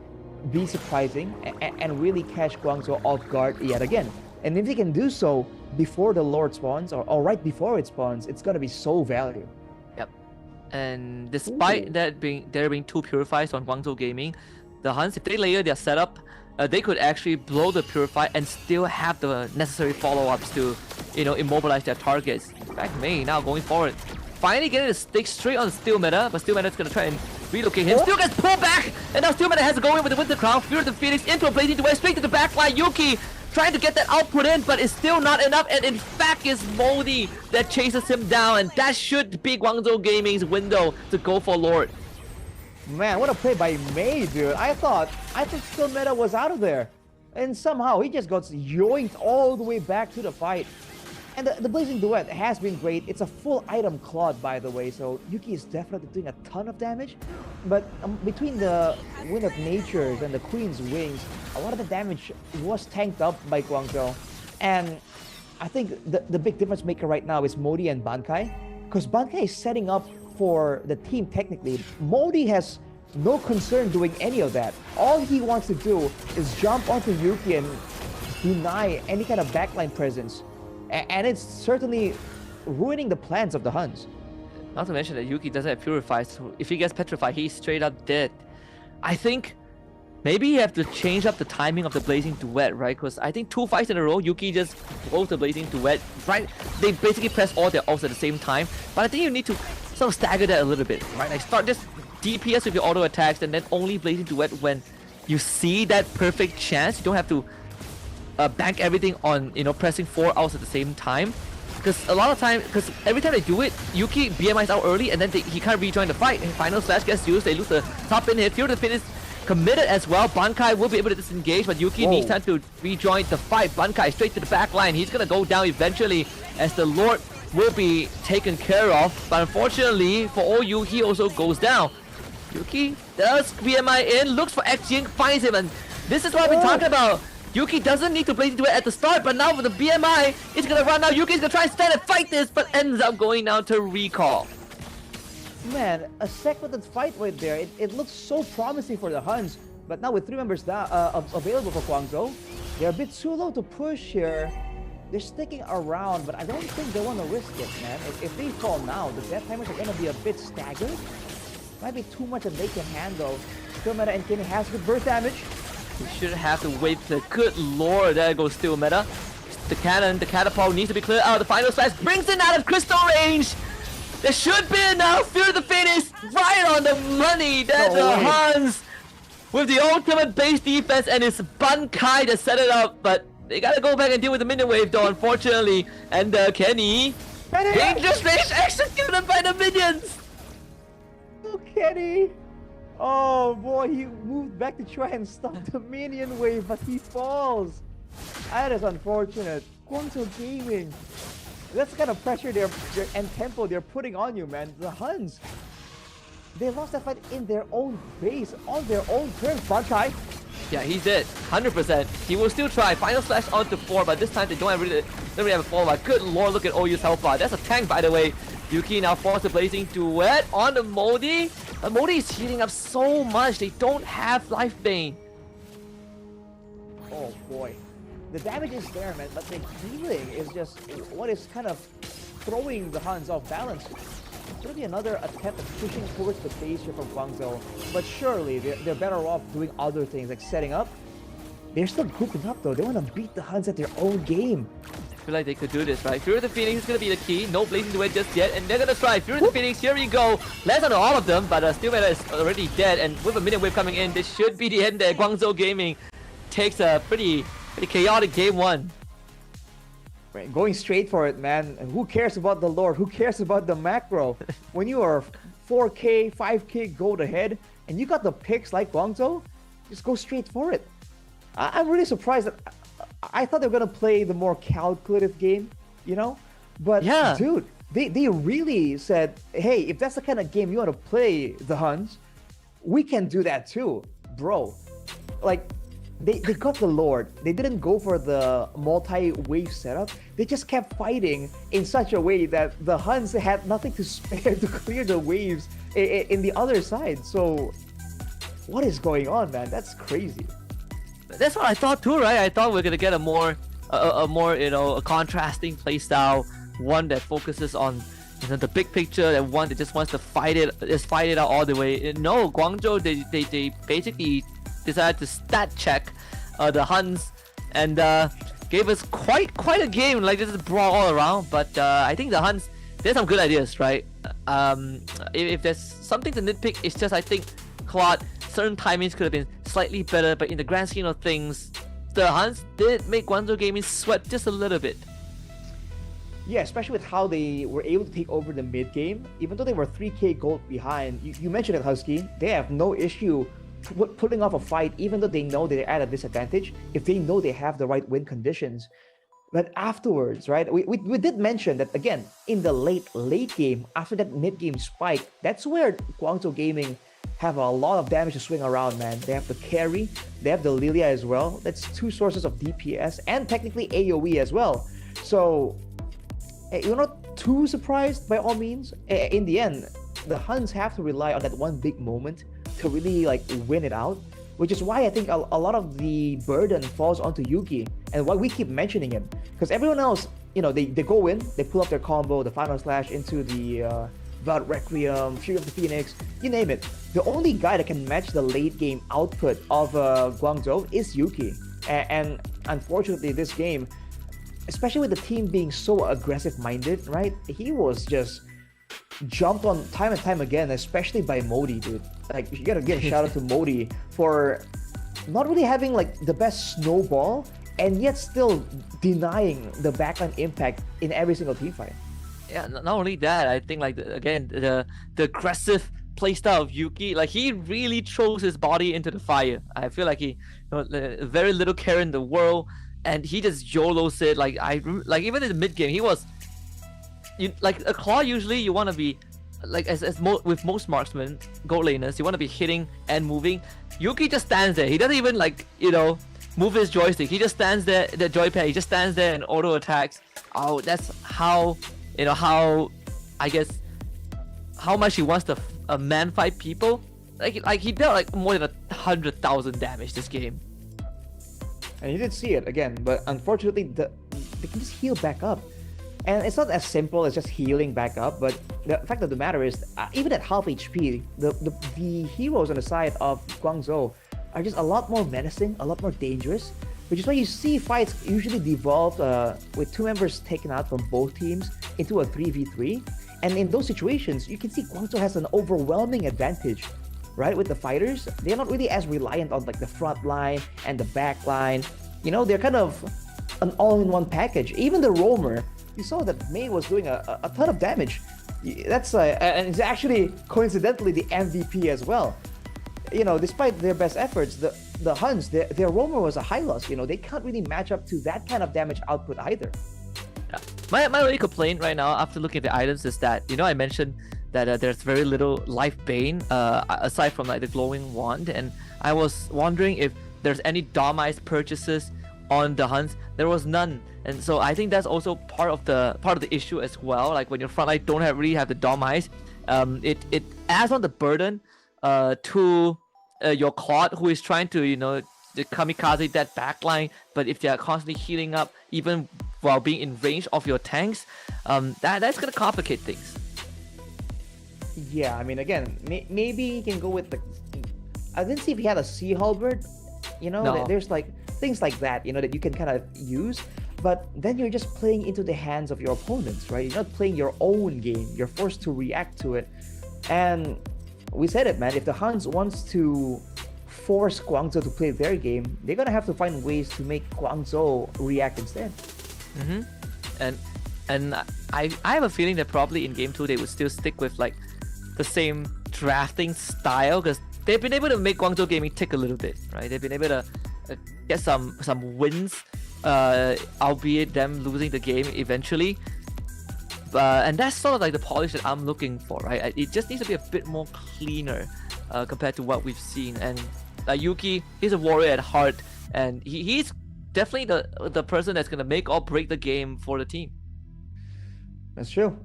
be surprising and really catch Guangzhou off guard yet again. And if they can do so before the Lord spawns, or right before it spawns, it's gonna be so valuable. Yep. And despite there being 2 Purifies on Guangzhou Gaming, the HUNS, if they layer their setup, they could actually blow the Purify and still have the necessary follow-ups to, you know, immobilize their targets. In fact, Mei now going forward, finally getting the stick straight on Still Meta, but Still Meta is gonna try and relocate him. Still gets pulled back, and now Still Meta has to go in with the Winter Crown. Fury of the Phoenix into a blazing duet, straight to the backline. Yuki trying to get that output in, but it's still not enough, and in fact it's Moldy that chases him down, and that should be Guangzhou Gaming's window to go for Lord. Man, what a play by Mei, dude. I thought Still Meta was out of there. And somehow he just got yoinked all the way back to the fight. And the Blazing Duet has been great. It's a full item Claude, by the way, so Yuki is definitely doing a ton of damage. But between the Wind of Natures and the Queen's Wings, a lot of the damage was tanked up by Guangzhou. And I think the big difference maker right now is Modi and Bankai, because Bankai is setting up for the team technically. Modi has no concern doing any of that. All he wants to do is jump onto Yuki and deny any kind of backline presence. And it's certainly ruining the plans of the HUNS. Not to mention that Yuki doesn't have Purify, so if he gets Petrified, he's straight up dead. I think maybe you have to change up the timing of the Blazing Duet, right? Because I think 2 fights in a row, Yuki just blows the Blazing Duet, right? They basically press all their ults at the same time. But I think you need to sort of stagger that a little bit, right? Like start just DPS with your auto attacks and then only Blazing Duet when you see that perfect chance. You don't have to bank everything on, you know, pressing 4 ults at the same time. because a lot of time, because every time they do it, Yuki BMI's out early and then he can't rejoin the fight. And final slash gets used, they lose the top in hit. Fear the finish committed as well. Bankai will be able to disengage, but Yuki needs time to rejoin the fight. Bankai straight to the back line. He's gonna go down eventually as the Lord will be taken care of. But unfortunately for OU, he also goes down. Yuki does BMI in, looks for XYing, finds him, and this is what I've been talking about. Yuki doesn't need to blaze into it at the start, but now with the BMI, it's gonna run out. Yuki's gonna try and stand and fight this, but ends up going down to recall. Man, a segmented fight right there. It looks so promising for the HUNS, but now with 3 members available for Guangzhou, they're a bit too low to push here. They're sticking around, but I don't think they want to risk it, man. If they fall now, the death timers are gonna be a bit staggered. Might be too much that they can handle. Still Meta and Kenny has good burst damage. We should have to wait for the good lord. There goes Still Meta. The cannon, the catapult needs to be cleared out. The final slash brings it out of crystal range. There should be enough. Fear the finish right on the money. That's the HUNS with the ultimate base defense, and it's Bankai to set it up. But they gotta go back and deal with the minion wave though, unfortunately. And Kenny, dangerous range executed by the minions. Oh, Kenny. Oh boy, he moved back to try and stop the minion wave, but he falls. That is unfortunate. Guangzhou Gaming. That's the kind of pressure and tempo they're putting on you, man. The HUNS, they lost that fight in their own base, on their own terms. Bankai. Yeah, he's dead. 100%. He will still try. Final slash onto 4, but this time they don't really have a fall. But good lord, look at OU's health bar. That's a tank, by the way. Yuki now forced a blazing duet on the Modi. But Modi is healing up so much. They don't have life bane. Oh boy. The damage is there, man, but the healing is just what is kind of throwing the HUNS off balance. It's gonna be another attempt at pushing towards the base here from Guangzhou, but surely they're better off doing other things like setting up. They're still grouping up though. They want to beat the HUNS at their own game. I feel like they could do this, right? Fury of the Phoenix is gonna be the key. No blazing duet just yet, and they're gonna try. Fury of the Phoenix, here we go. Lands on all of them, but Steel Meta is already dead, and with a minion wave coming in, this should be the end there. Guangzhou Gaming takes a pretty chaotic game 1. Right, going straight for it, man. And who cares about the Lord? Who cares about the macro? When you are 4K, 5K gold ahead, and you got the picks like Guangzhou, just go straight for it. I'm really surprised that I thought they were gonna play the more calculative game, you know? But yeah, dude, they really said, hey, if that's the kind of game you want to play, the HUNS, we can do that too, bro. Like, they got the Lord. They didn't go for the multi-wave setup. They just kept fighting in such a way that the HUNS had nothing to spare to clear the waves in the other side. So, what is going on, man? That's crazy. That's what I thought too, right? I thought we are gonna get a more a contrasting playstyle, one that focuses on the big picture, and one that just wants to fight it out all the way. No, Guangzhou they basically decided to stat check the HUNS and gave us quite a game. Like, this is brawl all around, but I think the HUNS, there's some good ideas, right? If there's something to nitpick, it's just I think Claude, certain timings could have been slightly better, but in the grand scheme of things, the HUNS did make Guangzhou Gaming sweat just a little bit. Yeah, especially with how they were able to take over the mid game, even though they were 3K gold behind. You mentioned it, Husky. They have no issue pulling off a fight, even though they know they're at a disadvantage, if they know they have the right win conditions. But afterwards, right, we did mention that, again, in the late game, after that mid-game spike, that's where Guangzhou Gaming have a lot of damage to swing around, man. They have the carry, they have the Lilia as well. That's 2 sources of DPS, and technically AoE as well. So, you're not too surprised by all means. In the end, the HUNS have to rely on that one big moment to really like win it out, which is why I think a lot of the burden falls onto Yuki, and why we keep mentioning him, because everyone else, they go in, they pull up their combo, the final slash into the Blood Requiem, Fury of the Phoenix, you name it. The only guy that can match the late game output of Guangzhou is Yuki, and unfortunately this game, especially with the team being so aggressive minded, right, he was just jumped on time and time again, especially by Modi, dude. Like, you gotta give a shout out to Modi for not really having like the best snowball and yet still denying the backline impact in every single team fight. Yeah, not only that, I think like the aggressive playstyle of Yuki, like he really throws his body into the fire. I feel like he, very little care in the world, and he just YOLOs it. Like even in the mid game, he was, like a claw. Usually, you want to be like with most marksmen, gold laners, you want to be hitting and moving. Yuki just stands there. He doesn't even move his joystick. He just stands there, the joypad. He just stands there and auto attacks. Oh, that's how I guess how much he wants to man fight people. Like he dealt like more than 100,000 damage this game. And you did see it again, but unfortunately, they can just heal back up. And it's not as simple as just healing back up, but the fact of the matter is, even at half HP, the heroes on the side of Guangzhou are just a lot more menacing, a lot more dangerous, which is why you see fights usually devolve with 2 members taken out from both teams into a 3v3. And in those situations, you can see Guangzhou has an overwhelming advantage, right? With the fighters, they're not really as reliant on like the front line and the back line. They're kind of an all-in-one package. Even the roamer, you saw that Mei was doing a ton of damage. That's and it's actually coincidentally the MVP as well. Despite their best efforts, the HUNS, their roamer was a high loss. They can't really match up to that kind of damage output either. Yeah. My only complaint right now after looking at the items is that I mentioned that there's very little life bane aside from like the glowing wand, and I was wondering if there's any Dom-ized purchases on the HUNS. There was none. And so I think that's also part of the issue as well. Like when your frontline don't really have the Dom-ized, it adds on the burden to your Claude, who is trying to the kamikaze that backline. But if they are constantly healing up, even while being in range of your tanks, that's gonna complicate things. Yeah, I mean, again, maybe he can go with the. I didn't see if he had a Sea Halberd. No. There's like things like that, that you can kind of use. But then you're just playing into the hands of your opponents, right? You're not playing your own game. You're forced to react to it. And we said it, man. If the HUNS wants to force Guangzhou to play their game, they're gonna have to find ways to make Guangzhou react instead. And I have a feeling that probably in game 2 they would still stick with like the same drafting style, because they've been able to make Guangzhou Gaming tick a little bit, right? They've been able to get some wins, albeit them losing the game eventually. And that's sort of like the polish that I'm looking for, right? It just needs to be a bit more cleaner compared to what we've seen. And Yuki, he's a warrior at heart, and he's definitely the person that's gonna make or break the game for the team. That's true.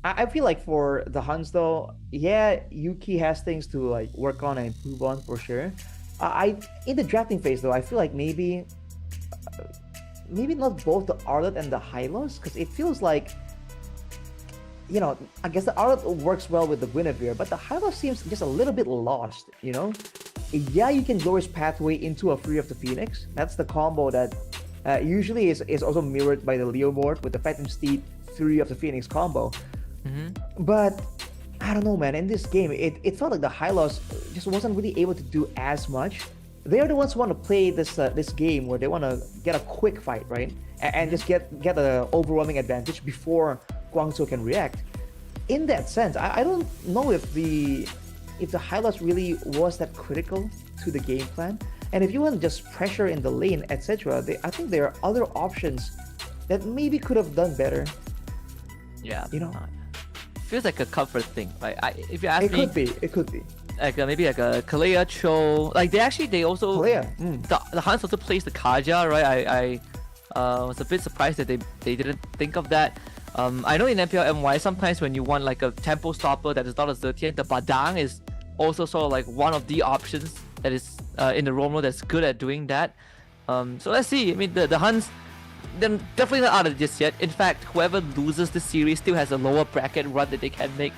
I feel like for the HUNS though, yeah, Yuki has things to like work on and improve on for sure. In the drafting phase though, I feel like maybe not both the Arlet and the Hylos, because it feels like, I guess the Arlet works well with the Guinevere, but the Hylos seems just a little bit lost, Yeah, you can Glorious Pathway into a Fury of the Phoenix. That's the combo that usually is also mirrored by the Leomord with the Phantom Steed Fury of the Phoenix combo. But I don't know, man. In this game, it felt like the Hylos just wasn't really able to do as much. They are the ones who want to play this game where they want to get a quick fight, right? And just get an overwhelming advantage before Guangzhou can react. In that sense, I don't know if the Hylos really was that critical to the game plan. And if you want to just pressure in the lane, etc., I think there are other options that maybe could have done better. Yeah. Feels like a comfort thing, right? If you ask me, it could be. Like maybe like a Kalea Cho. Like they also Kalea. The HUNS also plays the Kaja, right? I was a bit surprised that they didn't think of that. I know in MPL MY sometimes when you want like a tempo stopper that is not as dirty, the Badang is also sort of like one of the options that is in the roam mode that's good at doing that. So let's see. I mean the HUNS, they're definitely not out of this yet. In fact, whoever loses the series still has a lower bracket run that they can make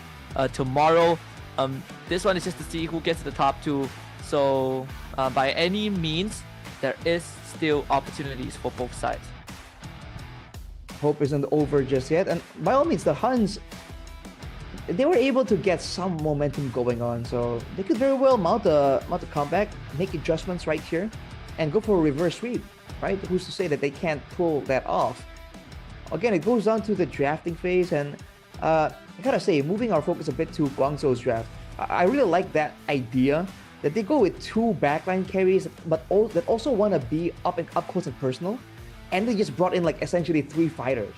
tomorrow. This one is just to see who gets to the top 2. So by any means, there is still opportunities for both sides. Hope isn't over just yet. And by all means, the HUNS, they were able to get some momentum going on. So they could very well mount a comeback, make adjustments right here. and go for a reverse sweep, right? Who's to say that they can't pull that off? Again, it goes down to the drafting phase, and I gotta say, moving our focus a bit to Guangzhou's draft, I really like that idea that they go with 2 backline carries, but that also want to be up close and personal, and they just brought in like essentially 3 fighters,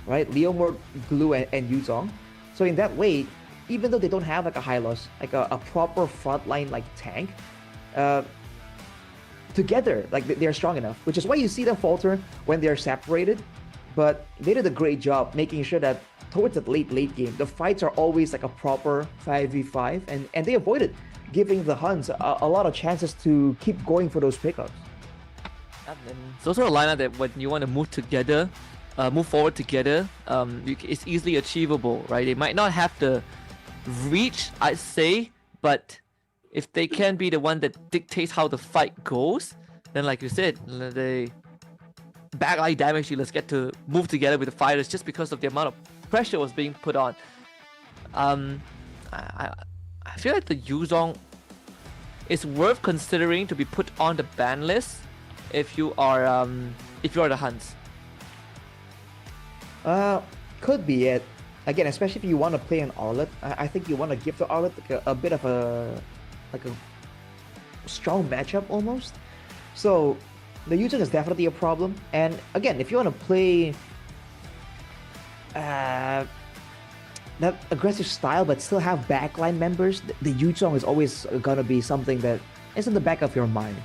right? Leomord, Glue, and Yuzong. So in that way, even though they don't have like a Hylos, like a proper frontline like tank, together, like they're strong enough, which is why you see them falter when they're separated. But they did a great job making sure that towards the late game, the fights are always like a proper 5v5, and they avoided giving the Huns a lot of chances to keep going for those pickups. It's also a lineup that when you want to move forward together, it's easily achievable, right? They might not have the reach, I'd say, but if they can be the one that dictates how the fight goes, then like you said, the backline damage dealers get to move together with the fighters just because of the amount of pressure was being put on. I feel like the Yuzong is worth considering to be put on the ban list if you are the Huns. Could be it. Again, especially if you want to play an Arlet, I think you want to give the Arlet like a bit of a strong matchup almost. So the Yuzong is definitely a problem. And again, if you want to play that aggressive style but still have backline members, the Yuzong is always gonna be something that is in the back of your mind,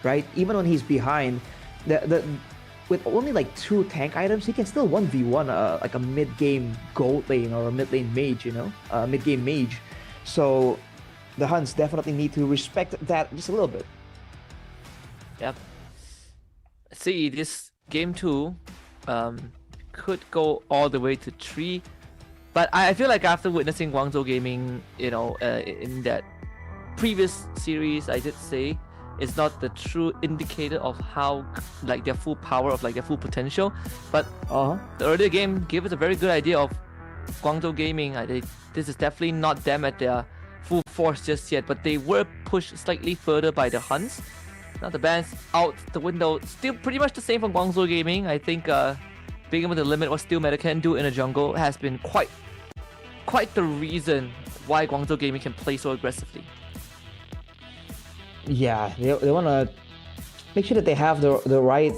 right? Even when he's behind, with only like 2 tank items, he can still 1v1 like a mid-game gold lane or a mid-lane mage, mid-game mage. So the Huns definitely need to respect that just a little bit. Yep. See, this game 2 could go all the way to 3, but I feel like after witnessing Guangzhou Gaming, in that previous series, I did say it's not the true indicator of how like their full power of like their full potential, but the earlier game gave us a very good idea of Guangzhou Gaming. This is definitely not them at their full force just yet, but they were pushed slightly further by the Huns. Now the ban's out the window, still pretty much the same from Guangzhou Gaming. I think being able to limit what Steel Meta can do in a jungle has been quite the reason why Guangzhou Gaming can play so aggressively. Yeah, they want to make sure that they have the right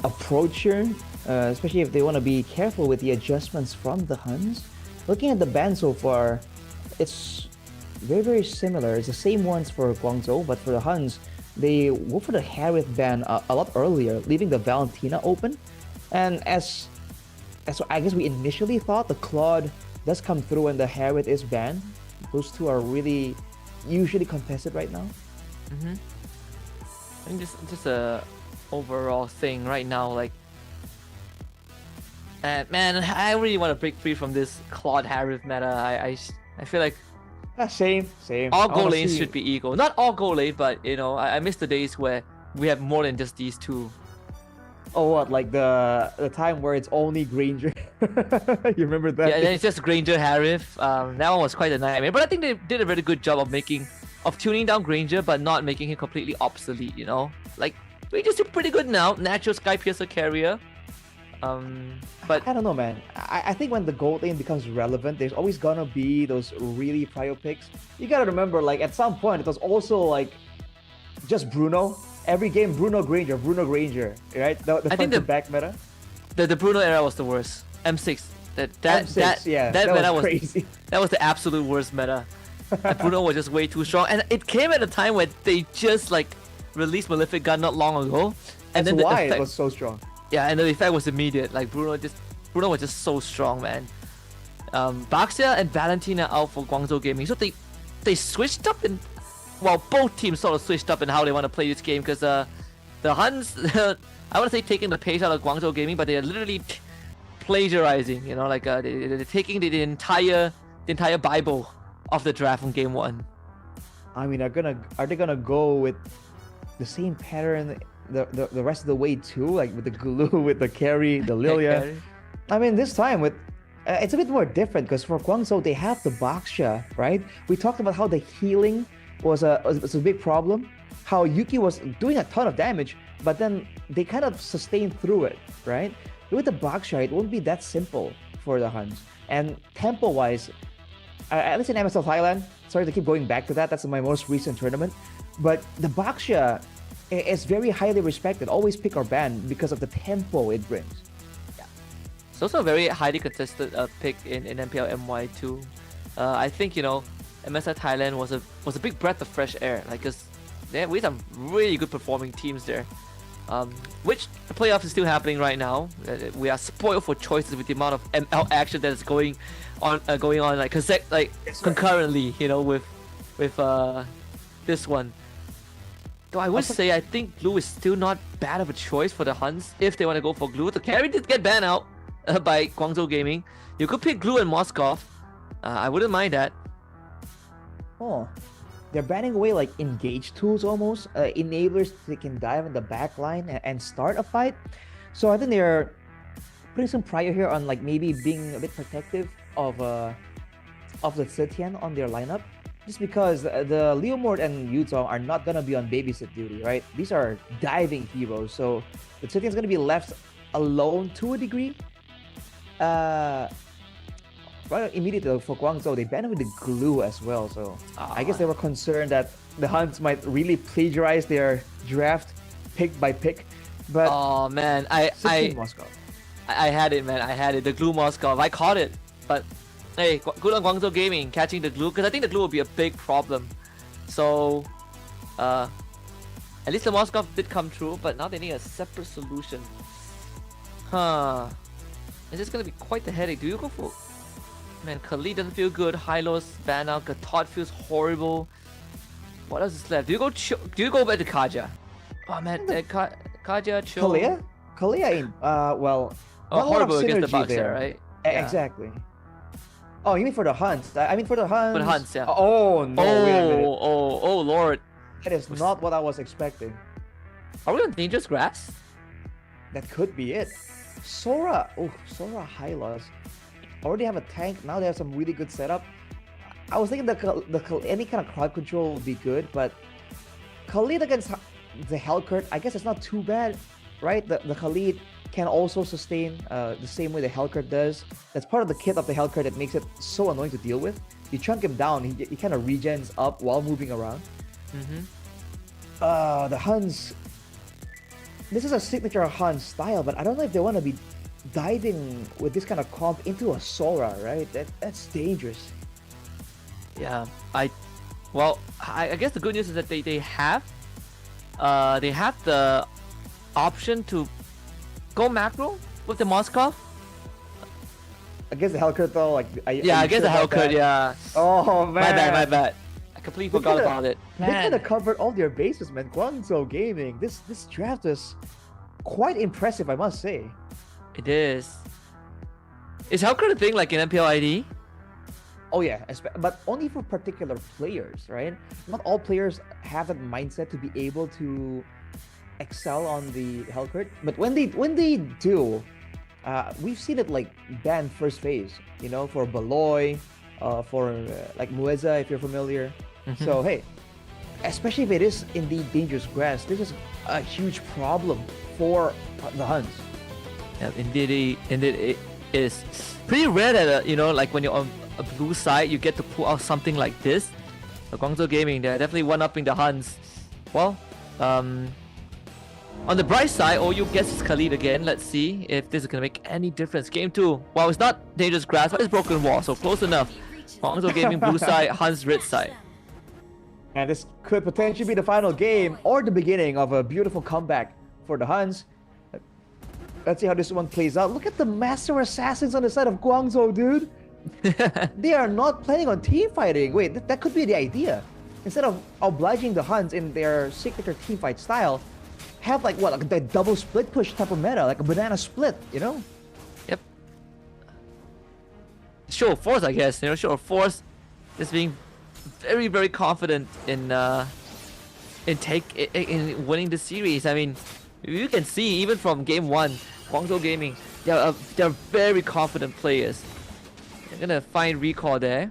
approach here, especially if they want to be careful with the adjustments from the Huns. Looking at the ban so far, it's very, very similar. It's the same ones for Guangzhou, but for the Huns, they went for the Harith ban a lot earlier, leaving the Valentina open. And as I guess we initially thought, the Claude does come through and the Harith is banned. Those two are really usually contested right now. I think just a overall thing right now, like, man, I really want to break free from this Claude Harith meta. I feel like same. All goal lanes should be equal. Not all goal lane, but I miss the days where we have more than just these two. Oh, what, like the time where it's only Granger? You remember that? Yeah, and it's just Granger Harith. That one was quite a nightmare. But I think they did a very good job of tuning down Granger, but not making him completely obsolete. Like Granger's still pretty good now. Natural Sky Piercer carrier. But I don't know, man. I think when the gold lane becomes relevant, there's always gonna be those really prio picks. You gotta remember, like at some point, it was also like just Bruno. Every game, Bruno Granger, right? The I think the back meta. The Bruno era was the worst. M6. That meta was crazy. That was the absolute worst meta. And Bruno was just way too strong, and it came at a time when they just like released Malefic Gun not long ago, and That's why it was so strong. Yeah, and the effect was immediate. Like Bruno was just so strong, man. Baxia and Valentina out for Guangzhou Gaming, so they switched up in. Well, both teams sort of switched up in how they want to play this game, because the Huns, I want to say taking the pace out of Guangzhou Gaming, but they're literally plagiarizing. They're taking the entire Bible of the draft from game 1. I mean, are they gonna go with the same pattern the rest of the way too, like with the glue, with the carry, the Lilia? I mean, this time with it's a bit more different, because for Guangzhou they have the Baxia, right? We talked about how the healing was a big problem, how Yuki was doing a ton of damage, but then they kind of sustain through it, right? With the Baksha, it won't be that simple for the HUNS. And tempo-wise, at least in MSL Thailand, sorry to keep going back to that, that's my most recent tournament, but the Baksha is very highly respected, always pick or ban because of the tempo it brings. It's also a very highly contested pick in MPL MY2. I think, you know, MSI Thailand was a big breath of fresh air, like, cause we have some really good performing teams there. Which the playoffs is still happening right now. We are spoiled for choices with the amount of ML action that is going on like concurrently, you know, with this one. Though I would say I think Glue is still not bad of a choice for the HUNS if they want to go for Glue. The carry did get banned out by Guangzhou Gaming. You could pick Glue and Moskov. I wouldn't mind that. Oh, they're banning away like engage tools almost, enablers they can dive in the back line and start a fight. So I think they're putting some prior here on like maybe being a bit protective of the Zetian on their lineup. Just because the Leomord and Yuzong are not gonna be on babysit duty, right? These are diving heroes, so the Zetian's gonna be left alone to a degree. Right immediately for Guangzhou, they banned with the Glue as well, so I guess they were concerned that the HUNS might really plagiarize their draft pick by pick. But oh man, I had it, man. I had it. The Glue Moskov, I caught it, but hey, good on Guangzhou Gaming catching the Glue, because I think the Glue will be a big problem. So, at least the Moskov did come true, but now they need a separate solution. Huh? It's just gonna be quite the headache. Do you go for? Man, Khalid doesn't feel good. Hylos ban out. Gatot feels horrible. What else is left? Do you go back to Kaja? Oh man, Kaja, Cho. Kalia ain't well. Horrible against the Bucks there, right? Yeah. Exactly. Oh, you mean for the HUNS? I mean for the HUNS. For the HUNS, yeah. Oh no! Wait a minute. Oh Lord! That is not what I was expecting. Are we on dangerous grass? That could be it. Sora. Oh, Sora Hylos. Already have a tank. Now they have some really good setup. I was thinking any kind of crowd control would be good, but Khalid against the Hellcurt, I guess it's not too bad, right? The Khalid can also sustain the same way the Hellcurt does. That's part of the kit of the Hellcurt that makes it so annoying to deal with. You chunk him down, he kind of regens up while moving around. The HUNS. This is a signature HUNS style, but I don't know if they want to be diving with this kind of comp into a Sora, right? That's dangerous. Yeah, I guess the good news is that they have the option to go macro with the Moskov. Against the Hellcurt though, like against the Hellcurt, yeah. Oh man, my bad. I completely forgot about it. They kind of covered all their bases, man. Guangzhou Gaming. This draft is quite impressive, I must say. It is. Is Hellcurt a thing like in MPL ID? Oh yeah, but only for particular players, right? Not all players have that mindset to be able to excel on the Hellcurt. But when they do, we've seen it like ban first phase, you know, for Baloy, for like Mueza, if you're familiar. So hey, especially if it is indeed dangerous grass, this is a huge problem for the HUNS. Yeah, indeed it is pretty rare that you know, like when you're on a blue side, you get to pull out something like this. So Guangzhou Gaming, they're definitely one-upping the HUNS. Well, on the bright side, OU gets Khalid again. Let's see if this is gonna make any difference. Game 2. Well, it's not dangerous grass, but it's broken wall, so close enough. Guangzhou Gaming blue side, HUNS red side. And this could potentially be the final game or the beginning of a beautiful comeback for the HUNS. Let's see how this one plays out. Look at the Master Assassins on the side of Guangzhou, dude. They are not planning on team fighting. Wait, that could be the idea. Instead of obliging the HUNS in their signature team fight style, have like what, like the double split push type of meta, like a banana split, you know? Yep. Show of force, I guess. You know, show of force, just being very, very confident in winning the series. I mean, you can see even from game 1, Guangzhou Gaming, they're very confident players. They're gonna find recall there.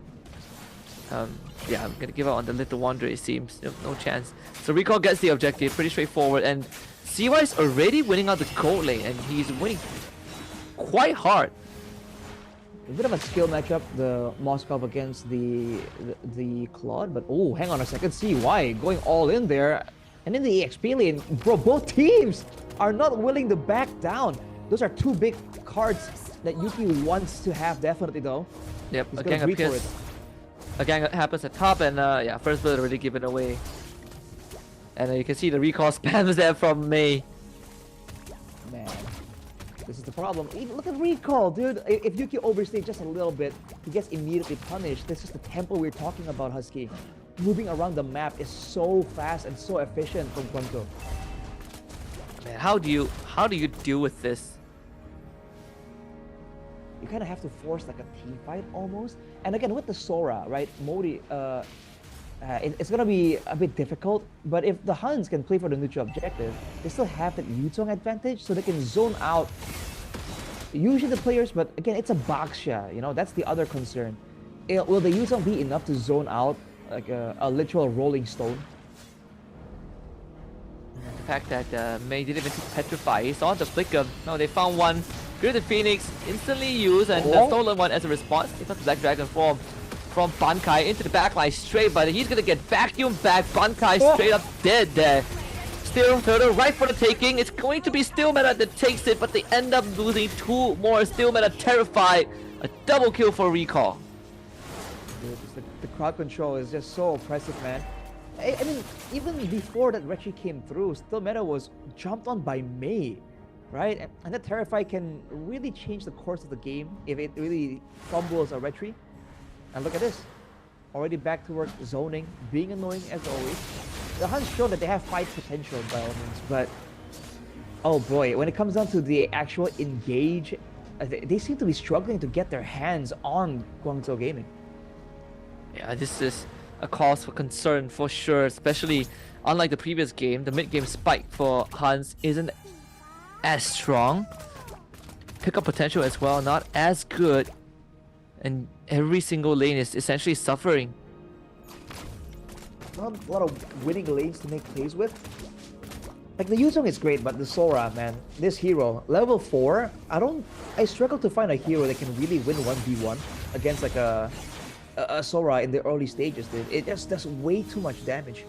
Yeah, I'm gonna give up on the Little Wanderer, it seems. No chance. So recall gets the objective, pretty straightforward, and CY is already winning out the gold lane, and he's winning quite hard. A bit of a skill matchup, the Moskov against the Claude, but oh, hang on a second, CY going all in there, and in the EXP lane, bro, both teams are not willing to back down. Those are two big cards that Yuki wants to have definitely though. Yep, He's a gang gonna breathe for appears. it. A gang happens at top, and yeah, first blood already given away. And you can see the recall spams there from Mei. Man, this is the problem. Look at recall, dude. If Yuki overstays just a little bit, he gets immediately punished. This is the tempo we're talking about, Husky. Moving around the map is so fast and so efficient from Guangzhou. Man, how do you deal with this? You kind of have to force like a team fight almost. And again, with the Sora, right, Modi, it's gonna be a bit difficult. But if the HUNS can play for the neutral objective, they still have that Yuzong advantage, so they can zone out usually the players. But again, it's a Baxia, you know, that's the other concern. Will the Yuzong be enough to zone out like a literal rolling stone? The fact that Mei didn't even petrify, he saw the flicker. No, they found one. Graded Phoenix instantly used and the stolen one as a response. He got the Black Dragon form from Bankai into the backline straight, but he's gonna get vacuumed back. Bankai straight up dead there. Still Turtle right for the taking. It's going to be Still Meta that takes it, but they end up losing two more. Still Meta terrified. A double kill for Recall. Dude, the crowd control is just so oppressive, man. I mean, even before that Retri came through, Still Meta was jumped on by Mei, right? And that Terrify can really change the course of the game if it really fumbles a Retri. And look at this. Already back to work, zoning, being annoying as always. The HUNS show that they have fight potential by all means, but oh boy, when it comes down to the actual engage, they seem to be struggling to get their hands on Guangzhou Gaming. Yeah, this is a cause for concern for sure, especially unlike the previous game, the mid-game spike for HUNS isn't as strong. Pickup potential as well, not as good. And every single lane is essentially suffering. Not a lot of winning lanes to make plays with. Like the Yuzong is great, but the Sora, man, this hero, level 4, I struggle to find a hero that can really win 1v1 against like a Sora in the early stages, dude. It just does way too much damage.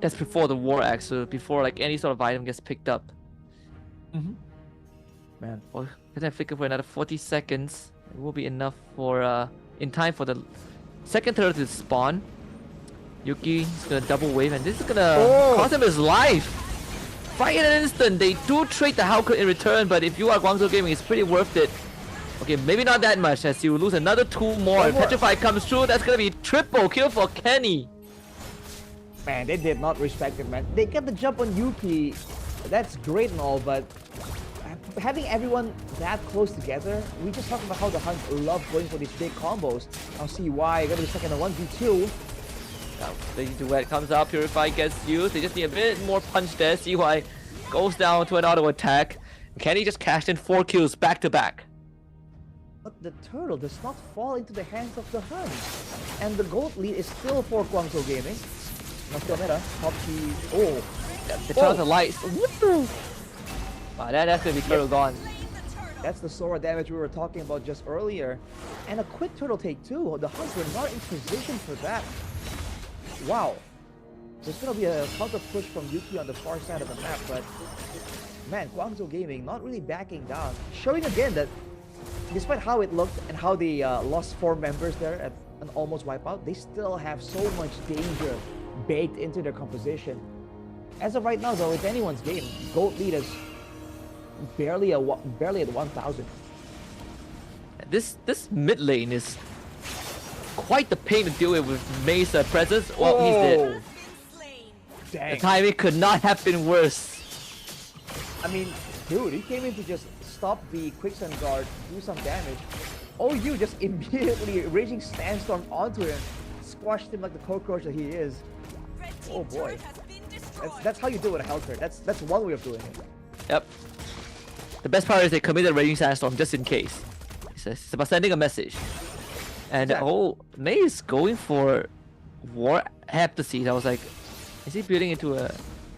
That's before the War Axe, so before like any sort of item gets picked up. Man. Well, get that flicker for another 40 seconds. It will be enough for in time for the second turtle to spawn. Yuki is gonna double wave, and this is gonna cost him his life. Right in an instant, they do trade the Hauke in return, but if you are Guangzhou Gaming, it's pretty worth it. Okay, maybe not that much, as you lose another 2 more. If Petrify comes through, that's gonna be triple kill for Kenny. Man, they did not respect it, man. They get the jump on Yuki. That's great and all, but having everyone that close together, we just talked about how the HUNS love going for these big combos. I'll see why. Gonna be stuck in a 1v2. Now, the duet comes out, Purify gets used. They just need a bit more punch there. CY goes down to an auto attack. Kenny just cashed in 4 kills back to back. But the turtle does not fall into the hands of the HUNS. And the gold lead is still for Guangzhou Gaming. Now still meta. Top key. Oh. The turtles are lights. Wow, that's gonna be turtle gone. That's the Sora damage we were talking about just earlier. And a quick turtle take too. The HUNS were not in position for that. Wow. There's gonna be a counter push from Yuki on the far side of the map, but man, Guangzhou Gaming not really backing down. Showing again that despite how it looked and how they lost 4 members there at an almost wipeout, they still have so much danger baked into their composition. As of right now though, it's anyone's game. Gold lead is barely at 1,000. This mid lane is quite the pain to deal with Mei's presence. Well, he's dead. Dang. The timing could not have been worse. I mean, dude, he came in to just stop the quicksand guard, do some damage. OU just immediately raging sandstorm onto him, squashed him like the cockroach that he is. Oh boy. That's how you do it with a health crit. That's one way of doing it. Yep. The best part is they committed Raging Sandstorm just in case. It's about sending a message. And oh, Mei is going for War Heptaseed. I was like, is he building into a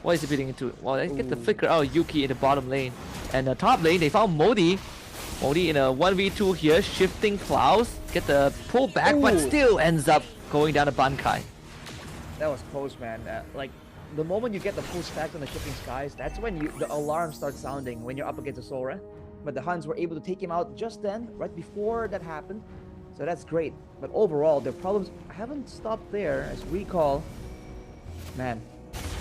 What is he beating into? Well, they get the flicker out. Yuki in the bottom lane, and the top lane they found Modi. Modi in a 1v2 here, shifting clouds, get the pull back, but still ends up going down to Bankai. That was close, man. Like, the moment you get the full stack on the shifting skies, that's when the alarm starts sounding when you're up against a Sora. But the HUNS were able to take him out just then, right before that happened. So that's great. But overall, their problems haven't stopped there. As we recall, man,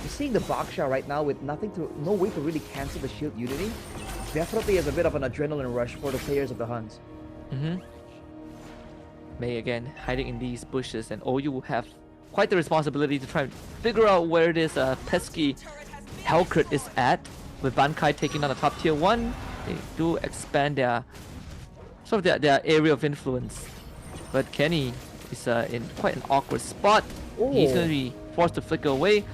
you're seeing the Baksha right now with no way to really cancel the shield unity. Definitely is a bit of an adrenaline rush for the players of the HUNS. Mei again hiding in these bushes, and OU will have quite the responsibility to try and figure out where this pesky Hellcrit is at. With Bankai taking on the top tier 1, they do expand their their area of influence. But Kenny is in quite an awkward spot. He's going to be forced to flicker away.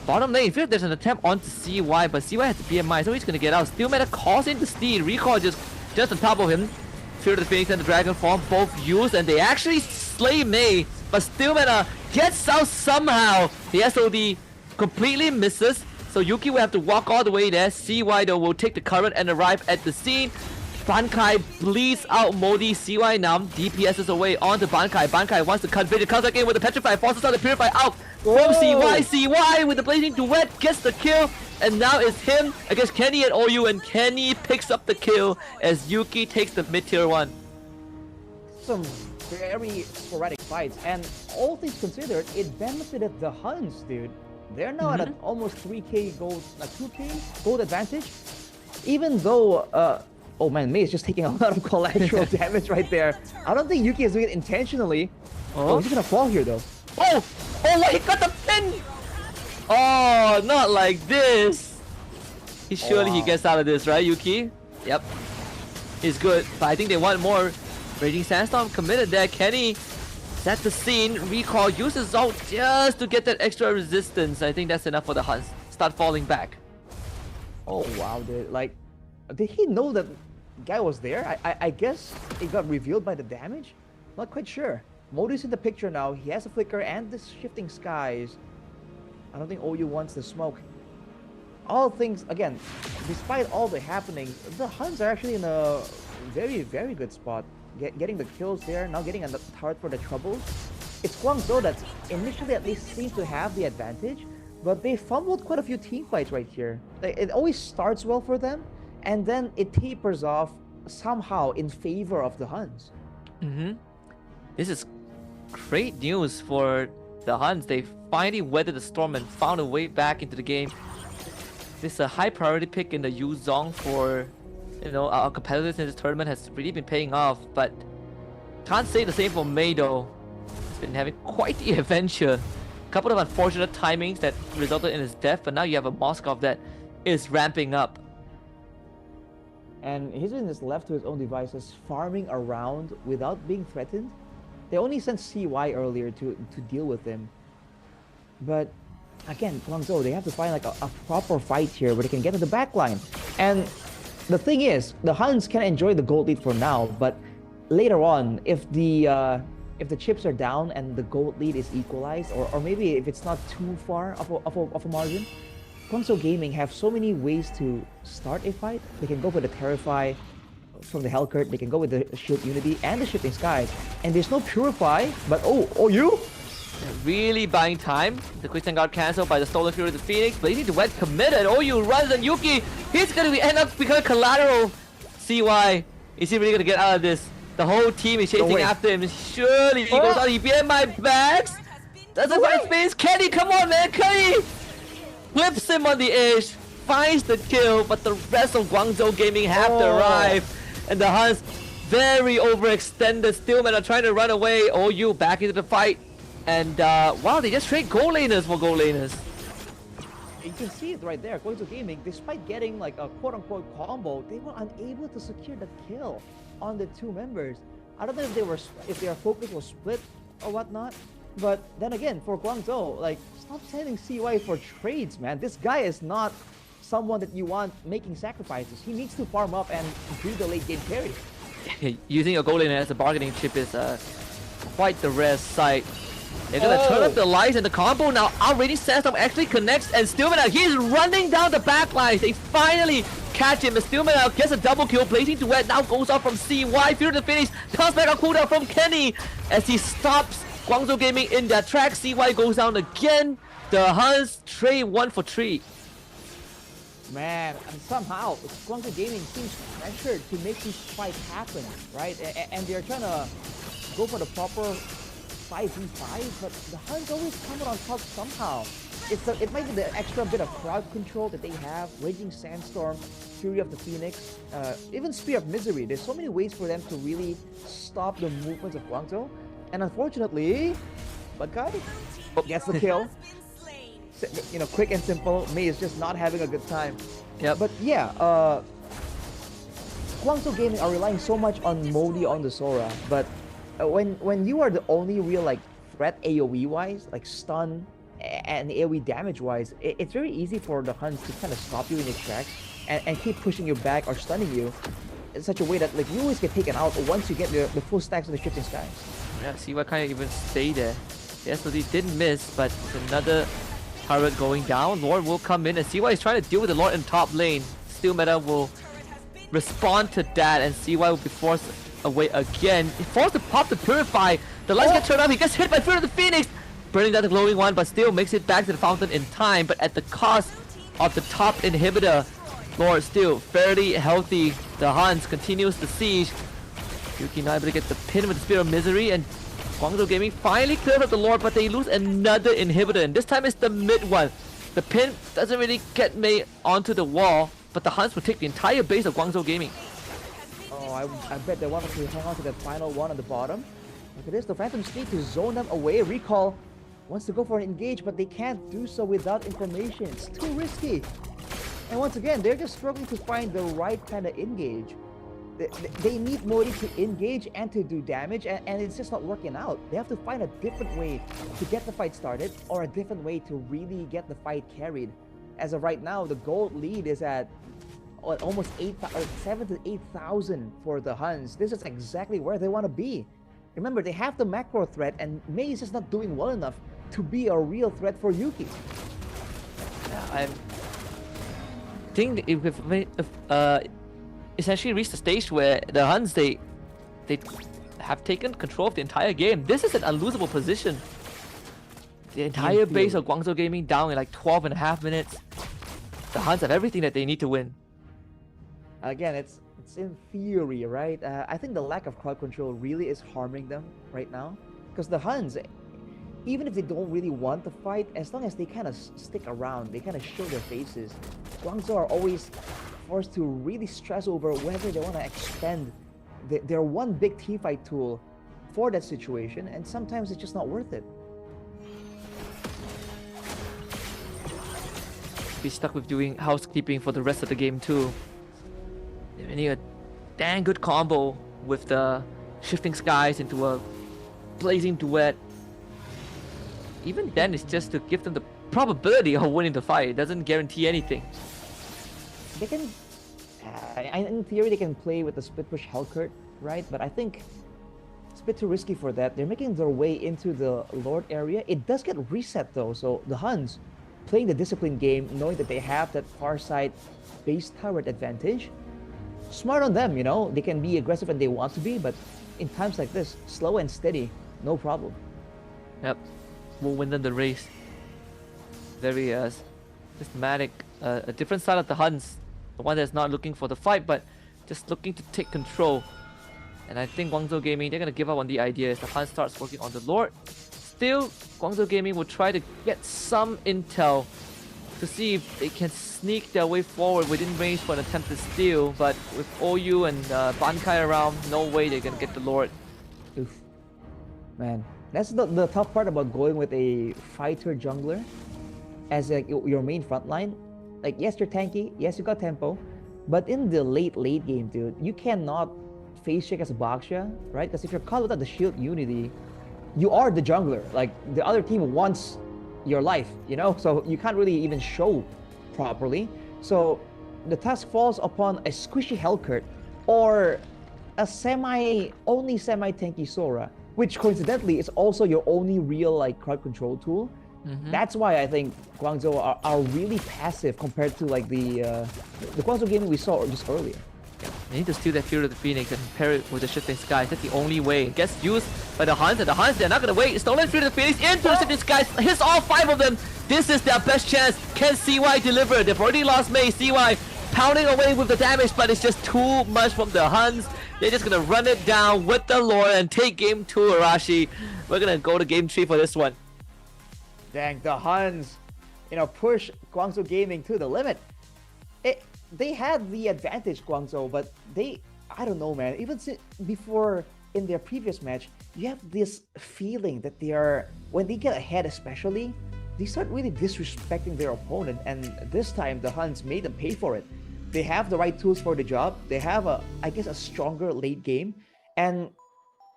Bottom lane, I feel like there's an attempt on to CY, but CY has the BMI, so he's going to get out. Still Meta calls in the steed. Recall just on top of him. Fear of the Phoenix and the Dragon Form both used, and they actually slay Mei. But Still Meta gets out somehow. The SOD completely misses, so Yuki will have to walk all the way there. CY though will take the current and arrive at the scene. Bankai bleeds out Modi. CY now DPSs away onto Bankai. Bankai wants to cut vision, comes back in with the Petrify, forces out the Purify out from CY. CY with the Blazing Duet gets the kill, and now it's him against Kenny and OU, and Kenny picks up the kill as Yuki takes the mid-tier 1. Some very sporadic fights, and all things considered, it benefited the HUNS, dude. They're now at an almost 3k gold, 2k gold advantage. Even though, oh man, Mei is just taking a lot of collateral damage right there. I don't think Yuki is doing it intentionally. Oh, he's gonna fall here though. Oh, he got the pin! Oh, not like this. Surely he gets out of this, right, Yuki? Yep. He's good, but I think they want more. Raging Sandstorm committed there. Kenny set the scene. Recall uses ult just to get that extra resistance. I think that's enough for the HUNS. Start falling back. Oh wow, dude. Like, did he know that guy was there? I guess it got revealed by the damage? Not quite sure. Modi's in the picture now. He has a flicker and the shifting skies. I don't think OU wants the smoke. All things, again, despite all the happening, the HUNS are actually in a very, very good spot. Getting the kills there, now getting a heart for the troubles. It's Guangzhou that initially at least seems to have the advantage, but they fumbled quite a few team fights right here. It always starts well for them, and then it tapers off somehow in favor of the HUNS. This is great news for the HUNS. They finally weathered the storm and found a way back into the game. This is a high priority pick in the Yuzong for, our competitors in this tournament has really been paying off, but can't say the same for Mei though. He's been having quite the adventure. Couple of unfortunate timings that resulted in his death, but now you have a Moskov that is ramping up. And he's been just left to his own devices, farming around without being threatened. They only sent CY earlier to deal with him. But again, Guangzhou, they have to find like a proper fight here where they can get to the backline. And the thing is, the HUNS can enjoy the gold lead for now, but later on, if the chips are down and the gold lead is equalized, or maybe if it's not too far of a margin, Guangzhou Gaming have so many ways to start a fight. They can go for the Terrify from the Hellcurt, they can go with the Shield Unity and the Shifting Skies, and there's no Purify, but you? Really buying time. The Quick Guard cancelled by the Stolen Fury of the Phoenix, but Blazing Duet committed. OU runs and Yuki, he's gonna end up becoming collateral. CY, is he really gonna get out of this? The whole team is chasing after him. Surely he goes out. He behind my backs. Doesn't find space. Kenny, come on, man. Kenny flips him on the edge, finds the kill, but the rest of Guangzhou Gaming have to arrive. And the HUNS very overextended. Stillman are trying to run away. OU back into the fight. And wow, they just trade gold laners for gold laners. You can see it right there. Guangzhou Gaming, despite getting like a quote-unquote combo, they were unable to secure the kill on the two members. I don't know if their focus was split or whatnot, but then again, for Guangzhou, like, stop sending CY for trades, man. This guy is not someone that you want making sacrifices. He needs to farm up and do the late game carry. Using a gold laner as a bargaining chip is quite the rare sight. They're gonna turn up the lights and the combo now. Outrageous Sandstorm actually connects and Stillman, he's running down the back lines. They finally catch him. Stillman gets a double kill, blazing duet now goes off from CY through the finish. Comes back on cooldown from Kenny as he stops Guangzhou Gaming in that track. CY goes down again. The HUNS trade 1 for 3. Man, and somehow Guangzhou Gaming seems pressured to make this fight happen, right? And they're trying to go for the proper 5v5, but the HUNS always come out on top somehow. It might be the extra bit of crowd control that they have, Raging Sandstorm, Fury of the Phoenix, even Spear of Misery. There's so many ways for them to really stop the movements of Guangzhou. And unfortunately, Bad Guy gets the kill. You know, quick and simple. Mei is just not having a good time. Yeah. But yeah, Guangzhou Gaming are relying so much on Modi on the Sora, but when you are the only real like threat AoE wise, like stun and AoE damage wise, it's very easy for the HUNS to kind of stop you in your tracks and keep pushing you back or stunning you in such a way that like you always get taken out once you get the full stacks of the Shifting Skies. Yeah, see what kind of even stay there. The SOD didn't miss, but another turret going down. Lord will come in and CY is trying to deal with the Lord in top lane. Steel Meta will respond to that and CY will be forced away again. He forced to pop the Purify. The lights get turned off. He gets hit by Fury of the Phoenix. Burning down the glowing one, but still makes it back to the fountain in time, but at the cost of the top inhibitor. Lord still fairly healthy. The HUNS continues the siege. Yuki not able to get the pin with the Spear of Misery, and Guangzhou Gaming finally clears up the Lord, but they lose another inhibitor, and this time it's the mid one. The pin doesn't really get Mei onto the wall, but the HUNS will take the entire base of Guangzhou Gaming. Oh, I bet they want to hang on to that final one at the bottom. Look at this, the Phantoms need to zone them away. Recall wants to go for an engage, but they can't do so without information. It's too risky. And once again, they're just struggling to find the right kind of engage. They need Modi to engage and to do damage, and it's just not working out. They have to find a different way to get the fight started, or a different way to really get the fight carried. As of right now, the gold lead is at almost 7 to 8,000 for the HUNS. This is exactly where they want to be. Remember, they have the macro threat, and Mei is just not doing well enough to be a real threat for Yuki. Yeah, I think if essentially reached the stage where the HUNS they have taken control of the entire game. This is an unlosable position. The entire base of Guangzhou Gaming down in like 12.5 minutes. The HUNS have everything that they need to win. Again, it's in theory, right? I think the lack of crowd control really is harming them right now, because the HUNS, even if they don't really want to fight, as long as they kind of stick around, they kind of show their faces, Guangzhou are always forced to really stress over whether they want to expend their one big teamfight tool for that situation, and sometimes it's just not worth it. Be stuck with doing housekeeping for the rest of the game too. They need a dang good combo with the Shifting Skies into a blazing duet. Even then, it's just to give them the probability of winning the fight. It doesn't guarantee anything. They can, in theory, they can play with the split push Hellcurt, right? But I think it's a bit too risky for that. They're making their way into the Lord area. It does get reset though, so the HUNS playing the discipline game, knowing that they have that far side base turret advantage. Smart on them, you know. They can be aggressive when they want to be, but in times like this, slow and steady, no problem. Yep, will win them the race. Very systematic, a different side of the HUNS. The one that's not looking for the fight, but just looking to take control. And I think Guangzhou Gaming, they're going to give up on the idea as the HUNS starts working on the Lord. Still, Guangzhou Gaming will try to get some intel to see if they can sneak their way forward within range for an attempt to steal. But with OU and Bankai around, no way they're going to get the Lord. Oof. Man, that's the tough part about going with a fighter jungler as your main frontline. Like, yes, you're tanky, yes, you got tempo, but in the late game, dude, you cannot face check as a Baksha, right? Because if you're caught without the shield unity, you are the jungler. Like, the other team wants your life, you know? So you can't really even show properly. So the task falls upon a squishy Hellcurt or a only semi-tanky Sora which coincidentally is also your only real like crowd control tool. That's why I think Guangzhou are really passive compared to like the Guangzhou game we saw just earlier. They need to steal that Fury of the Phoenix and pair it with the Shifting Skies. That's the only way. It gets used by the HUNS, and the HUNS, they're not gonna wait. Stolen Fury of the Phoenix into the Shifting Skies, hits all 5 of them. This is their best chance. Can CY deliver? They've already lost Mei. CY pounding away with the damage, but it's just too much from the HUNS. They're just gonna run it down with the lore and take game 2, Arashi. We're gonna go to game 3 for this one. Dang, the HUNS, push Guangzhou Gaming to the limit. They had the advantage, Guangzhou, but I don't know, man. Even before in their previous match, you have this feeling that when they get ahead especially, they start really disrespecting their opponent, and this time the HUNS made them pay for it. They have the right tools for the job. They have a stronger late game, and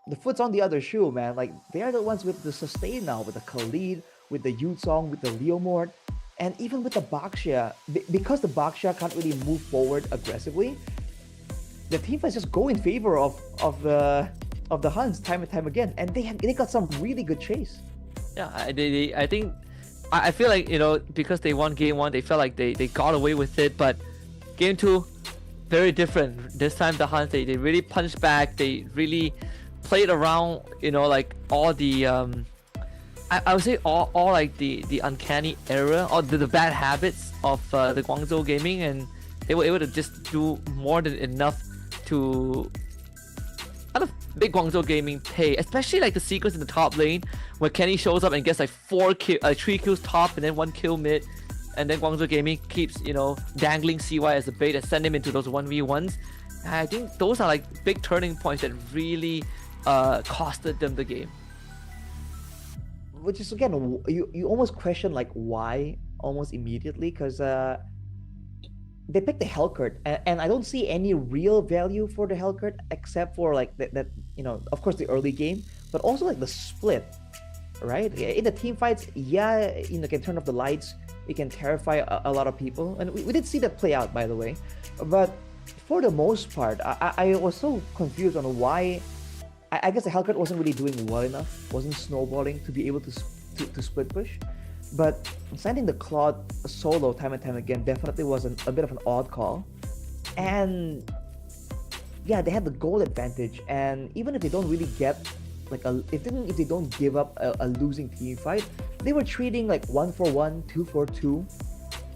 the foot's on the other shoe, man. Like, they are the ones with the sustain now, with the Khalid, with the Yuzong, with the Leomord, and even with the Baxia. Because the Baxia can't really move forward aggressively, the teamfights just go in favor of the HUNS time and time again, and they got some really good chase. Yeah, I feel like, because they won game 1, they felt like they got away with it, but game 2, very different. This time the HUNS, they really punched back. They really played around, like all the I would say all like the uncanny error or the bad habits of the Guangzhou Gaming, and they were able to just do more than enough to kind of make Guangzhou Gaming pay, especially like the sequence in the top lane where Kenny shows up and gets like 3 kills top and then 1 kill mid, and then Guangzhou Gaming keeps dangling CY as a bait and send him into those 1v1s. And I think those are like big turning points that really costed them the game. Which is, again, you almost question like why almost immediately, because they picked the Hellcurt, and I don't see any real value for the Hellcurt except for like that of course the early game, but also like the split, right? In the team fights, can turn off the lights, it can terrify a lot of people, and we did see that play out, by the way. But for the most part, I was so confused on why. I guess the Hellcurt wasn't really doing well enough, wasn't snowballing to be able to split push. But sending the Claude solo time and time again definitely was a bit of an odd call. And yeah, they had the goal advantage, and even if they don't really get like if they don't give up a losing team fight, they were treating like 1-for-1, 2-for-2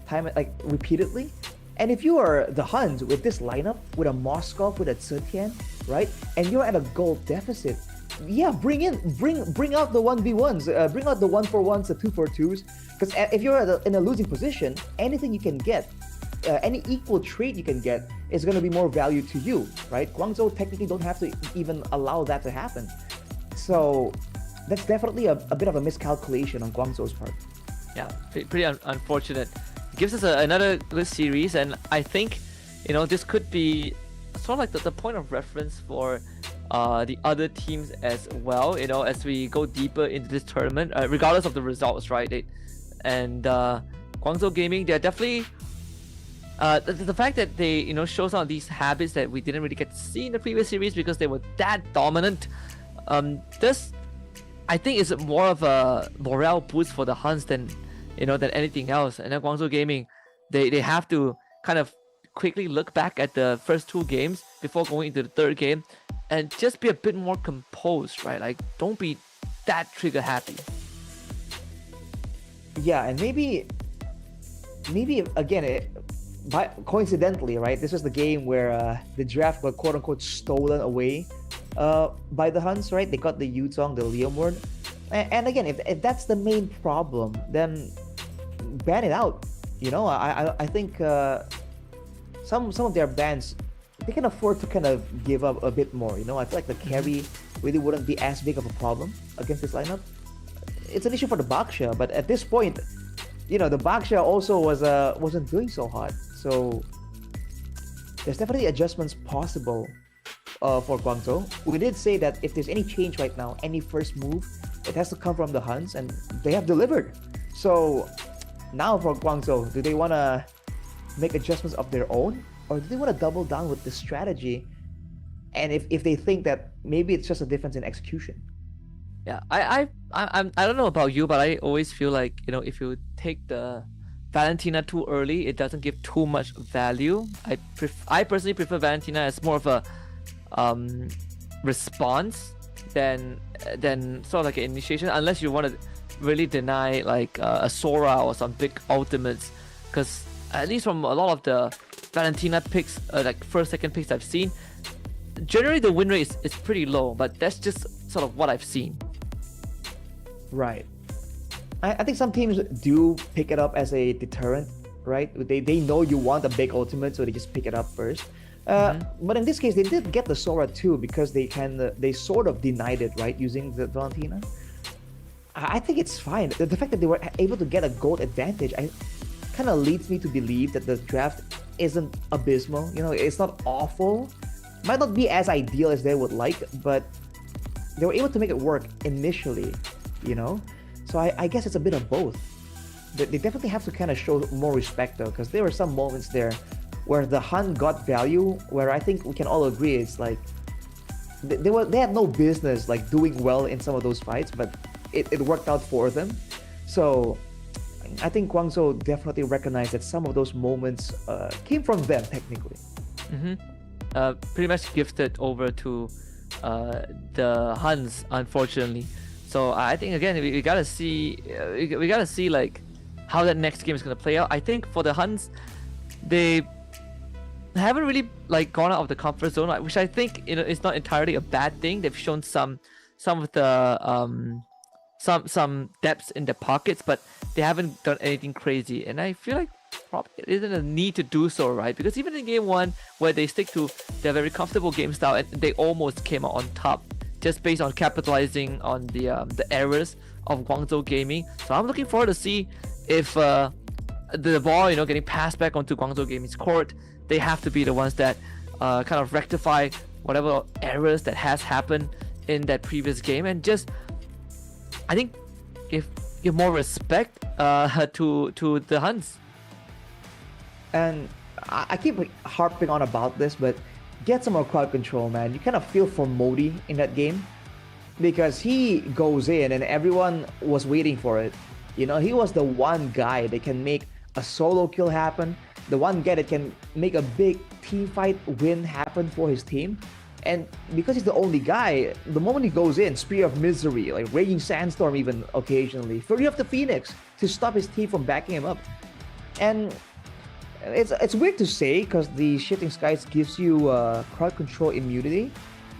time like repeatedly. And if you are the HUNS with this lineup, with a Moskov, with a Zetian, right, and you're at a goal deficit, bring out the 1v1s, bring out the 1-for-1s, the 2-for-2s, because if you're in a losing position, anything you can get, any equal trade you can get is going to be more value to you, right? Guangzhou technically don't have to even allow that to happen. So that's definitely a bit of a miscalculation on Guangzhou's part. Yeah, pretty unfortunate. Gives us another good series, and I think this could be sort of like the point of reference for the other teams as well, as we go deeper into this tournament, regardless of the results, right? Guangzhou Gaming, they're definitely the fact that they show some of these habits that we didn't really get to see in the previous series because they were that dominant. This, I think, is more of a morale boost for the HUNS than anything else. And then Guangzhou Gaming, they have to kind of quickly look back at the first 2 games before going into the 3rd game and just be a bit more composed, right? Like, don't be that trigger happy. Yeah, and maybe again, coincidentally, right, this was the game where the draft got quote unquote stolen away by the HUNS, right? They got the Yuzong, the Leomord. And again, if that's the main problem, then ban it out. I think some of their bans, they can afford to kind of give up a bit more. I feel like the carry really wouldn't be as big of a problem against this lineup. It's an issue for the Baxia, but at this point, the Baxia also wasn't doing so hot. So there's definitely adjustments possible for Guangzhou. We did say that if there's any change right now, any first move, it has to come from the HUNS, and they have delivered. So now for Guangzhou, do they want to make adjustments of their own, or do they want to double down with this strategy? And if they think that maybe it's just a difference in execution? Yeah, I don't know about you, but I always feel like, if you take the Valentina too early, it doesn't give too much value. I personally prefer Valentina as more of a response than sort of like an initiation, unless you want to really deny like a Sora or some big ultimates, because at least from a lot of the Valentina picks, like first, second picks I've seen, generally the win rate is pretty low, but that's just sort of what I've seen. Right. I think some teams do pick it up as a deterrent, right? They know you want a big ultimate, so they just pick it up first. But in this case, they did get the Sora too, because they sort of denied it, right, using the Valentina. I think it's fine. The fact that they were able to get a gold advantage, kind of leads me to believe that the draft isn't abysmal. It's not awful. Might not be as ideal as they would like, but they were able to make it work initially, So I guess it's a bit of both. They definitely have to kind of show more respect though, because there were some moments there where the HUN got value, where I think we can all agree it's like they had no business like doing well in some of those fights, but it worked out for them. So I think Guangzhou definitely recognized that some of those moments came from them technically. Pretty much gifted over to the HUNS, unfortunately. So I think again we gotta see like how that next game is gonna play out. I think for the HUNS, they haven't really like gone out of the comfort zone, which I think is not entirely a bad thing. They've shown some of the some depths in their pockets, but they haven't done anything crazy. And I feel like probably it isn't a need to do so, right? Because even in game one, where they stick to their very comfortable game style, and they almost came out on top, just based on capitalizing on the errors of Guangzhou Gaming. So I'm looking forward to see if the ball, getting passed back onto Guangzhou Gaming's court, they have to be the ones that kind of rectify whatever errors that has happened in that previous game, and just, I think, give more respect to the HUNS. And I keep harping on about this, but get some more crowd control, man. You kind of feel for Modi in that game, because he goes in and everyone was waiting for it. He was the one guy that can make a solo kill happen, the one guy that can make a big team fight win happen for his team. And because he's the only guy, the moment he goes in, Spear of Misery, like Raging Sandstorm even occasionally, Fury of the Phoenix to stop his team from backing him up. And it's weird to say, because the Shifting Skies gives you crowd control immunity,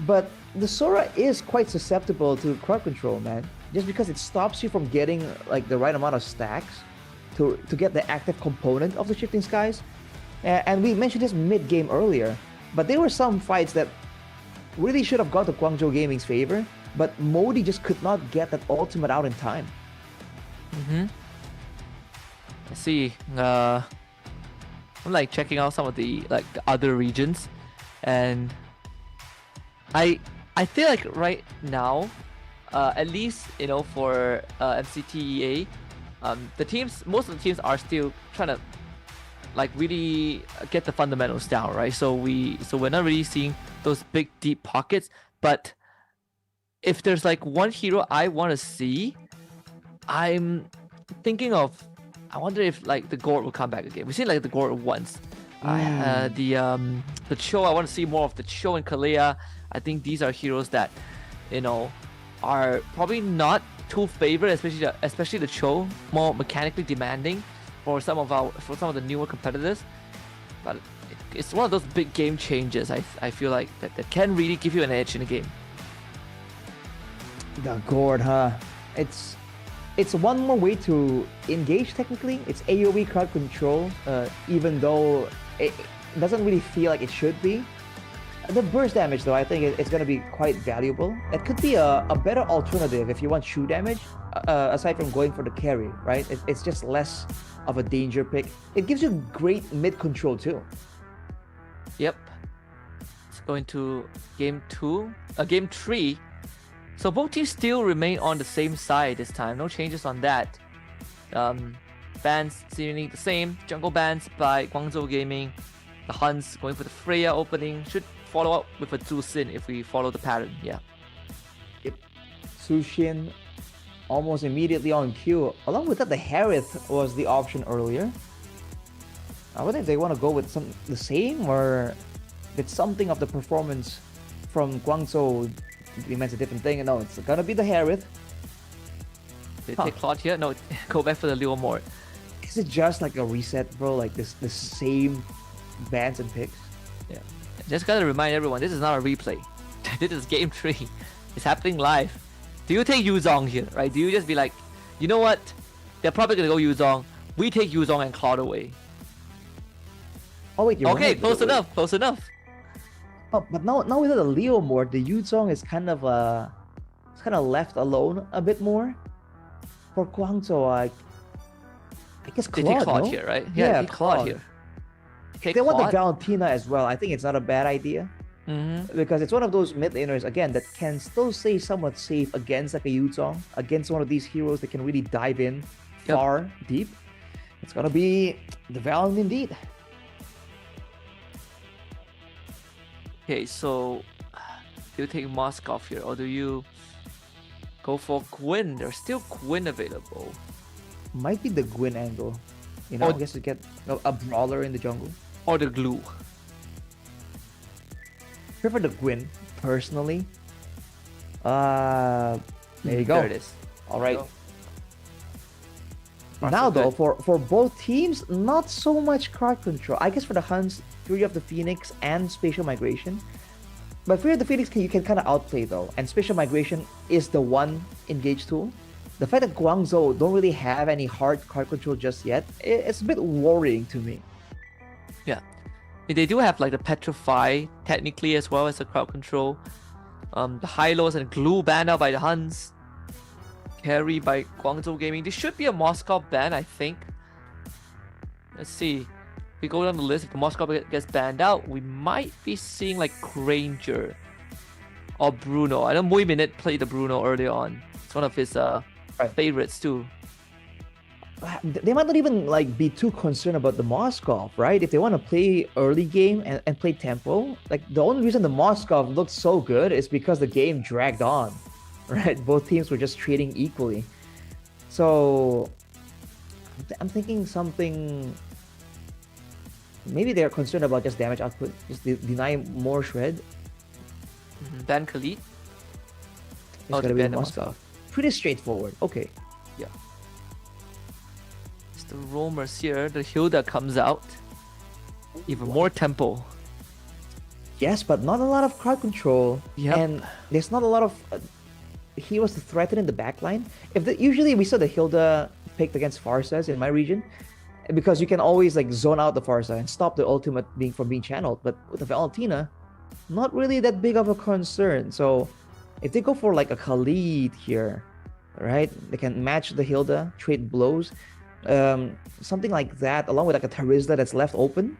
but the Sora is quite susceptible to crowd control, man. Just because it stops you from getting like the right amount of stacks to get the active component of the Shifting Skies. And we mentioned this mid-game earlier, but there were some fights that really should have gone to Guangzhou Gaming's favor, but Modi just could not get that ultimate out in time. I see. I'm like checking out some of the other regions, and I feel like right now, at least for MCT most of the teams are still trying to like really get the fundamentals down, right? So we're not really seeing those big deep pockets. But if there's like one hero I want to see, I'm thinking of, I wonder if like the Gord will come back again. We've seen like the Gord once. The Cho, I want to see more of the Cho and Kalea. I think these are heroes that are probably not too favored, especially the Cho, more mechanically demanding for some of the newer competitors. But it's one of those big game changes. I feel like that can really give you an edge in a game. The Gord, huh? It's one more way to engage technically. It's AoE crowd control, even though it doesn't really feel like it should be. The burst damage though, I think it's going to be quite valuable. It could be a better alternative if you want shoe damage, aside from going for the carry, right? It's just less of a danger pick. It gives you great mid control too. Yep. Let's go into game 3. So both teams still remain on the same side this time. No changes on that. Bans seemingly the same. Jungle bans by Guangzhou Gaming. The HUNS going for the Freya opening. Should follow up with a Zhu Xin if we follow the pattern. Yeah. Yep. Sushin almost immediately on cue. Along with that, the Harith was the option earlier. I wonder if they want to go with the same, or did something of the performance from Guangzhou demands a different thing. No, it's gonna be the Harith. They take Claude here? No, go back for the Leo Mort. Is it just like a reset, bro? Like the same bans and picks? Yeah. Just gotta remind everyone, this is not a replay. This is game 3. It's happening live. Do you take Yuzong here, right? Do you just be like, you know what? They're probably gonna go Yuzong. We take Yuzong and Claude away. Oh wait, you're okay, right. close enough, close enough. Oh, but now with the Leo Mort, the Yuzong is kind of left alone a bit more. For Guangzhou, I guess They Claude, take Claude no? here, right? Yeah, they take Claude here. Okay, They want the Claude. Valentina as well. I think it's not a bad idea. Because it's one of those mid laners again that can still stay somewhat safe against like a Yuzong, against one of these heroes that can really dive in far, deep. It's gonna be the Valen indeed. Okay, so do you take Moskov here, or do you go for Gwyn? There's still Gwyn available. Might be the Gwyn angle. You know, Or- I guess to get a brawler in the jungle. Or the Glue. Prefer the Gwyn personally. There you go. There it is. All right. Go. Now So though, good. for both teams, not so much card control. I guess for the HUNS, Fury of the Phoenix and Spatial Migration. But Fury of the Phoenix you can kind of outplay though, and Spatial Migration is the one engage tool. The fact that Guangzhou don't really have any hard card control just yet, it's a bit worrying to me. Yeah. They do have like the Petrify technically as well as the crowd control. The Hylos and Glue banned out by the HUNS. Carry by Guangzhou Gaming. This should be a Moscow ban, I think. Let's see. We go down the list. If the Moscow gets banned out, we might be seeing like Granger or Bruno. I know Mui Minute played the Bruno earlier on. It's one of his favorites too. They might not even like be too concerned about the Moskov, right? If they want to play early game and play tempo, like the only reason the Moskov looked so good is because the game dragged on, right? Both teams were just trading equally. So I'm thinking something. Maybe they're concerned about just damage output, just deny more shred. Ban Khalid. It's Oh, gonna to be ban the Moskov. Pretty straightforward. Okay. Yeah. It's the roamers here. The Hilda comes out. Even more tempo. Yes, but not a lot of crowd control. Yep. And there's not a lot of heroes to threaten in the backline. Usually we saw the Hilda picked against Farsas in my region, because you can always like zone out the Farsa and stop the ultimate from being channeled. But with the Valentina, not really that big of a concern. So if they go for like a Khalid here, right? They can match the Hilda, trade blows, something like that, along with like a Terizla that's left open.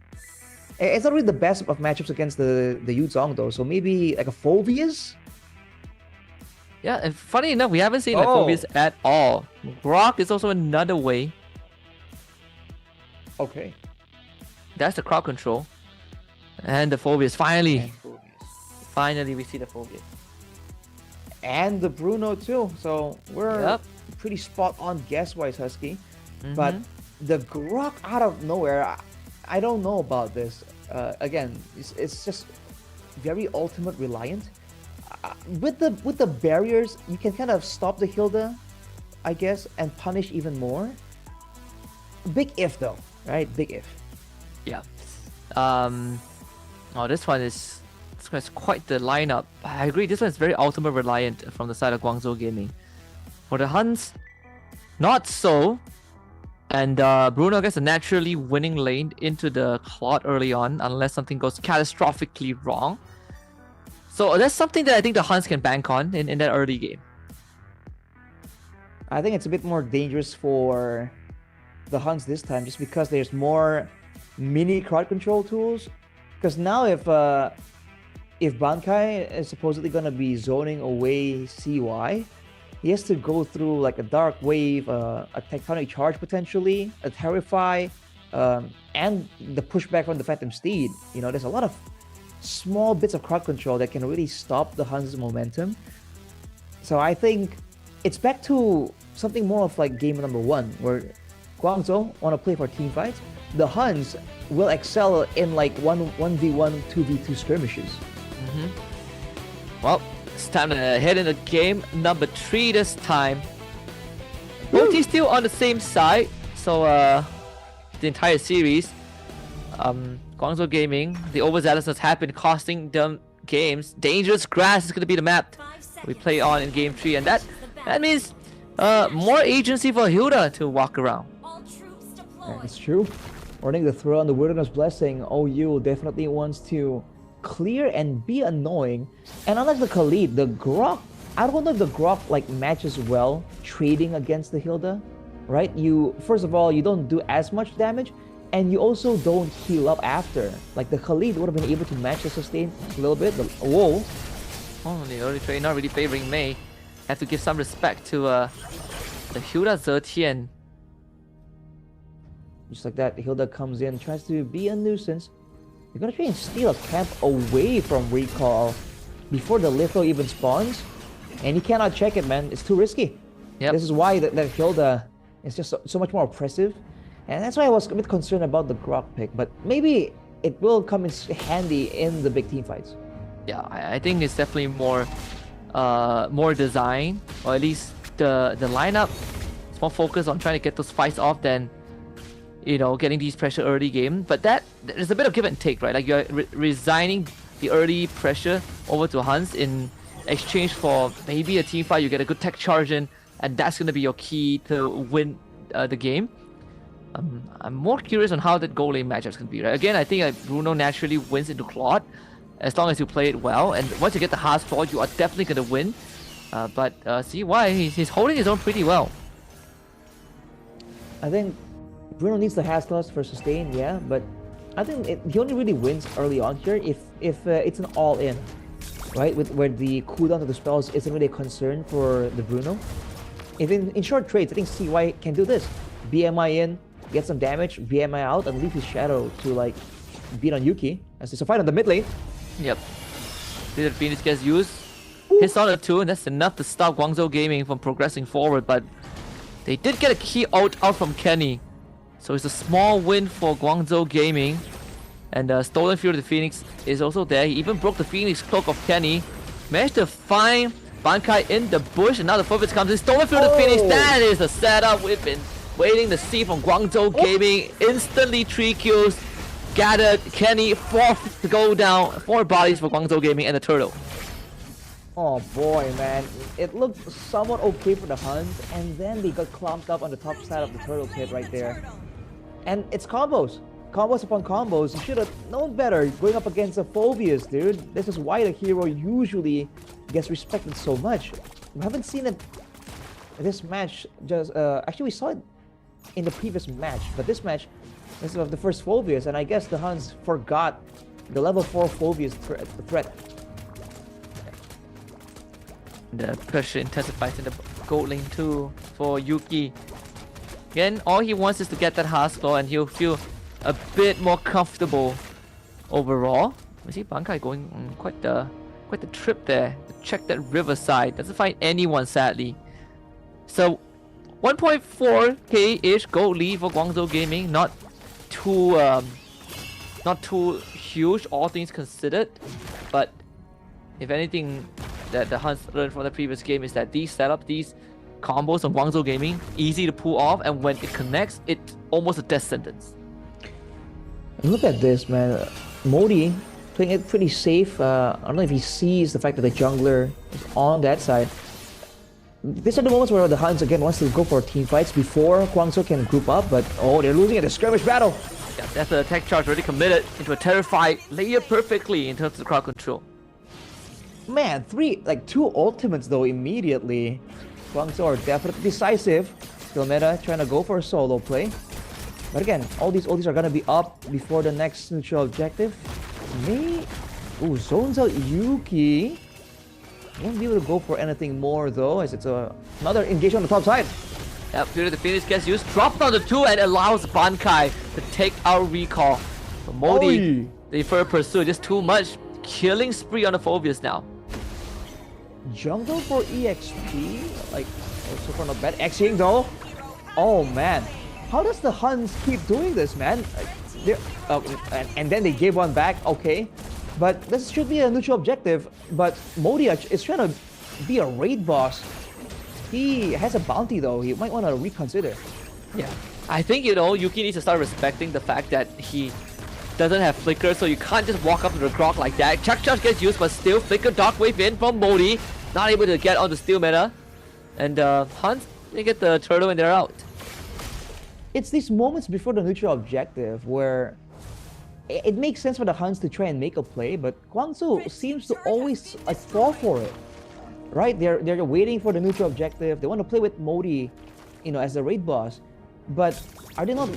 It's not really the best of matchups against the Yuzong though. So maybe like a Phoveus. Yeah, and funny enough, we haven't seen like Phobius at all. Grok is also another way. Okay. That's the crowd control. And the Phobius. Finally we see the Phobius. And the Bruno too. So we're pretty spot on guess wise, Husky. But the Grok out of nowhere, I don't know about this. Again, it's just very ultimate reliant. With the barriers, you can kind of stop the Hilda, I guess, and punish even more. Big if though, right? Big if. Yeah. Oh, this one is quite the lineup. I agree. This one is very ultimate reliant from the side of Guangzhou Gaming. For the HUNS, not so. And Bruno gets a naturally winning lane into the Claude early on, unless something goes catastrophically wrong. So that's something that I think the HUNS can bank on in that early game. I think it's a bit more dangerous for the HUNS this time, just because there's more mini crowd control tools. Because now if Bankai is supposedly gonna be zoning away CY, he has to go through like a Dark Wave, a Tectonic Charge potentially, a Terrify, and the pushback from the Phantom Steed. You know, there's a lot of small bits of crowd control that can really stop the HUNS' momentum. So I think it's back to something more of like game number 1, where Guangzhou want to play for team fights. The HUNS will excel in like 1v1, 2v2 skirmishes. Well, it's time to head into game number 3 this time. OT still on the same side, so the entire series, Guangzhou Gaming, the overzealousness have been costing them games. Dangerous grass is going to be the map we play on in game 3, and that means more agency for Hilda to walk around. It's true. Running the throw on the Wilderness Blessing, OU definitely wants to clear and be annoying. And unlike the Khalid, the Grok, I don't know if the Grok like matches well trading against the Hilda, right? First of all, you don't do as much damage, and you also don't heal up after. Like the Khalid would have been able to match the sustain a little bit. Whoa. Oh, the early trade not really favoring Mei. Have to give some respect to the Hilda Zetian. Just like that, Hilda comes in, tries to be a nuisance. You're gonna try and steal a camp away from recall before the litho even spawns, and you cannot check it, man. It's too risky. Yep. This is why that Hilda is just so much more oppressive, and that's why I was a bit concerned about the Grok pick. But maybe it will come in handy in the big team fights. Yeah, I think it's definitely more design, or at least the lineup is more focused on trying to get those fights off than, you know, getting these pressure early game. But there's a bit of give and take, right? Like you're resigning the early pressure over to HUNS in exchange for maybe a team fight. You get a good tech charge in, and that's going to be your key to win the game. I'm more curious on how that goal lane matchups can be, right? Again, I think Bruno naturally wins into Claude as long as you play it well, and once you get the HUNS Claude, you are definitely going to win. But see why he's holding his own pretty well. I think Bruno needs the Haslos for sustain, yeah, but I think he only really wins early on here if it's an all-in, right? Where the cooldown of the spells isn't really a concern for the Bruno. If in short trades, I think CY can do this. BMI in, get some damage, BMI out, and leave his shadow to like beat on Yuki. As it's a fight on the mid lane. Yep. See that Phoenix gets used. Hits on a 2, and that's enough to stop Guangzhou Gaming from progressing forward, but they did get a key out from Kenny. So it's a small win for Guangzhou Gaming. And Stolen Fury of the Phoenix is also there. He even broke the Phoenix cloak of Kenny. Managed to find Bankai in the bush, and now the Forfeits comes in. Stolen Fury of the Phoenix, that is the setup we've been waiting to see from Guangzhou Gaming. Instantly 3 kills. Gathered Kenny, 4th to go down. 4 bodies for Guangzhou Gaming and the turtle. Oh boy, man. It looked somewhat okay for the HUNS, and then they got clumped up on the top side of the turtle pit right there. And it's combos. Combos upon combos. You should have known better going up against a Phobius, dude. This is why the hero usually gets respected so much. We haven't seen it this match. Actually, we saw it in the previous match, but this match, this is the first Phobius, and I guess the HUNS forgot the level 4 Phobius threat. The pressure intensifies in the gold lane too for Yuki. Again, all he wants is to get that hard score, and he'll feel a bit more comfortable overall. We see Bankai going on quite the trip there to check that riverside. Doesn't find anyone, sadly. So 1.4k-ish gold lead for Guangzhou Gaming. Not too huge, all things considered. But if anything that the HUNS learned from the previous game is that these setups, these combos on Guangzhou Gaming, easy to pull off, and when it connects, it's almost a death sentence. Look at this, man. Modi playing it pretty safe. I don't know if he sees the fact that the jungler is on that side. These are the moments where the HUNS again wants to go for team fights before Guangzhou can group up, but oh, they're losing at the skirmish battle. Yeah, that's the attack charge already committed into a terrified layer perfectly in terms of crowd control. Man, 2 ultimates though immediately. Guangzhou are definitely decisive. Still meta trying to go for a solo play. But again, all these are gonna be up before the next neutral objective. Zones out Yuki. Won't be able to go for anything more though, as it's another engagement on the top side. Yep, Fury the Phoenix gets used, drops down to 2 and allows Bankai to take out recall. So Modi, the further pursuit, just too much. Killing spree on the Phobius now. jungle for EXP, like so far not bad. Xing though, oh man, how does the Huns keep doing this, man? And then they gave one back, okay, but this should be a neutral objective. But Modiach is trying to be a raid boss. He has a bounty though. He might want to reconsider. Yeah, I think Yuki needs to start respecting the fact that he doesn't have flicker, so you can't just walk up to the Grok like that. Chuck charge gets used, but still flicker dark wave in from Modi, not able to get on the steel meta, and Huns, they get the turtle and they're out. It's these moments before the neutral objective where it makes sense for the Huns to try and make a play, but Guangzhou seems to always fall for it. Right? They're waiting for the neutral objective. They want to play with Modi, as the raid boss. But are they not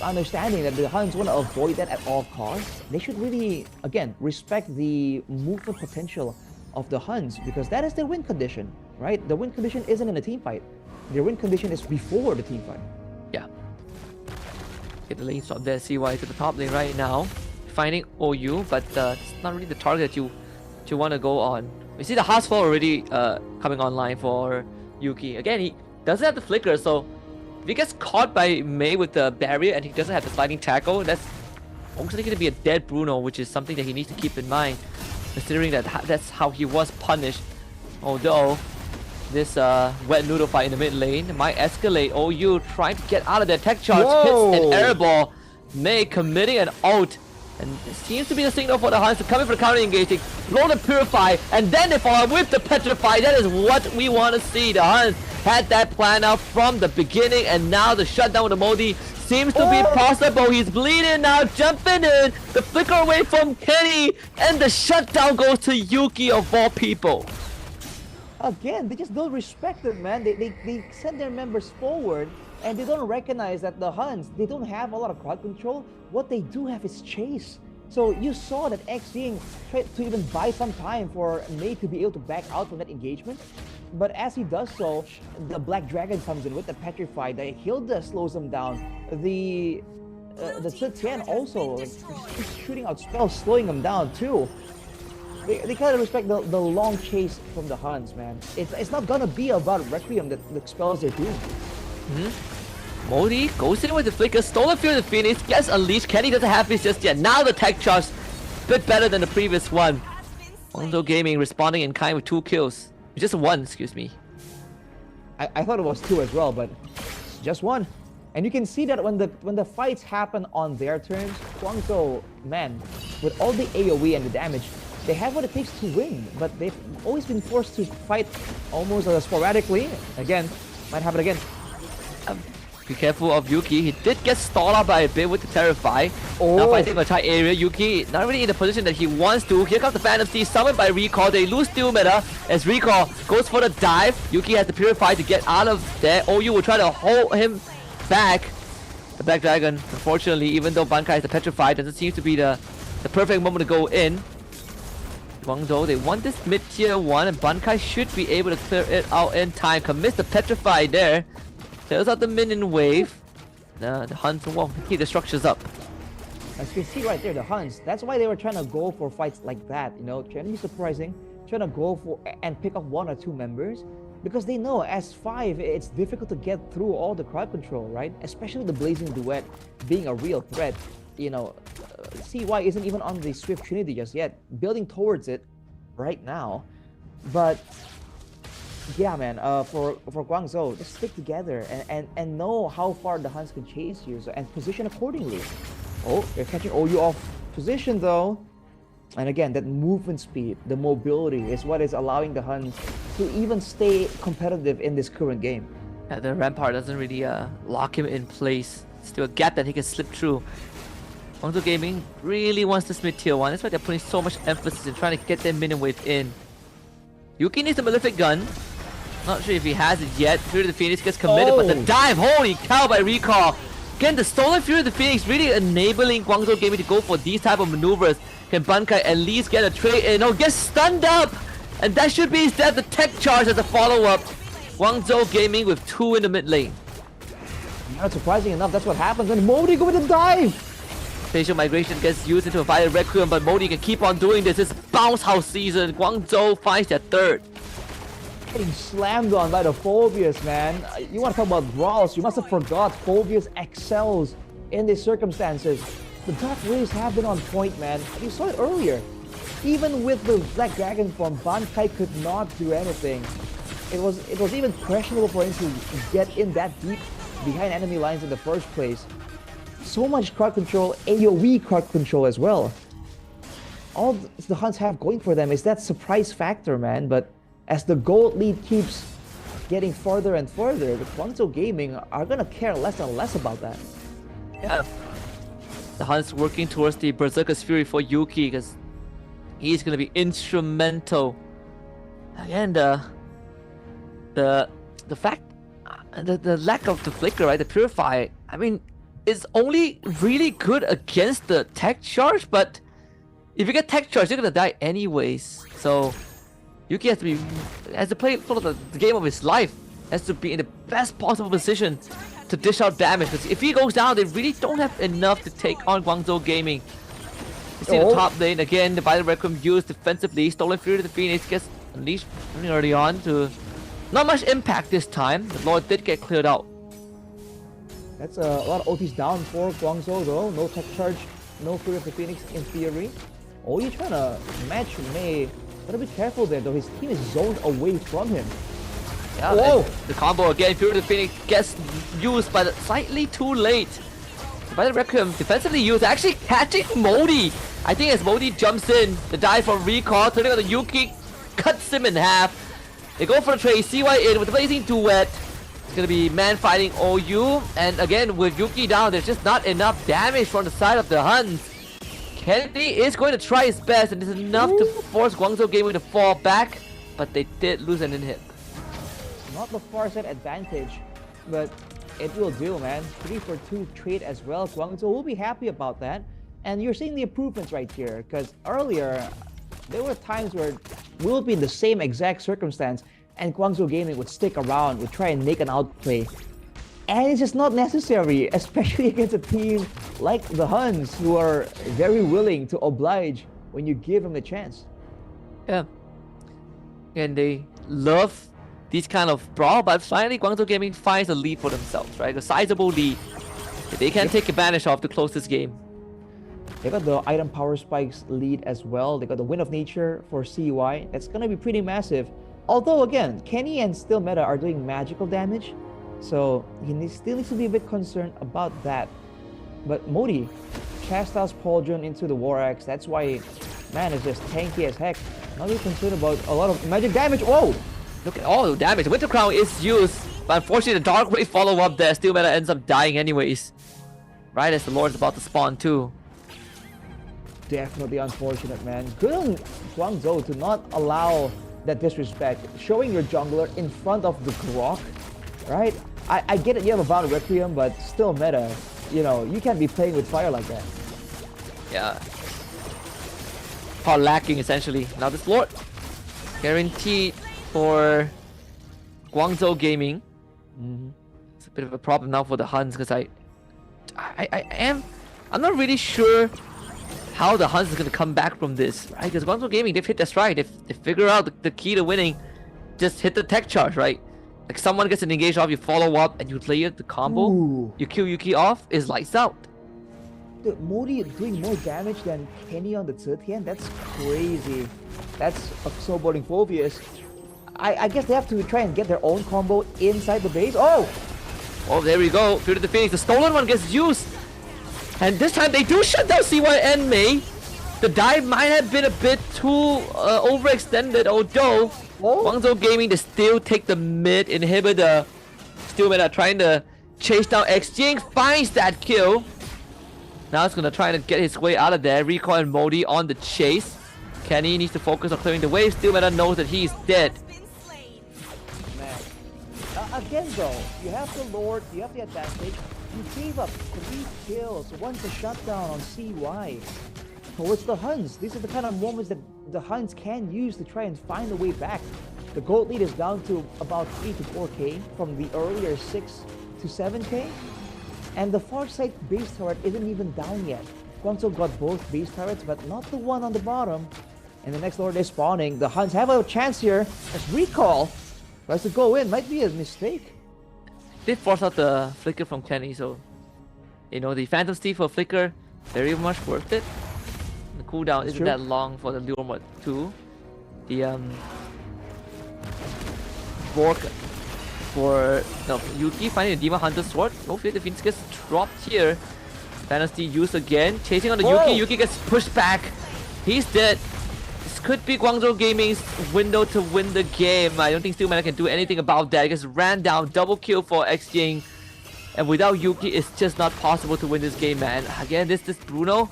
understanding that the Huns want to avoid that at all costs? They should really, again, respect the movement potential of the Huns, because that is their win condition, right? The win condition isn't in a team fight. Their win condition is before the team fight. Yeah. Get the lane swap there, CY to the top lane right now. Finding OU, but it's not really the target that you want to go on. We see the House Fall already coming online for Yuki. Again, he doesn't have the flicker, so if he gets caught by Mei with the barrier and he doesn't have the sliding tackle, that's obviously going to be a dead Bruno, which is something that he needs to keep in mind, considering that that's how he was punished. Although this wet noodle fight in the mid lane might escalate. OU trying to get out of their tech charge, hits an air ball. Mei committing an ult. And it seems to be the signal for the Huns to come in for the counter engaging, blow the Purify, and then they follow up with the Petrify. That is what we want to see. The Huns had that plan out from the beginning, and now the shutdown with the Modi seems to be possible. He's bleeding now, jumping in, the flicker away from Kenny, and the shutdown goes to Yuki of all people. Again, they just don't respect it, man. They send their members forward, and they don't recognize that the Huns, they don't have a lot of crowd control. What they do have is chase. So you saw that Xing tried to even buy some time for Mei to be able to back out from that engagement. But as he does so, the Black Dragon comes in with the Petrify. The Hilda slows him down. The Zetian also keeps shooting out spells, slowing him down too. They kind of respect the long chase from the Huns, man. It's not gonna be about Requiem, the spells they're doing. Modi goes in with the flicker, stolen Fury of the Phoenix, gets unleashed. Kenny doesn't have this just yet. Now the tech charge, a bit better than the previous one. Guangzhou Gaming responding in kind with 2 kills. Just 1, excuse me. I thought it was 2 as well, but it's just 1. And you can see that when the fights happen on their terms, Guangzhou, man, with all the AoE and the damage, they have what it takes to win. But they've always been forced to fight almost sporadically. Again, might happen again. Be careful of Yuki. He did get stalled out by a bit with the Terrify. Now fighting a tight area. Yuki not really in the position that he wants to. Here comes the Phantom Steed summoned by Recall. They lose Steel Meta as Recall goes for the dive. Yuki has the Purify to get out of there. OU will try to hold him back. The Black Dragon, unfortunately, even though Bankai has the Petrify, doesn't seem to be the perfect moment to go in. Guangzhou, they want this mid-tier 1 and Bankai should be able to clear it out in time. Commits the Petrify there. Clears out the minion wave. The Huns won't keep the structures up. As you can see right there, the Huns, that's why they were trying to go for fights like that, trying to be surprising, trying to go for and pick up 1 or 2 members, because they know as 5, it's difficult to get through all the crowd control, right? Especially the Blazing Duet being a real threat. CY isn't even on the Swift Trinity just yet, building towards it right now, but yeah, man, for Guangzhou, just stick together and know how far the Huns can chase you, and position accordingly. Oh, they're catching OU off position though. And again, that movement speed, the mobility is what is allowing the Huns to even stay competitive in this current game. Yeah, the Rampart doesn't really lock him in place. Still a gap that he can slip through. Guangzhou Gaming really wants this mid-tier 1. That's why they're putting so much emphasis in trying to get their minion wave in. Yuki needs a Malefic Gun. Not sure if he has it yet. Fury of the Phoenix gets committed, but the dive, holy cow, by Recall. Again, the stolen Fury of the Phoenix really enabling Guangzhou Gaming to go for these type of maneuvers. Can Bankai at least get a trade in? Oh, gets stunned up! And that should be his death. The tech charge as a follow-up. Guangzhou Gaming with 2 in the mid lane. Not surprising enough, that's what happens. And Modi go with the dive! Facial migration gets used into a Violet Requiem, but Modi can keep on doing this. It's bounce house season. Guangzhou finds their third. Getting slammed on by the Phobias, man. You want to talk about brawls? You must have forgot Phobias excels in these circumstances. The Dark Rays have been on point, man. You saw it earlier. Even with the Black Dragon form, Bankai could not do anything. It was even questionable for him to get in that deep behind enemy lines in the first place. So much crowd control, AoE crowd control as well. All the HUNS have going for them is that surprise factor, man. But as the gold lead keeps getting further and further, the Guangzhou Gaming are gonna care less and less about that. Yeah. The HUNS working towards the Berserker's Fury for Yuki because he's gonna be instrumental. Again, the fact, the lack of the flicker, right? The Purify, I mean, is only really good against the tech charge, but if you get tech charge, you're gonna die anyways. So Yuki has to play sort of the game of his life, has to be in the best possible position to dish out damage. Because if he goes down, they really don't have enough to take on Guangzhou Gaming. You see the top lane again, the Violet Requiem used defensively, Stolen Fury to the Phoenix gets unleashed early on to not much impact this time. The Lord did get cleared out. That's a lot of OTs down for Guangzhou though. No tech charge, no Fury of the Phoenix in theory. Oh, you're trying to match Mei. Gotta be careful there though, his team is zoned away from him. Yeah, whoa! The combo again, Fury of the Phoenix gets used but slightly too late. By the Requiem, defensively used, actually catching Modi. I think as Modi jumps in, the dive from recall, turning on the Yuki, cuts him in half. They go for the trade, CY in with the Blazing Duet. It's gonna be man fighting OU, and again with Yuki down, there's just not enough damage from the side of the HUNS. Kennedy is going to try his best, and it's enough to force Guangzhou Gaming to fall back, but they did lose an in-hit. Not the far side advantage, but it will do, man. 3 for 2 trade as well. Guangzhou will be happy about that. And you're seeing the improvements right here, because earlier, there were times where we'll be in the same exact circumstance, and Guangzhou Gaming would stick around, would try and make an outplay. And it's just not necessary, especially against a team like the HUNS, who are very willing to oblige when you give them the chance. Yeah. And they love these kind of brawl, but finally Guangzhou Gaming finds a lead for themselves, right? A sizable lead that they can take advantage of to close this game. They got the item power spikes lead as well. They got the Wind of Nature for CY. That's gonna be pretty massive. Although again, Kenny and Still Meta are doing magical damage, so he still needs to be a bit concerned about that. But Modi chastises Pauldron into the War Axe. That's why man is just tanky as heck. Not really concerned about a lot of magic damage. Whoa! Look at all the damage. Winter Crown is used, but unfortunately the Dark Ray follow-up there. Still Meta ends up dying anyways. Right as the Lord's about to spawn too. Definitely unfortunate, man. Good on Guangzhou to not allow that disrespect. Showing your jungler in front of the Grok, right? I get it, you have a Violet Requiem, but still meta. You know, you can't be playing with fire like that. Yeah. Power lacking essentially. Now this Lord guaranteed for Guangzhou Gaming. It's a bit of a problem now for the HUNS because I'm not really sure how the HUNS is going to come back from this, right? Because Guangzhou Gaming, they've hit their stride. They figure out the key to winning. Just hit the tech charge, right? Like someone gets an engage off, you follow up, and you layer the combo. Ooh. You kill Yuki off, is lights out. Dude, Modi doing more damage than Kenny on the Zetian? That's crazy. That's snowboarding Phobias. I guess they have to try and get their own combo inside the base. Oh! Oh, there we go. Fury of the Phoenix. The stolen one gets used. And this time they do shut down CY and Mei. The dive might have been a bit too overextended, although Guangzhou Gaming, they still take the mid inhibitor. Still Meta trying to chase down Xjing, finds that kill. Now it's gonna try to get his way out of there. Recall and Modi on the chase. Kenny needs to focus on clearing the way. Still Meta knows that he's dead. Man. Again though, you have the Lord, you have the advantage. You gave up 3 kills, 1 to shutdown on CY. Towards the HUNS, these are the kind of moments that the HUNS can use to try and find a way back. The gold lead is down to about 3 to 4k from the earlier 6 to 7k. And the far side base turret isn't even down yet. Guangzhou got both base turrets, but not the one on the bottom. And the next Lord is spawning. The Huns have a chance here. As recall tries to go in. Might be a mistake. They force out the flicker from Kenny, so the Phantom Steve for flicker, very much worth it. The cooldown isn't that long for the Lure Mod 2. The Bork for Yuki finding the Demon Hunter sword. Hopefully the Phoenix gets dropped here. Phantom Steve used again, chasing on the Yuki. Yuki gets pushed back. He's dead. This could be Guangzhou Gaming's window to win the game. I don't think Steelman can do anything about that. He gets ran down, double kill for X Ying. And without Yuki, it's just not possible to win this game, man. Again, this Bruno,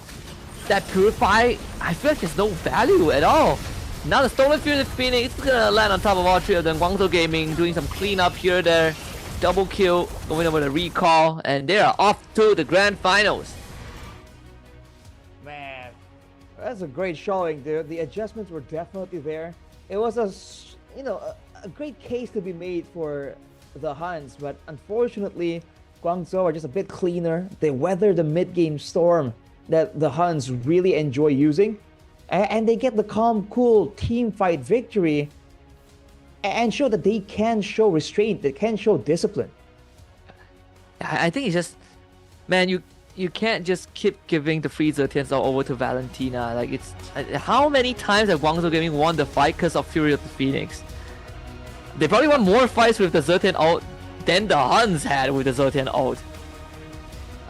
that Purify, I feel like there's no value at all. Now the Stolen Fury of the Phoenix is gonna land on top of all three of them. Guangzhou Gaming doing some cleanup here, there. Double kill, going over the recall, and they are off to the grand finals. Man, that's a great showing, dude. The adjustments were definitely there. It was a great case to be made for the Huns, but unfortunately, Guangzhou are just a bit cleaner. They weather the mid-game storm that the Huns really enjoy using, and they get the calm, cool team fight victory and show that they can show restraint, they can show discipline. I think it's just, man, you can't just keep giving the free Zetians all over to Valentina. Like, it's how many times have Guangzhou Gaming won the fight because of Fury of the Phoenix? They probably won more fights with the Zetian ult than the Huns had with the Zetian ult.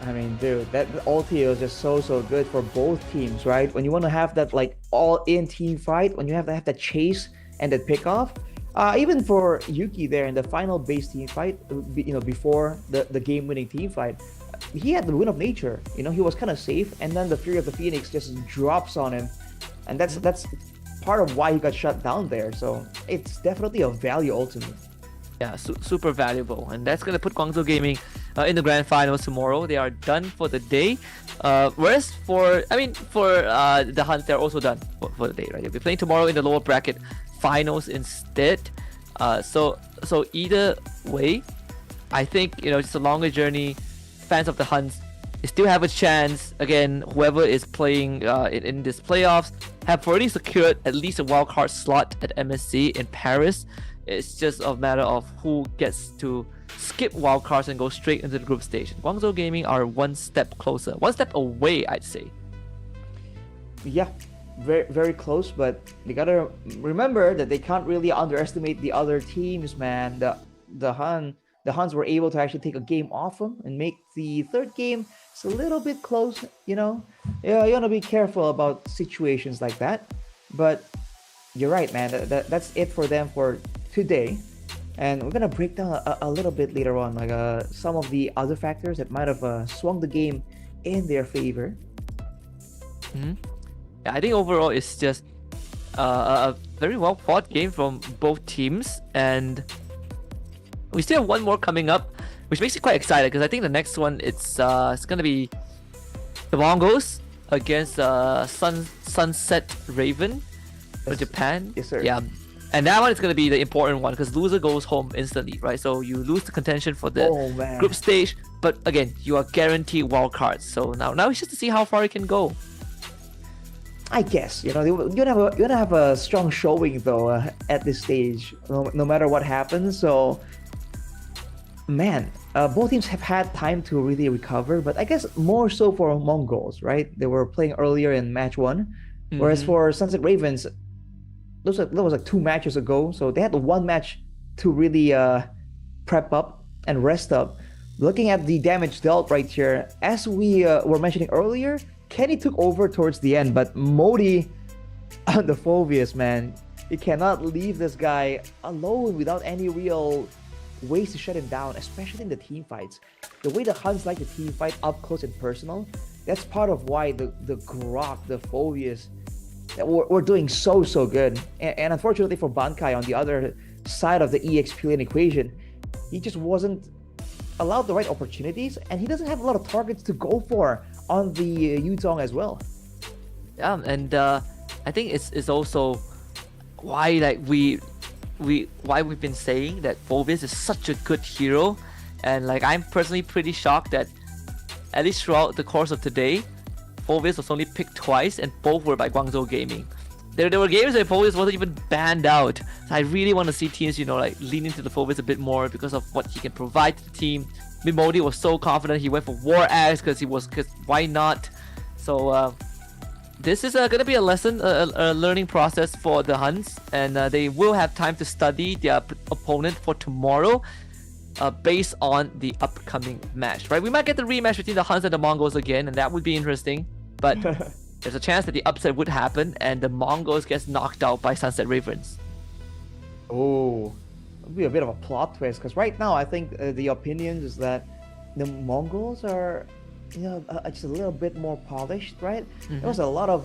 I mean, dude, that ulti is just so good for both teams, right? When you want to have that like all-in team fight, when you have to have that chase and that pick off, even for Yuki there in the final base team fight, before the game-winning team fight, he had the win of nature. He was kind of safe, and then the Fury of the Phoenix just drops on him, and that's part of why he got shut down there. So it's definitely a value ultimate. Yeah, super valuable, and that's gonna put Guangzhou Gaming in the grand finals tomorrow. They are done for the day. Whereas for the Huns, they're also done for the day, right? They'll be playing tomorrow in the lower bracket finals instead. So either way, I think just a longer journey. Fans of the Huns still have a chance. Again, whoever is playing in this playoffs have already secured at least a wildcard slot at MSC in Paris. It's just a matter of who gets to skip wildcards and go straight into the group stage. Guangzhou Gaming are one step closer, one step away, I'd say. Yeah, very, very close, but they gotta remember that they can't really underestimate the other teams, man. The Huns were able to actually take a game off them and make the third game a little bit close, Yeah, you wanna be careful about situations like that. But you're right, man. That's it for them for today. And we're gonna break down a little bit later on, like some of the other factors that might have swung the game in their favor. Yeah, I think overall it's just a very well fought game from both teams, and we still have one more coming up, which makes me quite excited because I think the next one it's gonna be the Mongols against Sunset Raven for Japan. Yes, sir. Yeah. And that one is going to be the important one because loser goes home instantly, right? So you lose the contention for the group stage, but again, you are guaranteed wild cards. So now it's just to see how far it can go. I guess you're gonna have a strong showing though at this stage, no matter what happens. So, man, both teams have had time to really recover, but I guess more so for Mongols, right? They were playing earlier in match 1, whereas for Sunset Ravens, that was like 2 matches ago, so they had the 1 match to really prep up and rest up. Looking at the damage dealt right here, as we were mentioning earlier, Kenny took over towards the end, but Modi on the Phobius, man, you cannot leave this guy alone without any real ways to shut him down, especially in the team fights. The way the Huns like the team fight up close and personal, that's part of why the Grok, the Phobius, we're doing so good. And unfortunately for Bankai on the other side of the EXP lane equation, he just wasn't allowed the right opportunities, and he doesn't have a lot of targets to go for on the Yutong as well. Yeah, and I think it's also why like we've been saying that Phobius is such a good hero, and like I'm personally pretty shocked that at least throughout the course of today, Fovis was only picked twice, and both were by Guangzhou Gaming. There were games where Fovis wasn't even banned out. So I really want to see teams, like lean into the Fovis a bit more because of what he can provide to the team. Mimodi was so confident he went for War Axe because why not? So this is going to be a lesson, a learning process for the HUNS, and they will have time to study their opponent for tomorrow. Based on the upcoming match, right? We might get the rematch between the HUNS and the Mongols again, and that would be interesting. But there's a chance that the upset would happen, and the Mongols gets knocked out by Sunset Ravens. Oh, it'll be a bit of a plot twist because right now I think the opinions is that the Mongols are, just a little bit more polished, right? Mm-hmm. There was a lot of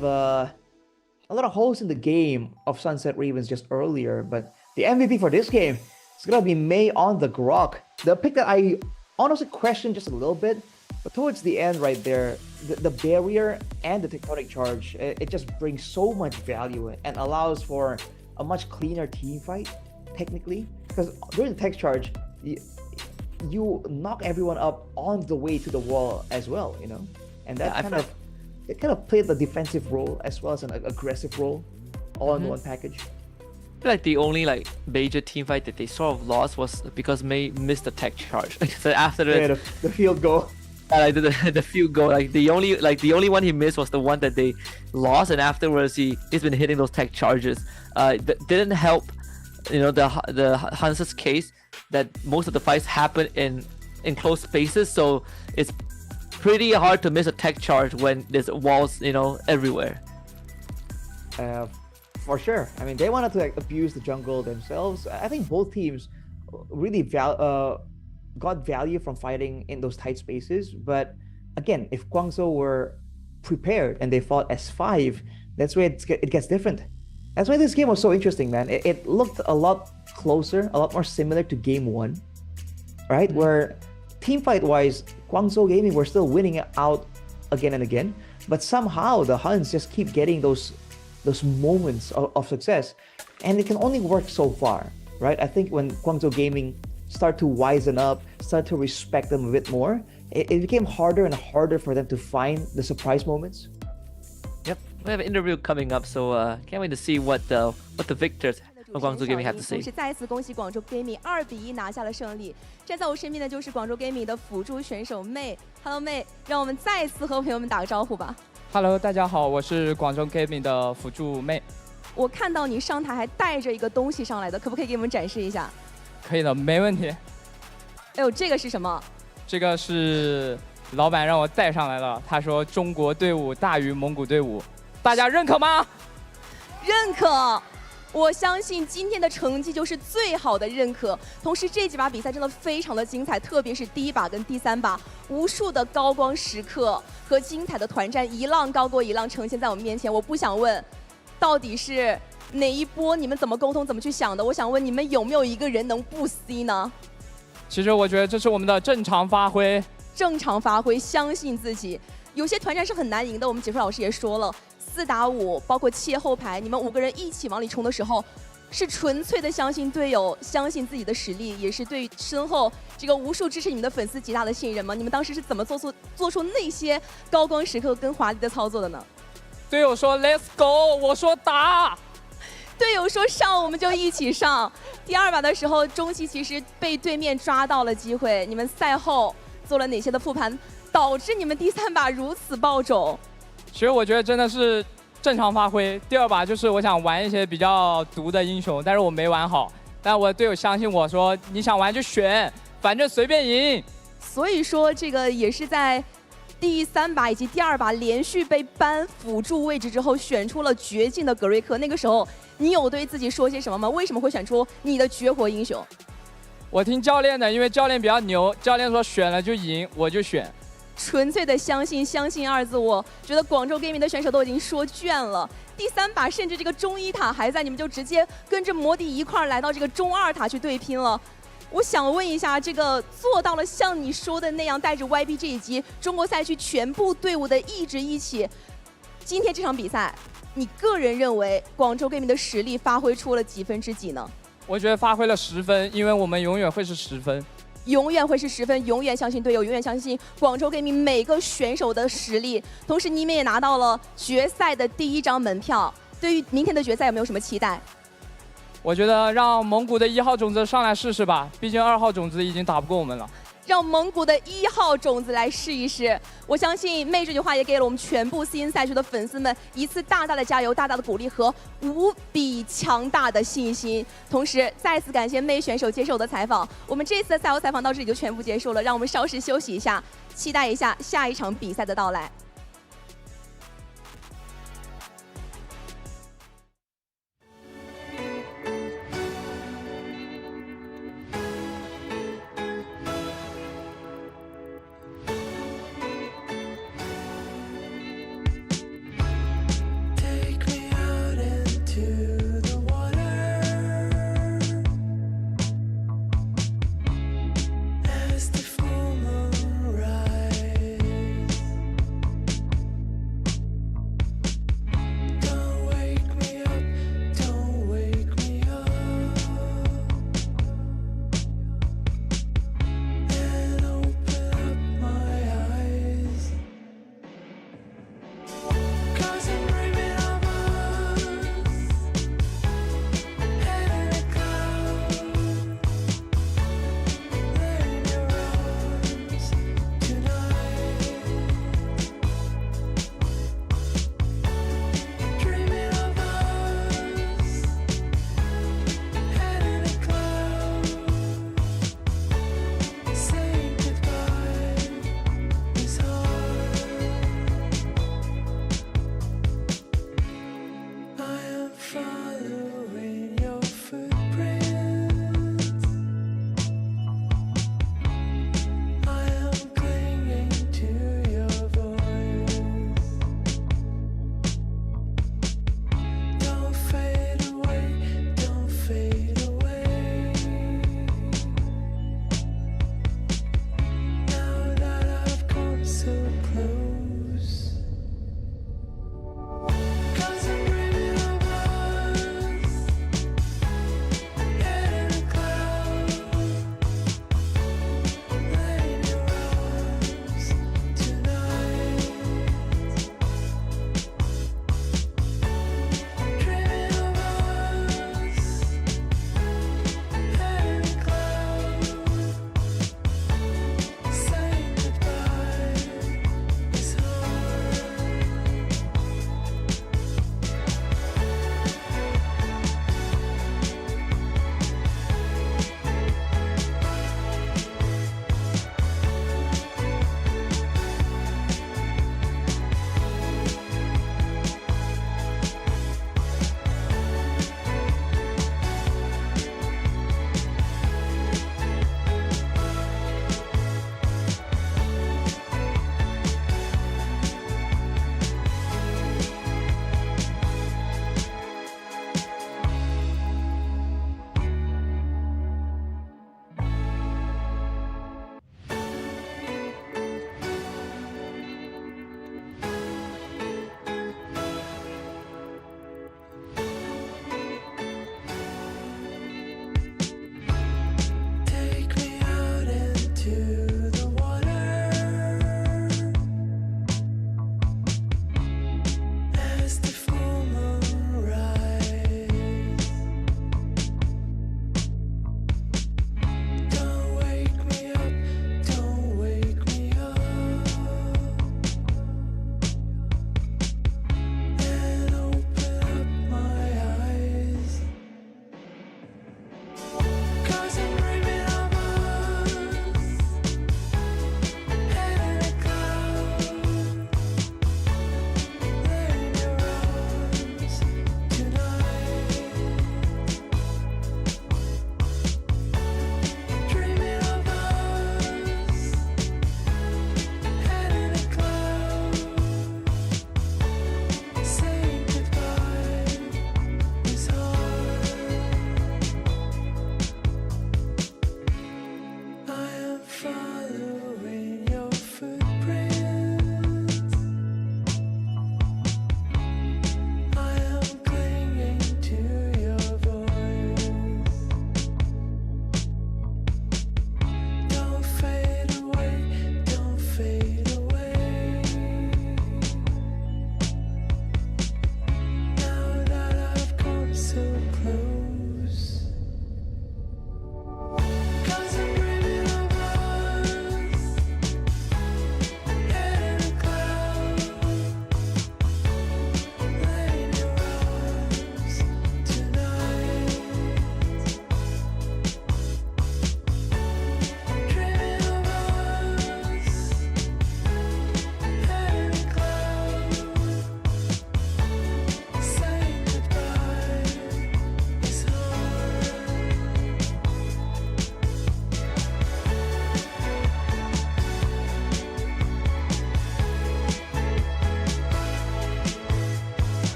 holes in the game of Sunset Ravens just earlier, but the MVP for this game. It's gonna be May on the Grok. The pick that I honestly questioned just a little bit, but towards the end right there, the barrier and the tectonic charge, it just brings so much value and allows for a much cleaner team fight, technically. Because during the tech charge, you knock everyone up on the way to the wall as well, And that it kind of played the defensive role as well as an aggressive role, all in one package. I feel like the only major team fight that they sort of lost was because May missed the tech charge. So after the field goal. The field goal, the only one he missed was the one that they lost, and afterwards he's been hitting those tech charges. That didn't help, the HUNS' case that most of the fights happen in enclosed spaces, so it's pretty hard to miss a tech charge when there's walls, everywhere. For sure. I mean, they wanted to abuse the jungle themselves. I think both teams really got value from fighting in those tight spaces. But again, if Guangzhou were prepared and they fought as 5, that's where it gets different. That's why this game was so interesting, man. It looked a lot closer, a lot more similar to Game 1, right? Where team fight-wise, Guangzhou Gaming were still winning it out again and again. But somehow the HUNS just keep getting those moments of success, and it can only work so far, right? I think when Guangzhou Gaming start to wisen up, start to respect them a bit more, it became harder and harder for them to find the surprise moments. Yep, we have an interview coming up, so can't wait to see what the victors of Guangzhou Gaming have to say. 同时再次恭喜广州 Gaming 2-1拿下了胜利。站在我身边的就是广州 Gaming 的辅助选手妹。Hello 妹，让我们再次和朋友们打个招呼吧。Hello， 大家好，我是广州 Gaming 的辅助妹。我看到你上台还带着一个东西上来的，可不可以给我们展示一下？可以的，没问题。哎呦，这个是什么？这个是老板让我带上来的，他说中国队伍大于蒙古队伍，大家认可吗？认可。我相信今天的成绩就是最好的认可。同时这几把比赛真的非常的精彩，特别是第1把跟第3把，无数的高光时刻和精彩的团战一浪高过一浪呈现在我们面前。我不想问到底是哪一波，你们怎么沟通，怎么去想的？我想问你们有没有一个人能不 C 呢？其实我觉得这是我们的正常发挥。正常发挥，相信自己。有些团战是很难赢的，我们解说老师也说了。4打5，包括切后排，你们5个人一起往里冲的时候，是纯粹的相信队友，相信自己的实力，也是对身后这个无数支持你们的粉丝极大的信任吗？你们当时是怎么做出那些高光时刻跟华丽的操作的呢？队友说 Let's go， 我说打。队友说上，我们就一起上。第2把的时候，中期其实被对面抓到了机会，你们赛后做了哪些的复盘，导致你们第3把如此爆种？其实我觉得真的是正常发挥。第2把就是我想玩一些比较毒的英雄，但是我没玩好。但我的队友相信我说，你想玩就选，反正随便赢。所以说这个也是在第3把以及第2把连续被搬辅助位置之后，选出了绝境的格瑞克。那个时候你有对自己说些什么吗？为什么会选出你的绝活英雄？我听教练的，因为教练比较牛，教练说选了就赢，我就选。纯粹的相信2字，我觉得广州 Gaming 的选手都已经说倦了。第3把甚至这个中1塔还在，你们就直接跟着魔帝一块儿来到这个中2塔去对拼了。我想问一下，这个做到了像你说的那样，带着 YBG 以及中国赛区全部队伍的意志一起，今天这场比赛，你个人认为广州 Gaming 的实力发挥出了几分之几呢？我觉得发挥了10分，因为我们永远会是10分。永远会是10分，永远相信队友，永远相信广州给你每个选手的实力。同时，你们也拿到了决赛的第1张门票。对于明天的决赛有没有什么期待？我觉得让蒙古的1号种子上来试试吧，毕竟2号种子已经打不过我们了。让蒙古的1号种子来试一试。我相信妹这句话也给了我们全部新赛区的粉丝们一次大大的加油、大大的鼓励和无比强大的信心。同时，再次感谢妹选手接受我的采访。我们这次的赛后采访到这里就全部结束了，让我们稍事休息一下，期待一下下一场比赛的到来。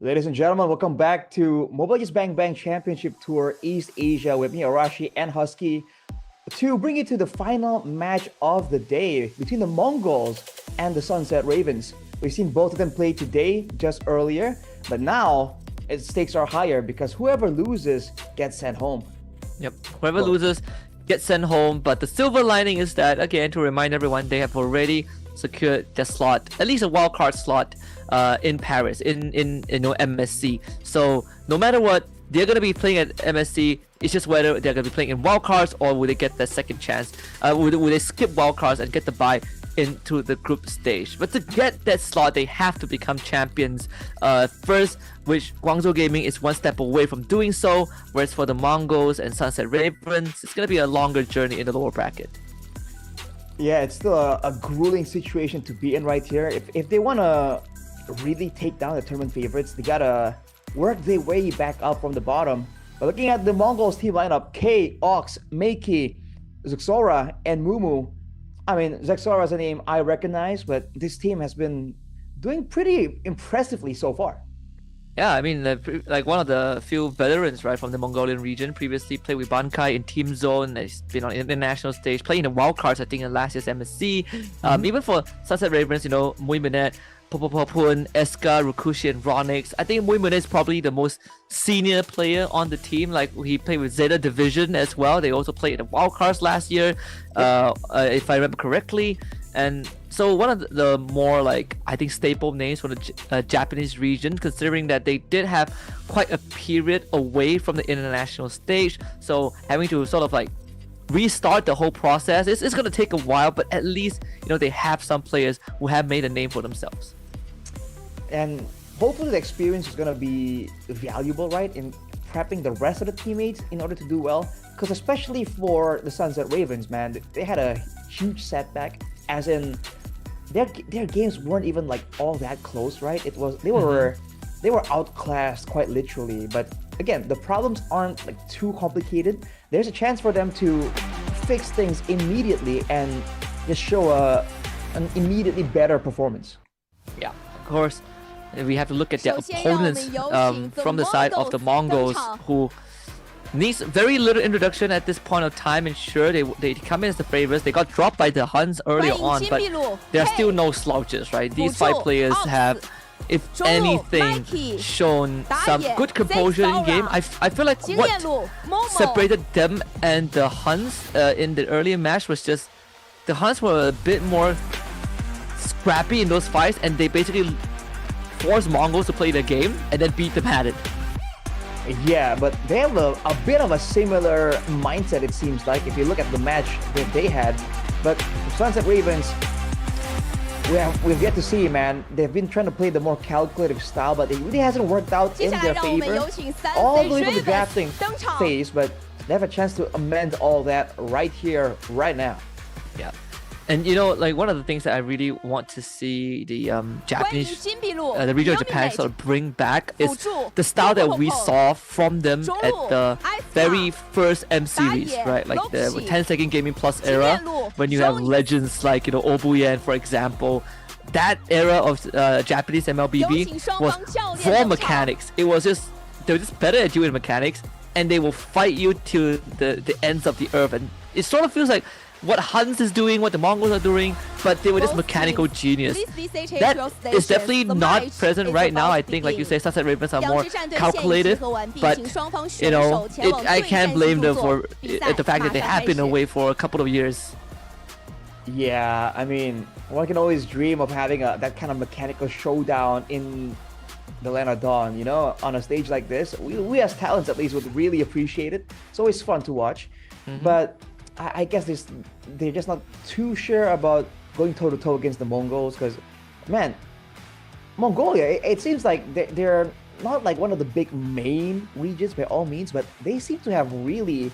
Ladies and gentlemen, welcome back to Mobile Legends Bang Bang Championship Tour East Asia with me, Arashi and Husky, to bring you to the final match of the day between the Mongols and the Sunset Ravens. We've seen both of them play today, just earlier, but now its stakes are higher because whoever loses gets sent home. Yep. Whoever loses gets sent home. But the silver lining is that, again, to remind everyone, they have already secured their slot, at least a wildcard slot, in Paris, in MSC. So no matter what, they're gonna be playing at MSC. It's just whether they're gonna be playing in wildcards or will they get that second chance? Will they skip wildcards and get the bye into the group stage? But to get that slot, they have to become champions first, which Guangzhou Gaming is one step away from doing so. Whereas for the Mongols and Sunset Ravens, it's gonna be a longer journey in the lower bracket. Yeah, it's still a grueling situation to be in right here. If they want to really take down the tournament favorites, they gotta work their way back up from the bottom. But looking at the Mongols team lineup, K, Ox, Meiki, Zuxora, and Mumu. I mean, Zuxora is a name I recognize, but this team has been doing pretty impressively so far. Yeah, I mean, like one of the few veterans, right, from the Mongolian region, previously played with Bankai in Team Zone. He's been on the international stage, playing the wildcards, I think, in last year's MSC. Even for Sunset Ravens, you know, Mui Minet, Popopopun, Eska, Rukushi, and Ronix. I think Mui Minet is probably the most senior player on the team. Like, he played with Zeta Division as well. They also played the wildcards last year, if I remember correctly. And so one of the more, like, I think, staple names from the Japanese region, considering that they did have quite a period away from the international stage. So having to sort of like restart the whole process, it's going to take a while, but at least, you know, they have some players who have made a name for themselves. And hopefully the experience is going to be valuable, right, in prepping the rest of the teammates in order to do well. Because especially for the Sunset Ravens, man, they had a huge setback, as in their games weren't even like all that close, right? It was they were outclassed quite literally. But again, the problems aren't like too complicated. There's a chance for them to fix things immediately and just show an immediately better performance. Yeah, of course. We have to look at their opponents from the side of the Mongols, who needs very little introduction at this point of time. And sure, they come in as the favorites. They got dropped by the HUNS earlier on, but there are still no slouches, right? These five players have, if anything, shown some good composure in game. I feel like what separated them and the HUNS in the earlier match was just the HUNS were a bit more scrappy in those fights, and they basically forced Mongols to play the game and then beat them at it. Yeah, but they have a bit of a similar mindset, it seems like, if you look at the match that they had. But Sunset Ravens, we've yet to see, man. They've been trying to play the more calculative style, but it really hasn't worked out in their favor all the way from the drafting phase. But they have a chance to amend all that right here, right now. Yeah. And you know, like, one of the things that I really want to see the Japanese, the region of Japan sort of bring back is the style that we saw from them at the very first M series, right? Like the 10-second gaming plus era, when you have legends like, you know, Obuyen, for example. That era of Japanese MLBB was raw mechanics. It was just, they were just better at doing mechanics, and they will fight you to the ends of the earth. And it sort of feels like what HUNS is doing, what the Mongols are doing, but they were just mechanical genius. That is definitely not present right now. I think, like you say, Sunset Ravens are more calculative, but, you know, I can't blame them for the fact that they have been away for a couple of years. Yeah, I mean, one can always dream of having that kind of mechanical showdown in the Land of Dawn, you know, on a stage like this. We as talents, at least, would really appreciate it. It's always fun to watch. But I guess they're just not too sure about going toe-to-toe against the Mongols, because, man, Mongolia, it seems like they're not like one of the big main regions by all means, but they seem to have really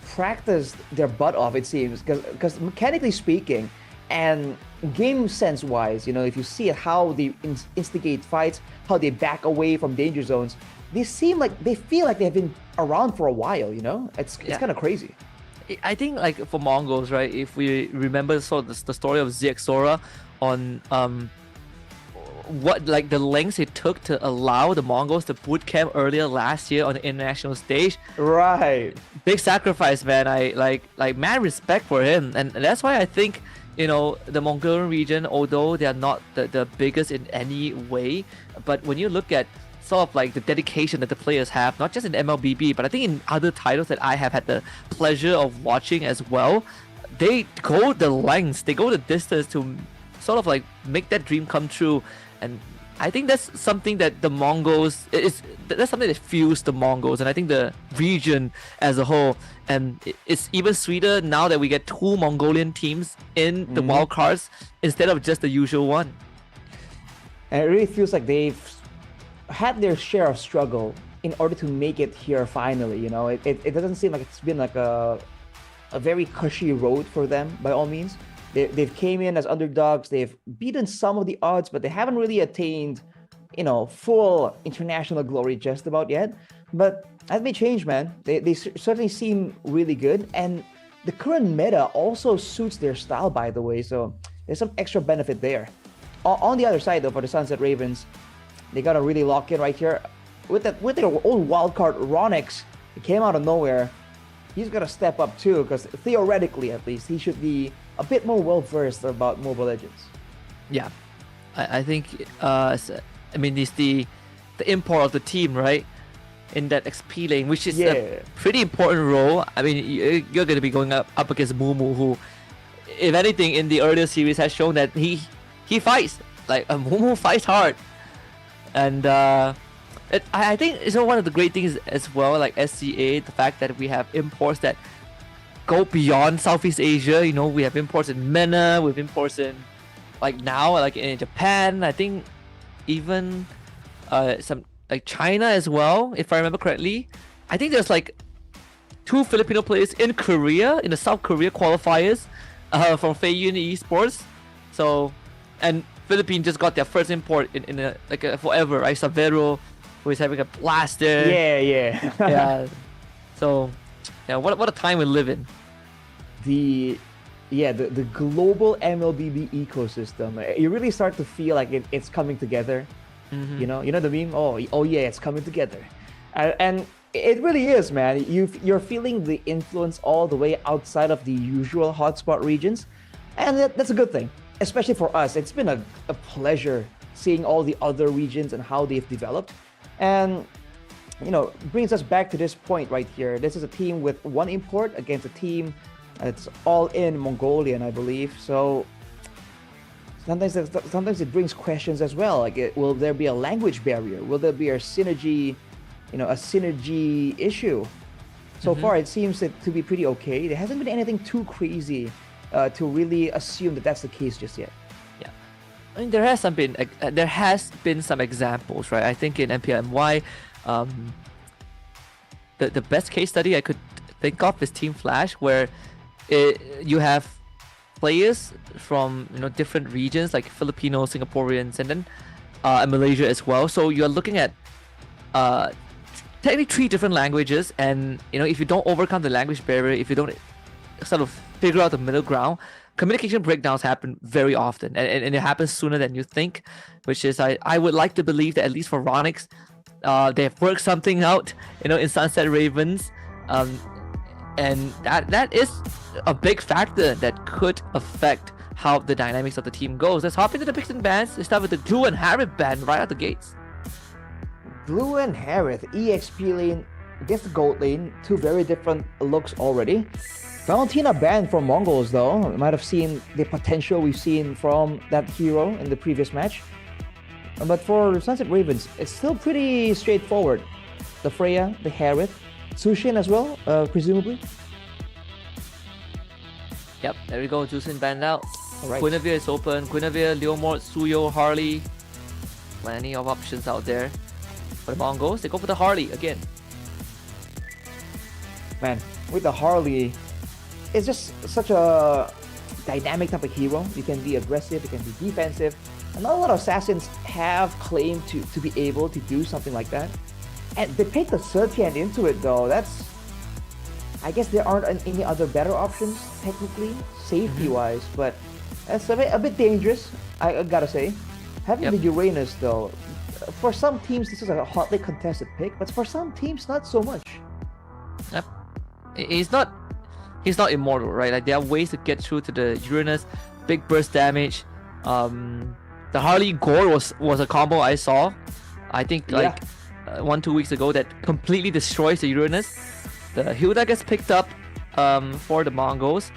practiced their butt off, it seems, because mechanically speaking and game sense wise, you know, if you see how they instigate fights, how they back away from danger zones, they feel like they've been around for a while, you know? It's kind of crazy. I think, like, for Mongols, right, if we remember sort of the story of Zuxora on what like the lengths it took to allow the Mongols to boot camp earlier last year on the international stage. Right. Big sacrifice, man. I like mad respect for him, and that's why I think, you know, the Mongolian region, although they are not the biggest in any way, but when you look at sort of like the dedication that the players have, not just in MLBB, but I think in other titles that I have had the pleasure of watching as well, they go the lengths, they go the distance to sort of like make that dream come true. And I think that's something that the Mongols, that's something that fuels the Mongols, and I think the region as a whole. And it's even sweeter now that we get 2 Mongolian teams in the wildcards instead of just the usual one. And it really feels like they've had their share of struggle in order to make it here finally. You know, it doesn't seem like it's been like a very cushy road for them by all means. They've came in as underdogs, they've beaten some of the odds, but they haven't really attained, you know, full international glory just about yet. But that may change, man. They certainly seem really good, and the current meta also suits their style, by the way, so there's some extra benefit there. On the other side, though, for the Sunset Ravens, they gotta really lock in right here. With their own wildcard, Ronix, he came out of nowhere. He's gotta step up too, because theoretically, at least, he should be a bit more well-versed about Mobile Legends. Yeah, I think, I mean, it's the import of the team, right? In that XP lane, which is a pretty important role. I mean, you're going to be going up against Mumu, who, if anything, in the earlier series has shown that he fights. Like, Mumu fights hard. And I think it's one of the great things as well, like SCA, the fact that we have imports that go beyond Southeast Asia. You know, we have imports in MENA, we have imports in, like now, like in Japan, I think even some like China as well, if I remember correctly. I think there's like 2 Filipino players in Korea, in the South Korea qualifiers from Feiyun Esports. So, and Philippines just got their first import in a forever, right? Savero, who is having a blast there. Yeah. Yeah. So, yeah, what a time we live in. The global MLBB ecosystem, you really start to feel like it's coming together. You know the meme. Oh yeah, it's coming together, and it really is, man. You're feeling the influence all the way outside of the usual hotspot regions, and that's a good thing, especially for us. It's been a pleasure seeing all the other regions and how they've developed, and you know, brings us back to this point right here. This is a team with 1 import against a team that's all in Mongolian, I believe. So sometimes it brings questions as well. Like, will there be a language barrier? Will there be a synergy issue? So far, it seems to be pretty okay. There hasn't been anything too crazy to really assume that that's the case just yet. Yeah, I mean, there has been some examples, right? I think in MPLMY, the best case study I could think of is Team Flash, where you have players from, you know, different regions like Filipino, Singaporeans, and then Malaysia as well. So you're looking at technically 3 different languages, and you know, if you don't overcome the language barrier, if you don't sort of figure out the middle ground, communication breakdowns happen very often, and it happens sooner than you think. Which is, I would like to believe that at least for Ronix, they have worked something out, you know, in Sunset Ravens, and that is a big factor that could affect how the dynamics of the team goes. Let's hop into the picks and bans. Let's start with the Glue and Harith ban right out the gates. Glue and Harith, EXP lane against the gold lane, 2 very different looks already. Valentina banned from Mongols though. You might have seen the potential we've seen from that hero in the previous match. But for Sunset Ravens, it's still pretty straightforward. The Freya, the Harith, Sushin as well, presumably. Yep, there we go. Jusin banned out. Alright. Guinevere is open. Guinevere, Leomord, Suyo, Harley. Plenty of options out there. For the Mongols, they go for the Harley again. Man, with the Harley, it's just such a dynamic type of hero. You can be aggressive, you can be defensive. And not a lot of assassins have claimed to be able to do something like that. And they take the Surtian into it though. I guess there aren't any other better options, technically, safety-wise, but that's a bit dangerous, I gotta say. Having Yep. the Uranus though, for some teams this is a hotly contested pick, but for some teams not so much. Yep. He's not immortal, right? Like there are ways to get through to the Uranus, big burst damage. The Harley Gore was a combo I saw, I think like 1-2 weeks ago, that completely destroys the Uranus. The Hilda gets picked up for the Mongols,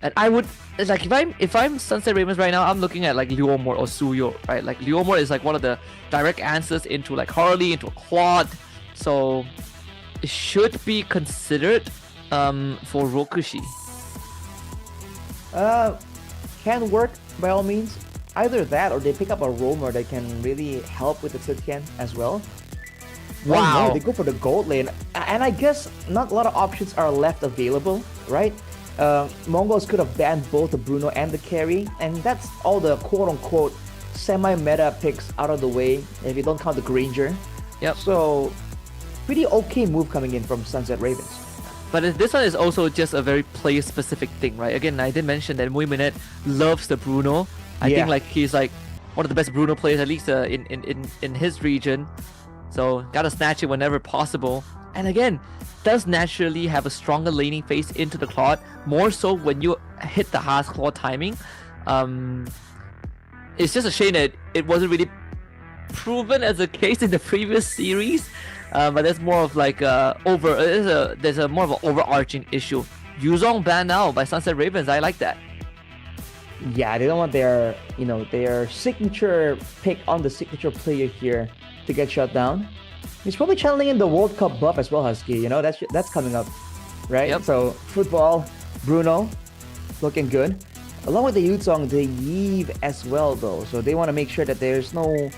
and I would like if I'm Sunset Ravens right now, I'm looking at like Leomord or Suyo, right? Like Leomord is like one of the direct answers into like Harley, into a Claude, so it should be considered for Rokushi. Can work by all means. Either that or they pick up a roamer that can really help with the Tsutken as well. Wow. No, they go for the gold lane. And I guess not a lot of options are left available, right? Mongols could have banned both the Bruno and the carry, and that's all the quote-unquote semi-meta picks out of the way if you don't count the Granger. Yep. So, pretty okay move coming in from Sunset Ravens. But this one is also just a very player-specific thing, right? Again, I did mention that Muiminet loves the Bruno. I Yeah. think like he's like one of the best Bruno players, at least in his region. So gotta snatch it whenever possible. And again, does naturally have a stronger laning phase into the Claude, more so when you hit the Haas Claw timing. It's just a shame that it wasn't really proven as a case in the previous series. But that's more of like there's a more of an overarching issue. Yuzong banned now by Sunset Ravens. I like that. Yeah, they don't want their signature pick on the signature player here to get shut down. He's probably channeling in the World Cup buff as well, Husky. You know, that's coming up, right? Yep. So football, Bruno, looking good. Along with the Yuzong, the Yves as well though. So they want to make sure that there's no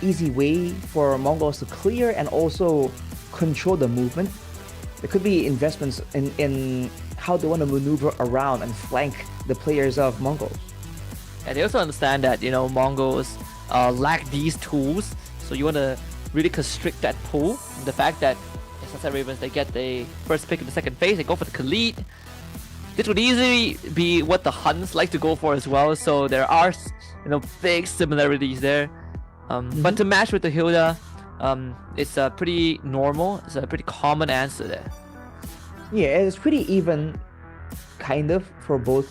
easy way for Mongols to clear and also control the movement. There could be investments in how they want to maneuver around and flank the players of Mongols. And they also understand that, you know, Mongols lack these tools, so you want to really constrict that pool. And the fact that Sunset Ravens, they get the first pick in the second phase, they go for the Khalid. This would easily be what the HUNS like to go for as well, so there are, you know, big similarities there. But to match with the Hilda, it's pretty normal. It's a pretty common answer there. Yeah, it's pretty even, kind of, for both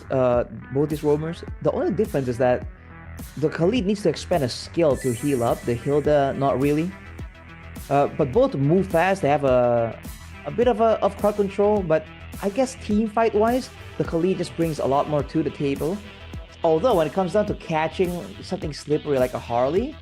these roamers. The only difference is that the Khalid needs to expend a skill to heal up. The Hilda, not really. But both move fast. They have a bit of crowd control, but I guess team fight wise, the Khalid just brings a lot more to the table. Although when it comes down to catching something slippery like a Harley,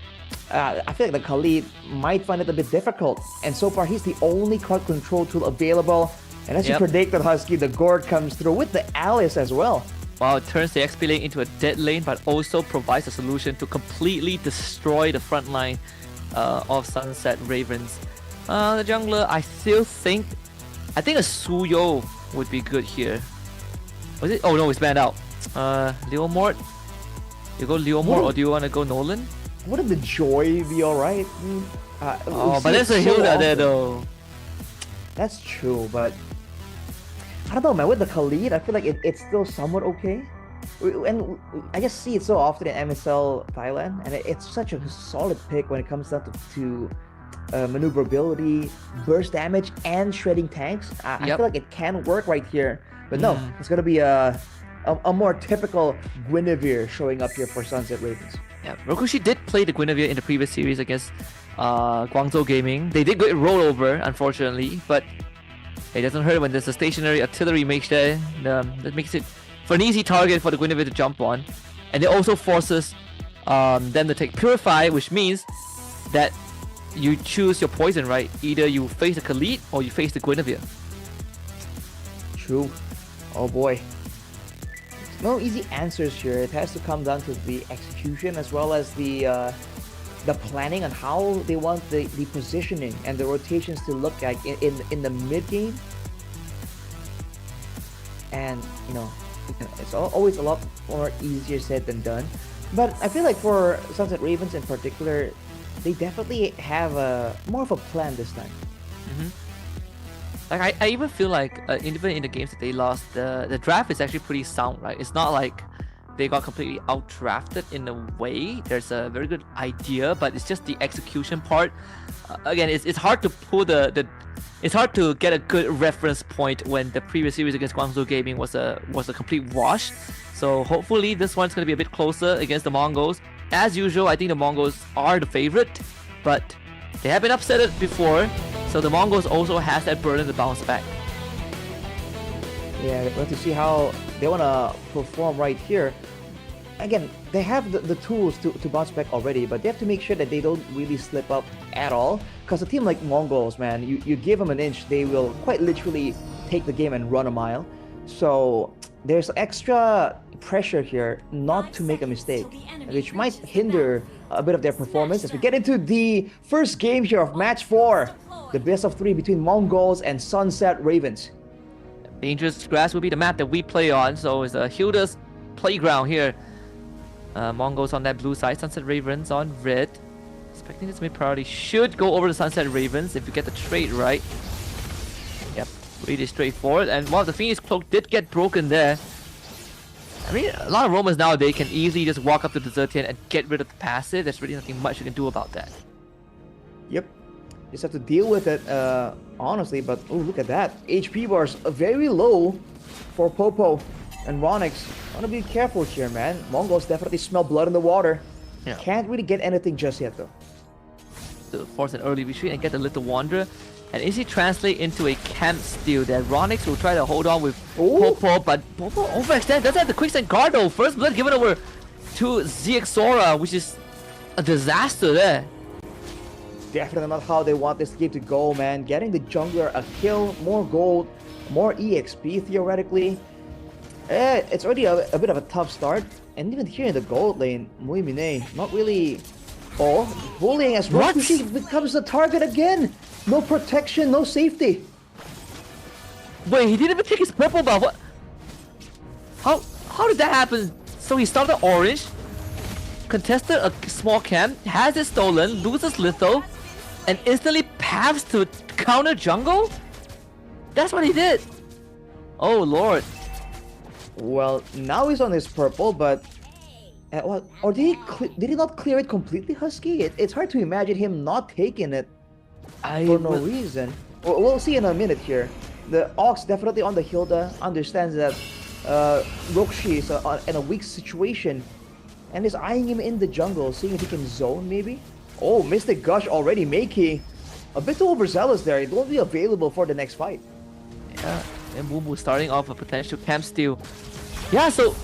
I feel like the Khalid might find it a bit difficult. And so far, he's the only crowd control tool available. And as you predicted, Husky, the Gord comes through with the Alice as well. Wow, it turns the XP lane into a dead lane, but also provides a solution to completely destroy the front line of Sunset Ravens. The jungler, I think a Suyo would be good here. Was it? Oh no, it's banned out. Leomord? You go Leomord or do you want to go Nolan? Wouldn't the Joy be alright? But there's a Hilda there though. That's true, but I don't know, man. With the Khalid, I feel like it's still somewhat okay. And I just see it so often in MSL Thailand, and it's such a solid pick when it comes down to maneuverability, burst damage, and shredding tanks. I feel like it can work right here, but no, it's gonna be a more typical Guinevere showing up here for Sunset Ravens. Yeah, Rokushi did play the Guinevere in the previous series against Guangzhou Gaming. They did get roll over, unfortunately, but it doesn't hurt when there's a stationary artillery mage there. That makes it for an easy target for the Guinevere to jump on. And it also forces them to take Purify, which means that you choose your poison, right? Either you face the Khalid or you face the Guinevere. True. Oh boy. No easy answers here. It has to come down to the execution as well as the planning on how they want the positioning and the rotations to look like in the mid game. And you know, it's always a lot more easier said than done. But I feel like for Sunset Ravens in particular, they definitely have more of a plan this time. Like I even feel like even in the games that they lost, the draft is actually pretty sound, right? It's not like they got completely out-drafted in a way. There's a very good idea, but it's just the execution part. Again, it's hard to pull it's hard to get a good reference point when the previous series against Guangzhou Gaming was a complete wash. So hopefully this one's going to be a bit closer against the Mongols. As usual, I think the Mongols are the favorite, but they have been upset before, so the Mongols also has that burden to bounce back. Yeah, we have to see how they want to perform right here. Again, they have the tools to bounce back already, but they have to make sure that they don't really slip up at all. Because a team like Mongols, man, you give them an inch, they will quite literally take the game and run a mile. So there's extra pressure here not to make a mistake, which might hinder a bit of their performance as we get into the first game here of match 4, the best of 3 between Mongols and Sunset Ravens. Dangerous grass will be the map that we play on, so it's a Hilda's playground here. Mongols on that blue side, Sunset Ravens on red. Expecting this mid priority should go over to Sunset Ravens if you get the trade right. Yep, really straightforward. And while the Phoenix Cloak did get broken there, I mean, a lot of roamers nowadays can easily just walk up to Desertian and get rid of the passive. There's really nothing much you can do about that. Yep, just have to deal with it, honestly. But oh, look at that. HP bars very low for Popo and Ronix. Wanna be careful here, man. Mongols definitely smell blood in the water. Yeah. Can't really get anything just yet, though. To force an early retreat and get the Little Wanderer. And is he translate into a camp steal there? Ronix will try to hold on with Popo, but Popo overextend. Doesn't have the quicksand guard though. First blood given over to ZXora, which is a disaster there. Definitely not how they want this game to go, man. Getting the jungler a kill, more gold, more EXP theoretically. It's already a bit of a tough start. And even here in the gold lane, Muimine, not really... Oh, bullying as Rokushi becomes the target again! No protection, no safety. Wait, he didn't even take his purple buff. What? How did that happen? So he started orange, contested a small camp, has it stolen, loses Litho, and instantly paths to counter jungle? That's what he did. Oh lord. Well, now he's on his purple, but... or did he not clear it completely, Husky? It's hard to imagine him not taking it for no reason. We'll see in a minute here. The Ox definitely on the Hilda, understands that Rokushi is in a weak situation and is eyeing him in the jungle, seeing if he can zone maybe. Oh, Mystic Gush already making a bit too overzealous there. It won't be available for the next fight. Yeah, and Mumu starting off a potential camp steal. Yeah, so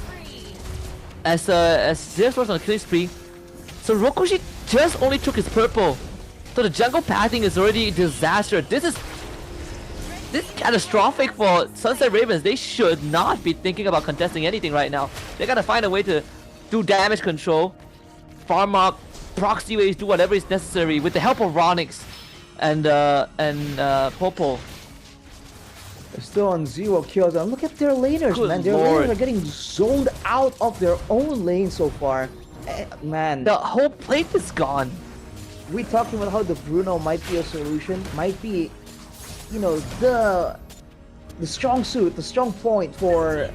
as Zeus was on a killing spree, so Rokushi just only took his purple. So the jungle pathing is already a disaster. This is catastrophic for Sunset Ravens. They should not be thinking about contesting anything right now. They gotta find a way to do damage control, farm up, proxy waves, do whatever is necessary with the help of Ronix and Popo. They're still on 0 kills, and look at their laners, Good man. Their lord. laners are getting zoned out of their own lane so far. Man, The whole plate is gone. we talked about how the Bruno might be a solution, might be, you know, the strong suit, the strong point for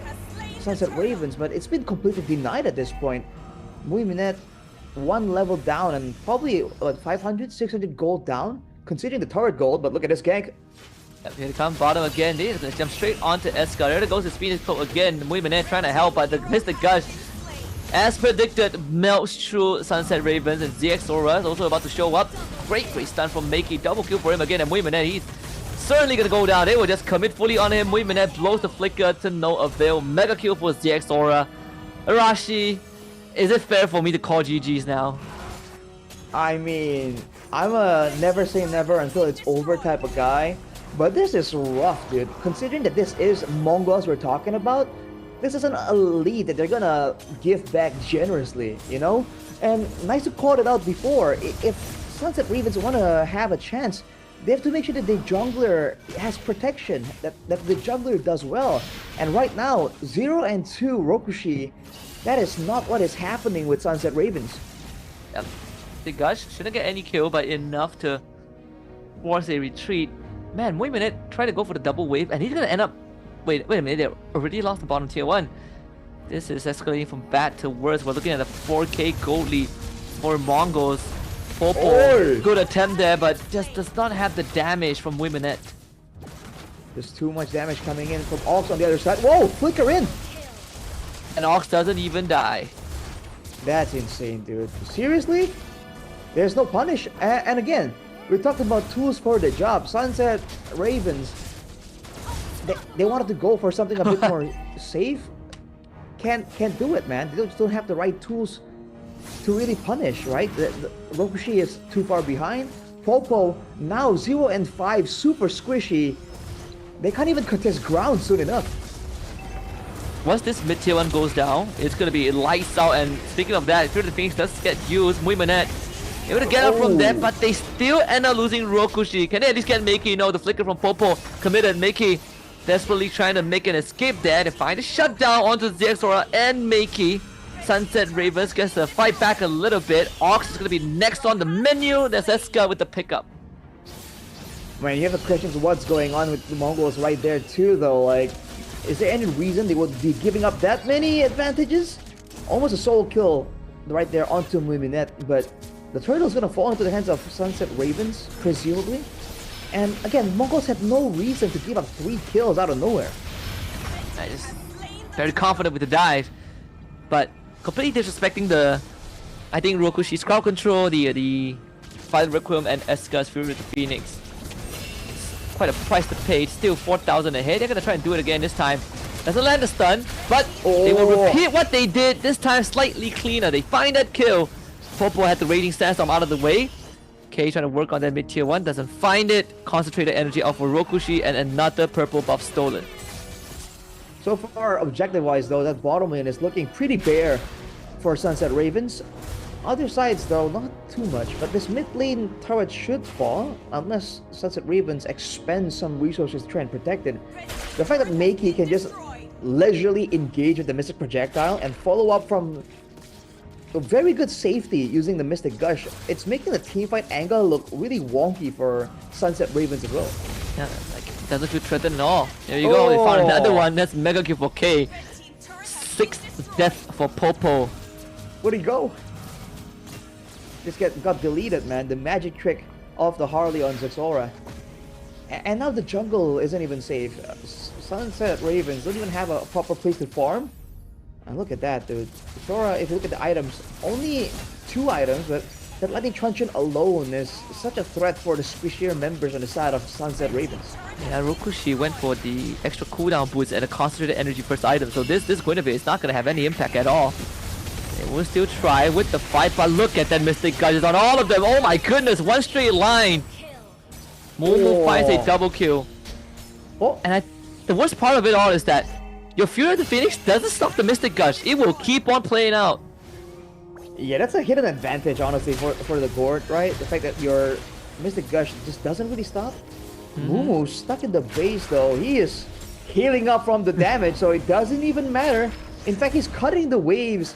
Sunset Ravens, but it's been completely denied at this point. Muiminet, 1 level down and probably, what, 500, 600 gold down, considering the turret gold, but look at this gank. Yep, here they come, bottom again. They're gonna jump straight onto Escar. There goes his Phoenix Cloak again. Muiminet trying to help, but the Mystic Gush, as predicted, melts through Sunset Ravens, and ZXora is also about to show up. Great stun from Makey. Double kill for him again, and Muiminet, he's certainly gonna go down. They will just commit fully on him. Muiminet blows the flicker to no avail. Mega kill for ZXora. Arashi, is it fair for me to call GG's now? I mean, I'm a never say never until it's over type of guy, but this is rough, dude. Considering that this is Mongols we're talking about, this isn't a lead that they're gonna give back generously, you know? And nice to call it out before. If Sunset Ravens want to have a chance, they have to make sure that the jungler has protection, that the jungler does well. And right now, 0 and 2 Rokushi, that is not what is happening with Sunset Ravens. Yep. The Gush shouldn't get any kill, but enough to force a retreat. Man, Muiminet tried to go for the double wave, and he's gonna end up... Wait a minute, they already lost the bottom tier 1. This is escalating from bad to worse. We're looking at a 4K gold lead for Mongols. Popo, Oi! good attempt there, but just does not have the damage from Wiminet. There's too much damage coming in from Ox on the other side. Whoa, flicker in! And Ox doesn't even die. That's insane, dude. Seriously? There's no punish. And again, we're talking about tools for the job. Sunset Ravens, they wanted to go for something a bit more safe. Can't do it, man. They just don't have the right tools to really punish, right? The Rokushi is too far behind. Popo, now 0 and 5, super squishy. They can't even contest ground soon enough. Once this mid-tier 1 goes down, it's going to be lights out. And speaking of that, Fear the Phoenix does get used. Muimanet able to get up from there, but they still end up losing Rokushi. Can they at least get Meiki? No, the flicker from Popo committed. Meiki desperately trying to make an escape there. They find a shutdown onto ZXora and Meiki. Sunset Ravens gets to fight back a little bit. Ox is going to be next on the menu. There's Eska with the pickup. Man, you have the questions of what's going on with the Mongols right there too, though. Like, is there any reason they would be giving up that many advantages? Almost a solo kill right there onto Muminet, but the turtle's gonna fall into the hands of Sunset Ravens, presumably. And again, Mongols had no reason to give up 3 kills out of nowhere. I just very confident with the dive, but completely disrespecting the, I think, Rokushi's crowd control, the Fire Requiem and Eska's Fury with the Phoenix. It's quite a price to pay. It's still 4,000 ahead. They're gonna try and do it again this time. Doesn't land a stun, but they will repeat what they did this time slightly cleaner. They find that kill. Popo had the Raging Sandstorm out of the way. K trying to work on that mid-tier 1, doesn't find it. Concentrated energy off for Rokushi and another purple buff stolen. So far, objective-wise though, that bottom lane is looking pretty bare for Sunset Ravens. Other sides though, not too much, but this mid lane turret should fall unless Sunset Ravens expend some resources to try and protect it. The fact that Meiki can just leisurely engage with the Mystic Projectile and follow up from a very good safety using the Mystic Gush, it's making the teamfight angle look really wonky for Sunset Ravens as well. Yeah, like, doesn't feel threatened at all. There you go, we found another one. That's mega kill for K. 6th death for Popo. Where'd he go? Just got deleted, man. The magic trick of the Harley on Zexora. And now the jungle isn't even safe. Sunset Ravens don't even have a proper place to farm. And look at that, dude. Zexora, if you look at the items, only 2 items, but that Lightning Truncheon alone is such a threat for the squishier members on the side of Sunset Ravens. Yeah, Rokushi went for the extra cooldown boost and a concentrated energy first item, so this Guinevere is not going to have any impact at all. They will still try with the fight, but look at that Mystic Gush on all of them. Oh my goodness, one straight line. Momo finds a double kill. And the worst part of it all is that your Fury of the Phoenix doesn't stop the Mystic Gush. It will keep on playing out. Yeah, that's a hidden advantage, honestly, for the board, right? The fact that your Mystic Gush just doesn't really stop. Momo stuck in the base, though. He is healing up from the damage, so it doesn't even matter. In fact, he's cutting the waves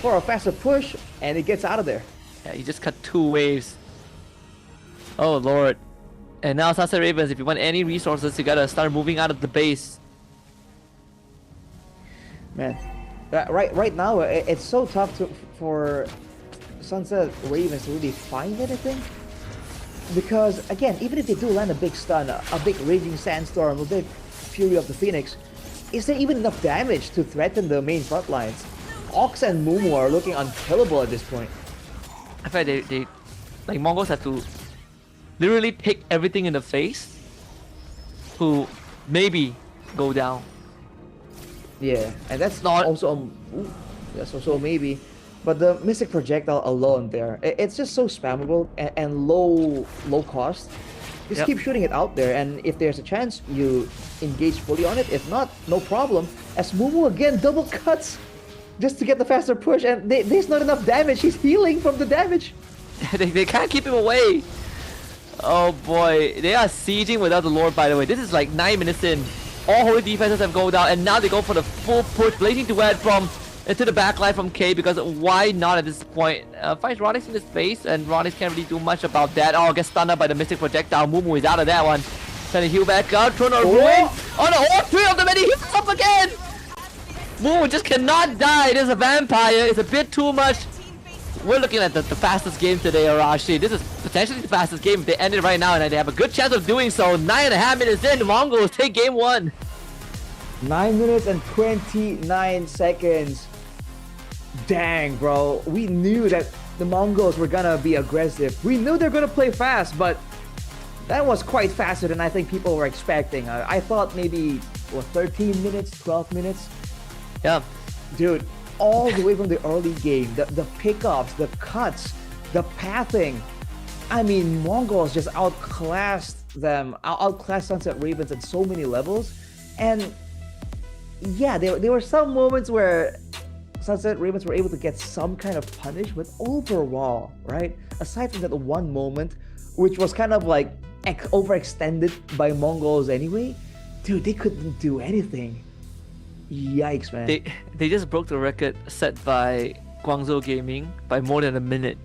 for a faster push, and it gets out of there. Yeah, he just cut 2 waves. Oh lord. And now Sunset Ravens, if you want any resources, you gotta start moving out of the base. Man, right now, it's so tough for Sunset Ravens to really find anything. Because, again, even if they do land a big stun, a big Raging Sandstorm, a big Fury of the Phoenix, is there even enough damage to threaten the main front lines? Ox and Mumu are looking unkillable at this point. I feel like they like Mongols have to literally pick everything in the face to maybe go down. Yeah, and that's Not- also that's also maybe. But the Mystic Projectile alone there, it's just so spammable and low cost. Just keep shooting it out there, and if there's a chance, you engage fully on it. If not, no problem. As Mumu again double cuts just to get the faster push, and there's not enough damage. He's healing from the damage. they can't keep him away. Oh boy, they are sieging without the Lord, by the way. This is like 9 minutes in. All holy defenses have gone down, and now they go for the full push. Blazing Duet from into the backline from K, because why not at this point? Finds Ronix in his face, and Ronix can't really do much about that. Oh, gets stunned up by the Mystic Projectile. Mumu is out of that one. Trying to heal back out. Chrono Ruin. Oh no, all 3 of them, and he heals up again! Moon just cannot die. There's a vampire. It's a bit too much. We're looking at the fastest game today, Arashi. This is potentially the fastest game if they end it right now, and they have a good chance of doing so. 9.5 minutes in, the Mongols take game 1. 9 minutes and 29 seconds. Dang, bro. We knew that the Mongols were gonna be aggressive. We knew they're gonna play fast, but that was quite faster than I think people were expecting. I thought maybe, 13 minutes, 12 minutes? Yeah. Dude, all the way from the early game, the pickups, the cuts, the pathing. I mean, Mongols just outclassed them, outclassed Sunset Ravens at so many levels. And yeah, there were some moments where Sunset Ravens were able to get some kind of punish, but overall, right? Aside from that one moment, which was kind of like overextended by Mongols anyway, dude, they couldn't do anything. Yikes, man. They just broke the record set by Guangzhou Gaming by more than a minute.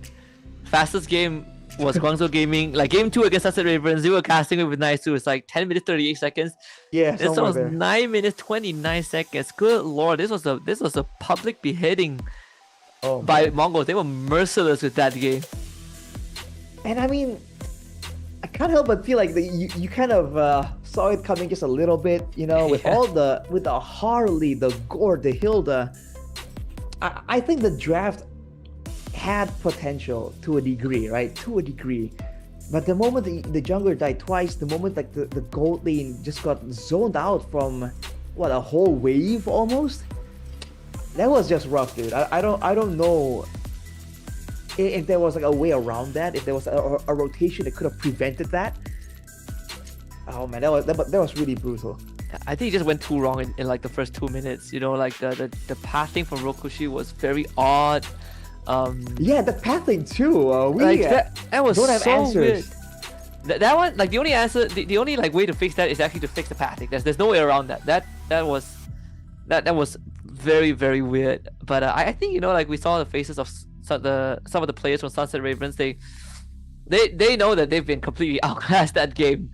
Fastest game was Guangzhou Gaming. Like game 2 against Sunset Ravens, they were casting it with nice too. It's like 10 minutes 38 seconds. Yeah, this was 9 minutes 29 seconds. Good lord, this was a public beheading by Mongols. They were merciless with that game. And I mean, I can't help but feel like you kind of saw it coming just a little bit, you know, with with the Harley, the Gore, the Hilda. I think the draft had potential to a degree, right? To a degree. But the moment the jungler died twice, the moment like the gold lane just got zoned out from a whole wave almost, that was just rough, dude. I don't know if there was like a way around that, if there was a rotation that could have prevented that. Oh man, that was really brutal. I think it just went too wrong in like the first 2 minutes. You know, like the pathing from Rokushi was very odd. Yeah, the pathing too. That was don't have so answers. weird. That one, like the only answer, the only like way to fix that is actually to fix the pathing. There's no way around that. That was very, very weird. But I think, you know, like we saw the faces of some of the players from Sunset Ravens. They know that they've been completely outclassed that game.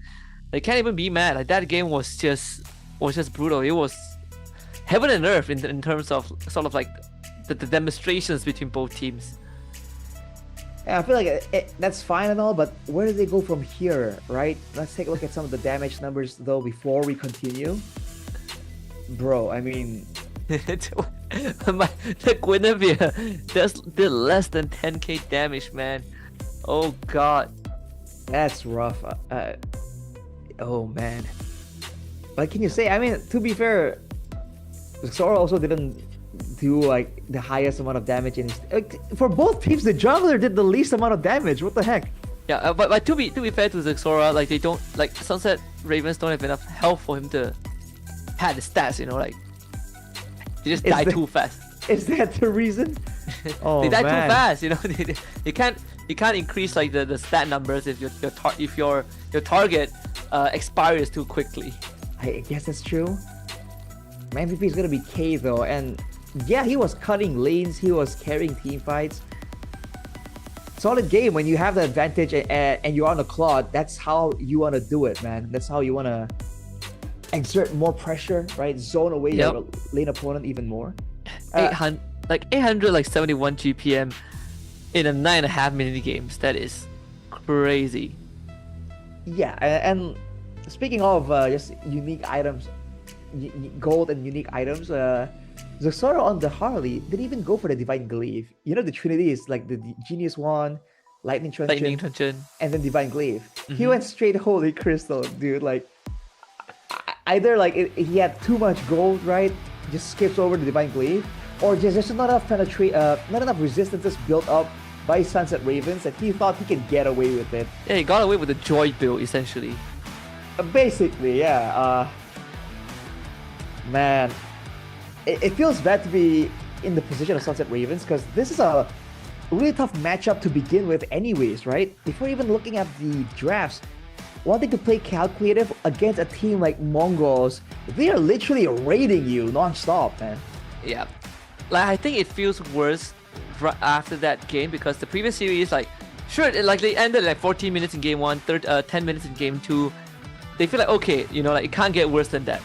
They can't even be mad. Like that game was just brutal. It was heaven and earth in terms of sort of like the demonstrations between both teams. Yeah, I feel like that's fine and all, but where do they go from here, right? Let's take a look at some of the damage numbers though before we continue. Bro, I mean, the Guinevere did less than 10k damage, man. Oh god, that's rough. Oh man, what can you say? I mean, to be fair, Sora also didn't do like the highest amount of damage in his, for both teams. The jungler did the least amount of damage. What the heck? Yeah, but to be fair to Zexora, like they don't, like Sunset Ravens don't have enough health for him to pad the stats. You know, like they just die too fast. Is that the reason? Oh, they die man. too fast. You know, you can't increase like the stat numbers if your target expires too quickly. I guess that's true. My MVP is gonna be K though, and yeah, he was cutting lanes, he was carrying team fights. Solid game when you have the advantage and you're on the clock. That's how you want to do it, man. That's how you want to exert more pressure, right? Zone away your lane opponent even more. 871 GPM in a 9.5 minute games. That is crazy. Yeah, and speaking of just unique items, gold and unique items, Zexora on the Harley didn't even go for the Divine Glaive. You know, the Trinity is like the Genius Wand, Lightning Truncheon, and then Divine Glaive. He went straight Holy Crystal, dude. Like, either like he had too much gold, right? Just skips over the Divine Glaive, or just not enough not enough resistances built up by Sunset Ravens that he thought he could get away with it. Yeah, he got away with the Joy build essentially. Basically, yeah. Man, it feels bad to be in the position of Sunset Ravens because this is a really tough matchup to begin with anyways, right? Before even looking at the drafts, wanting to play calculative against a team like Mongols, they are literally raiding you non-stop, man. Yeah, like I think it feels worse right after that game because the previous series, like, sure, like they ended like 14 minutes in game 1, 10 minutes in game 2. They feel like, okay, you know, like it can't get worse than that.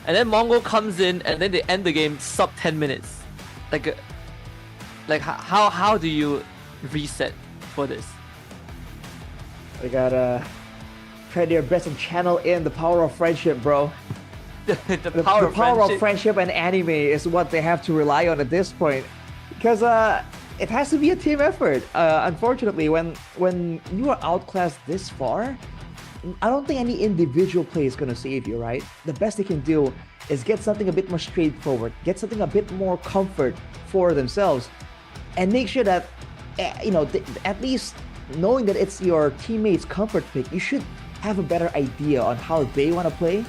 and then Mongol comes in, and then they end the game sub 10 minutes. Like how do you reset for this? They gotta try their best and channel in the power of friendship, bro. the power of friendship and anime is what they have to rely on at this point, because it has to be a team effort. Unfortunately, when you are outclassed this far, I don't think any individual play is gonna save you, right? The best they can do is get something a bit more straightforward, get something a bit more comfort for themselves, and make sure that at least knowing that it's your teammates' comfort pick, you should have a better idea on how they want to play,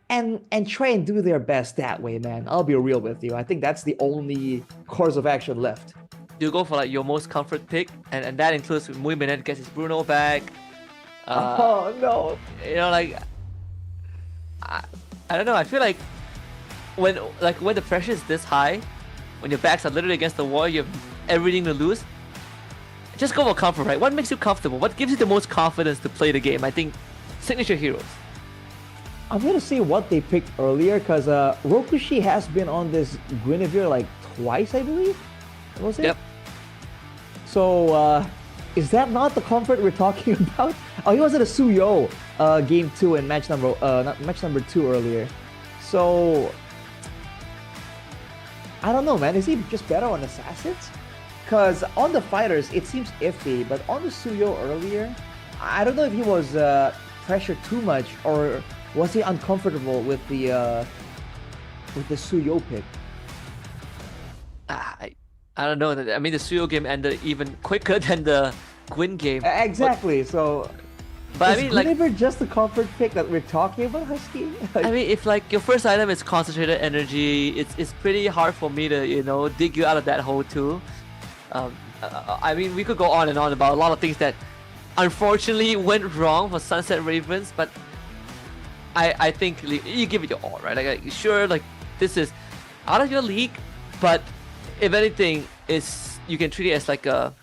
and try and do their best that way, man. I'll be real with you. I think that's the only course of action left. Do you go for like your most comfort pick, and that includes Muimin gets his Bruno back? Oh no! Like I don't know. I feel like when the pressure is this high, when your backs are literally against the wall, you have everything to lose. Just go for comfort, right? What makes you comfortable? What gives you the most confidence to play the game? I think signature heroes. I'm gonna say what they picked earlier, because Rokushi has been on this Guinevere like twice, I believe. Was it? Yep. So is that not the comfort we're talking about? Oh, he was at a Suyo game 2 in match number 2 earlier. So I don't know, man. Is he just better on assassins? Because on the fighters it seems iffy, but on the Suyo earlier, I don't know if he was pressured too much, or was he uncomfortable with the Suyo pick. I don't know. I mean, the Suyo game ended even quicker than the Gwyn game. Exactly. So, but is I mean, like, Guinevere just the comfort pick that we're talking about, Husky? I mean, if like your first item is concentrated energy, it's pretty hard for me to dig you out of that hole too. I mean, we could go on and on about a lot of things that unfortunately went wrong for Sunset Ravens, but I think you give it your all, right? Like sure, like this is out of your league, but if anything, you can treat it as like a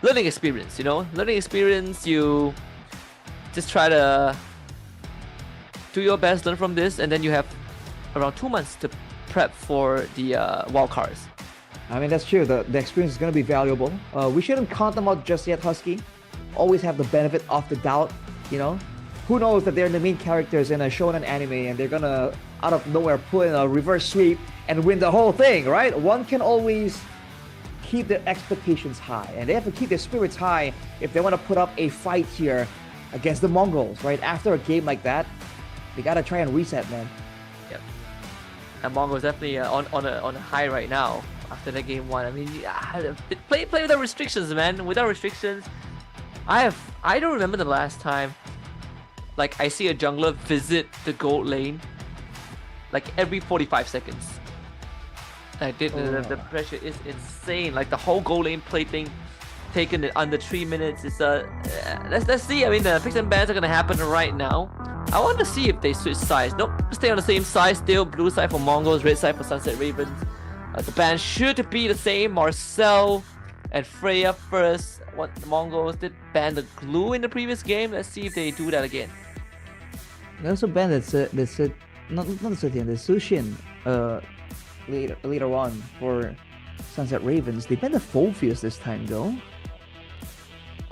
learning experience. Learning experience. You just try to do your best, learn from this, and then you have around 2 months to prep for the wild cards. I mean, that's true. The experience is going to be valuable. We shouldn't count them out just yet, Husky. Always have the benefit of the doubt, Who knows that they're the main characters in a shonen anime, and they're going to, out of nowhere, pull in a reverse sweep and win the whole thing, right? One can always keep their expectations high, and they have to keep their spirits high if they want to put up a fight here against the Mongols, right? After a game like that, they got to try and reset, man. Yep. And Mongols definitely on a high right now. After that game 1, I mean, play without restrictions, man. Without restrictions, I don't remember the last time like I see a jungler visit the gold lane like every 45 seconds. The pressure is insane. Like the whole gold lane play thing taken in under 3 minutes. It's let's see. I mean, the picks and bans are gonna happen right now. I want to see if they switch sides. Nope, stay on the same side still. Blue side for Mongols, red side for Sunset Ravens. The ban should be the same. Marcel and Freya first. What the Mongols did ban the glue in the previous game. Let's see if they do that again. They also banned not the Suthian, the Sushin later on for Sunset Ravens. They banned the Phobius this time though.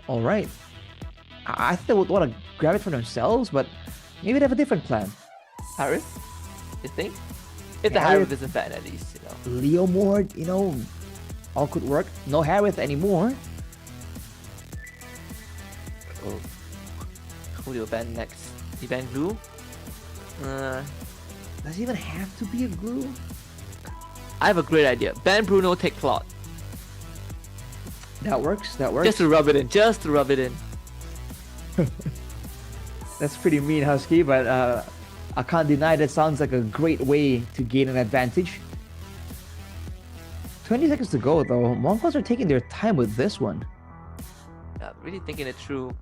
Alright. I think they would want to grab it for themselves, but maybe they have a different plan. Harith? You think? If the Harith isn't banned at least, Leo Mord, all could work. No Harith anymore. Oh. Who do you ban next? You ban glue? Does it even have to be a glue? I have a great idea. Ban Bruno, take Claude. That works. Just to rub it in. That's pretty mean, Husky, but I can't deny that sounds like a great way to gain an advantage. 20 seconds to go though. Mongols are taking their time with this one. Really thinking it through.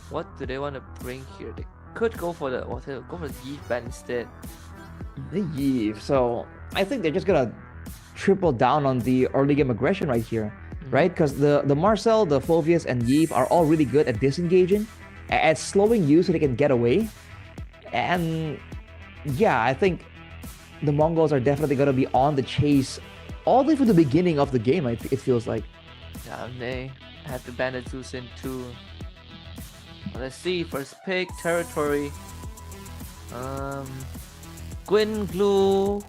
What do they want to bring here? They could go for the Yi ban instead. The Yi. So I think they're just gonna triple down on the early game aggression right here, right? Because the Marcel, the Phobius, and Yi are all really good at disengaging, at slowing you so they can get away. And yeah, I think the Mongols are definitely going to be on the chase all the way from the beginning of the game, it feels like. Yeah, they had to ban the Zeus in too. Let's see, first pick, territory. Gwyn, Glue,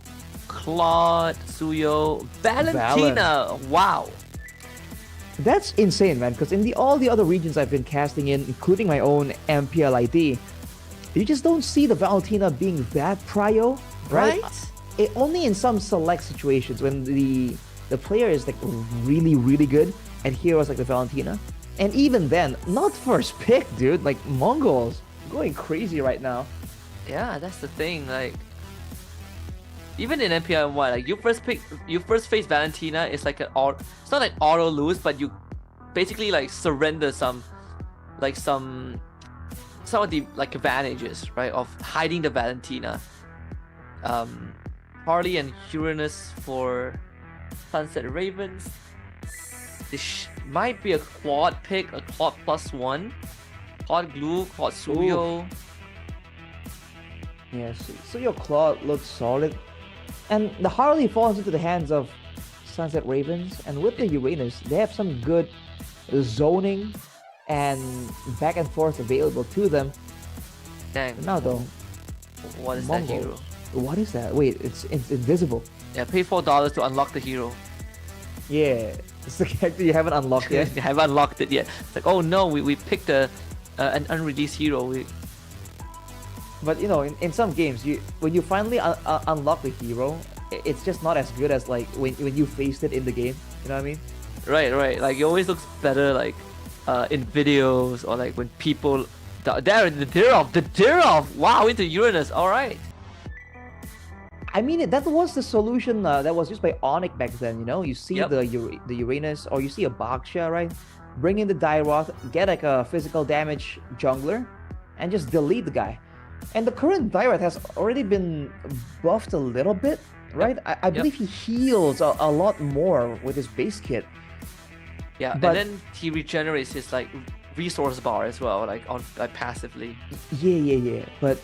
Claude, Suyo, Valentina. Wow. That's insane, man, because in all the other regions I've been casting in, including my own MPLID, you just don't see the Valentina being that prio, right? Only in some select situations when the player is like really, really good and heroes like the Valentina. And even then, not first pick, dude. Like Mongols going crazy right now. Yeah, that's the thing. Like, even in MPL1, like you first face Valentina, it's like it's not like auto lose, but you basically like surrender some of the like advantages, right, of hiding the Valentina. Harley and Uranus for Sunset Ravens. This might be a quad pick, a quad +1. Quad Glue, quad Suyo. Yes, so your Claw looks solid. And the Harley falls into the hands of Sunset Ravens. And with the Uranus, they have some good zoning and back and forth available to them. Dang. Now though, What is Mongols. that hero? What is that? Wait, it's invisible. Yeah, pay $4 to unlock the hero. Yeah, it's the character you haven't unlocked yet. You haven't unlocked it yet. It's like, oh no, we picked an unreleased hero. But you know, in some games, when you finally unlock the hero, it's just not as good as like when you faced it in the game. You know what I mean? Right. Like it always looks better like in videos or like when people. There, the Dirov. Wow, into Uranus. All right. I mean, that was the solution that was used by Onyx back then. You know, you see the Uranus, or you see a Baksha, right? Bring in the Dairoth, get like a physical damage jungler, and just delete the guy. And the current Dairoth has already been buffed a little bit, right? I believe he heals a lot more with his base kit. Yeah, but, and then he regenerates his like resource bar as well, like on passively. Yeah. But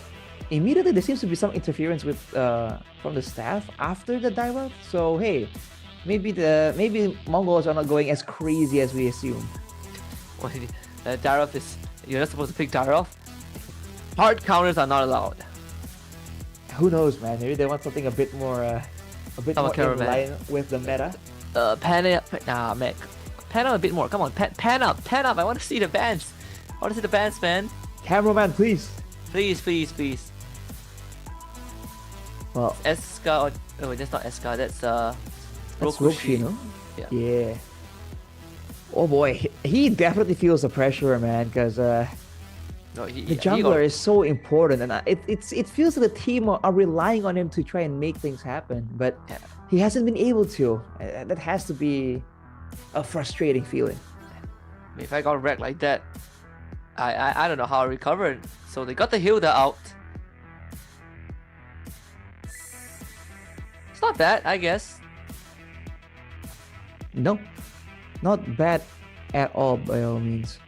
immediately there seems to be some interference with from the staff after the Dairoth. So hey, maybe Mongols are not going as crazy as we assume. Well, Daroth is, you're not supposed to pick Daroth. Hard counters are not allowed. Who knows, man? Maybe they want something a bit more in line with the meta. Pan up a bit more. Come on, pan up. I want to see the bands. Man. Cameraman, please. Please. Well, Eska. Oh, that's not Eska. That's Rokushi, no? Yeah. Oh boy, he definitely feels the pressure, man, because the jungler is so important, and it feels like the team are relying on him to try and make things happen, but he hasn't been able to. That has to be a frustrating feeling. If I got wrecked like that, I don't know how I recovered. So they got the Hilda out. It's not bad, I guess. No, not bad at all by all means.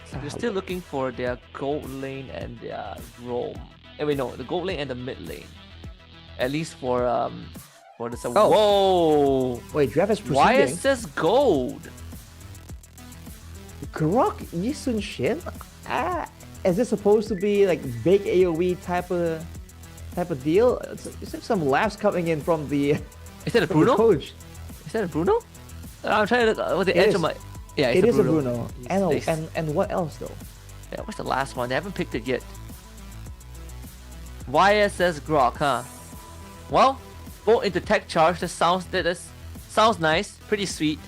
So they're still looking for their gold lane and their roam. The gold lane and the mid lane. At least for the Whoa! Wait, Draft is proceeding. Why is this gold? Grok Yisun Shin? Is this supposed to be like big AoE type of deal? It's some laughs coming in from the. Is that a Bruno? Coach. Is that a Bruno? I'm trying to look at the edge of my. Yeah, it is a Bruno. Nice. And what else though? Yeah, what's the last one? They haven't picked it yet. YSS Grok, huh? Well, go into tech charge. That sounds nice, pretty sweet.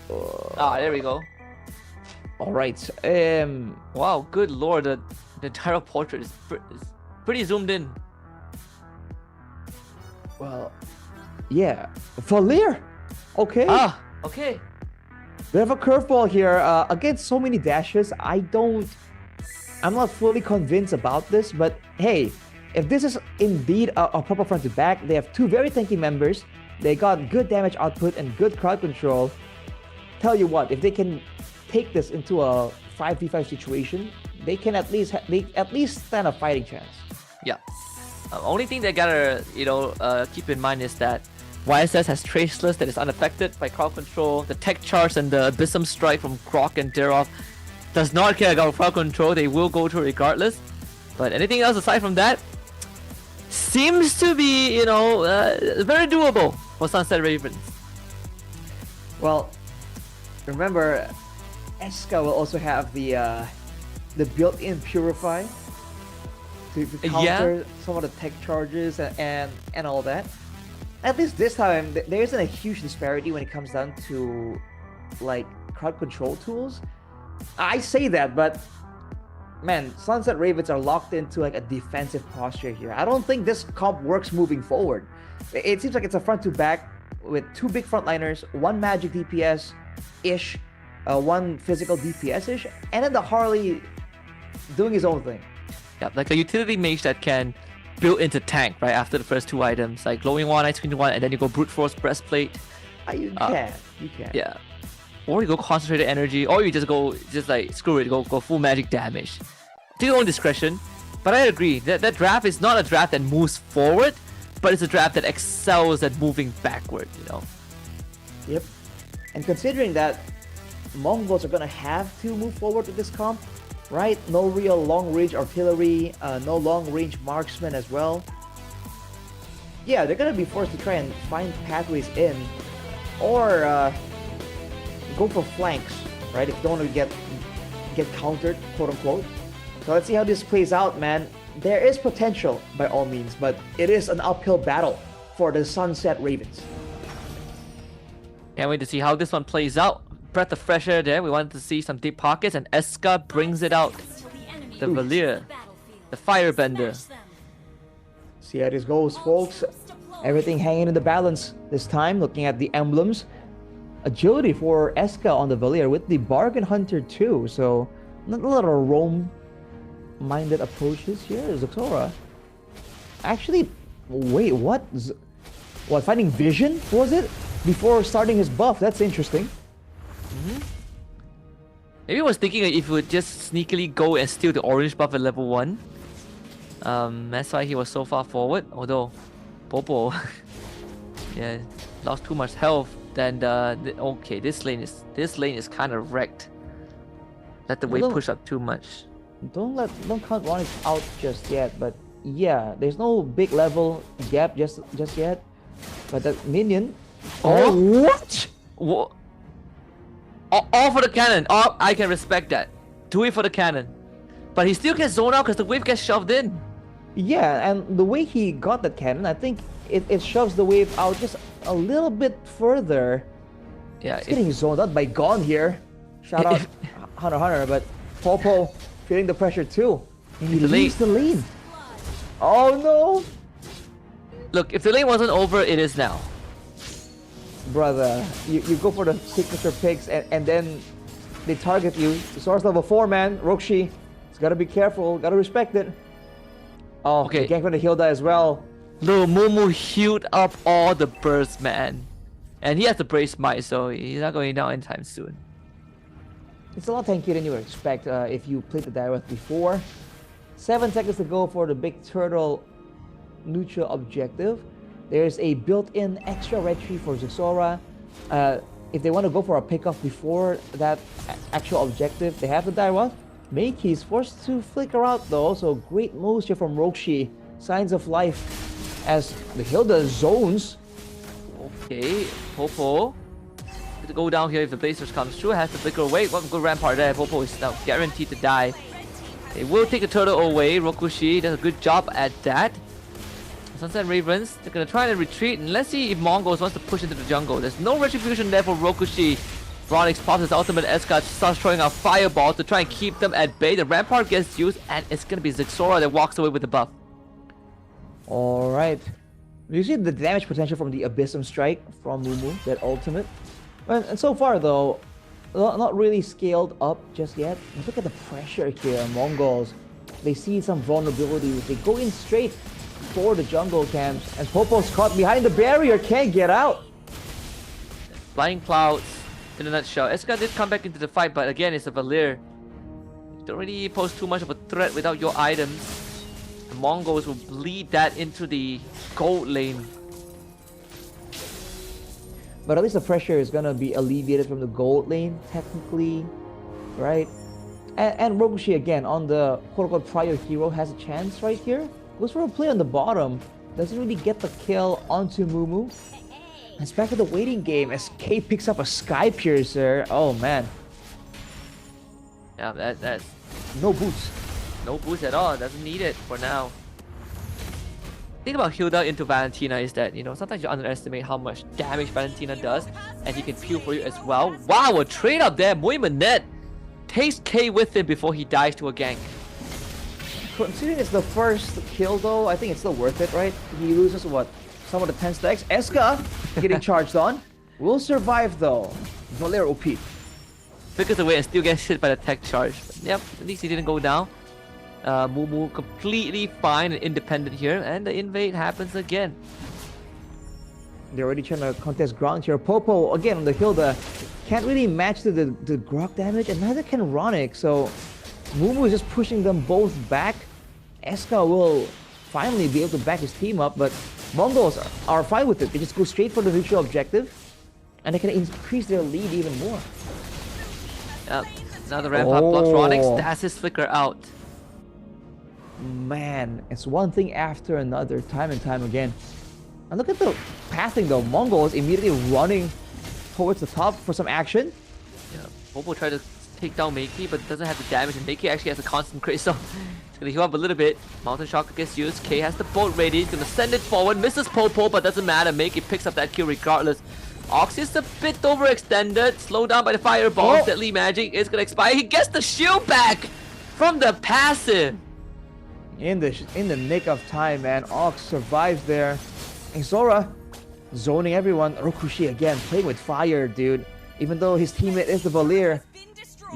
There we go. All right. Wow, good lord, the entire portrait is pretty zoomed in. Well, yeah. Valir. Okay. Okay. We have a curveball here. Against so many dashes, I'm not fully convinced about this, but hey, if this is indeed a proper front to back, they have two very tanky members. They got good damage output and good crowd control. Tell you what, if they can take this into a 5v5 situation, they can at least stand a fighting chance. Yeah. Only thing they gotta, keep in mind is that YSS has Traceless that is unaffected by crowd control. The Tech Charge and the Abyssum Strike from Grok and Derov does not care about crowd control. They will go through regardless. But anything else aside from that seems to be, very doable for Sunset Ravens. Well, remember, Eska will also have the built-in Purify to counter some of the tech charges and all that. At least this time, there isn't a huge disparity when it comes down to like crowd control tools. I say that, but man, Sunset Ravens are locked into like a defensive posture here. I don't think this comp works moving forward. It seems like it's a front to back with two big frontliners, one magic DPS-ish, one physical DPS-ish, and then the Harley doing his own thing. Yeah, like a utility mage that can build into tank right after the first two items, like glowing one, ice cream one, and then you go brute force breastplate. You can. Yeah. Or you go concentrated energy, or you just like screw it, go full magic damage. To your own discretion. But I agree that draft is not a draft that moves forward, but it's a draft that excels at moving backward. Yep. And considering that Mongols are gonna have to move forward with this comp, right? No real long-range artillery, no long-range marksman as well. Yeah, they're gonna be forced to try and find pathways in, or go for flanks, right? If they don't want to get countered, quote unquote. So let's see how this plays out, man. There is potential by all means, but it is an uphill battle for the Sunset Ravens. Can't wait to see how this one plays out. Breath of fresh air there. We wanted to see some deep pockets, and Eska brings it out. The Valir, the Firebender. See how this goes, folks. Everything hanging in the balance this time. Looking at the emblems, agility for Eska on the Valir with the Bargain Hunter too. So not a lot of roam-minded approaches here. Zexora. Actually, wait, what? What, finding vision was it before starting his buff? That's interesting. Maybe I was thinking if he would just sneakily go and steal the orange buff at level 1. That's why he was so far forward. Although Popo lost too much health. Then okay, this lane is kind of wrecked. Let the wave push up too much. Don't count Ronix out just yet, but yeah, there's no big level gap just yet. But that minion. Oh, what? All for the cannon. Oh, I can respect that. Do it for the cannon. But he still gets zoned out because the wave gets shoved in. Yeah, and the way he got that cannon, I think it shoves the wave out just a little bit further. Yeah, it's getting zoned out by Gone here. Shout out Hunter, but Popo feeling the pressure too. And he leaves the lane. Oh no! Look, if the lane wasn't over, it is now. Brother, you go for the signature picks and then they target you. Source level 4, man. Roxy, it's gotta be careful, gotta respect it. Oh, okay. Gank from the Hilda as well. Little Mumu healed up all the bursts, man. And he has the Brace Might, so he's not going down anytime soon. It's a lot tankier than you would expect if you played the Direwolf before. 7 seconds to go for the big turtle neutral objective. There's a built-in extra retreat for Zexora. If they want to go for a pickoff before that actual objective, they have the Direwolf. Meiki is forced to flicker out though, so great moves here from Roxy. Signs of life as the Hilda zones. Okay, Popo. To go down here if the Blazers comes through, has to flicker away. What a good rampart there. Popo is now guaranteed to die. They will take the turtle away. Rokushi does a good job at that. Sunset Ravens, they're gonna try to retreat, and let's see if Mongols wants to push into the jungle. There's no retribution there for Rokushi. Ronix pops his ultimate, Eska starts throwing out fireball to try and keep them at bay. The rampart gets used, and it's gonna be Zexora that walks away with the buff. Alright. You see the damage potential from the Abyssum Strike from Mumu, that ultimate. And so far though, not really scaled up just yet. Look at the pressure here, Mongols. They see some vulnerabilities. They go in straight for the jungle camps, and Popo's caught behind the barrier, can't get out. Flying clouds in a nutshell. Eska did come back into the fight, but again, it's a Valir. don't really pose too much of a threat without your items. The Mongols will bleed that into the gold lane. But at least the pressure is gonna be alleviated from the gold lane, technically, right? And Rokushi again on the quote-unquote prior hero has a chance right here. Goes for a play on the bottom. Doesn't really get the kill onto Mumu. And it's back to the waiting game as K picks up a Sky Piercer. Oh man. Yeah, that's No boost. no boost at all. Doesn't need it for now. Thing about Hilda into Valentina is that, you know, sometimes you underestimate how much damage Valentina does, and he can peel for you as well. Wow, a trade up there. Muimanet takes K with him before he dies to a gank. Considering it's the first kill though, I think it's still worth it, right? He loses what? Some of the 10 stacks. Eska getting charged on. Will survive though. Valera OP. Flickers away and still gets hit by the tech charge. But yep, at least he didn't go down. Mumu completely fine and independent here, and the invade happens again. They're already trying to contest ground here. Popo again on the Hilda can't really match the Grok damage, and neither can Ronick. So Mumu is just pushing them both back. Eska will finally be able to back his team up, but Mongols are fine with it. They just go straight for the neutral objective, and they can increase their lead even more. Yep, now the ramp up blocks Ronick. That's his flicker out. Man, it's one thing after another, time and time again. And look at the pathing though. Mongols immediately running towards the top for some action. Yeah, Bobo tried to take down Meiki, but doesn't have the damage, and Meiki actually has a constant crit, so it's gonna heal up a little bit. Mountain Shock gets used. K has the boat ready. He's gonna send it forward. Misses Popo, but doesn't matter. Meiki picks up that kill regardless. Ox is a bit overextended, slowed down by the fireball. Deadly Magic is gonna expire. He gets the shield back from the passive. In the nick of time, man. Ox survives there. And Zora zoning everyone. Rokushi again playing with fire, dude. Even though his teammate is the Valir,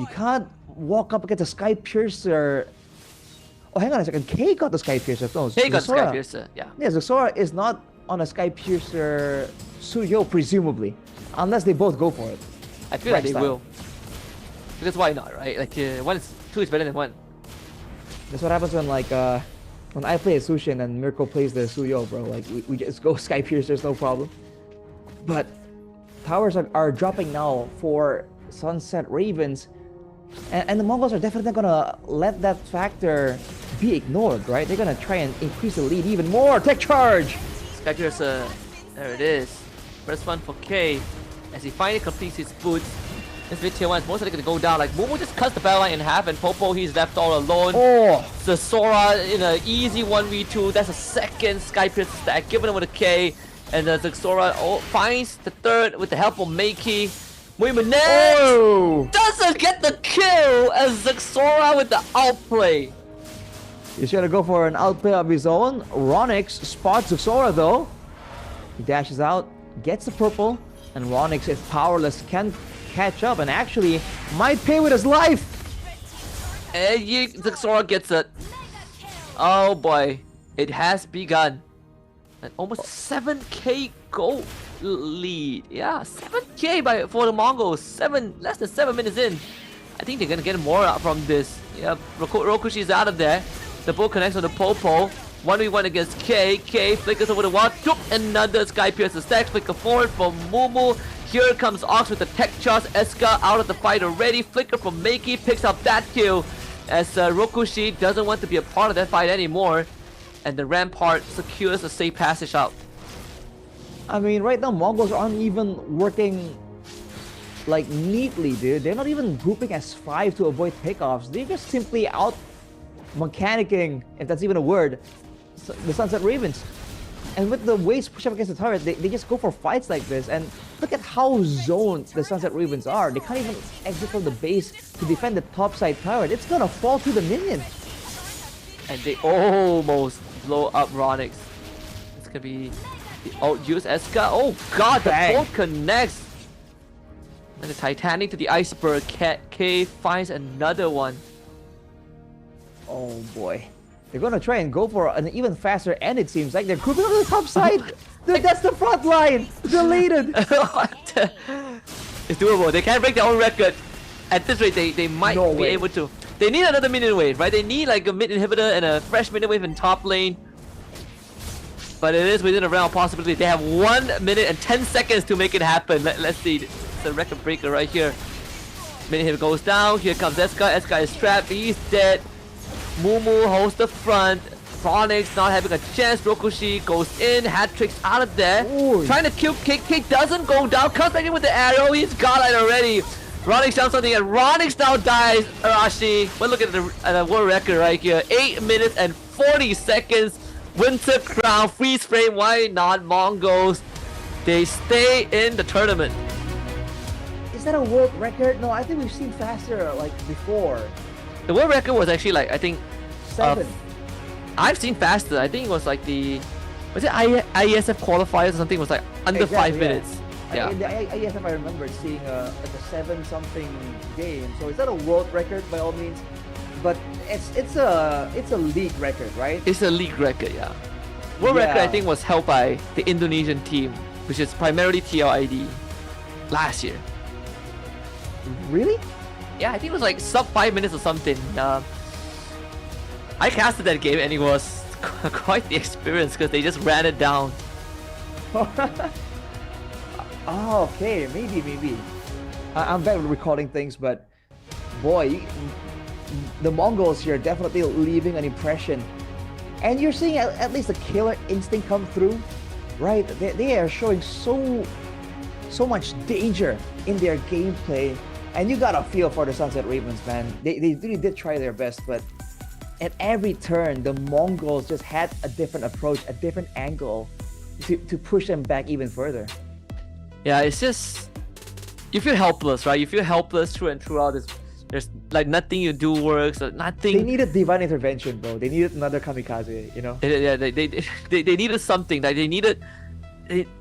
you can't walk up against a Sky Piercer. Oh, hang on a second. K got the Sky Piercer. No, K got the Sky Piercer, yeah. Yeah, Zora is not on a Sky Piercer Suyo, presumably. Unless they both go for it. I feel like they will. Because why not, right? Like, two is better than one. That's what happens when when I play a Sushin and Mirko plays the Suyo, bro. Like we just go Sky Piercers, no problem. But towers are dropping now for Sunset Ravens, and the Mongols are definitely not gonna let that factor be ignored, right? They're gonna try and increase the lead even more. Tech charge. Sky Piercer, there it is. First one for K, as he finally completes his boots. This mid tier 1 is most likely gonna go down. Like Mumu just cuts the battle line in half, and Popo he's left all alone. Oh, the Sora in an easy 1v2. That's a second Sky Piercer stack, given him with a K, and the Sora finds the third with the help of Meiki. Muimanet doesn't get the kill as Zexora with the outplay. He's gonna go for an outplay of his own. Ronix spots Zora though. He dashes out, gets the purple, and Ronix is powerless. Can't catch up, and actually might pay with his life. And Zexora gets it. Oh boy, it has begun. An almost 7k gold lead. Yeah, 7k for the Mongols. Less than 7 minutes in. I think they're gonna get more out from this. Yeah, Rokushi's out of there. The ball connects on the Popo. 1v1 against K. K flickers over the wall. Another Sky Piercer stack. Flicker forward from Mumu. Here comes Ox with the tech charge. Eska out of the fight already. Flicker from Meiki picks up that kill as Rokushi doesn't want to be a part of that fight anymore. And the Rampart secures a safe passage out. I mean, right now Mongols aren't even working like neatly, dude. They're not even grouping as 5 to avoid pickoffs. They're just simply out mechanicking, if that's even a word, the Sunset Ravens. And with the waves push up against the turret, they just go for fights like this. And look at how zoned the Sunset Ravens are. They can't even exit from the base to defend the topside turret. It's gonna fall to the minion. And they almost blow up Ronix. It's gonna be the use Eska. Oh god, the bolt connects. And the Titanic to the iceberg. K finds another one. Oh boy. They're gonna try and go for an even faster end, it seems like. They're grouping on the top side. Dude, that's the front line. Deleted. It's doable. They can't break their own record. At this rate, they might No be way. able to. They need another minion wave, right? They need like a mid inhibitor and a fresh minion wave in top lane. But it is within the realm of possibility. They have 1 minute and 10 seconds to make it happen. Let's see. It's a record breaker right here. Minion inhibitor goes down. Here comes Eska. Eska is trapped. He's dead. Mumu holds the front. Phronix not having a chance. Rokushi goes in. Hat-tricks out of there. Ooh. Trying to kill Kick. Kick doesn't go down. Comes back in with the arrow. He's godlike already. Ronix down something and Ronix now dies. Arashi. But look at the world record right here. 8 minutes and 40 seconds. Winter Crown. Freeze frame. Why not? Mongols. They stay in the tournament. Is that a world record? No, I think we've seen faster like before. The world record was actually like, I think, 7. I've seen faster. I think it was like was it IESF qualifiers or something? It was like under Exactly, 5 minutes. Yeah. In the IESF, I remember seeing like a 7-something game. So is that a world record by all means? But it's a league record, right? It's a league record, yeah. World record, I think, was held by the Indonesian team, which is primarily TLID last year. Really? Yeah, I think it was like sub 5 minutes or something. I casted that game and it was quite the experience because they just ran it down. Oh, okay, maybe. I'm bad with recording things, but boy, the Mongols here definitely leaving an impression. And you're seeing at least the killer instinct come through, right? They are showing so much danger in their gameplay. And you got a feel for the Sunset Ravens, man. They really did try their best, but at every turn, the Mongols just had a different approach, a different angle to push them back even further. Yeah, it's just, you feel helpless, right? You feel helpless through and throughout. There's like nothing you do works, nothing. They needed divine intervention, bro. They needed another kamikaze, you know? They needed something. Like they needed.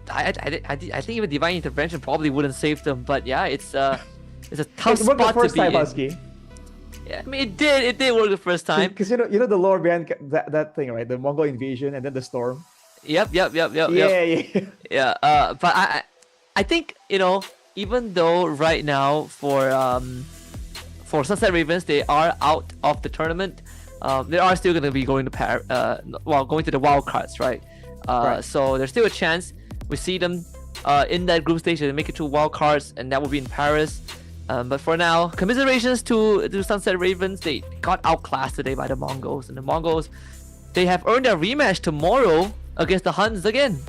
I think even divine intervention probably wouldn't save them. But yeah, it's a tough It worked the spot first to be time, in. Husky. Yeah, I mean it did work the first time. Because you know the lore behind that thing, right? The Mongol invasion and then the storm. Yep. Yeah. But I think, you know, even though right now for Sunset Ravens they are out of the tournament, they are still going to be going to going to the wild cards, right? Right. So there's still a chance we see them in that group stage and make it to wild cards, and that will be in Paris. But for now, commiserations to Sunset Ravens. They got outclassed today by the Mongols, and the Mongols, they have earned their rematch tomorrow against the HUNS again.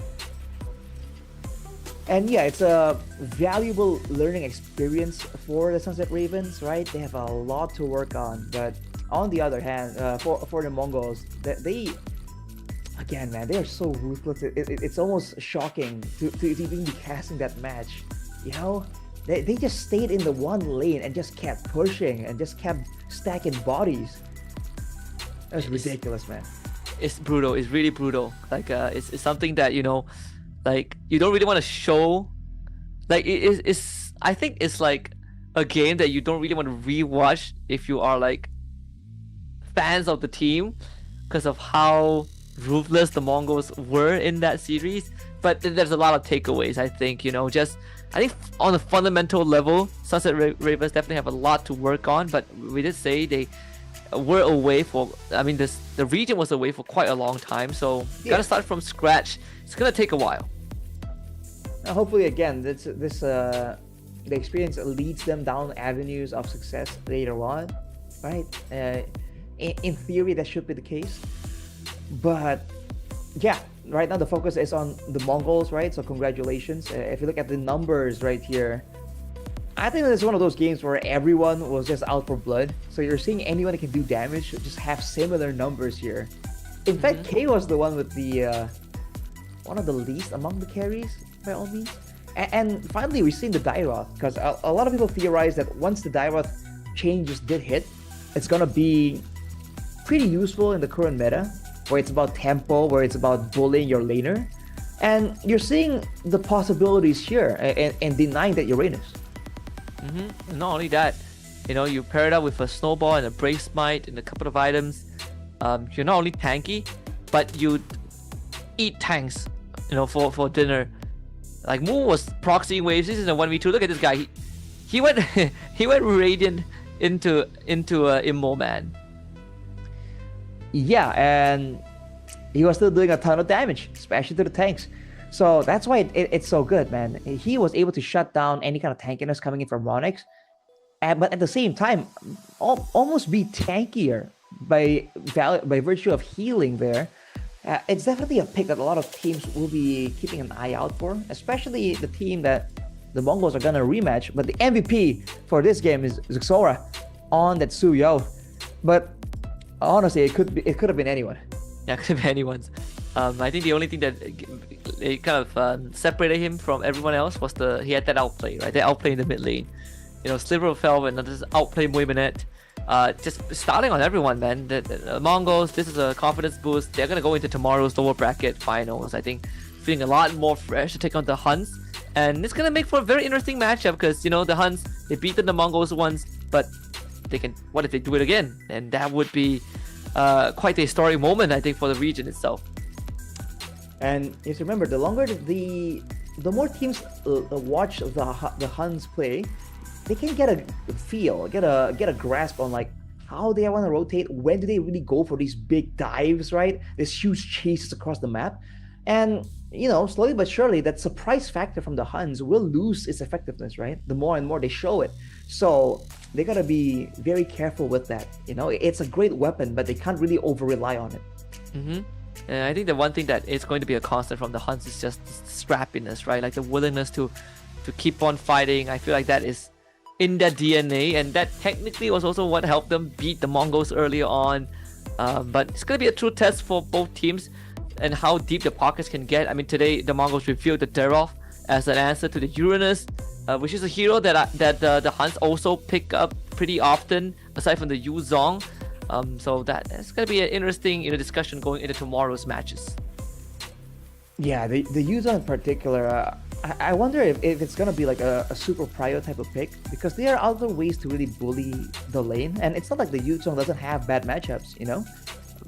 And yeah, it's a valuable learning experience for the Sunset Ravens, right? They have a lot to work on. But on the other hand, for the Mongols, they again, man, they are so ruthless. It's almost shocking to even be casting that match. You know, they just stayed in the one lane and just kept pushing and just kept stacking bodies. That was ridiculous, man. It's brutal. It's really brutal. Like it's something that, you know, like you don't really want to show. Like it's I think it's like a game that you don't really want to rewatch if you are like fans of the team, because of how ruthless the Mongols were in that series. But there's a lot of takeaways, I think, you know, just I think on a fundamental level, Sunset Ravens definitely have a lot to work on. But we did say they were away for, I mean, the region was away for quite a long time, so you gotta start from scratch. It's gonna take a while. Hopefully, again, the experience leads them down avenues of success later on, right? In theory, that should be the case. But yeah, right now the focus is on the Mongols, right? So congratulations. If you look at the numbers right here, I think it's one of those games where everyone was just out for blood. So you're seeing anyone that can do damage just have similar numbers here. In fact, K was the one with the one of the least among the carries, by all means. And finally, we've seen the Dairoth, because a lot of people theorize that once the Dairoth changes did hit, it's gonna be pretty useful in the current meta, where it's about tempo, where it's about bullying your laner. And you're seeing the possibilities here and denying that Uranus. Not only that, you know, you pair it up with a snowball and a brave smite and a couple of items. You're not only tanky, but you eat tanks, you know, for dinner. Like Mu was proxying waves. This is a 1v2. Look at this guy. He went he went Radiant into Immo, man. Yeah, and he was still doing a ton of damage, especially to the tanks. So that's why it's so good, man. He was able to shut down any kind of tankiness coming in from Ronix, but at the same time, almost be tankier by virtue of healing there. It's definitely a pick that a lot of teams will be keeping an eye out for, especially the team that the Mongols are gonna rematch. But the MVP for this game is Zuxora on that Suyo. But honestly, it could have been anyone. Yeah, it could be anyone's. I think the only thing that it kind of separated him from everyone else was he had that outplay, right? That outplay in the mid lane. You know, Sliver fell and just outplay Muimanet. Just starting on everyone, man. The Mongols, this is a confidence boost. They're gonna go into tomorrow's lower bracket finals. I think feeling a lot more fresh to take on the HUNS, and it's gonna make for a very interesting matchup because you know the HUNS, they beaten the Mongols once, but they can. What if they do it again? And that would be quite a historic moment, I think, for the region itself. And just remember, the more teams watch the HUNS play, they can get a feel, get a grasp on like how they want to rotate, when do they really go for these big dives, right? These huge chases across the map. And you know, slowly but surely, that surprise factor from the HUNS will lose its effectiveness, right? The more and more they show it. So they gotta be very careful with that. You know, it's a great weapon, but they can't really over rely on it. Mm-hmm. And I think the one thing that is going to be a constant from the HUNS is just scrappiness, right? Like the willingness to keep on fighting. I feel like that is in their DNA, and that technically was also what helped them beat the Mongols earlier on. But it's going to be a true test for both teams and how deep the pockets can get. I mean, today the Mongols revealed the Derov as an answer to the Uranus, which is a hero that the HUNS also pick up pretty often, aside from the Yu Zong. So that's going to be an interesting discussion going into tomorrow's matches. Yeah, the Yu Zong in particular, I wonder if it's going to be like a super prio type of pick, because there are other ways to really bully the lane, and it's not like the Yu Zong doesn't have bad matchups, you know?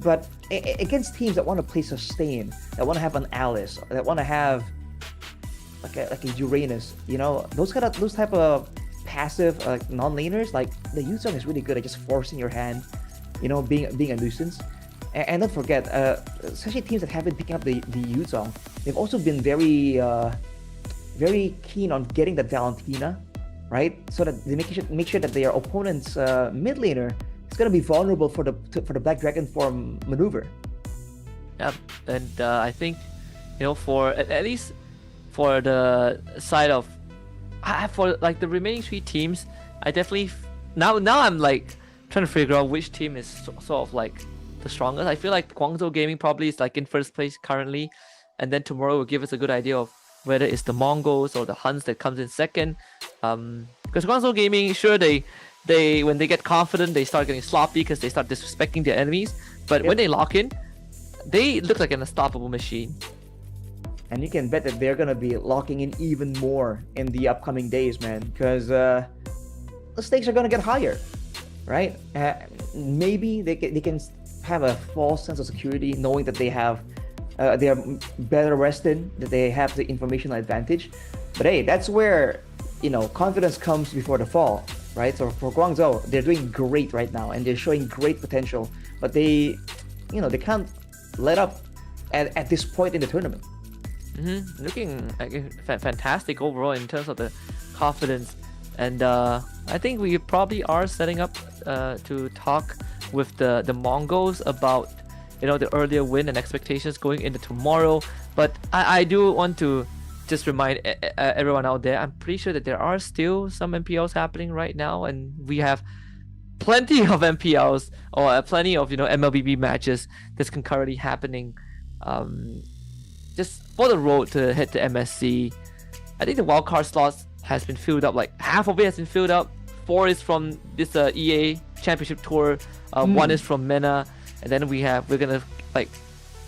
But against teams that want to play sustain, that want to have an Alice, that want to have like a Uranus, you know, those type of passive non-laners, like the Yu Zong is really good at just forcing your hand, you know, being a nuisance. And don't forget, especially teams that have been picking up the Yu Zong, they've also been very keen on getting that Valentina, right? So that they make sure that their opponent's mid laner is going to be vulnerable for the Black Dragon form maneuver. Yeah, and I think, you know, for at least for the side of for like the remaining three teams, I definitely now I'm like trying to figure out which team is sort of like the strongest. I feel like Guangzhou Gaming probably is like in first place currently, and then tomorrow will give us a good idea of whether it's the Mongols or the HUNS that comes in second. Because Guangzhou Gaming, sure, they when they get confident, they start getting sloppy because they start disrespecting their enemies. But when they lock in, they look like an unstoppable machine. And you can bet that they're gonna be locking in even more in the upcoming days, man, because the stakes are gonna get higher, right? Maybe they can have a false sense of security, knowing that they are better rested, that they have the informational advantage. But hey, that's where, you know, confidence comes before the fall, right? So for Guangzhou, they're doing great right now and they're showing great potential, but they can't let up at this point in the tournament. Looking like fantastic overall in terms of the confidence, and I think we probably are setting up to talk with the Mongols about, you know, the earlier win and expectations going into tomorrow. But I do want to just remind everyone out there, I'm pretty sure that there are still some MPLs happening right now, and we have plenty of MPLs or plenty of, you know, MLBB matches that's concurrently happening. Just for the road to head to MSC. I think the wildcard slots has been filled up, like half of it has been filled up. 4 is from this EA Championship Tour, 1 is from MENA, and then we're gonna like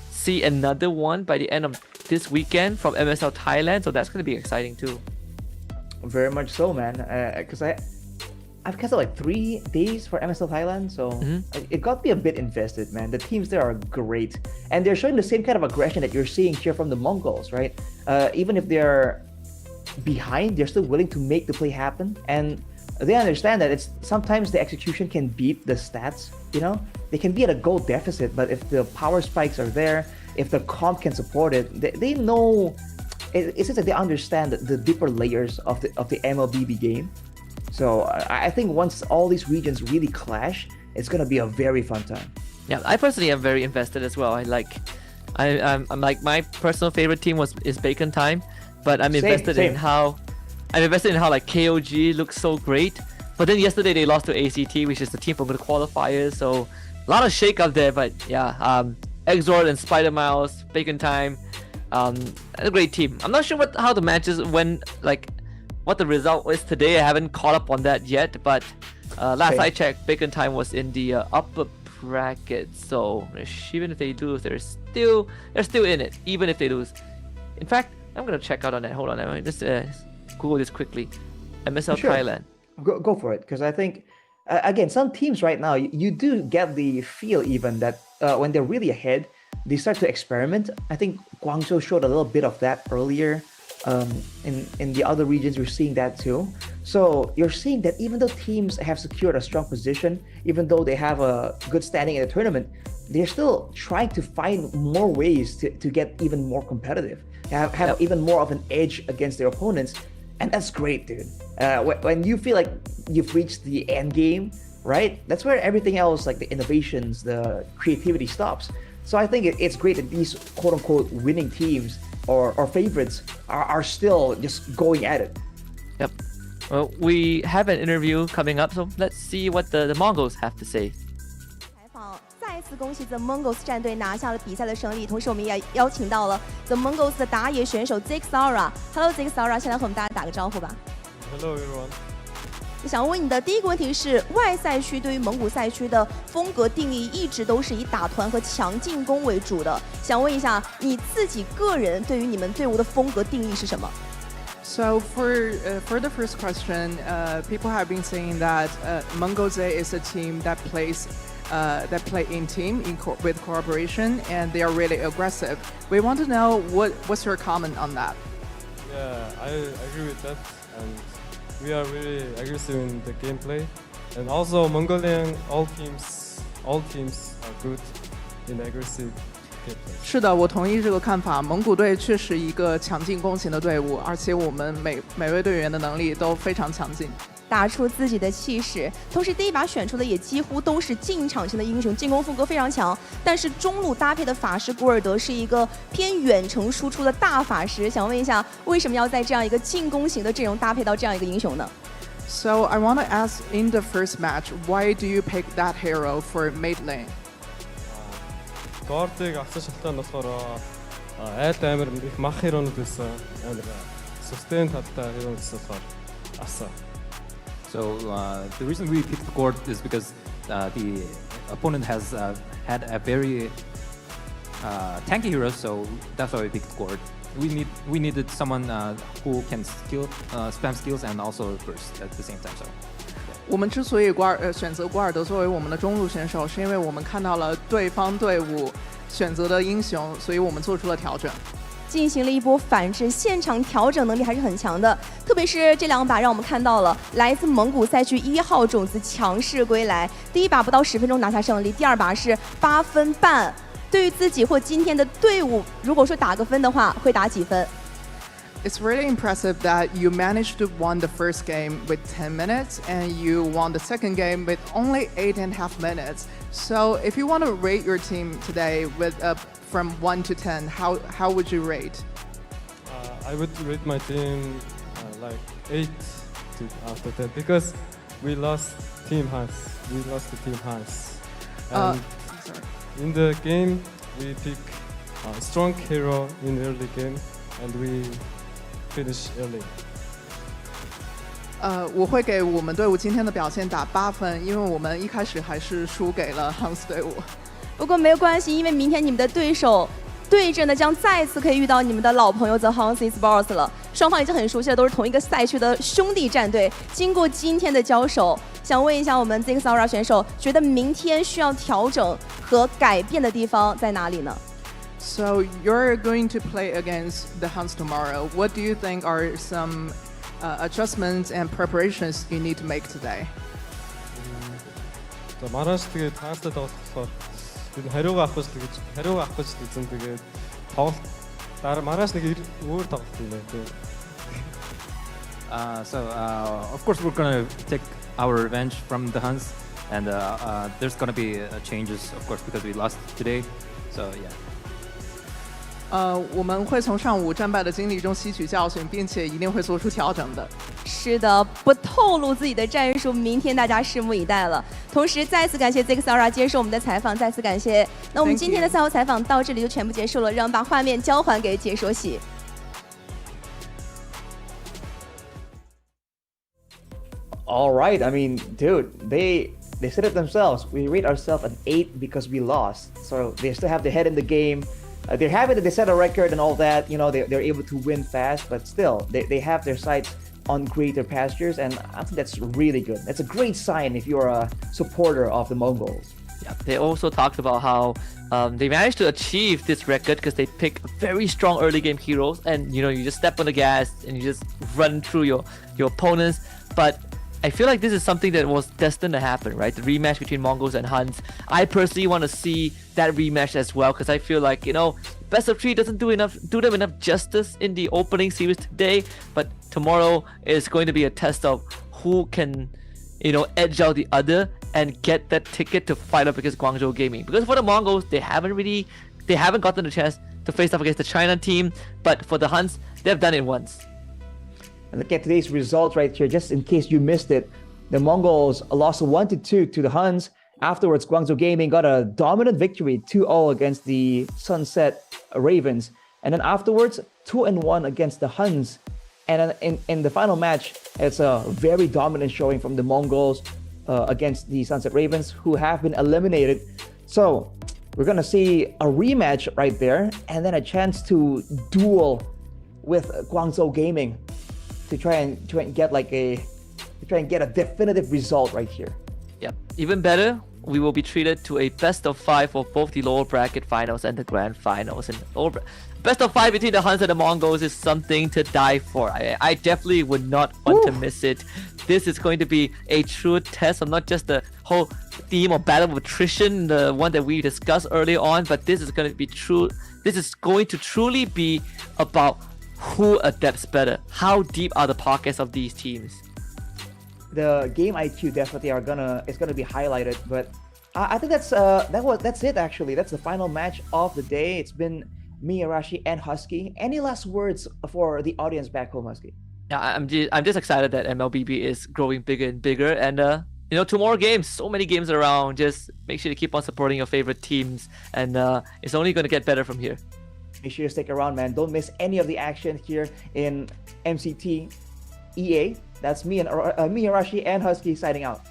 see another one by the end of this weekend from MSL Thailand, so that's gonna be exciting too. Very much so, man, because I've casted like 3 days for MSL Thailand, so it got me a bit invested, man. The teams there are great, and they're showing the same kind of aggression that you're seeing here from the Mongols, right? Even if they're behind, they're still willing to make the play happen. And they understand that it's sometimes the execution can beat the stats. They can be at a goal deficit, but if the power spikes are there, if the comp can support it, they know. It's just that they understand the deeper layers of the MLBB game. So I think once all these regions really clash, it's gonna be a very fun time. Yeah, I personally am very invested as well. I'm like my personal favorite team is Bacon Time, but I'm invested in how like KOG looks so great. But then yesterday they lost to ACT, which is the team from the qualifiers. So a lot of shake up there. But yeah, Exord and Spider Mouse, Bacon Time, a great team. I'm not sure how the matches went, like what the result is today. I haven't caught up on that yet. But last I checked, Bacon Time was in the upper bracket. So even if they lose, they're still in it. Even if they lose. In fact, I'm gonna check out on that. Hold on, let me just Google this quickly. MSL Thailand. Go for it, because I think again, some teams right now, you do get the feel even that when they're really ahead, they start to experiment. I think Guangzhou showed a little bit of that earlier. In the other regions, you're seeing that too. So you're seeing that even though teams have secured a strong position, even though they have a good standing in the tournament, they're still trying to find more ways to get even more competitive, have even more of an edge against their opponents. And that's great, dude. When you feel like you've reached the end game, right? That's where everything else, like the innovations, the creativity stops. So I think it's great that these quote-unquote winning teams or favorites are still just going at it. Yep. Well, we have an interview coming up, so let's see what the Mongols have to say. 采访再次恭喜 The Mongols 战队拿下了比赛的胜利，同时我们也邀请到了 The Mongols 的打野选手 Zixara。Hello Zixara， 现在和我们大家打个招呼吧。Hello everyone. 想问你的第一个问题是，外赛区对于蒙古赛区的风格定义一直都是以打团和强进攻为主的。想问一下，你自己个人对于你们队伍的风格定义是什么？ So for the first question, people have been saying that MGLZ is a team that play in team with cooperation, and they are really aggressive. We want to know what's your comment on that? Yeah, I agree with that. And we are really aggressive in the gameplay. And also Mongolian, all teams are good in aggressive gameplay. 是的，我同意这个看法。蒙古队确实一个强进攻型的队伍，而且我们每位队员的能力都非常强劲，打出自己的气势。同时，第一把选出的也几乎都是进场型的英雄，进攻风格非常强。但是中路搭配的法师古尔德是一个偏远程输出的大法师。想问一下，为什么要在这样一个进攻型的阵容搭配到这样一个英雄呢？ So I want to ask, in the first match, why do you pick that hero for mid lane? Guard-ыг авсан шалтгаан болохоор айл амир их мах херонууд байсан. Амир sustain талтай херонууд болохоор авсан. So the reason we picked the Gord is because the opponent has had a very tanky hero, so that's why we picked Gord. We needed someone who can spam skills and also burst at the same time. So 我们之所以选择古尔德作为我们的中路选手，是因为我们看到了对方队伍选择的英雄，所以我们做出了调整。 进行了一波反制，现场调整能力还是很强的。特别是这两把，让我们看到了来自蒙古赛区1号种子强势归来。第一把不到10分钟拿下胜利，第二把是8分半。对于自己或今天的队伍，如果说打个分的话，会打几分？ It's really impressive that you managed to win the first game with 10 minutes and you won the second game with only 8.5 minutes. So if you want to rate your team today with from 1 to 10, how would you rate? I would rate my team like 8 out of 10 because we lost Team HUNS. We lost the Team HUNS. And in the game, we pick a strong hero in early game and we finish early. 我会给我们队伍今天的表现打8分，因为我们一开始还是输给了 HUNS 队伍。不过没有关系，因为明天你们的对手对阵的将再次可以遇到你们的老朋友 The HUNS Sports 了。双方已经很熟悉了，都是同一个赛区的兄弟战队。经过今天的交手，想问一下我们 Zixara 选手，觉得明天需要调整和改变的地方在哪里呢？ So you're going to play against the HUNS tomorrow. What do you think are some adjustments and preparations you need to make today? За маргааш тэгээд хаастай тоглохоор бид хариугаа авах гэж үзэн тэгээд тоглолт дараа маргааш нэг өөр тоглолт юм байна. So of course we're gonna take our revenge from the HUNS, and there's gonna be changes, of course, because we lost today. So yeah. 我们会从上午战败的经历中吸取教训，并且一定会做出调整的。是的，不透露自己的战术，明天大家拭目以待了。同时，再次感谢 Zixara 接受我们的采访，再次感谢。那我们今天的赛后采访到这里就全部结束了，让我们把画面交还给解说席。All right, I mean, dude, they said it themselves. We rate ourselves an 8 because we lost. So they still have their head in the game. They're happy that they set a record and all that. You know, they're able to win fast, but still, they have their sights on greater pastures, and I think that's really good. That's a great sign if you're a supporter of the Mongols. Yeah, they also talked about how they managed to achieve this record because they pick very strong early game heroes, and you know, you just step on the gas and you just run through your opponents. But I feel like this is something that was destined to happen, right? The rematch between Mongols and HUNS. I personally want to see that rematch as well, because I feel like, you know, best of 3 doesn't do them enough justice in the opening series today, but tomorrow is going to be a test of who can, you know, edge out the other and get that ticket to fight up against Guangzhou Gaming. Because for the Mongols, they haven't gotten the chance to face off against the China team, but for the HUNS, they've done it once. And look at today's result right here, just in case you missed it. The Mongols lost 1-2 to the HUNS. Afterwards, Guangzhou Gaming got a dominant victory, 2-0 against the Sunset Ravens. And then afterwards, 2-1 against the HUNS. And in the final match, it's a very dominant showing from the Mongols against the Sunset Ravens, who have been eliminated. So we're going to see a rematch right there, and then a chance to duel with Guangzhou Gaming to try and get a definitive result right here. Yep. Even better, we will be treated to a best of 5 for both the lower bracket finals and the grand finals. And best of 5 between the HUNS and the Mongols is something to die for. I definitely would not want to miss it. This is going to be a true test of not just the whole theme of battle of attrition, the one that we discussed earlier on, but this is going to be true. This is going to truly be about who adapts better. How deep are the pockets of these teams? The game IQ definitely is gonna be highlighted, but I think that's it actually. That's the final match of the day. It's been me, Arashi, and Husky. Any last words for the audience back home, Husky? Yeah, I'm just excited that MLBB is growing bigger and bigger, and you know, 2 more games, so many games around. Just make sure to keep on supporting your favorite teams, and it's only going to get better from here. Make sure you stick around, man. Don't miss any of the action here in MCT EA. That's me, Arashi, and Husky signing out.